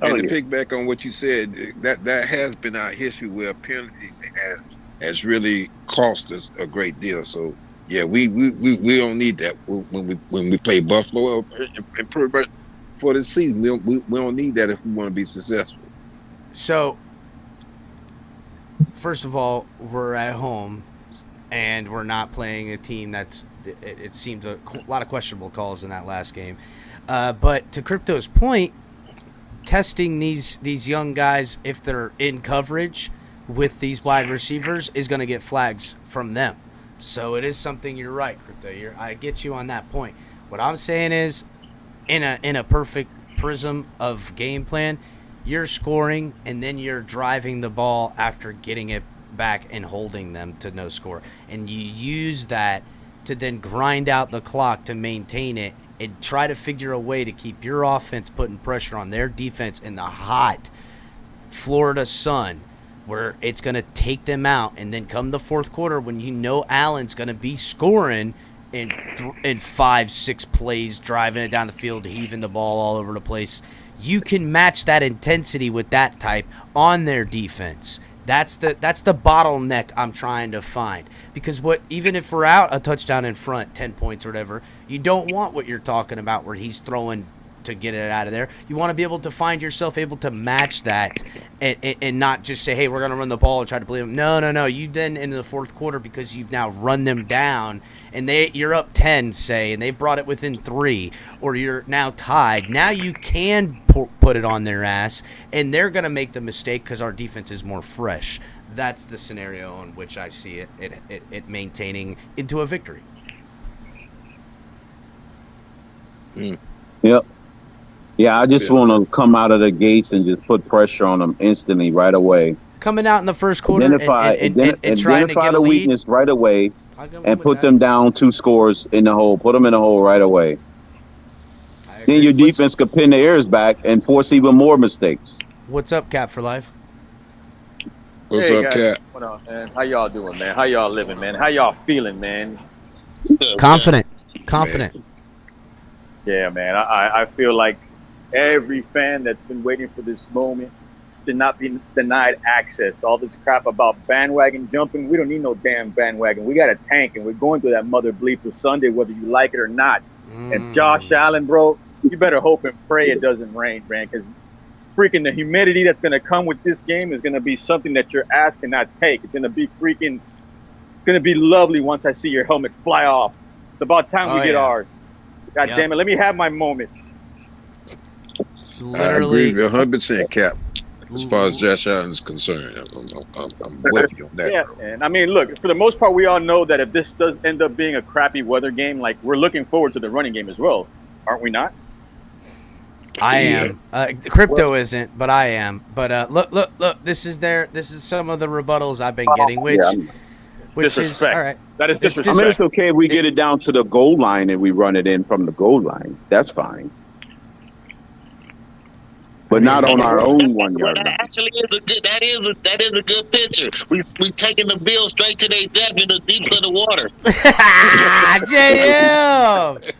Speaker 5: And to pick back on what you said, that has been our history where penalties has really cost us a great deal. So yeah, we don't need that when we play Buffalo and pretty much for this season. We don't need that if we want to be successful.
Speaker 1: So, first of all, we're at home, and we're not playing a team that's. It seems a lot of questionable calls in that last game, but to Crypto's point, testing these young guys if they're in coverage with these wide receivers is going to get flags from them. So it is something. You're right, Crypto. I get you on that point. What I'm saying is, in a perfect prism of game plan, you're scoring and then you're driving the ball after getting it back and holding them to no score, and you use that to then grind out the clock to maintain it and try to figure a way to keep your offense putting pressure on their defense in the hot Florida sun, where it's going to take them out. And then come the fourth quarter, when you know Allen's going to be scoring in 5-6 plays, driving it down the field, heaving the ball all over the place, you can match that intensity with that type on their defense. That's the bottleneck I'm trying to find. Because even if we're out a touchdown in front, 10 points or whatever, you don't want what you're talking about where he's throwing to get it out of there. You want to be able to find yourself able to match that and not just say, hey, we're going to run the ball and try to play them. No. You then into the fourth quarter, because you've now run them down and you're up 10, say, and they brought it within 3, or you're now tied. Now you can put it on their ass, and they're going to make the mistake because our defense is more fresh. That's the scenario in which I see it maintaining into a victory.
Speaker 18: Yep. Yeah, I just want to come out of the gates and just put pressure on them instantly, right away.
Speaker 1: Coming out in the first quarter
Speaker 18: identify
Speaker 1: trying to get
Speaker 18: the
Speaker 1: a lead.
Speaker 18: weakness right away and put them down 2 scores in the hole. Put them in the hole right away. Then your defense could pin the ears back and force even more mistakes.
Speaker 1: What's up, Cap for Life?
Speaker 5: What's
Speaker 9: hey,
Speaker 5: up,
Speaker 9: guys.
Speaker 5: Cap?
Speaker 9: What up, man? How y'all doing, man? How y'all living, man? How y'all feeling, man?
Speaker 1: Confident.
Speaker 9: Yeah, man. I feel like every fan that's been waiting for this moment should not be denied access. All this crap about bandwagon jumping, we don't need no damn bandwagon. We got a tank, and we're going through that mother bleeper Sunday, whether you like it or not. And Josh Allen, bro, you better hope and pray it doesn't rain, man, because freaking the humidity that's going to come with this game is going to be something that your ass cannot take. It's going to be lovely once I see your helmet fly off. It's about time we get ours. God damn it, let me have my moment.
Speaker 1: Literally,
Speaker 5: I agree with 100%, Cap. As far as Josh Allen is concerned, I'm with you on that.
Speaker 9: Yeah, and I mean, look, for the most part, we all know that if this does end up being a crappy weather game, like, we're looking forward to the running game as well, aren't we not?
Speaker 1: I am. Crypto isn't, but I am. But look. This is some of the rebuttals I've been getting, which is all right.
Speaker 9: That is disrespect.
Speaker 18: I mean, it's okay if we get it down to the goal line and we run it in from the goal line. That's fine. But not on our own 1 yard line.
Speaker 14: That actually is a good. That is a good picture. We taking the Bills straight to their death in the deeps of the water.
Speaker 1: JM.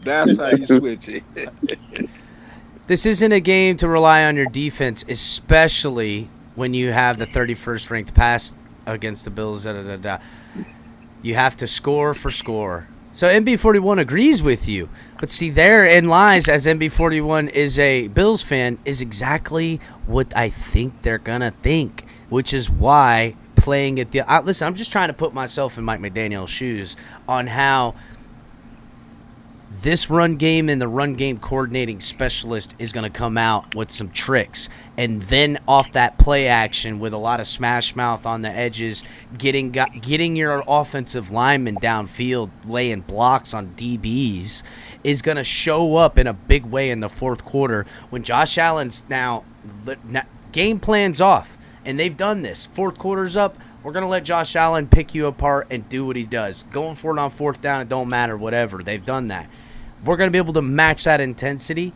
Speaker 5: That's how you switch it.
Speaker 1: This isn't a game to rely on your defense, especially when you have the 31st ranked pass against the Bills. You have to score for score. So MB41 agrees with you. But see, therein lies, as MB41 is a Bills fan, is exactly what I think they're going to think, which is why playing at the listen, I'm just trying to put myself in Mike McDaniel's shoes on how this run game and the run game coordinating specialist is going to come out with some tricks. And then off that play action with a lot of smash mouth on the edges, getting your offensive linemen downfield, laying blocks on DBs is going to show up in a big way in the fourth quarter when Josh Allen's now game plan's off. And they've done this. Fourth quarter's up. We're going to let Josh Allen pick you apart and do what he does. Going for it on fourth down, it don't matter, whatever. They've done that. We're going to be able to match that intensity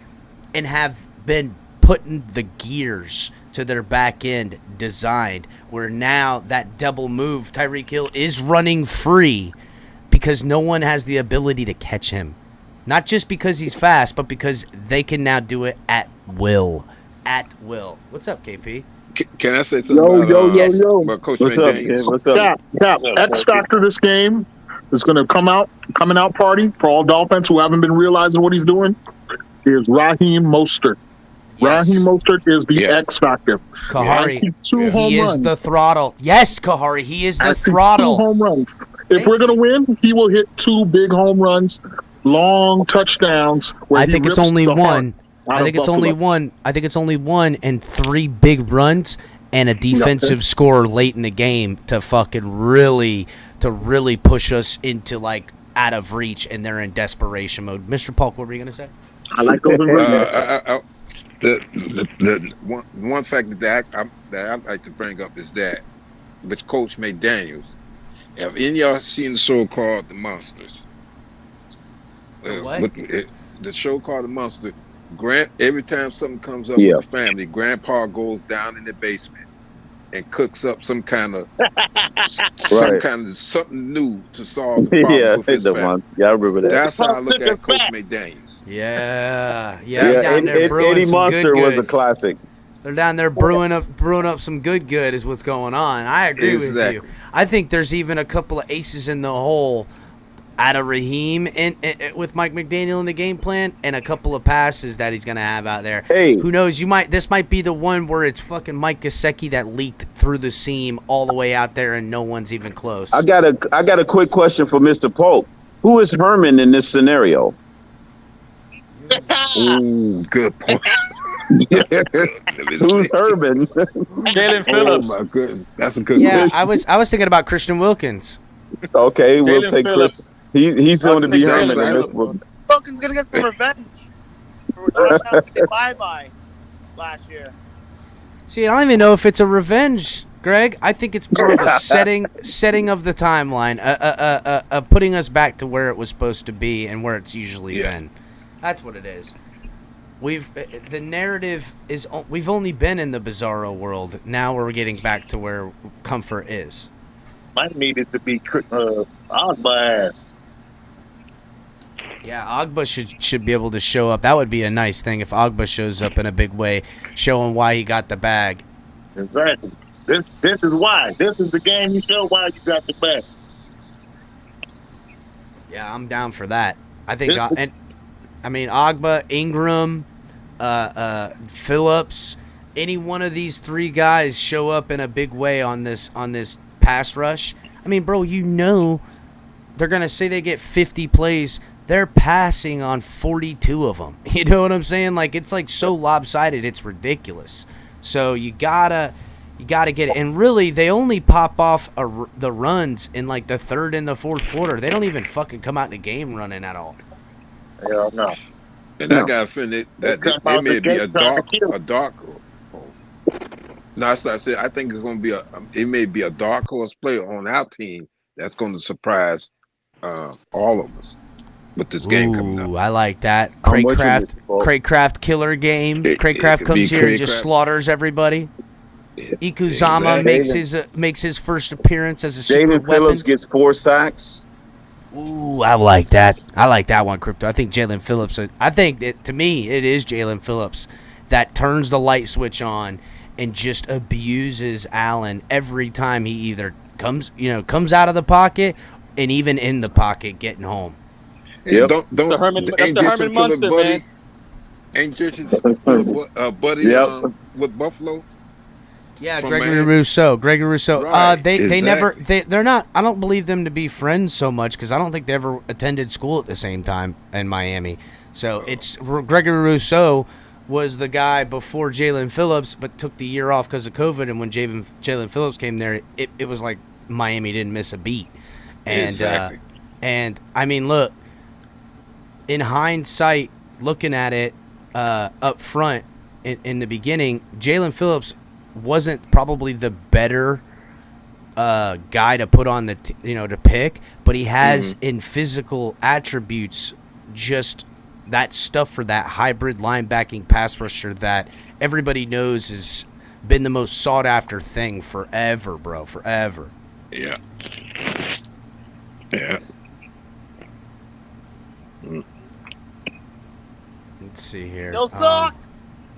Speaker 1: and have been putting the gears to their back end designed where now that double move, Tyreek Hill is running free because no one has the ability to catch him. Not just because he's fast, but because they can now do it at will. At will. What's up, KP?
Speaker 5: Can I say something about Coach
Speaker 10: What's up,
Speaker 5: McDaniels?
Speaker 10: kid? What's up?
Speaker 22: Cap, X factor this game is going to coming out party for all Dolphins who haven't been realizing what he's doing is Raheem Mostert.
Speaker 1: Yes.
Speaker 22: Raheem Mostert is the X factor. I see two home
Speaker 1: he
Speaker 22: runs.
Speaker 1: is the throttle. Yes, Kahari, he is
Speaker 22: I
Speaker 1: the
Speaker 22: see
Speaker 1: throttle.
Speaker 22: 2 home runs. If we're going to win, he will hit 2 big home runs, long touchdowns. Where
Speaker 1: I
Speaker 22: he
Speaker 1: think it's
Speaker 22: rips
Speaker 1: only
Speaker 22: the heart
Speaker 1: one.
Speaker 22: out
Speaker 1: I think
Speaker 22: of
Speaker 1: it's only
Speaker 22: Buffalo.
Speaker 1: one. I think it's only one and 3 big runs and a defensive score late in the game to fucking really push us into like out of reach, and they're in desperation mode. Mr. Polk, what were you gonna say?
Speaker 22: I like those improvements.
Speaker 5: The one factor that I like to bring up is that with Coach McDaniels, have any of y'all seen the show called The Monsters?
Speaker 1: What?
Speaker 5: The show called The Monster. Every time something comes up with the family, Grandpa goes down in the basement and cooks up some kind of something new to solve the problem with his family.
Speaker 10: Yeah, I remember that.
Speaker 5: That's how I look at Coach McDaniels.
Speaker 1: Yeah, down there brewing
Speaker 10: Eddie
Speaker 1: some
Speaker 10: Monster
Speaker 1: good.
Speaker 10: was a classic.
Speaker 1: They're down there brewing up some good is what's going on. I agree with you. I think there's even a couple of aces in the hole out of Raheem and with Mike McDaniel in the game plan, and a couple of passes that he's gonna have out there.
Speaker 10: Hey,
Speaker 1: who knows? This might be the one where it's fucking Mike Gesicki that leaked through the seam all the way out there, and no one's even close.
Speaker 18: I got a quick question for Mr. Polk. Who is Herman in this scenario?
Speaker 5: Ooh, good point.
Speaker 18: Who's Herman?
Speaker 10: Jalen Phillips.
Speaker 5: Oh my goodness, that's a good
Speaker 1: Yeah,
Speaker 5: question.
Speaker 1: I was thinking about Christian Wilkins.
Speaker 18: Okay, we'll
Speaker 10: Jalen
Speaker 18: take
Speaker 10: Phillips.
Speaker 18: Chris. He's going to be
Speaker 5: Jalen
Speaker 18: Herman in this
Speaker 5: Phillips.
Speaker 18: one.
Speaker 11: Wilkins gonna get some revenge for Josh Allen getting bye last year.
Speaker 1: See, I don't even know if it's a revenge, Greg. I think it's more of a setting of the timeline, putting us back to where it was supposed to be and where it's usually been. That's what it is. The narrative is we've only been in the bizarro world. Now we're getting back to where comfort is.
Speaker 22: Might need it to be Ogba ass.
Speaker 1: Yeah, Ogba should be able to show up. That would be a nice thing if Ogba shows up in a big way, showing why he got the bag.
Speaker 22: Exactly. This is why. This is the game you show why you got the bag.
Speaker 1: Yeah, I'm down for that. I think, Ogba, Ingram, Phillips, any one of these 3 guys show up in a big way on this pass rush. I mean, bro, they're gonna say they get 50 plays. They're passing on 42 of them. You know what I'm saying? Like, it's like so lopsided, it's ridiculous. So you gotta get it. And really, they only pop off the runs in like the 3rd and the 4th quarter. They don't even fucking come out in the game running at all.
Speaker 22: Hell no.
Speaker 5: And I got to finish that it may be a dark. No, that's what I said. I think it's going to be it may be a dark horse player on our team that's going to surprise all of us with this game coming up.
Speaker 1: Ooh, I like that. Craig Kraft killer game. Craig Kraft comes here and just slaughters everybody. Ikuzama makes his first appearance as a secret
Speaker 18: Jalen
Speaker 1: weapon.
Speaker 18: Phillips gets 4 sacks.
Speaker 1: Ooh, I like that. I like that one, Crypto. I think Jalen Phillips. I think to me, it is Jalen Phillips that turns the light switch on and just abuses Allen every time he either comes out of the pocket and even in the pocket getting home.
Speaker 5: Yeah, don't
Speaker 10: the Herman Monster, man.
Speaker 5: Ain't Justin Phillips buddy with Buffalo?
Speaker 1: Yeah,
Speaker 5: from
Speaker 1: Gregory
Speaker 5: Miami?
Speaker 1: Rousseau. Gregory Rousseau.
Speaker 5: Right,
Speaker 1: They never
Speaker 5: exactly.
Speaker 1: they're not. I don't believe them to be friends so much because I don't think they ever attended school at the same time in Miami. So it's Gregory Rousseau was the guy before Jalen Phillips, but took the year off because of COVID. And when Jalen Phillips came there, it was like Miami didn't miss a beat. And
Speaker 5: Exactly.
Speaker 1: and I mean, look, in hindsight, looking at it up front in the beginning, Jalen Phillips wasn't probably the better guy to put on the to pick, but he has in physical attributes just that stuff for that hybrid linebacking pass rusher that everybody knows has been the most sought after thing forever, bro, forever.
Speaker 5: Yeah. Yeah.
Speaker 1: Let's see here.
Speaker 11: Bills suck.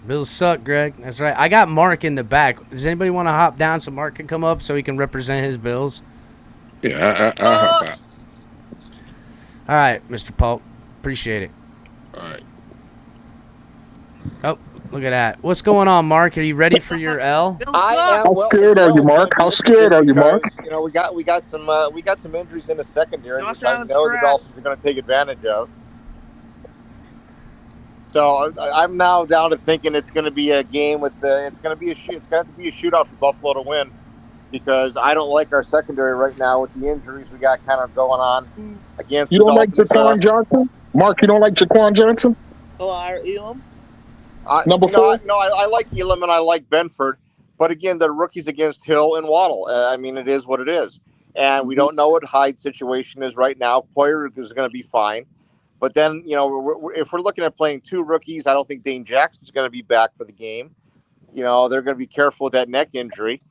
Speaker 1: Bills suck, Greg. That's right. I got Mark in the back. Does anybody want to hop down so Mark can come up so he can represent his Bills?
Speaker 5: Yeah, I'll help out.
Speaker 1: All right, Mr. Polk. Appreciate it.
Speaker 5: All right.
Speaker 1: Oh, look at that. What's going on, Mark? Are you ready for your L?
Speaker 22: How scared are you, Mark? How scared are you, Mark?
Speaker 8: You know, we got some injuries in the secondary, which I know the Dolphins are going to take advantage of. So I'm now down to thinking it's going to be a game with it's going to have to be a shootout for Buffalo to win, because I don't like our secondary right now with the injuries we got kind of going on against.
Speaker 22: You don't like Jaquan Johnson, Mark? You don't like Jaquan Johnson?
Speaker 8: Elam?
Speaker 22: Number 4?
Speaker 8: No, I like Elam and I like Benford, but again, the rookies against Hill and Waddle. I mean, it is what it is, and we don't know what Hyde's situation is right now. Poyer is going to be fine. But then, if we're looking at playing 2 rookies, I don't think Dane Jackson's going to be back for the game. They're going to be careful with that neck injury.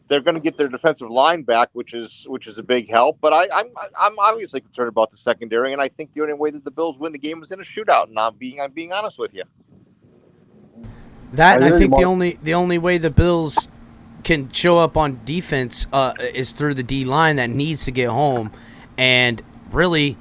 Speaker 8: They're going to get their defensive line back, which is a big help. But I'm obviously concerned about the secondary, and I think the only way that the Bills win the game is in a shootout. And I'm being honest with you.
Speaker 1: That, and I think the only way the Bills can show up on defense is through the D line that needs to get home, and really.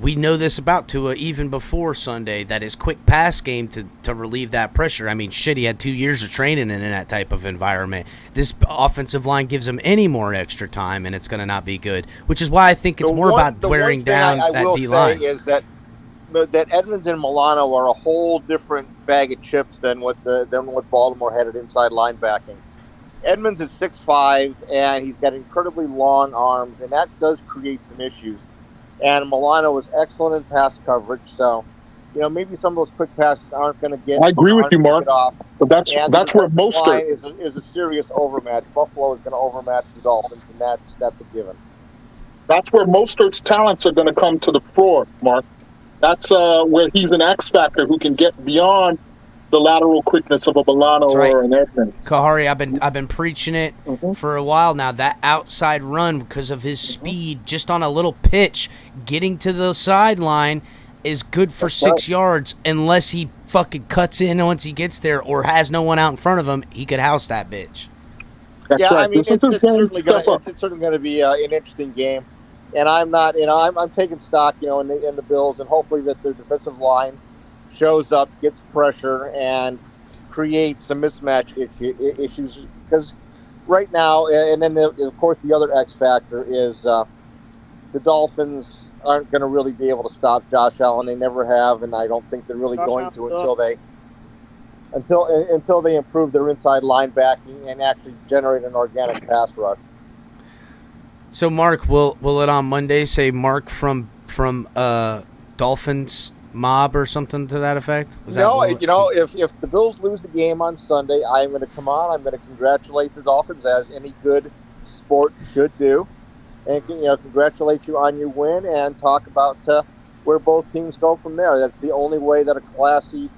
Speaker 1: We know this about Tua even before Sunday, that his quick pass game to relieve that pressure. I mean, shit, he had 2 years of training in that type of environment. This offensive line gives him any more extra time, and it's going to not be good, which is why I think it's more about wearing down that D-line.
Speaker 8: Is that Edmonds and Milano are a whole different bag of chips than what Baltimore had at inside linebacking. Edmonds is 6'5", and he's got incredibly long arms, and that does create some issues. And Milano was excellent in pass coverage, so maybe some of those quick passes aren't going to get.
Speaker 22: I agree with you, Mark. But that's where Mostert
Speaker 8: is a serious overmatch. Buffalo is going to overmatch the Dolphins, and that's a given.
Speaker 22: That's where Mostert's talents are going to come to the fore, Mark. That's where he's an X factor who can get beyond the lateral quickness of a Milano or an Edmonds.
Speaker 1: Kahari, I've been preaching it for a while now. That outside run, because of his speed, just on a little pitch, getting to the sideline is good for 6 yards, unless he fucking cuts in once he gets there or has no one out in front of him. He could house that bitch.
Speaker 8: I mean, it's certainly going to be an interesting game, and I'm not, I'm taking stock, in the Bills, and hopefully that their defensive line shows up, gets pressure, and creates some mismatch issues. Because right now, and then of course the other X factor is the Dolphins aren't going to really be able to stop Josh Allen. They never have, and I don't think they're really going to until they improve their inside linebacking and actually generate an organic pass rush.
Speaker 1: So, Mark, will it on Monday say Mark from Dolphins mob or something to that effect?
Speaker 8: If the Bills lose the game on Sunday, I'm going to come on. I'm going to congratulate the Dolphins, as any good sport should do, and congratulate you on your win and talk about where both teams go from there. That's the only way that a classy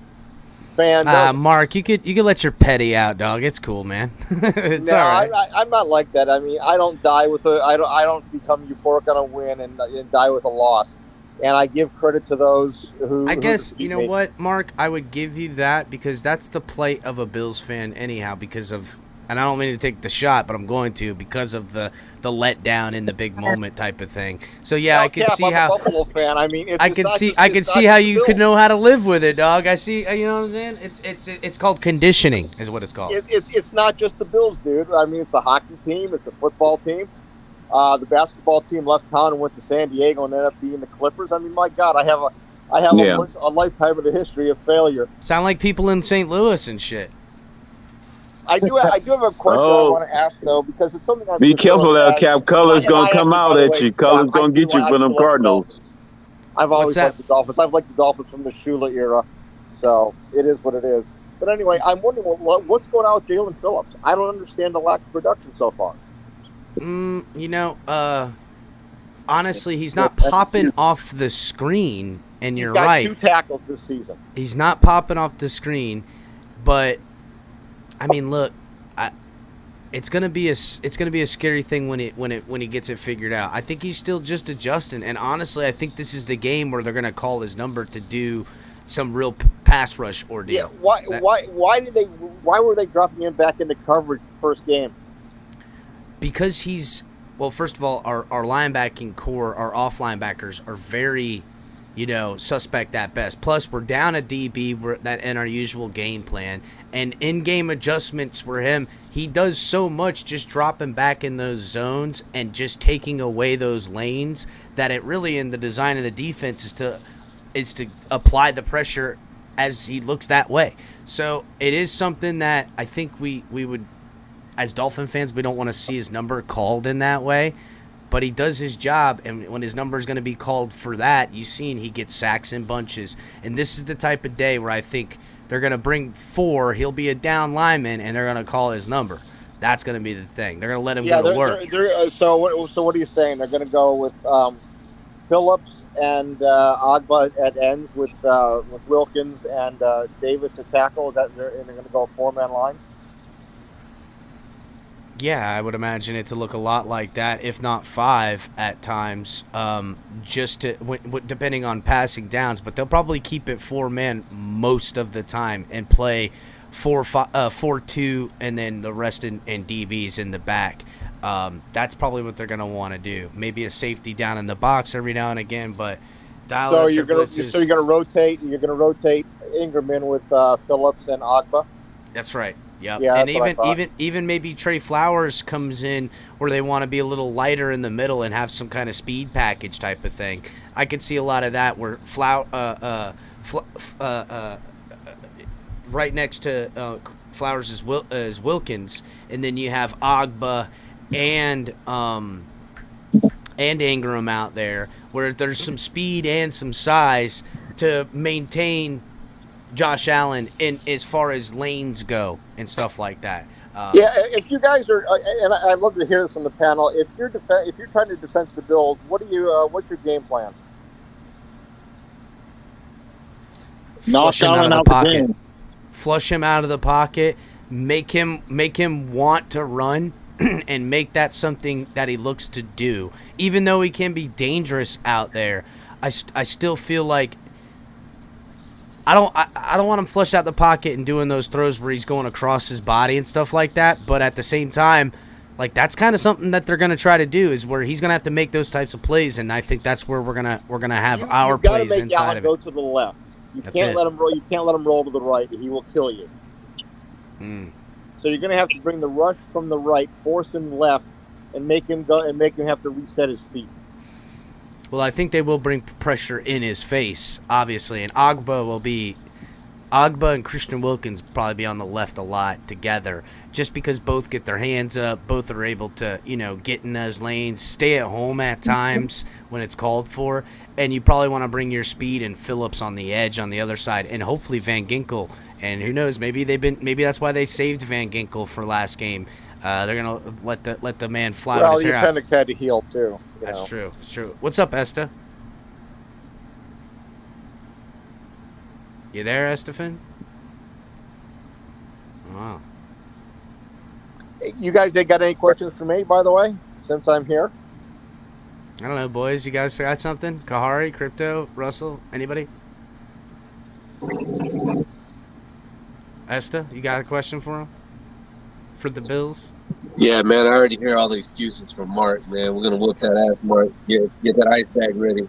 Speaker 8: fan does.
Speaker 1: Mark, you could let your petty out, dog. It's cool, man. It's all right.
Speaker 8: I'm not like that. I mean, I don't die with I don't become euphoric on a win and die with a loss. And I give credit to those who.
Speaker 1: I guess you know what, Mark. I would give you that because that's the plight of a Bills fan, anyhow. Because of and I don't mean to take the shot, but I'm going to because of the letdown in the big moment type of thing. So yeah, I can see
Speaker 8: I'm
Speaker 1: how
Speaker 8: a Buffalo fan. I mean,
Speaker 1: I can see how you could know how to live with it, dog. I see. You know what I'm saying? It's called conditioning, is what it's called.
Speaker 8: It's not just the Bills, dude. I mean, it's the hockey team, it's the football team. The basketball team left town and went to San Diego and ended up being the Clippers. I mean, my God, I have a lifetime of the history of failure.
Speaker 1: Sound like people in St. Louis and shit.
Speaker 8: I do have a question I want to ask though, because it's something.
Speaker 18: Be careful, El Cap. Color's gonna come out at you. Color's gonna get you for them Cardinals.
Speaker 8: I've always liked the Dolphins. I've liked the Dolphins from the Shula era, so it is what it is. But anyway, I'm wondering what's going on with Jalen Phillips. I don't understand the lack of production so far.
Speaker 1: Honestly, he's not popping off the screen, and you're right.
Speaker 8: He's got 2 tackles this season.
Speaker 1: He's not popping off the screen, but I mean, look, it's gonna be a scary thing when he gets it figured out. I think he's still just adjusting, and honestly, I think this is the game where they're gonna call his number to do some real pass rush ordeal.
Speaker 8: Yeah. Why were they dropping him back into coverage the first game?
Speaker 1: Because first of all, our linebacking core, our off linebackers are very, suspect at best. Plus, we're down a DB that in our usual game plan, and in-game adjustments for him. He does so much just dropping back in those zones and just taking away those lanes that it really, in the design of the defense, is to apply the pressure as he looks that way. So it is something that I think we would. As Dolphin fans, we don't want to see his number called in that way, but he does his job, and when his number is going to be called for that, you've seen he gets sacks in bunches, and this is the type of day where I think they're going to bring 4, he'll be a down lineman, and they're going to call his number. That's going to be the thing. They're going to let him go to work.
Speaker 8: So what are you saying? They're going to go with Phillips and Agba at ends with Wilkins and Davis at tackle, and they're going to go a 4-man line?
Speaker 1: Yeah, I would imagine it to look a lot like that, if not 5 at times, just depending on passing downs. But they'll probably keep it 4-man most of the time and play 4-2, and then the rest in DBs in the back. That's probably what they're going to want to do. Maybe a safety down in the box every now and again, but dial
Speaker 8: so
Speaker 1: up
Speaker 8: you're going to rotate. You're going to rotate Ingram in with Phillips and Agba.
Speaker 1: That's right. Yep.
Speaker 8: Yeah,
Speaker 1: and even maybe Trey Flowers comes in where they want to be a little lighter in the middle and have some kind of speed package type of thing. I could see a lot of that where right next to Flowers is Wilkins, and then you have Agba and Ingram out there where there's some speed and some size to maintain Josh Allen in as far as lanes go and stuff like that.
Speaker 8: If you guys are, and I'd love to hear this from the panel. If you're trying to defend the Bills, what's your game plan?
Speaker 1: Flush him out of the pocket. Flush him out of the pocket. Make him want to run, and make that something that he looks to do. Even though he can be dangerous out there, I still feel like. I don't want him flushed out the pocket and doing those throws where he's going across his body and stuff like that. But at the same time, like that's kind of something that they're going to try to do is where he's going to have to make those types of plays, and I think that's where we're gonna have our plays inside of it.
Speaker 8: Go to the left. You can't let him roll. You can't let him roll to the right. He will kill you. So you're going to have to bring the rush from the right, force him left, and make him go and make him have to reset his feet.
Speaker 1: Well, I think they will bring pressure in his face, obviously, and Agba and Christian Wilkins probably be on the left a lot together, just because both get their hands up, both are able to, get in those lanes, stay at home at times when it's called for, and you probably want to bring your speed and Phillips on the edge on the other side, and hopefully Van Ginkel, and who knows, maybe that's why they saved Van Ginkel for last game. They're gonna let the man fly with his hair out.
Speaker 8: Well, the appendix had to heal too.
Speaker 1: That's true. It's true. What's up, Esta? You there, Estefan? Wow.
Speaker 8: You guys, they got any questions for me, by the way, since I'm here?
Speaker 1: I don't know, boys. You guys got something? Kahari, Crypto, Russell, anybody? Esta, you got a question for him? for the Bills?
Speaker 12: Yeah, man, I already hear all the excuses from Mark, man. We're gonna whoop that ass, Mark. Get that ice bag ready.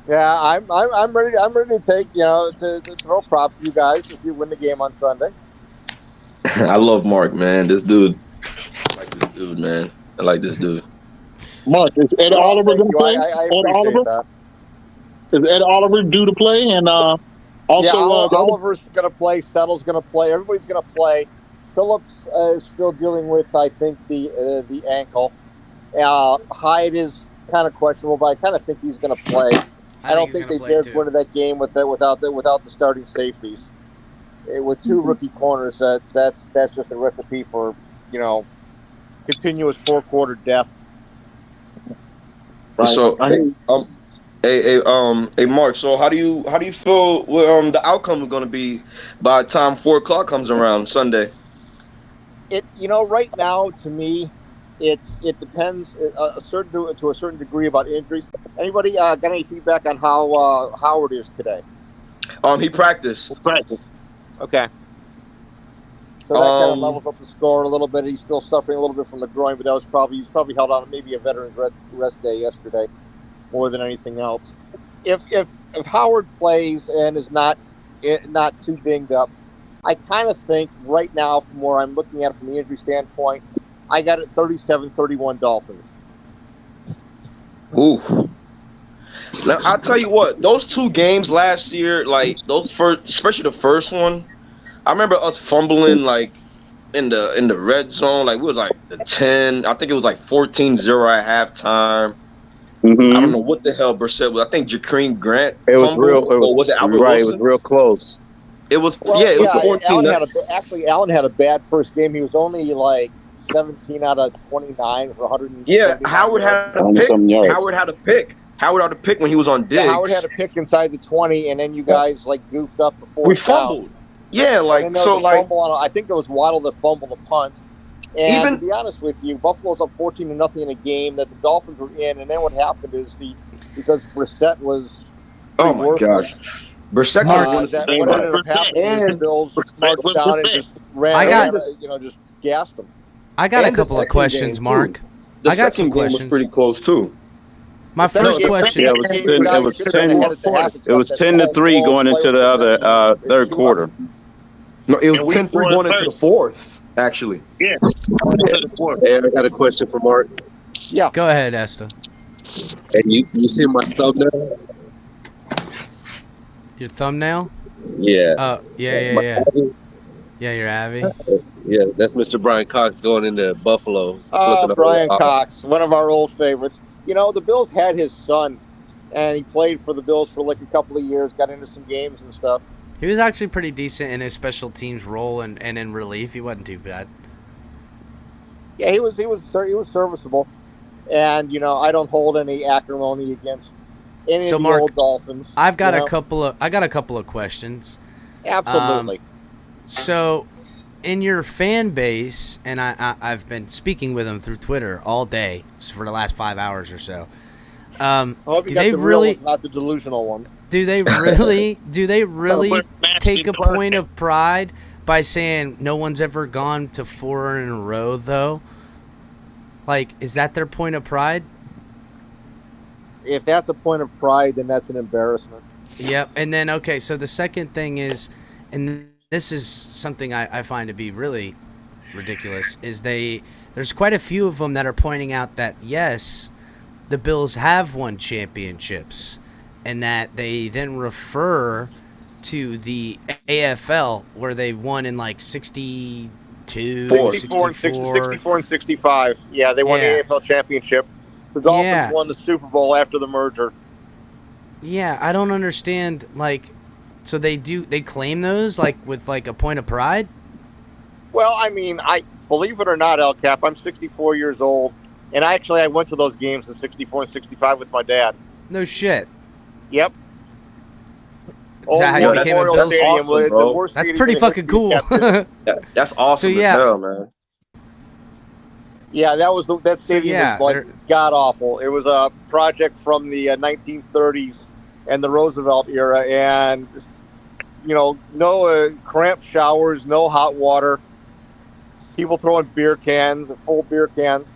Speaker 8: Yeah, I'm ready. I'm ready to take to throw props to you guys if you win the game on Sunday.
Speaker 19: I love Mark, man. This dude, I like this dude, man. I like this dude.
Speaker 22: Mark, is Ed
Speaker 8: Well,
Speaker 22: Oliver
Speaker 8: thank
Speaker 22: going to
Speaker 8: you.
Speaker 22: play?
Speaker 8: I
Speaker 22: Ed
Speaker 8: appreciate
Speaker 22: Oliver?
Speaker 8: that.
Speaker 22: Is Ed Oliver due to play? And also,
Speaker 8: Yeah, Oliver's going to play. Settle's going to play. Everybody's going to play. Phillips is still dealing with, I think, the ankle. Hyde is kind of questionable, but I kind of think he's going to play. I don't think they dared go into that game without the starting safeties. With two rookie corners, that's just a recipe for continuous 4-quarter death.
Speaker 19: Right. So, hey, Mark. So, how do you feel the outcome is going to be by the time 4:00 comes around Sunday?
Speaker 8: Right now, to me, it depends to a certain degree about injuries. Anybody got any feedback on how Howard is today?
Speaker 19: He practiced.
Speaker 8: Okay. So that kind of levels up the score a little bit. He's still suffering a little bit from the groin, but he's probably held on maybe a veteran's rest day yesterday, more than anything else. If Howard plays and is not too binged up, I kind of think right now, from where I'm looking at it from the injury standpoint, I got it 37-31 Dolphins.
Speaker 19: Ooh. Now I'll tell you what, those two games last year, like those first, especially the first one, I remember us fumbling like in the red zone, like we was like the 10. I think it was like 14-0 at halftime.
Speaker 18: Mm-hmm.
Speaker 19: I don't know what the hell Brissett was. I think Jakeem Grant.
Speaker 18: It was
Speaker 19: fumbled,
Speaker 18: real.
Speaker 19: or was it Albert
Speaker 18: right.
Speaker 19: Wilson?
Speaker 18: It was real close.
Speaker 19: It was.
Speaker 8: Well,
Speaker 19: it was 14.
Speaker 8: Allen had a bad first game. He was only like 17 out of 29 for 100.
Speaker 19: Yeah, Howard had a pick. Howard had a pick when he was on Diggs.
Speaker 8: Yeah, Howard had a pick inside the 20, and then you guys goofed up before
Speaker 19: we fumbled. Yeah,
Speaker 8: I think it was Waddle that fumbled a punt. And to be honest with you, Buffalo's up 14-0 in a game that the Dolphins were in, and then what happened is because Brissett was
Speaker 19: gosh. Brissett
Speaker 8: what ended up happening is the Bills marched down and just just gassed them.
Speaker 1: I got a couple of questions, Mark.
Speaker 19: The
Speaker 1: I got
Speaker 19: second
Speaker 1: some
Speaker 19: game was
Speaker 1: questions.
Speaker 19: pretty close too.
Speaker 1: My first question.
Speaker 18: Yeah, it was 10-3 going into the other third quarter.
Speaker 19: No, it was 10-3 going into the fourth, actually.
Speaker 22: Yeah.
Speaker 12: Hey, I got a question for Mark.
Speaker 8: Yeah.
Speaker 1: Go ahead, Esther.
Speaker 12: Hey, you see my thumbnail?
Speaker 1: Your thumbnail?
Speaker 12: Yeah.
Speaker 1: Yeah, you're Abby.
Speaker 12: Yeah, that's Mr. Brian Cox going into Buffalo.
Speaker 8: Brian Cox, one of our old favorites. The Bills had his son, and he played for the Bills for like a couple of years, got into some games and stuff.
Speaker 1: He was actually pretty decent in his special teams role and in relief. He wasn't too bad.
Speaker 8: Yeah, he was serviceable, and I don't hold any acrimony against any of the old Dolphins.
Speaker 1: I've got a couple of questions.
Speaker 8: Absolutely.
Speaker 1: So, in your fan base, and I've been speaking with them through Twitter all day for the last 5 hours or so.
Speaker 8: I hope you got the real ones, not the delusional ones.
Speaker 1: Do they really take a point of pride by saying no one's ever gone to 4 in a row, though? Like, is that their point of pride?
Speaker 8: If that's a point of pride, then that's an embarrassment.
Speaker 1: Yep. And then, okay, so the second thing is, and this is something I find to be really ridiculous, is there's quite a few of them that are pointing out that, yes, the Bills have won championships, and that they then refer to the AFL where they've won in like 62, 64
Speaker 8: and 65. Yeah, they won the AFL championship. The Dolphins won the Super Bowl after the merger.
Speaker 1: Yeah, I don't understand. Like, so they claim those like with like a point of pride?
Speaker 8: Well, I mean, I believe it or not, El Cap, I'm 64 years old, and I went to those games in 64 and 65 with my dad.
Speaker 1: No shit.
Speaker 8: Yep.
Speaker 1: Is that how you became a Bills fan?
Speaker 19: Awesome,
Speaker 1: that's pretty fucking cool.
Speaker 19: That's awesome.
Speaker 1: So, yeah.
Speaker 19: As hell, man.
Speaker 8: Yeah, that stadium was like god awful. It was a project from the 1930s and the Roosevelt era, and no cramped showers, no hot water. People throwing beer cans, full beer cans.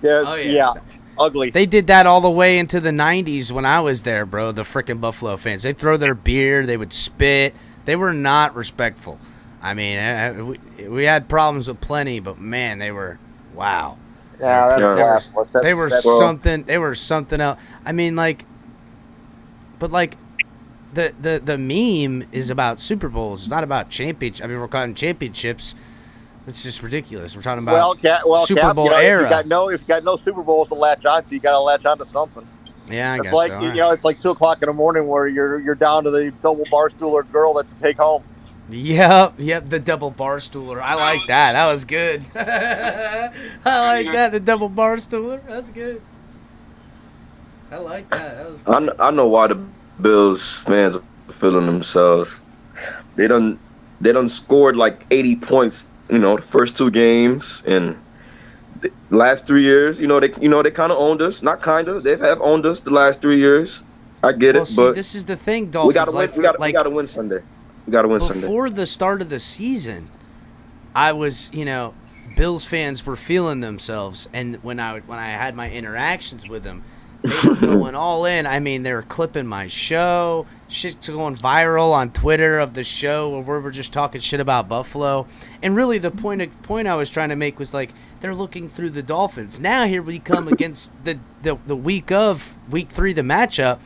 Speaker 8: Yeah, ugly.
Speaker 1: They did that all the way into the 90s when I was there, bro. The freaking Buffalo fans. They'd throw their beer. They would spit. They were not respectful. I mean, we had problems with plenty, but, man, they were, wow.
Speaker 8: Yeah,
Speaker 1: they were something. They were something else. I mean, like, but like, the meme is about Super Bowls. It's not about championships. I mean, we're calling championships. It's just ridiculous. We're talking about Super Bowl era.
Speaker 8: If you got no Super Bowls to latch onto, you got to latch onto something.
Speaker 1: Yeah, I guess
Speaker 8: like,
Speaker 1: so.
Speaker 8: You know, it's like 2:00 in the morning where you're down to the double bar stooler girl that you take home.
Speaker 1: Yep, the double bar stooler. I like that. That was good. I like that, the double bar stooler. That's good. I like that. That was funny.
Speaker 19: I know why the Bills fans are feeling themselves. They done scored like 80 points, you know, the first 2 games, and the last 3 years, they kind of owned us. Not kind of. They have owned us the last 3 years. I get it, but
Speaker 1: this is the thing, Dolphins.
Speaker 19: We gotta win Sunday. We gotta win Sunday.
Speaker 1: Before the start of the season, I was, Bills fans were feeling themselves, and when I had my interactions with them, they were going all in. I mean, they were clipping my show. Shit's going viral on Twitter of the show where we're just talking shit about Buffalo. And really, the point I was trying to make was like they're looking through the Dolphins. Now here we come against the week 3, the matchup.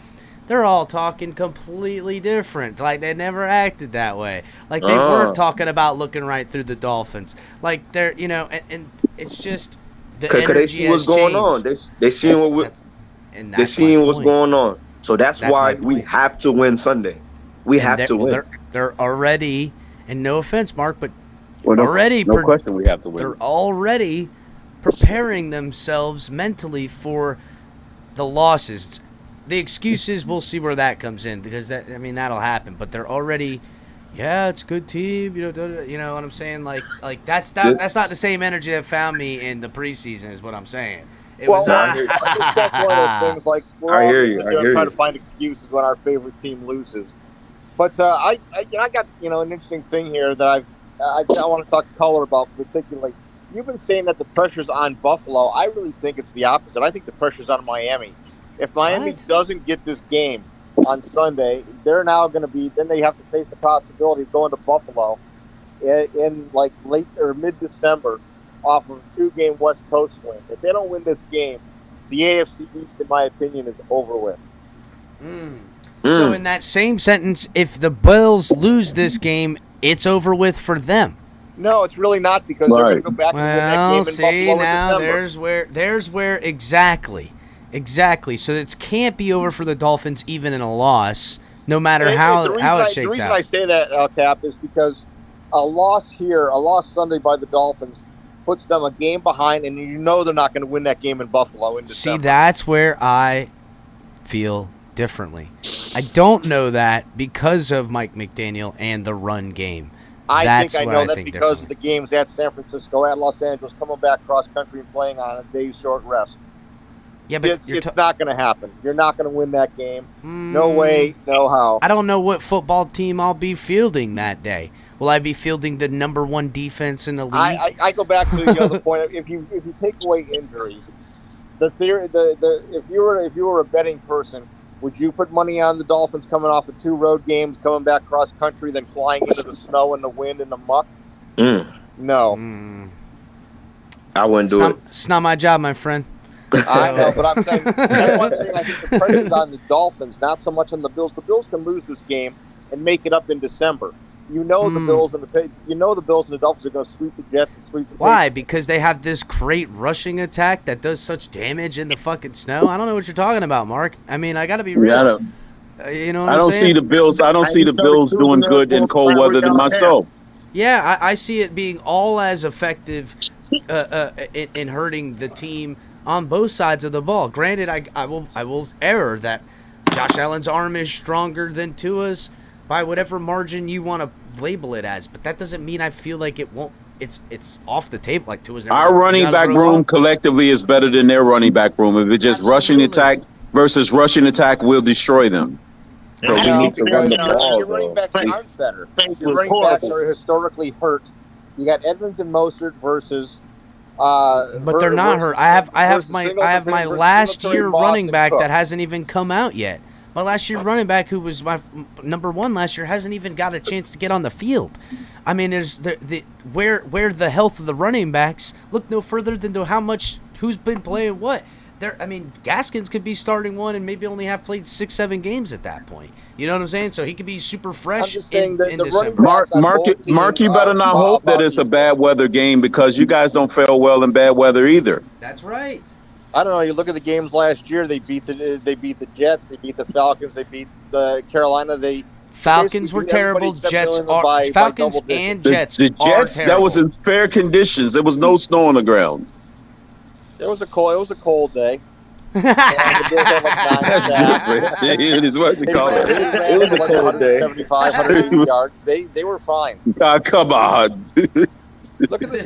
Speaker 1: They're all talking completely different. Like, they never acted that way. Like, they weren't talking about looking right through the Dolphins. Like, they're, and it's just the energy
Speaker 19: they see what's going on. They seeing what's going on. So that's why we have to win Sunday. We have to win.
Speaker 1: They're already, and no offense, Mark, but
Speaker 18: no question we have to win.
Speaker 1: They're already preparing themselves mentally for the losses. The excuses, we'll see where that comes in, because that'll happen. But they're already, it's a good team. You know what I'm saying? Like that's not the same energy that found me in the preseason, is what I'm saying. It was.
Speaker 8: I think that's one of those things. Like, we're all trying to find excuses when our favorite team loses. But I got an interesting thing here that I want to talk to Color about particularly. You've been saying that the pressure's on Buffalo. I really think it's the opposite. I think the pressure's on Miami. If Miami doesn't get this game on Sunday, they're now going to be. Then they have to face the possibility of going to Buffalo in like late or mid-December off of a 2-game West Coast win. If they don't win this game, the AFC East, in my opinion, is over with.
Speaker 1: So in that same sentence, if the Bills lose this game, it's over with for them.
Speaker 8: No, it's really not, because they're going to go back and win that game in Buffalo
Speaker 1: now
Speaker 8: in December.
Speaker 1: there's where exactly. So it can't be over for the Dolphins even in a loss, no matter how it shakes out.
Speaker 8: The reason I say that, Cap, is because a loss Sunday by the Dolphins puts them a game behind, and they're not going to win that game in Buffalo in December.
Speaker 1: See, that's where I feel differently. I don't know that because of Mike McDaniel and the run game.
Speaker 8: I think I know that because of the games at San Francisco, at Los Angeles, coming back cross-country and playing on a day's short rest.
Speaker 1: Yeah, but
Speaker 8: it's not going to happen. You're not going to win that game. No way, no how.
Speaker 1: I don't know what football team I'll be fielding that day. Will I be fielding the number 1 defense in the league?
Speaker 8: I go back to the other point. If you take away injuries, if you were a betting person, would you put money on the Dolphins coming off of 2 road games, coming back cross country, then flying into the snow and the wind and the muck? No.
Speaker 19: I wouldn't do it.
Speaker 1: It's not my job, my friend.
Speaker 8: I know, but I'm saying that's one thing. I think the pressure's on the Dolphins, not so much on the Bills. The Bills can lose this game and make it up in December. The Bills and the Dolphins are going to sweep the Jets and sweep the
Speaker 1: Why? Because they have this great rushing attack that does such damage in the fucking snow. I don't know what you're talking about, Mark. I mean, I got to be real. You know what
Speaker 18: I don't see the Bills. I don't see the Bills doing good in cold weather than myself.
Speaker 1: Yeah, I see it being all as effective in hurting the team on both sides of the ball. Granted, I will err that Josh Allen's arm is stronger than Tua's by whatever margin you want to label it as, but that doesn't mean I feel like it won't. It's off the table. Like Tua's never.
Speaker 18: Our running back room collectively is better than their running back room. If it's just rushing attack versus rushing attack, will destroy them.
Speaker 8: So we need to run the ball. Your running backs aren't better. Your running backs are historically hurt You got Edmonds and Mostert versus.
Speaker 1: But they're not hurt. I have my last year running back that hasn't even come out yet. My last year running back, who was my number 1 last year, hasn't even got a chance to get on the field. I mean, there's where the health of the running backs look no further than to how much who's been playing what. I mean, Gaskins could be starting one and maybe only have played 6-7 games at that point. You know what I'm saying? So he could be super fresh in December.
Speaker 18: Mark, you better not hope that it's a bad weather game, because you guys don't fare well in bad weather either.
Speaker 1: That's right.
Speaker 8: I don't know. You look at the games last year. They beat the Jets. They beat the Falcons. They beat the Carolina.
Speaker 1: Falcons were terrible. Jets are Falcons and Jets.
Speaker 18: The Jets, that was in fair conditions. There was no snow on the ground.
Speaker 8: It was a cold day.
Speaker 18: It was a cold day.
Speaker 8: 175 yards. They were fine.
Speaker 18: Come on.
Speaker 8: Look at the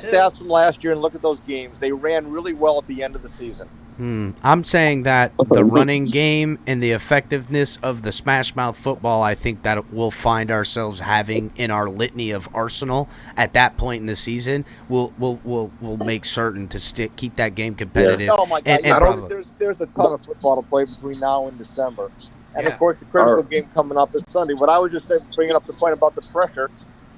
Speaker 8: stats from last year and look at those games. They ran really well at the end of the season.
Speaker 1: I'm saying that the running game and the effectiveness of the smash mouth football, I think that we'll find ourselves having in our litany of arsenal at that point in the season. We'll make certain to keep that game competitive.
Speaker 8: Oh my God! There's a ton of football to play between now and December, and of course the critical game coming up is Sunday. But I was just bringing up the point about the pressure.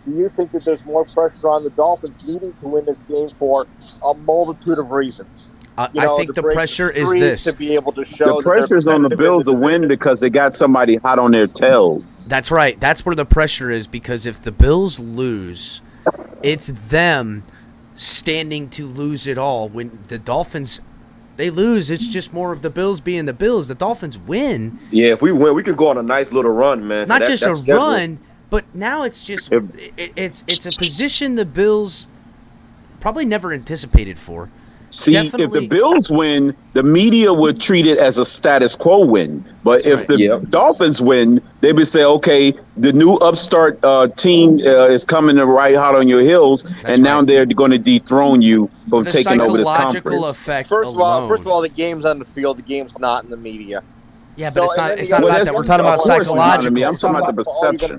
Speaker 8: Do you think that there's more pressure on the Dolphins needing to win this game for a multitude of reasons?
Speaker 1: I think the pressure is this.
Speaker 8: To be able to show
Speaker 18: the pressure's on the Bills to win because they got somebody hot on their tail.
Speaker 1: That's right. That's where the pressure is, because if the Bills lose, it's them standing to lose it all. When the Dolphins, they lose, it's just more of the Bills being the Bills. The Dolphins win.
Speaker 19: Yeah, if we win, we could go on a nice little run, man.
Speaker 1: Not just a run, but now it's just it's a position the Bills probably never anticipated for.
Speaker 18: See, if the Bills win, the media would treat it as a status quo win. But if the Dolphins win, they would say, okay, the new upstart team is coming to ride hot on your heels, and now they're going to dethrone you from taking over this conference.
Speaker 8: First of all, the game's on the field. The game's not in the media.
Speaker 1: Yeah, but it's not about that. We're talking about psychological.
Speaker 18: I'm talking about the perception.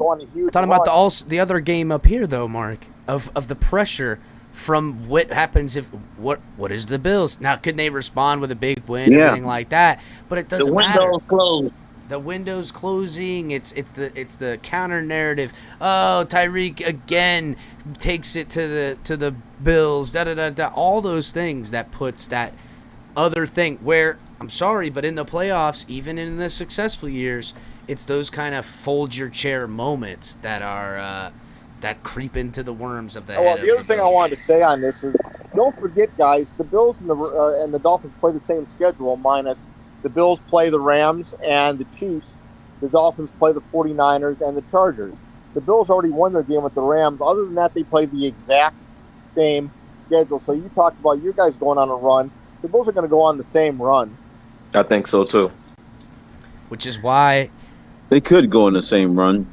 Speaker 1: Talking about the other game up here, though, Mark, of the pressure from what happens if what is the Bills now? Could they respond with a big win, everything like that? But it doesn't matter.
Speaker 14: The window's closed.
Speaker 1: The window's closing. It's the counter narrative. Oh, Tyreek again takes it to the Bills. All those things that puts that other thing where. I'm sorry, but in the playoffs, even in the successful years, it's those kind of fold your chair moments that are that creep into the worms of the head.
Speaker 8: Well, the other thing I wanted to say on this is, don't forget, guys, the Bills and the Dolphins play the same schedule, minus the Bills play the Rams and the Chiefs. The Dolphins play the 49ers and the Chargers. The Bills already won their game with the Rams. Other than that, they play the exact same schedule. So you talked about you guys going on a run. The Bills are going to go on the same run.
Speaker 19: I think so too.
Speaker 1: Which is why
Speaker 18: they could go on the same run.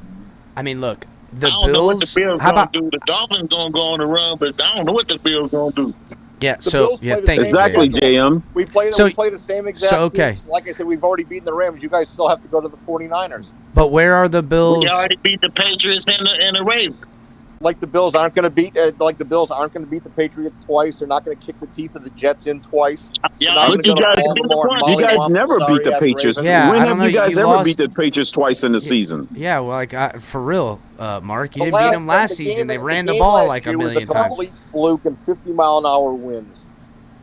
Speaker 1: I mean, look, the
Speaker 14: I don't know what the Bills gonna do. The Dolphins gonna go on the run, but I don't know what the Bills gonna do.
Speaker 1: Yeah.
Speaker 18: Exactly, JM.
Speaker 8: We play the same exact.
Speaker 1: So okay.
Speaker 8: Teams. Like I said, we've already beaten the Rams. You guys still have to go to the 49ers.
Speaker 1: But where are the Bills?
Speaker 14: We already beat the Patriots and the Ravens.
Speaker 8: Like the Bills aren't going to beat the Patriots twice. They're not going to kick the teeth of the Jets in twice.
Speaker 18: Yeah, but you guys never beat the Patriots.
Speaker 1: Yeah,
Speaker 18: when have you guys ever beat the Patriots twice in the season?
Speaker 1: Yeah, well, for real, Mark, you didn't beat them last season. They ran the ball like a million times.
Speaker 8: It was a complete fluke and 50-mile-an-hour winds.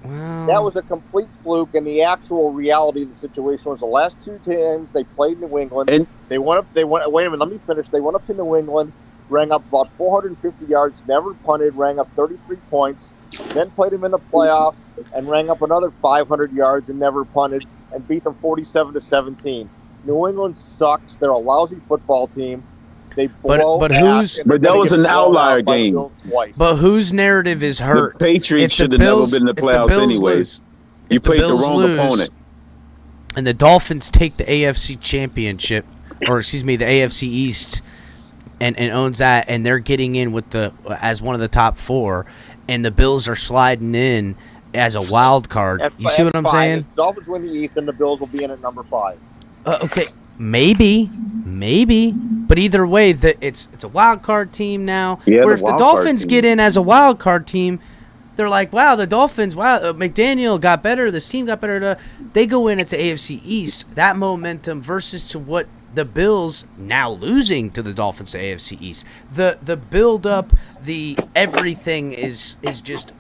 Speaker 1: Well,
Speaker 8: that was a complete fluke, and the actual reality of the situation was the last two times they played New England. And they went up. Wait a minute, let me finish. They went up to New England. Rang up about 450 yards, never punted, rang up 33 points, then played them in the playoffs and rang up another 500 yards and never punted and beat them 47-17. New England sucks. They're a lousy football team. They blow
Speaker 18: but that was an outlier game.
Speaker 1: But whose narrative is hurt?
Speaker 18: The Patriots should have never been in the playoffs anyways. You played the wrong opponent.
Speaker 1: And the Dolphins take the AFC championship, or excuse me, the AFC East. And owns that, and they're getting in with as one of the top four, and the Bills are sliding in as a wild card. You see what I'm saying?
Speaker 8: If the Dolphins win the East, and the Bills will be in at number 5.
Speaker 1: Okay, maybe, but But either way, it's a wild card team now.
Speaker 18: Yeah,
Speaker 1: where if the Dolphins get in as a wild card team, they're like, wow, the Dolphins, McDaniel got better, this team got better. They go in, it's the AFC East. That momentum versus to what the Bills now losing to the Dolphins to AFC East. The build up, the everything is just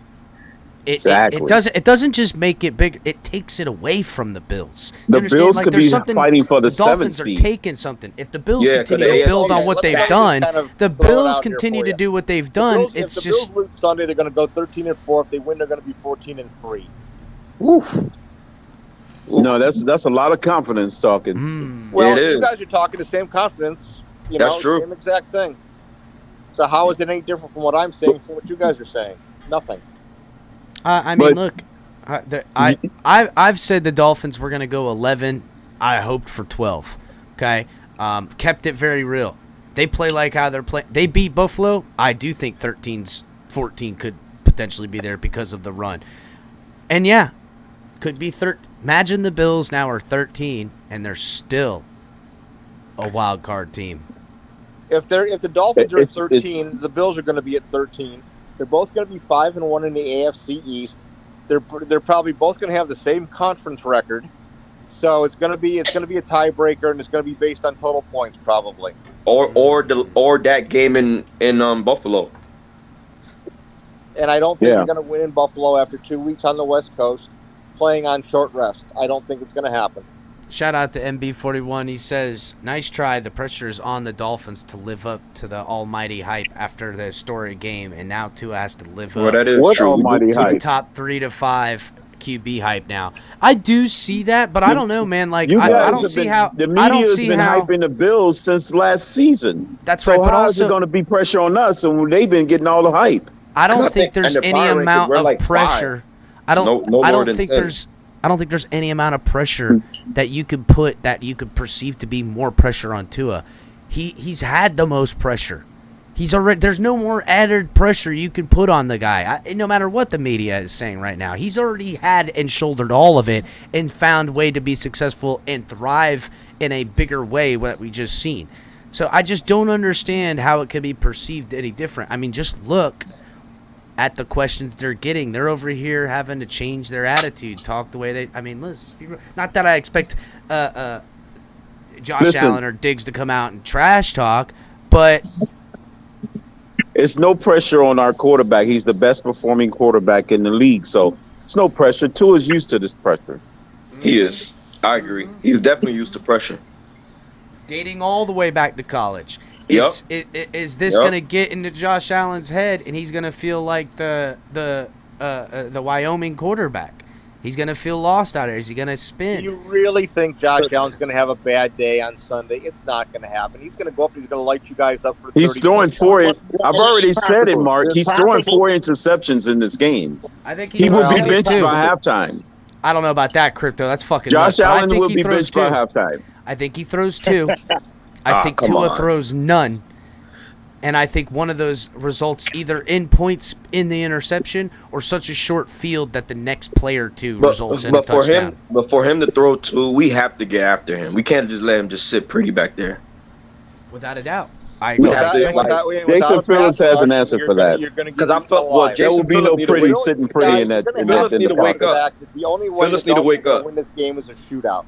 Speaker 18: Exactly.
Speaker 1: It doesn't just make it bigger. It takes it away from the Bills.
Speaker 18: The Bills could be fighting for the
Speaker 1: Dolphins
Speaker 18: seventh seed.
Speaker 1: are taking something. If the Bills
Speaker 19: Yeah,
Speaker 1: continue
Speaker 19: 'cause
Speaker 1: to
Speaker 19: the
Speaker 1: build
Speaker 19: AFC
Speaker 1: on what they've
Speaker 8: Let's
Speaker 1: done,
Speaker 8: kind of
Speaker 1: the
Speaker 8: throw it
Speaker 1: Bills
Speaker 8: out here
Speaker 1: continue
Speaker 8: for
Speaker 1: to
Speaker 8: you.
Speaker 1: do what they've
Speaker 8: The
Speaker 1: done.
Speaker 8: Bills,
Speaker 1: It's
Speaker 8: if the
Speaker 1: just
Speaker 8: Bills lose Sunday, they're going to go 13-4. If they win, they're going to be 14-3.
Speaker 18: No, that's a lot of confidence talking.
Speaker 8: Well, you guys are talking the same confidence.
Speaker 18: That's true.
Speaker 8: Same exact thing. So how is it any different from what I'm saying from what you guys are saying? Nothing.
Speaker 1: I mean, look, I've said the Dolphins were going to go 11. I hoped for 12. Okay, kept it very real. They play like how they're playing. They beat Buffalo. I do think 13-14 could potentially be there because of the run. And yeah, could be 13. Imagine the Bills now are 13 and they're still a wild card team.
Speaker 8: If the Dolphins are at 13, the Bills are going to be at 13. They're both going to be 5-1 in the AFC East. They're probably both going to have the same conference record. So it's going to be a tiebreaker, and it's going to be based on total points probably.
Speaker 19: Or that game in Buffalo.
Speaker 8: And I don't think they're going to win in Buffalo after 2 weeks on the West Coast playing on short rest. I don't think it's going to happen.
Speaker 1: Shout out to MB41. He says, nice try. The pressure is on the Dolphins to live up to the almighty hype after the historic game, and now Tua has to live up
Speaker 19: that is true.
Speaker 18: Almighty
Speaker 1: to
Speaker 18: hype?
Speaker 1: the top 3 to 5 QB hype now. I do see that, but I don't know, man. Like,
Speaker 18: You
Speaker 1: I
Speaker 18: guys
Speaker 1: don't
Speaker 18: have
Speaker 1: see
Speaker 18: been,
Speaker 1: how.
Speaker 18: the
Speaker 1: I
Speaker 18: media
Speaker 1: don't
Speaker 18: has
Speaker 1: see
Speaker 18: been
Speaker 1: how.
Speaker 18: hyping the Bills since last season.
Speaker 1: That's
Speaker 18: so
Speaker 1: right, but
Speaker 18: how is
Speaker 1: also
Speaker 18: it going to be pressure on us? And they've been getting all the hype.
Speaker 1: I don't think there's
Speaker 19: and the
Speaker 1: any
Speaker 19: power
Speaker 1: amount
Speaker 19: rankings, we're
Speaker 1: of
Speaker 19: like
Speaker 1: pressure. I don't.
Speaker 19: No
Speaker 1: I
Speaker 19: more
Speaker 1: don't
Speaker 19: than
Speaker 1: think
Speaker 19: 10.
Speaker 1: I don't think there's any amount of pressure that you could perceive to be more pressure on Tua. He's had the most pressure. There's no more added pressure you can put on the guy. No matter what the media is saying right now, he's already had and shouldered all of it and found a way to be successful and thrive in a bigger way what we just seen. So I just don't understand how it can be perceived any different. I mean, just look at the questions they're getting. They're over here having to change their attitude, talk the way they. I mean, listen, not that I expect Josh Allen or Diggs to come out and trash talk, but
Speaker 18: it's no pressure on our quarterback. He's the best performing quarterback in the league, so it's no pressure. Tua's used to this pressure.
Speaker 19: He is. I agree. He's definitely used to pressure.
Speaker 1: dating all the way back to college.
Speaker 19: Yep.
Speaker 1: Is this going to get into Josh Allen's head, and he's going to feel like the Wyoming quarterback? He's going to feel lost out there. Is he going to spin?
Speaker 8: Do you really think Josh Allen's going to have a bad day on Sunday? It's not going to happen. He's going to go up and he's going to light you guys up for 30
Speaker 18: He's throwing
Speaker 8: minutes.
Speaker 18: 4. I've already said it, Mark. He's throwing 4 interceptions in this game.
Speaker 1: I think
Speaker 18: he will be benched by halftime.
Speaker 1: I don't know about that, Crypto. That's fucking
Speaker 18: Josh
Speaker 1: nuts.
Speaker 18: Allen
Speaker 1: I think
Speaker 18: will
Speaker 1: he
Speaker 18: be
Speaker 1: throws
Speaker 18: benched by
Speaker 1: 2.
Speaker 18: halftime.
Speaker 1: I think he throws 2. I think Tua throws none. And I think one of those results either in points in the interception or such a short field that the next player results in a touchdown.
Speaker 19: But for him to throw 2, we have to get after him. We can't just let him just sit pretty back there.
Speaker 1: Without a doubt.
Speaker 18: Jason Phillips has an answer for that.
Speaker 19: Because I felt
Speaker 18: there will be no pretty sitting pretty in that.
Speaker 19: Phillips need to wake up.
Speaker 8: The only way
Speaker 19: Phillips need to wake up.
Speaker 8: win this game is a shootout.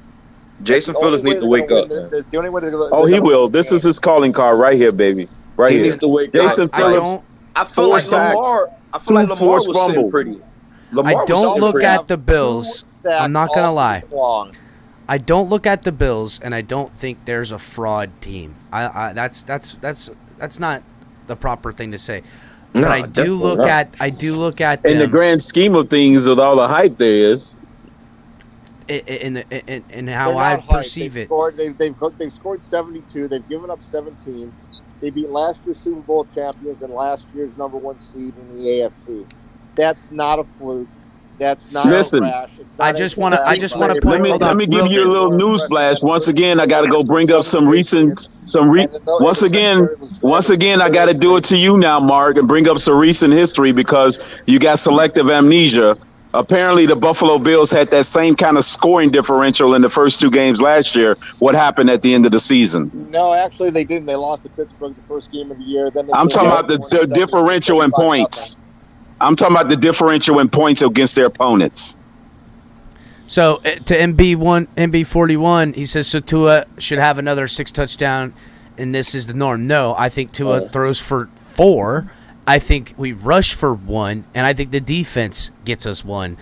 Speaker 19: Jason Phillips needs to wake up.
Speaker 8: It's the only way to
Speaker 18: Oh, he will. This is his calling card right here, baby. Right
Speaker 19: He
Speaker 18: here.
Speaker 19: needs to wake
Speaker 18: Jason
Speaker 19: up.
Speaker 18: Phillips.
Speaker 19: I feel like Lamar. I feel like
Speaker 18: 2
Speaker 19: Lamar
Speaker 18: forced
Speaker 19: was sitting
Speaker 18: fumbles.
Speaker 19: pretty.
Speaker 1: I don't look at the Bills. I'm not going to lie. I don't look at the Bills, and I don't think there's a fraud team. That's not the proper thing to say.
Speaker 18: No,
Speaker 1: but I do look at them.
Speaker 18: In the grand scheme of things, with all the hype there is.
Speaker 1: In how I perceive it.
Speaker 8: They've scored 72. They've given up 17. They beat last year's Super Bowl champions and last year's #1 seed in the AFC. That's not a fluke. That's not
Speaker 18: Listen,
Speaker 8: a rash.
Speaker 1: I just want to point.
Speaker 18: Let me give you a little news flash. Once again, I got to go bring up once again, I got to do it to you now, Mark, and bring up some recent history because you got selective amnesia. Apparently, the Buffalo Bills had that same kind of scoring differential in the first 2 games last year. What happened at the end of the season?
Speaker 8: No, actually, they didn't. They lost to Pittsburgh the first game of the year. Then
Speaker 18: I'm talking about the differential in points. I'm talking about the differential in points against their opponents.
Speaker 1: So to MB41, he says, so Tua should have another 6 touchdown, and this is the norm. No, I think Tua throws for 4. I think we rush for 1, and I think the defense gets us 1.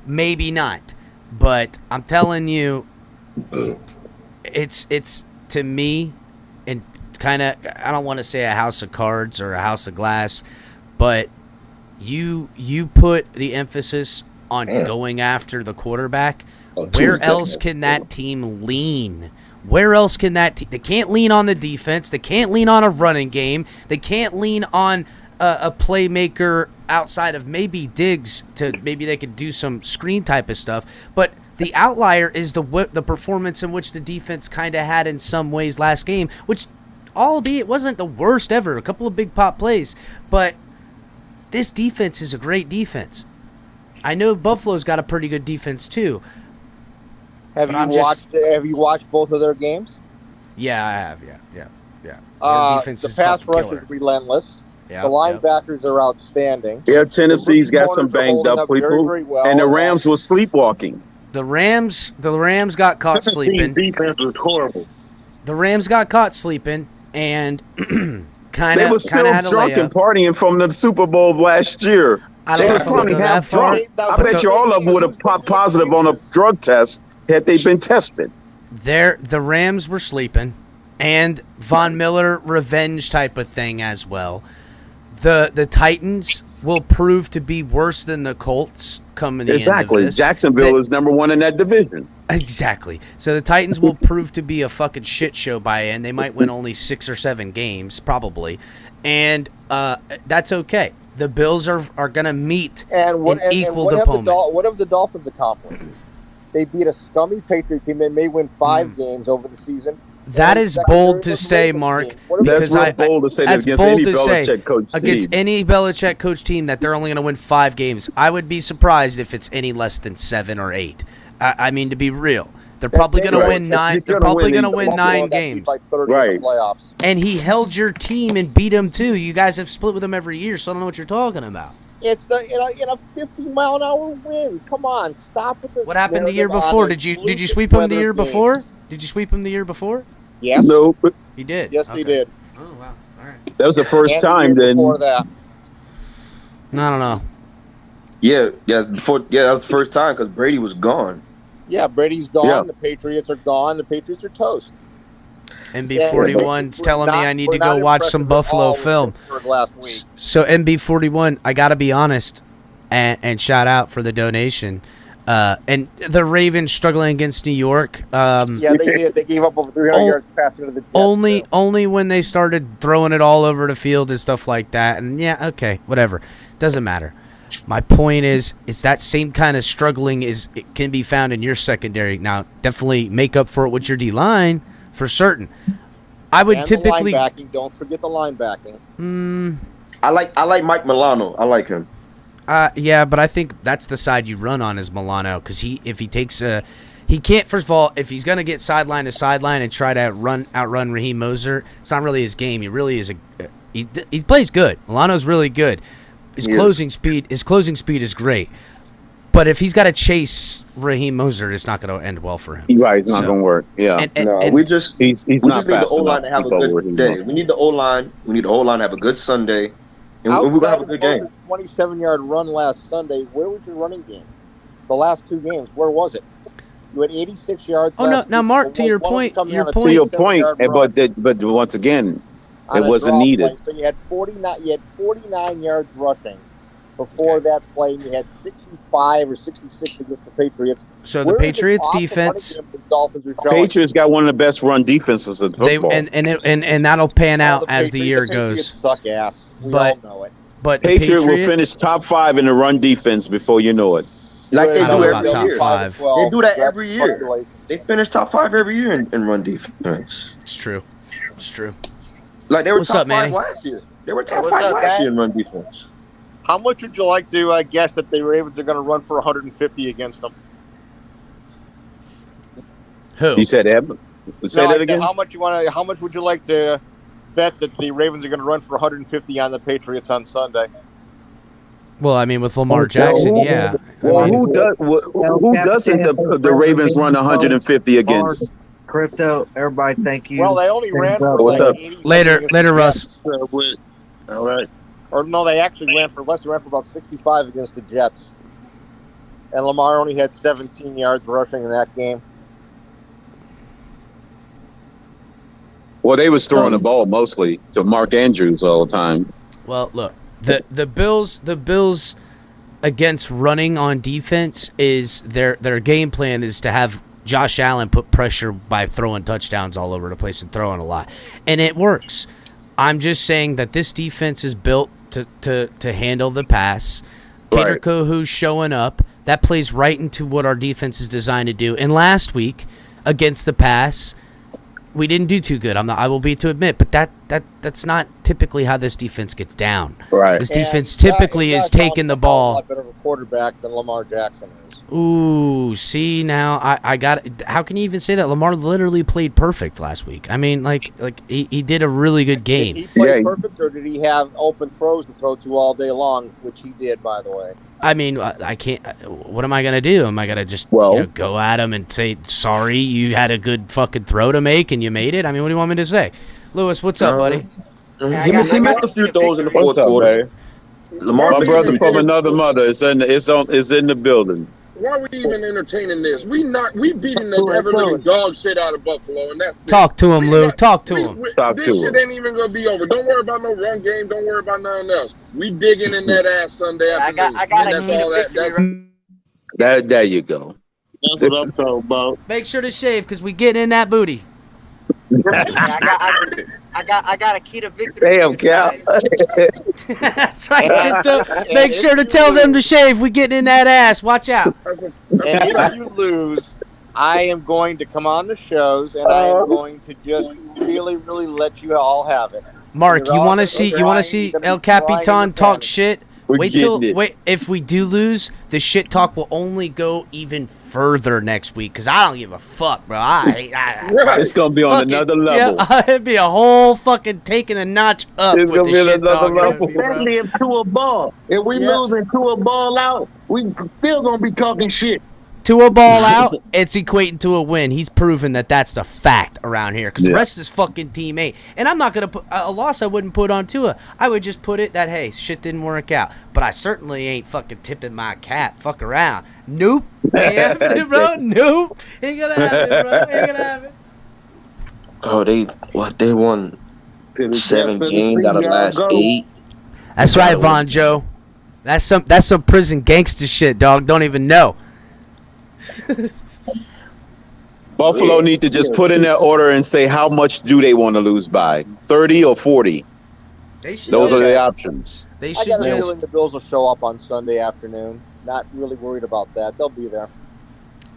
Speaker 1: Maybe not, but I'm telling you, it's to me, and kind of, I don't want to say a house of cards or a house of glass, but you put the emphasis on going after the quarterback. Where else can that team lean? Where else can that team? They can't lean on the defense. They can't lean on a running game. They can't lean on a playmaker outside of maybe Diggs to maybe they could do some screen type of stuff. But the outlier is the performance in which the defense kind of had in some ways last game, which albeit wasn't the worst ever. A couple of big pop plays, but this defense is a great defense. I know Buffalo's got a pretty good defense too.
Speaker 8: Have you watched both of their games?
Speaker 1: Yeah, I have. Yeah. Their defense
Speaker 8: the
Speaker 1: is
Speaker 8: pass
Speaker 1: fucking
Speaker 8: rush
Speaker 1: killer.
Speaker 8: is relentless.
Speaker 1: Yeah,
Speaker 8: the linebackers are outstanding.
Speaker 18: Yeah, Tennessee's got some banged up
Speaker 8: very,
Speaker 18: people,
Speaker 8: very well.
Speaker 18: and the Rams were sleepwalking.
Speaker 1: The Rams got caught sleeping.
Speaker 14: Defense was horrible.
Speaker 1: The Rams got caught sleeping and kind
Speaker 18: They were
Speaker 1: of
Speaker 18: still
Speaker 1: had a
Speaker 18: drunk and
Speaker 1: layup.
Speaker 18: partying from the Super Bowl of last year.
Speaker 1: I
Speaker 18: They
Speaker 1: don't
Speaker 18: was
Speaker 1: know if
Speaker 18: probably
Speaker 1: we'll go
Speaker 18: half
Speaker 1: that far,
Speaker 18: drunk. I
Speaker 1: but
Speaker 18: bet you all of them would have popped positive on a drug test had they been tested.
Speaker 1: The Rams were sleeping, and Von Miller revenge type of thing as well. The Titans will prove to be worse than the Colts coming the end of
Speaker 18: Exactly.
Speaker 1: this.
Speaker 18: Jacksonville is number 1 in that division.
Speaker 1: Exactly. So the Titans will prove to be a fucking shit show by end. They might win only 6 or 7 games, probably, and that's okay. The Bills are going to meet an equal opponent.
Speaker 8: What have the Dolphins accomplished? They beat a scummy Patriot team. They may win 5 games over the season.
Speaker 1: That is bold to say, Mark.
Speaker 18: That's real bold to say that against any Belichick coach team.
Speaker 1: Against any Belichick coach team that they're only going to win 5 games. I would be surprised if it's any less than 7 or 8. I mean, to be real, they're probably going to win 9. They're probably going to win 9 games.
Speaker 8: Right.
Speaker 1: And he held your team and beat them too. You guys have split with him every year, so I don't know what you're talking about.
Speaker 8: It's in a 50-mile-an-hour wind. Come on, stop with the.
Speaker 1: What happened the year before? Did you sweep him the year before? Did you sweep him the year before?
Speaker 8: Yes.
Speaker 18: No.
Speaker 1: You did.
Speaker 8: Yes, he did.
Speaker 1: Oh wow! All right.
Speaker 18: That was the first time. Then
Speaker 8: before that.
Speaker 1: I don't know.
Speaker 19: Yeah, that was the first time because Brady was gone.
Speaker 8: Yeah, Brady's gone.
Speaker 19: Yeah.
Speaker 8: The Patriots are gone. The Patriots are toast.
Speaker 1: MB41's telling me I need to go watch some Buffalo film.
Speaker 8: Last week.
Speaker 1: So MB41, I got to be honest and shout out for the donation. And the Ravens struggling against New York.
Speaker 8: Yeah, they did. They gave up over 300 yards passing to the Jets.
Speaker 1: Only when they started throwing it all over the field and stuff like that. And yeah, okay, whatever. Doesn't matter. My point is that same kind of struggling it can be found in your secondary. Now, definitely make up for it with your D-line for certain. I would
Speaker 8: And
Speaker 1: typically
Speaker 8: the linebacking. Don't forget the linebacking.
Speaker 19: I like Mike Milano. I like him.
Speaker 1: Yeah, but I think that's the side you run on is Milano because if he takes he can't. First of all, if he's gonna get sideline to sideline and try to outrun Raheem Moser, it's not really his game. He really is he plays good. Milano's really good. His closing speed is great. But if he's got to chase Raheem Moser, it's not going to end well for him.
Speaker 18: Right, it's not going to work. Yeah.
Speaker 19: We just need the O-line to have a good
Speaker 18: Raheem
Speaker 19: day.
Speaker 18: Moser.
Speaker 19: We need the O-line. We need the O-line to have a good Sunday. And we're going to have a good game.
Speaker 8: 27-yard run last Sunday. Where was your running game? The last 2 games, where was it? You had 86 yards.
Speaker 1: Oh no! Now, Mark, to your point,
Speaker 18: but once again, it wasn't needed.
Speaker 8: So you had 49 yards rushing before that play, and you had 65 or 66 against the Patriots.
Speaker 1: So the Patriots defense,
Speaker 18: Patriots got one of the best run defenses in football.
Speaker 1: And that'll pan out as the year goes.
Speaker 8: Suck ass. We all know it.
Speaker 1: But
Speaker 18: Patriots will finish top 5 in the run defense before you know it.
Speaker 19: Like they do every
Speaker 1: top
Speaker 19: year.
Speaker 1: 5.
Speaker 19: They do that every year. They finish top 5 every year in run defense.
Speaker 1: It's true. It's true.
Speaker 19: Like they were
Speaker 1: What's
Speaker 19: top
Speaker 1: up, Manny?
Speaker 19: 5 last year. They were top 5 last year in run defense.
Speaker 8: How much would you like to guess that the Ravens are going to run for 150 against them?
Speaker 1: Who?
Speaker 18: You said Evan? Say
Speaker 8: No, I
Speaker 18: that
Speaker 8: said,
Speaker 18: again?
Speaker 8: How much would you like to bet that the Ravens are going to run for 150 on the Patriots on Sunday?
Speaker 1: Well, I mean, with Lamar Jackson, yeah.
Speaker 18: Well,
Speaker 1: I mean,
Speaker 18: who doesn't the Ravens run 150 against?
Speaker 4: Crypto, everybody, thank you.
Speaker 8: Well, they only ran for
Speaker 18: What's
Speaker 8: like
Speaker 18: up?
Speaker 8: 80
Speaker 1: Later,
Speaker 8: against
Speaker 1: later,
Speaker 8: the
Speaker 1: Russ.
Speaker 8: Jets.
Speaker 22: All right.
Speaker 8: Or no, they actually ran for less. They ran for about 65 against the Jets. And Lamar only had 17 yards rushing in that game.
Speaker 18: Well, they was throwing the ball mostly to Mark Andrews all the time.
Speaker 1: Well, look, the Bills against running on defense is their game plan is to have Josh Allen put pressure by throwing touchdowns all over the place and throwing a lot, and it works. I'm just saying that this defense is built to handle the pass. Kader
Speaker 18: Right.
Speaker 1: Kohu's showing up. That plays right into what our defense is designed to do. And last week against the pass, we didn't do too good. I will be to admit, but that's not typically how this defense gets down.
Speaker 18: Right.
Speaker 1: This defense typically is taking the
Speaker 8: A
Speaker 1: ball.
Speaker 8: lot better of a quarterback than Lamar Jackson is.
Speaker 1: Ooh, see now I got. How can you even say that? Lamar literally played perfect last week. I mean, like he did a really good game.
Speaker 8: Did he play perfect, or did he have open throws to throw to all day long, which he did, by the way?
Speaker 1: I mean, I can't. What am I gonna do? Am I gonna just go at him and say sorry? You had a good fucking throw to make and you made it. I mean, what do you want me to say, Lewis? What's up, buddy?
Speaker 19: He missed a few throws in the fourth quarter.
Speaker 18: My brother from another mother is in the building.
Speaker 13: Why are we even entertaining this? We beating the ever-living dog shit out of Buffalo, and that's it.
Speaker 1: Talk to him, Lou. Talk to him.
Speaker 18: Talk
Speaker 13: This
Speaker 18: to
Speaker 13: shit
Speaker 18: him.
Speaker 13: ain't even gonna be over. Don't worry about no run game. Don't worry about nothing else. We digging in that ass Sunday afternoon.
Speaker 7: I got
Speaker 13: and
Speaker 7: a
Speaker 13: that's
Speaker 7: need
Speaker 13: all
Speaker 7: a
Speaker 13: that.
Speaker 7: victory.
Speaker 18: There you go.
Speaker 22: That's what I'm talking about.
Speaker 1: Make sure to shave because we get in that booty.
Speaker 7: I got a key to victory.
Speaker 18: Damn, Cal.
Speaker 1: That's right, Crypto. Make sure to tell them to shave. We getting in that ass. Watch out.
Speaker 8: And if you lose, I am going to come on the shows, and I am going to just really, really let you all have it.
Speaker 1: Mark,
Speaker 8: You're
Speaker 1: you
Speaker 8: all
Speaker 1: want to
Speaker 8: gonna
Speaker 1: see?
Speaker 8: be
Speaker 1: You want to
Speaker 8: crying,
Speaker 1: see
Speaker 8: you're gonna
Speaker 1: El
Speaker 8: be crying in
Speaker 1: Capitan
Speaker 8: the
Speaker 1: talk
Speaker 8: panic.
Speaker 1: shit?
Speaker 18: We're
Speaker 1: Wait
Speaker 18: getting it.
Speaker 1: if we do lose, the shit talk will only go even further next week because I don't give a fuck, bro.
Speaker 18: It's gonna be on another level.
Speaker 1: Yeah, it'd be a whole fucking taking a notch up
Speaker 18: It's
Speaker 1: with
Speaker 18: gonna
Speaker 1: the
Speaker 18: be
Speaker 1: shit
Speaker 18: another
Speaker 1: talk.
Speaker 18: level.
Speaker 22: Especially if to a ball. If we losing to a ball out, we still gonna be talking shit.
Speaker 1: To a ball out, it's equating to a win. He's proven that that's the fact around here because the rest of this fucking team ain't. And I'm not going to put a loss I wouldn't put on Tua. I would just put it that, hey, shit didn't work out. But I certainly ain't fucking tipping my cap. Fuck around. Nope. Ain't happening, bro. Nope. Ain't going to happen, bro. Ain't going to happen.
Speaker 19: Oh, they won 7 games out of the last 8.
Speaker 1: That's right, Von Joe. That's some prison gangster shit, dog. Don't even know.
Speaker 18: Buffalo need to just put in their order and say how much do they want to lose by, 30 or 40. Those are the options.
Speaker 1: They
Speaker 8: I
Speaker 1: should
Speaker 8: got a
Speaker 1: just.
Speaker 8: feeling the Bills will show up on Sunday afternoon. Not really worried about that. They'll be there.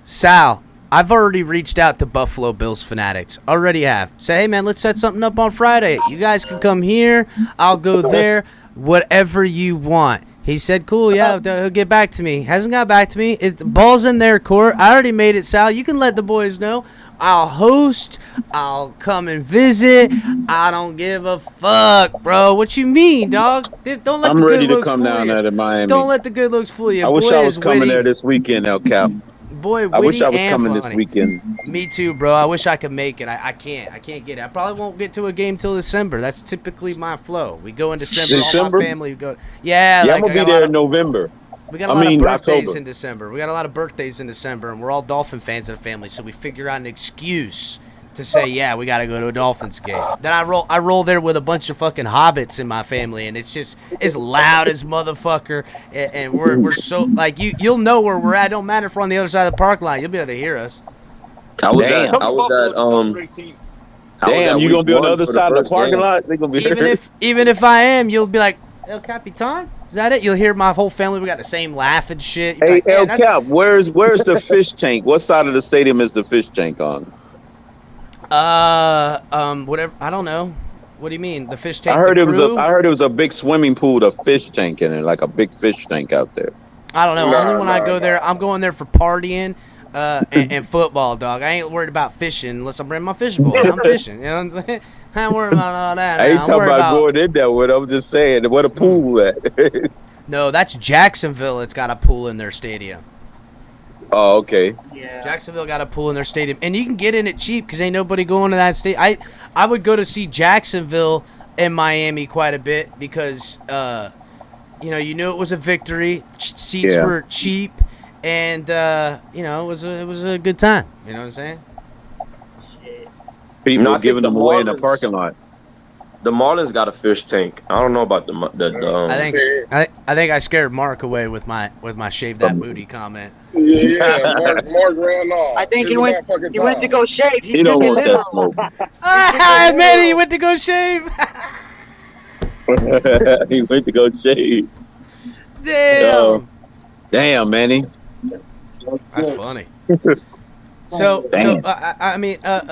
Speaker 1: Sal, I've already reached out to Buffalo Bills fanatics. Already have. Say, hey, man, let's set something up on Friday. You guys can come here. I'll go there. Whatever you want. He said, cool, yeah, he'll get back to me. Hasn't got back to me. The ball's in their court. I already made it, Sal. You can let the boys know. I'll host. I'll come and visit. I don't give a fuck, bro. What you mean, dog? Don't let
Speaker 18: I'm
Speaker 1: the
Speaker 18: ready
Speaker 1: good
Speaker 18: to
Speaker 1: looks
Speaker 18: come
Speaker 1: fool
Speaker 18: down
Speaker 1: you.
Speaker 18: there to Miami.
Speaker 1: Don't let the good looks fool you.
Speaker 18: I wish
Speaker 1: Boy
Speaker 18: I was
Speaker 1: is
Speaker 18: coming
Speaker 1: witty.
Speaker 18: there this weekend, El Cap.
Speaker 1: Boy,
Speaker 18: I wish
Speaker 1: witty
Speaker 18: I was
Speaker 1: and
Speaker 18: coming this
Speaker 1: funny.
Speaker 18: weekend.
Speaker 1: Me too, bro. I wish I could make it. I can't. I can't get it. I probably won't get to a game till December. That's typically my flow. We go in December. All
Speaker 18: December?
Speaker 1: my family go. Yeah,
Speaker 18: Yeah,
Speaker 1: like,
Speaker 18: I'm gonna be there in November.
Speaker 1: we got a lot of birthdays
Speaker 18: October.
Speaker 1: in December. We got a lot of birthdays in December, and we're all Dolphin fans in the family, so we figure out an excuse to say, yeah, we got to go to a Dolphins game. Then I roll there with a bunch of fucking hobbits in my family, and it's just as loud as motherfucker, and we're so like you'll know where we're at. Don't matter if we're on the other side of the park line. You'll be able to hear us.
Speaker 19: I was at
Speaker 18: Damn, you gonna be on the other side of the parking lot? They gonna be
Speaker 1: Even if I am, you'll be like, El Capitan? Is that it? You'll hear my whole family. We got the same laugh and shit. You're
Speaker 18: Hey,
Speaker 1: like,
Speaker 18: El
Speaker 1: "Man,
Speaker 18: Cap, where's the fish tank? What side of the stadium is the fish tank on?
Speaker 1: whatever. I don't know. What do you mean? The fish tank?
Speaker 18: I heard
Speaker 1: the
Speaker 18: it was
Speaker 1: crew?
Speaker 18: I heard it was a big swimming pool with a fish tank in it, like a big fish tank out there.
Speaker 1: I don't know. Only when I go there, I'm going there for partying and football, dog. I ain't worried about fishing unless I bring my fishing pole. I'm fishing. You know what I'm saying? I ain't worried about all that.
Speaker 18: I
Speaker 1: now.
Speaker 18: ain't
Speaker 1: I'm
Speaker 18: talking
Speaker 1: worried
Speaker 18: about going in there with. I'm just saying, what a pool at.
Speaker 1: No, that's Jacksonville. It's got a pool in their stadium.
Speaker 18: Oh, okay.
Speaker 7: Yeah.
Speaker 1: Jacksonville got a pool in their stadium, and you can get in it cheap because ain't nobody going to that stadium. I would go to see Jacksonville and Miami quite a bit because you knew it was a victory. Seats were cheap, and it was a good time. You know what I'm saying?
Speaker 18: People
Speaker 19: I
Speaker 18: giving
Speaker 19: think
Speaker 18: them
Speaker 19: the
Speaker 18: away in the
Speaker 19: Marlins-
Speaker 18: parking lot.
Speaker 19: The Marlins got a fish tank. I don't know about the
Speaker 1: I think I scared Mark away with my shave that booty comment.
Speaker 13: Yeah, Mark ran off.
Speaker 3: I think
Speaker 13: It's
Speaker 3: he went
Speaker 13: about fucking
Speaker 3: to
Speaker 13: time.
Speaker 3: go shave.
Speaker 18: He don't want that smoke.
Speaker 1: Man, he went to go shave.
Speaker 18: He went to go shave.
Speaker 1: Damn.
Speaker 18: Damn, Manny.
Speaker 1: That's funny.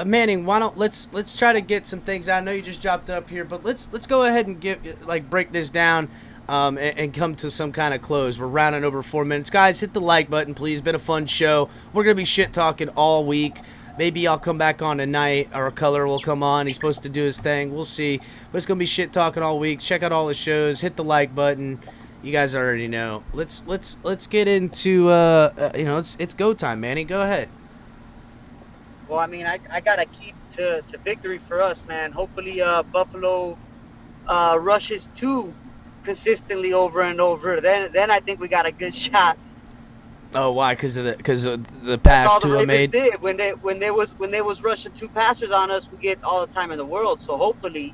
Speaker 1: Manning, why don't let's try to get some things out. I know you just dropped up here, but let's go ahead and break this down, and come to some kind of close. We're rounding over 4 minutes, guys. Hit the like button, please. Been a fun show. We're gonna be shit talking all week. Maybe I'll come back on tonight, or Color will come on. He's supposed to do his thing. We'll see. But it's gonna be shit talking all week. Check out all the shows. Hit the like button. You guys already know. Let's get into it's go time, Manny. Go ahead.
Speaker 3: Well, I mean, I gotta keep to victory for us, man. Hopefully, Buffalo rushes 2 consistently over and over. Then I think we got a good shot.
Speaker 1: Oh, why? Because of the pass
Speaker 3: All the
Speaker 1: Tua
Speaker 3: Ravens
Speaker 1: made.
Speaker 3: did when they was rushing 2 passers on us. We get all the time in the world. So hopefully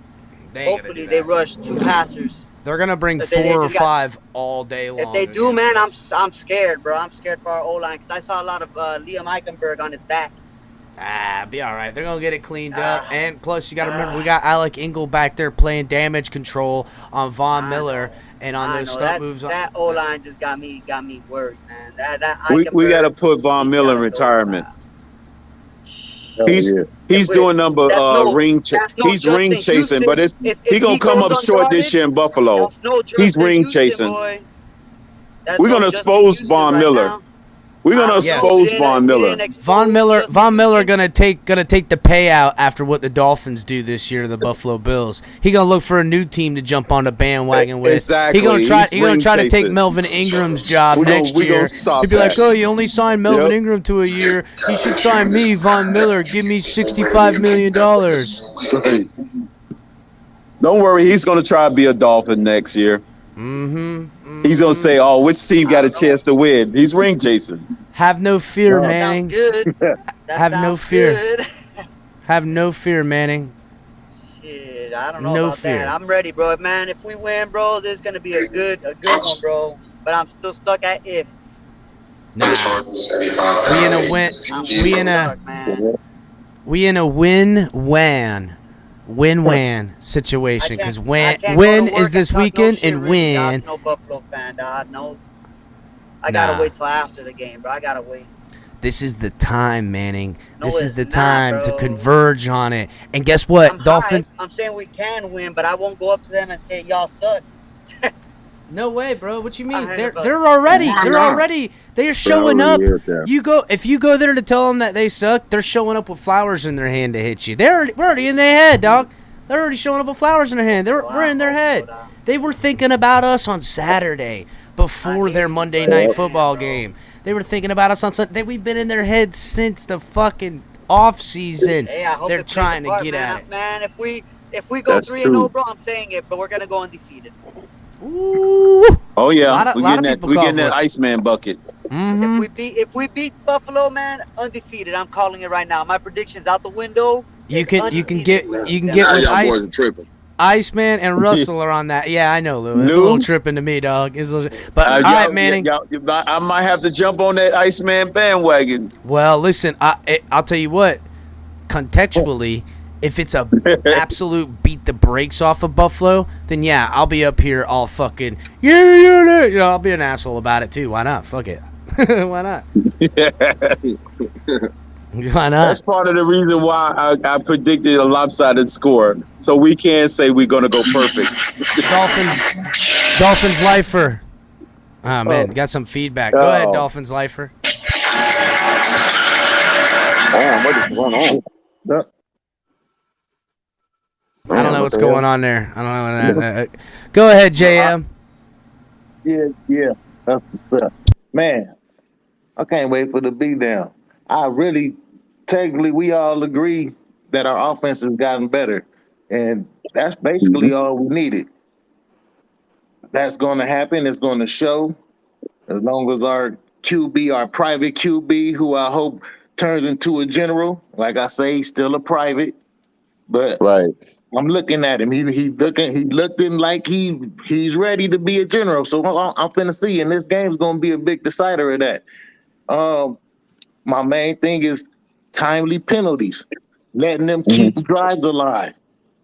Speaker 3: they rush 2 passers.
Speaker 1: They're gonna bring
Speaker 3: But
Speaker 1: 4
Speaker 3: they
Speaker 1: or
Speaker 3: just got-
Speaker 1: 5 all day long.
Speaker 3: If they do, man, I'm scared, bro. I'm scared for our O-line because I saw a lot of Liam Eichenberg on his back.
Speaker 1: Be all right. They're gonna get it cleaned up, and plus you got to remember we got Alec Engel back there playing damage control on Von Miller and on those stunt moves.
Speaker 3: That O-line just got me worried, man. That
Speaker 18: We got to put Von Miller in retirement. He's doing number ring. He's ring chasing, but he gonna come up short this year in Buffalo. He's ring chasing. We're gonna expose Von Miller. We're gonna expose Von Miller.
Speaker 1: Von Miller gonna take the payout after what the Dolphins do this year to the Buffalo Bills. He gonna look for a new team to jump on the bandwagon with.
Speaker 18: Exactly.
Speaker 1: He gonna try to take
Speaker 18: chasing.
Speaker 1: Melvin Ingram's job next year. He'd be like, "Oh, you only signed Melvin Ingram to a year. You should sign me, Von Miller. Give me $65 million."
Speaker 18: Don't worry, he's gonna try to be a Dolphin next year. He's gonna say, "Oh, which team got a chance to win?" He's ring chasing.
Speaker 1: Have no fear, Manning. Have no fear.
Speaker 3: Good.
Speaker 1: Have no fear, Manning.
Speaker 3: Shit, I don't know
Speaker 1: No
Speaker 3: about
Speaker 1: fear.
Speaker 3: that. I'm ready, bro. Man, if we win, bro, this is gonna be a good one, bro. But I'm still stuck at if.
Speaker 1: Nah. We in a win. We in a win-win situation because win is this weekend and win.
Speaker 3: I'm no Buffalo fan, dog. No. I gotta wait till after the game, bro. I gotta wait.
Speaker 1: This is the time, Manning. This is the
Speaker 3: it's
Speaker 1: time
Speaker 3: not,
Speaker 1: to
Speaker 3: bro.
Speaker 1: converge on it. And guess what?
Speaker 3: I'm
Speaker 1: Dolphins.
Speaker 3: I'm saying we can win, but I won't go up to them and say y'all suck.
Speaker 1: No way, bro. What you mean?
Speaker 3: I
Speaker 1: They're
Speaker 3: heard
Speaker 1: already they're showing up.
Speaker 18: there.
Speaker 1: If you go there to tell them that they suck, they're showing up with flowers in their hand to hit you. We're already in their head, dog. They're already showing up with flowers in their hand. We're in their head. They were thinking about us on Saturday before their Monday night football game. They were thinking about us on Sunday. We've been in their head since the fucking off season.
Speaker 3: Hey, I hope
Speaker 1: They're
Speaker 3: it plays
Speaker 1: trying
Speaker 3: a part,
Speaker 1: to get
Speaker 3: man.
Speaker 1: at it.
Speaker 3: Man, if we go
Speaker 18: That's
Speaker 3: 3-0,
Speaker 18: true.
Speaker 3: bro, I'm saying it, but we're gonna go undefeated.
Speaker 1: Ooh.
Speaker 18: Oh yeah,
Speaker 1: Lot of
Speaker 18: we getting that.
Speaker 1: people
Speaker 18: We
Speaker 1: call
Speaker 18: getting
Speaker 1: for
Speaker 18: that
Speaker 1: it.
Speaker 18: Iceman bucket.
Speaker 3: If we beat Buffalo, man, undefeated. I'm calling it right now. My prediction's out the window.
Speaker 1: You can get
Speaker 13: Now
Speaker 1: with
Speaker 13: y'all
Speaker 1: Ice.
Speaker 13: boys are tripping.
Speaker 1: Iceman and Russell are on that. Yeah, I know, Lou. It's a
Speaker 18: Lou?
Speaker 1: little tripping to me, dog. It's a little, but all
Speaker 18: y'all-
Speaker 1: right, Manning.
Speaker 18: I might have to jump on that Iceman bandwagon.
Speaker 1: Well, listen, I'll tell you what. Contextually, if it's a absolute beat the brakes off of Buffalo, then yeah, I'll be up here all fucking I'll be an asshole about it too. Why not? Fuck it. Why not? Why not?
Speaker 18: That's part of the reason why I predicted a lopsided score. So we can't say we're going to go perfect.
Speaker 1: Dolphins lifer. Oh, man, got some feedback. Go ahead, Dolphins lifer.
Speaker 10: What is going on?
Speaker 1: I don't know what's going on there. I don't know. Go ahead, JM.
Speaker 14: Yeah. That's what's up. Man, I can't wait for the beatdown. Technically, we all agree that our offense has gotten better. And that's basically all we needed. That's going to happen. It's going to show. As long as our QB, our private QB, who I hope turns into a general. Like I say, he's still a private. But I'm looking at him. He looking like he's ready to be a general. So I'm finna see, and this game's gonna be a big decider of that. My main thing is timely penalties, letting them keep drives alive.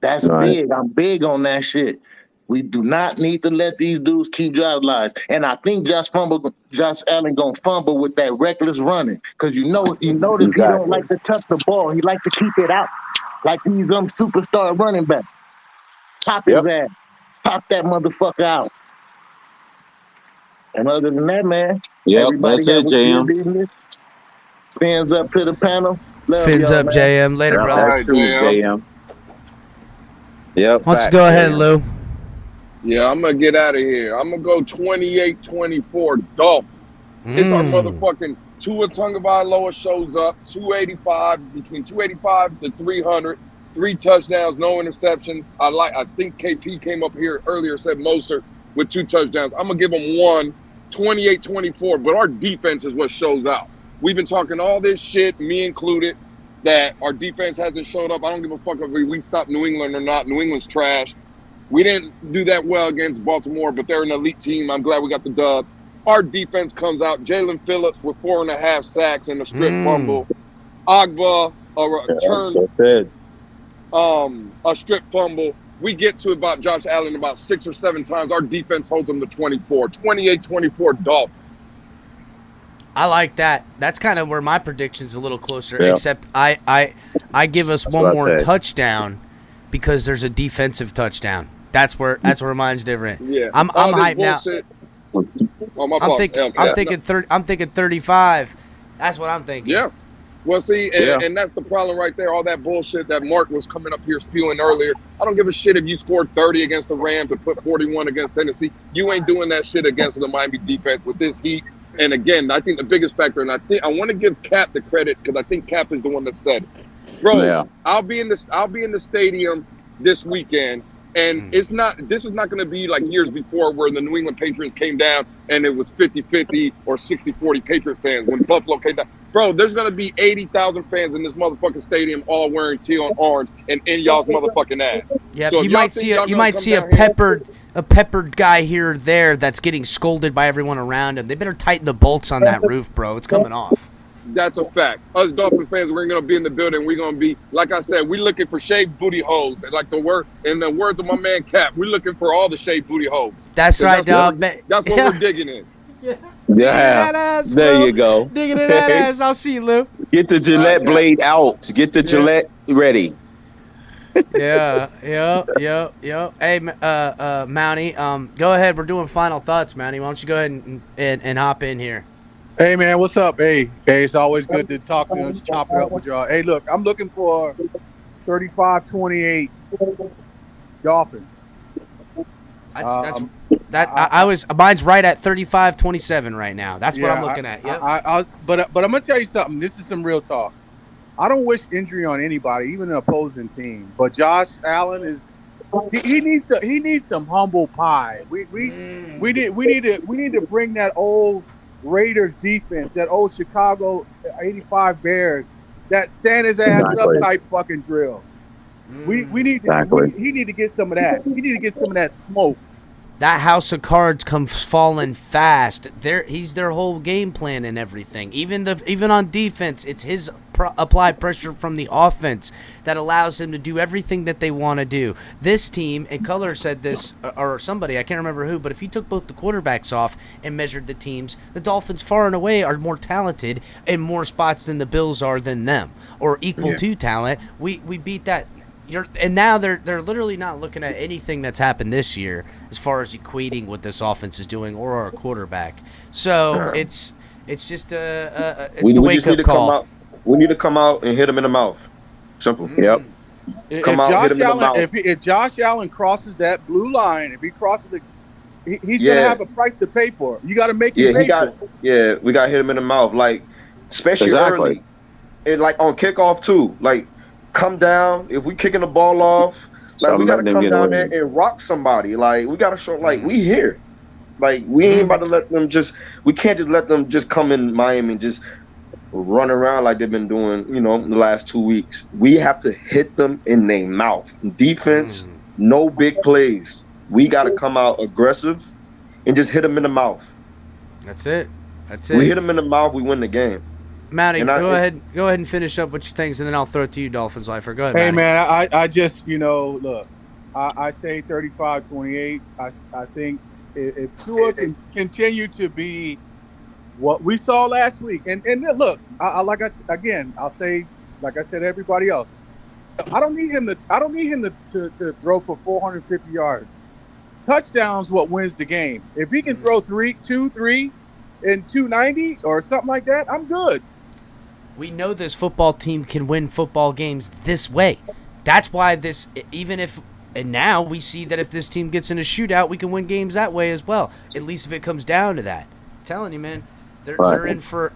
Speaker 14: That's big. I'm big on that shit. We do not need to let these dudes keep drives alive. And I think Josh Allen gonna fumble with that reckless running, because you notice he don't like to touch the ball. He like to keep it out. Like he's some superstar running back. Pop his ass. Pop that motherfucker out. And other than that, man, everybody
Speaker 18: that's it, JM.
Speaker 14: Fins up to the panel.
Speaker 1: Fins up, man. JM. Later, brother.
Speaker 18: That's true, JM. Yep.
Speaker 1: Let's go ahead, Lou.
Speaker 13: Yeah, I'm going to get out of here. I'm going to go 28-24 Dolphins. It's our motherfucking Tua Tagovailoa shows up, 285, between 285 to 300, 3 touchdowns, no interceptions. I think KP came up here earlier, said Mostert with 2 touchdowns. I'm going to give them one, 28-24, but our defense is what shows out. We've been talking all this shit, me included, that our defense hasn't showed up. I don't give a fuck if we stop New England or not. New England's trash. We didn't do that well against Baltimore, but they're an elite team. I'm glad we got the dub. Our defense comes out. Jalen Phillips with 4.5 sacks and a strip fumble. Agba, a strip fumble. We get to about Josh Allen about 6 or 7 times. Our defense holds them to 24. 28-24 Dolphins.
Speaker 1: I like that. That's kind of where my prediction's a little closer, except I give us one more touchdown because there's a defensive touchdown. That's where mine's different.
Speaker 13: Yeah.
Speaker 1: I'm hyped now. I'm thinking 35. That's what I'm thinking.
Speaker 13: Yeah. Well, see, and that's the problem right there. All that bullshit that Mark was coming up here spewing earlier. I don't give a shit if you scored 30 against the Rams and put 41 against Tennessee. You ain't doing that shit against the Miami defense with this heat. And again, I think the biggest factor, and I want to give Cap the credit because I think Cap is the one that said it. Bro, I'll be in the stadium this weekend. And this is not going to be like years before where the New England Patriots came down and it was 50-50 or 60-40 Patriot fans when Buffalo came down. Bro, there's going to be 80,000 fans in this motherfucking stadium all wearing teal and orange and in y'all's motherfucking ass.
Speaker 1: Yeah,
Speaker 13: so
Speaker 1: you might see a peppered guy here or there that's getting scolded by everyone around him. They better tighten the bolts on that roof, bro. It's coming off.
Speaker 13: That's a fact. Us Dolphin fans, we're going to be in the building. We're going to be, like I said, we're looking for shaved booty holes. Like in the words of my man Cap, we're looking for all the shaved booty holes.
Speaker 1: That's right, dog.
Speaker 13: That's what we're digging in.
Speaker 18: Yeah.
Speaker 1: That ass,
Speaker 18: there
Speaker 1: bro.
Speaker 18: You go.
Speaker 1: Digging in that ass. I'll see you, Lou.
Speaker 18: Get the Gillette blade out. Get the Gillette ready.
Speaker 1: Yeah. Hey, Mountie, go ahead. We're doing final thoughts, Mountie. Why don't you go ahead and hop in here?
Speaker 2: Hey, man, what's up? Hey, it's always good to talk to us, chop it up with y'all. Hey, look, I'm looking for 35-28 Dolphins.
Speaker 1: Mine's right at 35-27 right now. That's what I'm looking at. Yeah.
Speaker 2: But I'm gonna tell you something. This is some real talk. I don't wish injury on anybody, even an opposing team. But Josh Allen he needs some humble pie. We need to bring that old Raiders defense, that old Chicago 85 Bears, that stand his ass up type fucking drill. He need to get some of that. He need to get some of that smoke.
Speaker 1: that house of cards comes falling fast. He's their whole game plan and everything. Even on defense, it's his applied pressure from the offense that allows him to do everything that they want to do. This team, and Color said this, or somebody, I can't remember who, but if you took both the quarterbacks off and measured the teams, the Dolphins far and away are more talented in more spots than the Bills are than them, or equal to talent. We beat that. And now they're literally not looking at anything that's happened this year as far as equating what this offense is doing or our quarterback. So it's just the wake up call.
Speaker 19: We need to come out and hit him in the mouth. Simple. Yep.
Speaker 2: Hit him in the mouth. If Josh Allen crosses that blue line, if he crosses it, he's gonna have a price to pay for it. You got to make him pay for it.
Speaker 19: Yeah, we got to hit him in the mouth, like especially early, and like on kickoff too. Like, come down if we kicking the ball off. Like, we got to come down there and rock somebody. Like, we got to show like we here. Like, we ain't about to let them just. We can't just let them just come in Miami and just run around like they've been doing, the last 2 weeks. We have to hit them in their mouth. Defense, no big plays. We got to come out aggressive and just hit them in the mouth.
Speaker 1: That's it.
Speaker 19: We hit them in the mouth, we win the game.
Speaker 1: Matty, go ahead and finish up with your things, and then I'll throw it to you, Dolphins Lifer. Go ahead,
Speaker 2: Hey,
Speaker 1: Matty.
Speaker 2: man, I just, look, I say 35-28. I think if Tua can continue to be what we saw last week, and look, I'll say, like I said, everybody else, I don't need him to throw for 450 yards. Touchdowns what wins the game. If he can throw 3, and 290 or something like that, I'm good.
Speaker 1: We know this football team can win football games this way. That's why and now we see that if this team gets in a shootout, we can win games that way as well. At least if it comes down to that. I'm telling you, man, they're in for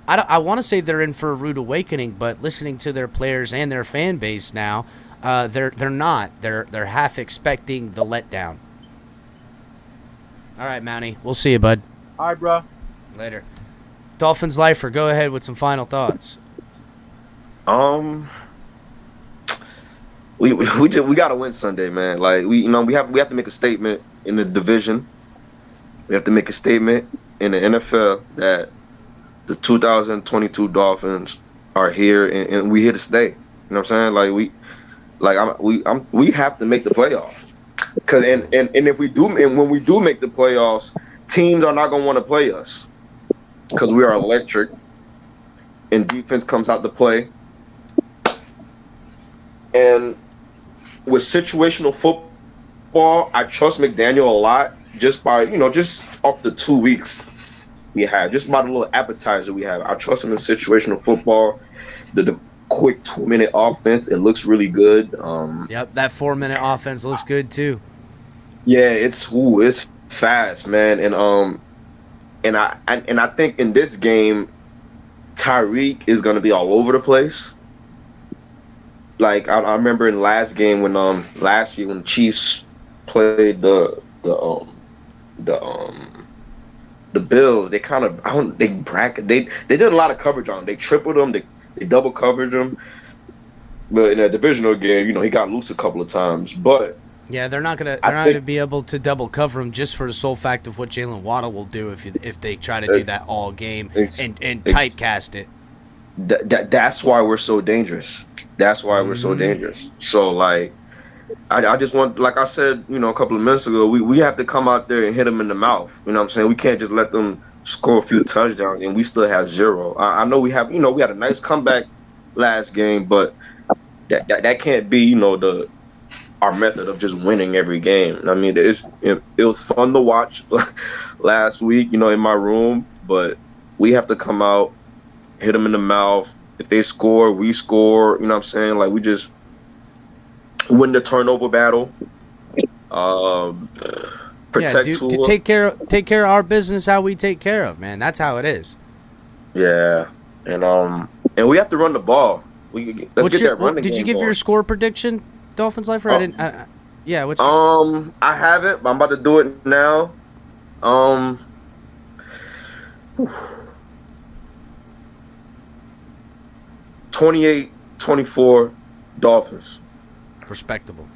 Speaker 1: I want to say they're in for a rude awakening, but listening to their players and their fan base now, they're not. They're half expecting the letdown. All right, Mountie, we'll see you, bud.
Speaker 2: All right, bro.
Speaker 1: Later. Dolphins Lifer, go ahead with some final thoughts.
Speaker 19: We got to win Sunday, man. Like, we have to make a statement in the division. We have to make a statement in the NFL that the 2022 Dolphins are here and we here to stay. You know what I'm saying? We have to make the playoffs. Cause and if we do, and when we do make the playoffs, teams are not gonna want to play us because we are electric, and defense comes out to play. And with situational football, I trust McDaniel a lot just by just off the 2 weeks we had, just by the little appetizer we have. I trust him in situational football. The quick 2-minute offense, it looks really good.
Speaker 1: Yep, that 4-minute offense looks good too.
Speaker 19: Yeah, it's fast, man, and I think in this game, Tyreek is gonna be all over the place. Like I remember in last game when last year when the Chiefs played the Bills, they kind of they did a lot of coverage on him. They tripled him, they double covered him. But in a divisional game, he got loose a couple of times. But
Speaker 1: yeah, they're not gonna be able to double cover him just for the sole fact of what Jalen Waddle will do if they try to do that all game and typecast it.
Speaker 19: That's why we're so dangerous. That's why we're so dangerous. So like, I just want, like I said, a couple of minutes ago, we have to come out there and hit them in the mouth. You know what I'm saying? We can't just let them score a few touchdowns and we still have 0. I know we have, we had a nice comeback last game, but that can't be, our method of just winning every game. I mean, it was fun to watch last week, in my room, but we have to come out, hit them in the mouth. If they score, we score. You know what I'm saying? Like, we just win the turnover battle. Protect Tua.
Speaker 1: Take care of our business how we take care of, man. That's how it is.
Speaker 19: Yeah, and we have to run the ball. Let's get that running game.
Speaker 1: Did you give your score prediction, Dolphins Lifer? I didn't.
Speaker 19: I haven't, but I'm about to do it now. 28-24 Dolphins.
Speaker 1: Respectable.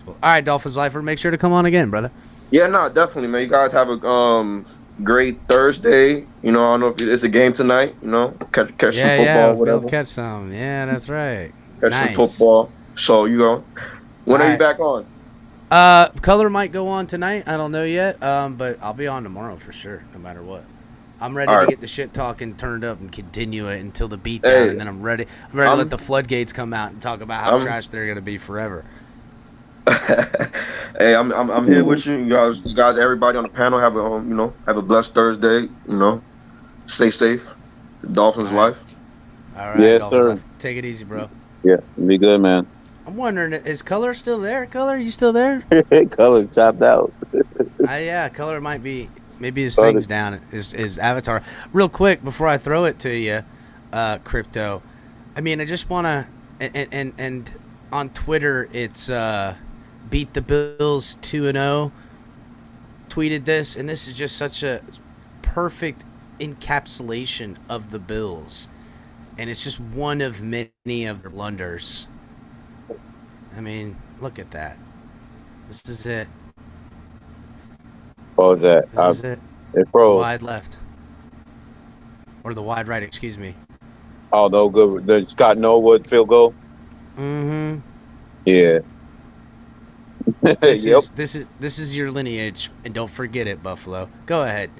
Speaker 1: All right, Dolphins Lifer, make sure to come on again, brother.
Speaker 19: Yeah, no, definitely, man. You guys have a great Thursday. You know, I don't know if it's a game tonight. You know, catch some football,
Speaker 1: Go
Speaker 19: whatever.
Speaker 1: catch some. Yeah, that's right.
Speaker 19: Catch some
Speaker 1: Nice.
Speaker 19: football. So when are you back on?
Speaker 1: Color might go on tonight. I don't know yet. But I'll be on tomorrow for sure, no matter what. I'm ready to get the shit talking turned up and continue it until the beat down, and then I'm ready to let the floodgates come out and talk about how trash they're gonna be forever.
Speaker 19: Hey, I'm here with you. You guys, everybody on the panel have a blessed Thursday. You know, stay safe. Dolphins life.
Speaker 1: All right,
Speaker 18: Yes,
Speaker 1: Dolphins
Speaker 18: sir.
Speaker 1: life. Take it easy, bro.
Speaker 18: Yeah, be good, man.
Speaker 1: I'm wondering, is Color still there? Color, you still there?
Speaker 18: Color chopped out.
Speaker 1: Yeah, Color might be. Maybe his thing's down. His avatar. Real quick before I throw it to you, Crypto. I mean, I just wanna and on Twitter it's Beat the Bills 2-0. Tweeted this, and this is just such a perfect encapsulation of the Bills, and it's just one of many of their blunders. I mean, look at that. This is it.
Speaker 18: What was that?
Speaker 1: This is it.
Speaker 18: It froze.
Speaker 1: Wide left. Or the wide right, excuse me.
Speaker 18: Oh, no good. The Scott Norwood field goal.
Speaker 1: Mm-hmm.
Speaker 18: Yeah.
Speaker 1: This
Speaker 18: Yep.
Speaker 1: this is your lineage, and don't forget it, Buffalo. Go ahead.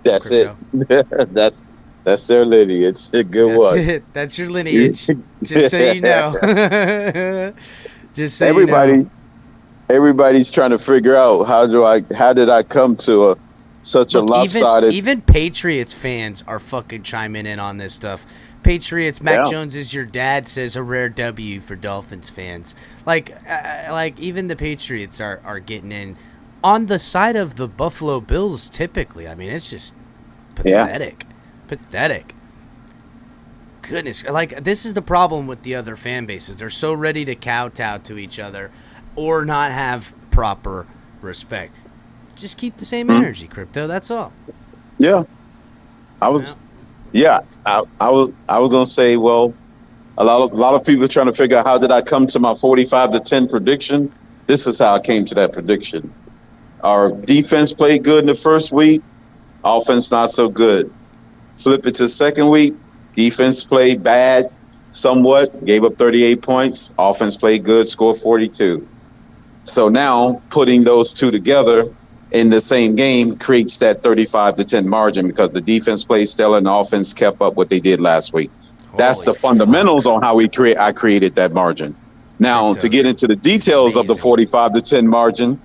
Speaker 18: That's
Speaker 1: Crypto.
Speaker 18: it. That's their lineage. It's a good
Speaker 1: That's
Speaker 18: one.
Speaker 1: it. That's your lineage. Just so you know. Just so you know.
Speaker 18: Everybody's trying to figure out how did I come to such a lopsided.
Speaker 1: Even Patriots fans are fucking chiming in on this stuff. Patriots, Mac Jones is your dad, says a rare W for Dolphins fans. Like even the Patriots are getting in on the side of the Buffalo Bills typically. I mean, it's just pathetic. Pathetic. Goodness, like this is the problem with the other fan bases. They're so ready to kowtow to each other or not have proper respect. Just keep the same energy, Crypto. That's all.
Speaker 18: Yeah. I was gonna say, well, a lot of people are trying to figure out how did I come to my 45-10 prediction. This is how I came to that prediction. Our defense played good in the first week, offense not so good. Flip it to second week, defense played bad somewhat, gave up 38 points, offense played good, scored 42. So now putting those two together in the same game creates that 35-10 margin because the defense played stellar and the offense kept up what they did last week. That's the fundamentals on how I created that margin. Now, to get into the details of the 45-10 margin,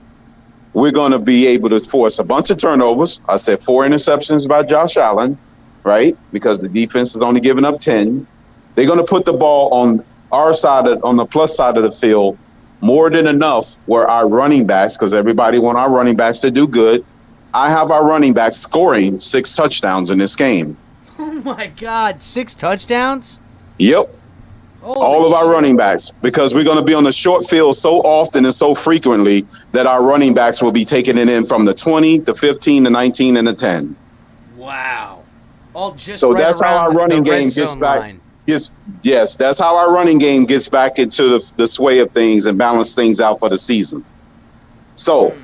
Speaker 18: we're going to be able to force a bunch of turnovers. I said 4 interceptions by Josh Allen, right? Because the defense is only giving up 10. They're going to put the ball on our side, on the plus side of the field, more than enough where our running backs, because everybody want our running backs to do good. I have our running backs scoring 6 touchdowns in this game.
Speaker 1: Oh my God, 6 touchdowns?
Speaker 18: Yep. All of our running backs, because we're going to be on the short field so often and so frequently that our running backs will be taking it in from the 20, the 15, the 19, and the 10.
Speaker 1: Wow. All just
Speaker 18: So
Speaker 1: right
Speaker 18: that's how our
Speaker 1: around
Speaker 18: running
Speaker 1: the red
Speaker 18: game gets
Speaker 1: zone
Speaker 18: back.
Speaker 1: line.
Speaker 18: Yes, that's how our running game gets back into the sway of things and balance things out for the season. So,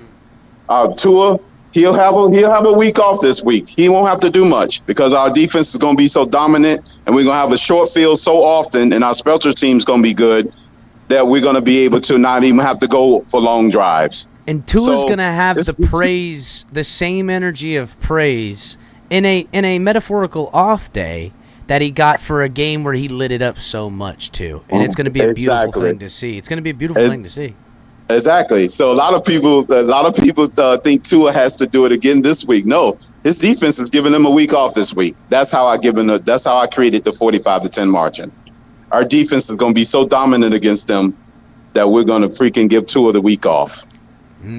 Speaker 18: Tua, he'll have a week off this week. He won't have to do much because our defense is going to be so dominant, and we're going to have a short field so often, and our special team's going to be good that we're going to be able to not even have to go for long drives.
Speaker 1: And Tua's going to have the praise, the same energy of praise in a metaphorical off day that he got for a game where he lit it up so much too. And it's going to be a beautiful thing to see. It's going to be a beautiful thing to see.
Speaker 18: Exactly. So a lot of people think Tua has to do it again this week. No, his defense is giving him a week off this week. That's how I created the 45-10 margin. Our defense is going to be so dominant against them that we're going to freaking give Tua the week off.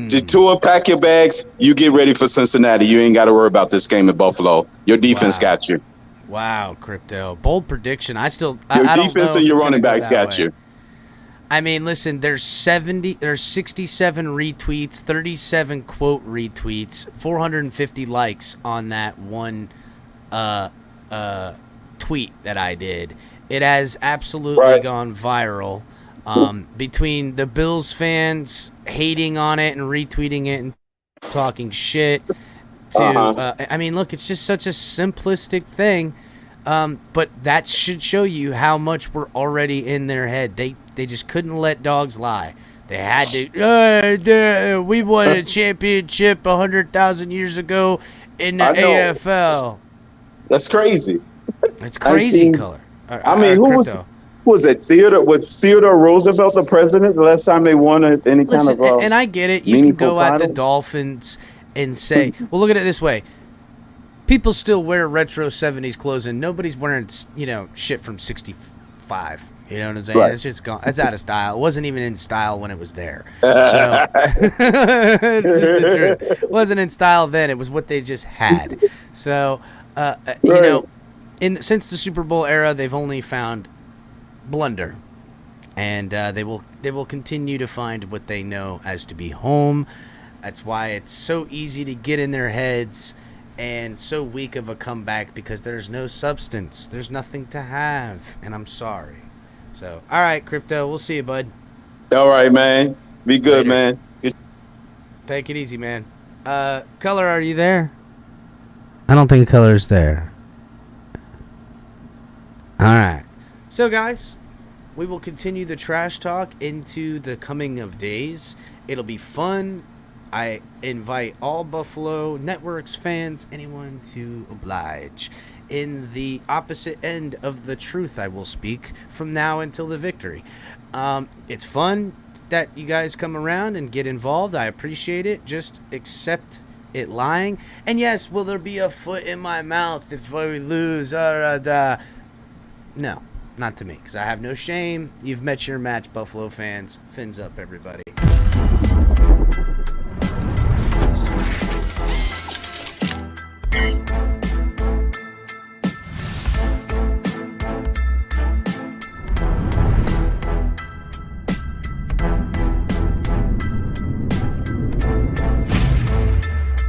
Speaker 18: Tua, pack your bags. You get ready for Cincinnati. You ain't got to worry about this game in Buffalo. Your defense got you.
Speaker 1: Wow, Crypto. Bold prediction. I don't
Speaker 18: Your
Speaker 1: know
Speaker 18: defense
Speaker 1: if
Speaker 18: and your
Speaker 1: it's
Speaker 18: running
Speaker 1: gonna go
Speaker 18: backs
Speaker 1: that
Speaker 18: got
Speaker 1: way.
Speaker 18: you.
Speaker 1: I mean, listen, there's 67 retweets, 37 quote retweets, 450 likes on that one tweet that I did. It has absolutely gone viral. Between the Bills fans hating on it and retweeting it and talking shit to I mean, look, it's just such a simplistic thing, but that should show you how much we're already in their head. They just couldn't let dogs lie. They had to. We won a championship 100,000 years ago in the AFL.
Speaker 18: That's crazy.
Speaker 1: It's crazy, color.
Speaker 18: I mean, who was it? Was Theodore Roosevelt the president the last time they won any kind of?
Speaker 1: And I get it. You can go at the Dolphins and say, well, look at it this way. People still wear retro 70s clothes, and nobody's wearing, shit from 65. You know what I'm saying?
Speaker 18: Right.
Speaker 1: It's just gone. It's out of style. It wasn't even in style when it was there. So it's just the truth. It wasn't in style then. It was what they just had. So, since the Super Bowl era, they've only found blunder, and they will continue to find what they know as to be home. That's why it's so easy to get in their heads and so weak of a comeback, because there's no substance. There's nothing to have, and I'm sorry. So, all right, Crypto, we'll see you, bud.
Speaker 18: All right, man. Be good, man.
Speaker 1: Take it easy, man. Color, are you there? I don't think Color's there. All right. So, guys, we will continue the trash talk into the coming of days. It'll be fun. I invite all Buffalo Networks fans, anyone to oblige. In the opposite end of the truth, I will speak from now until the victory. It's fun that you guys come around and get involved. I appreciate it. Just accept it lying. And yes, will there be a foot in my mouth if we lose? No, not to me, because I have no shame. You've met your match, Buffalo fans. Fins up, everybody.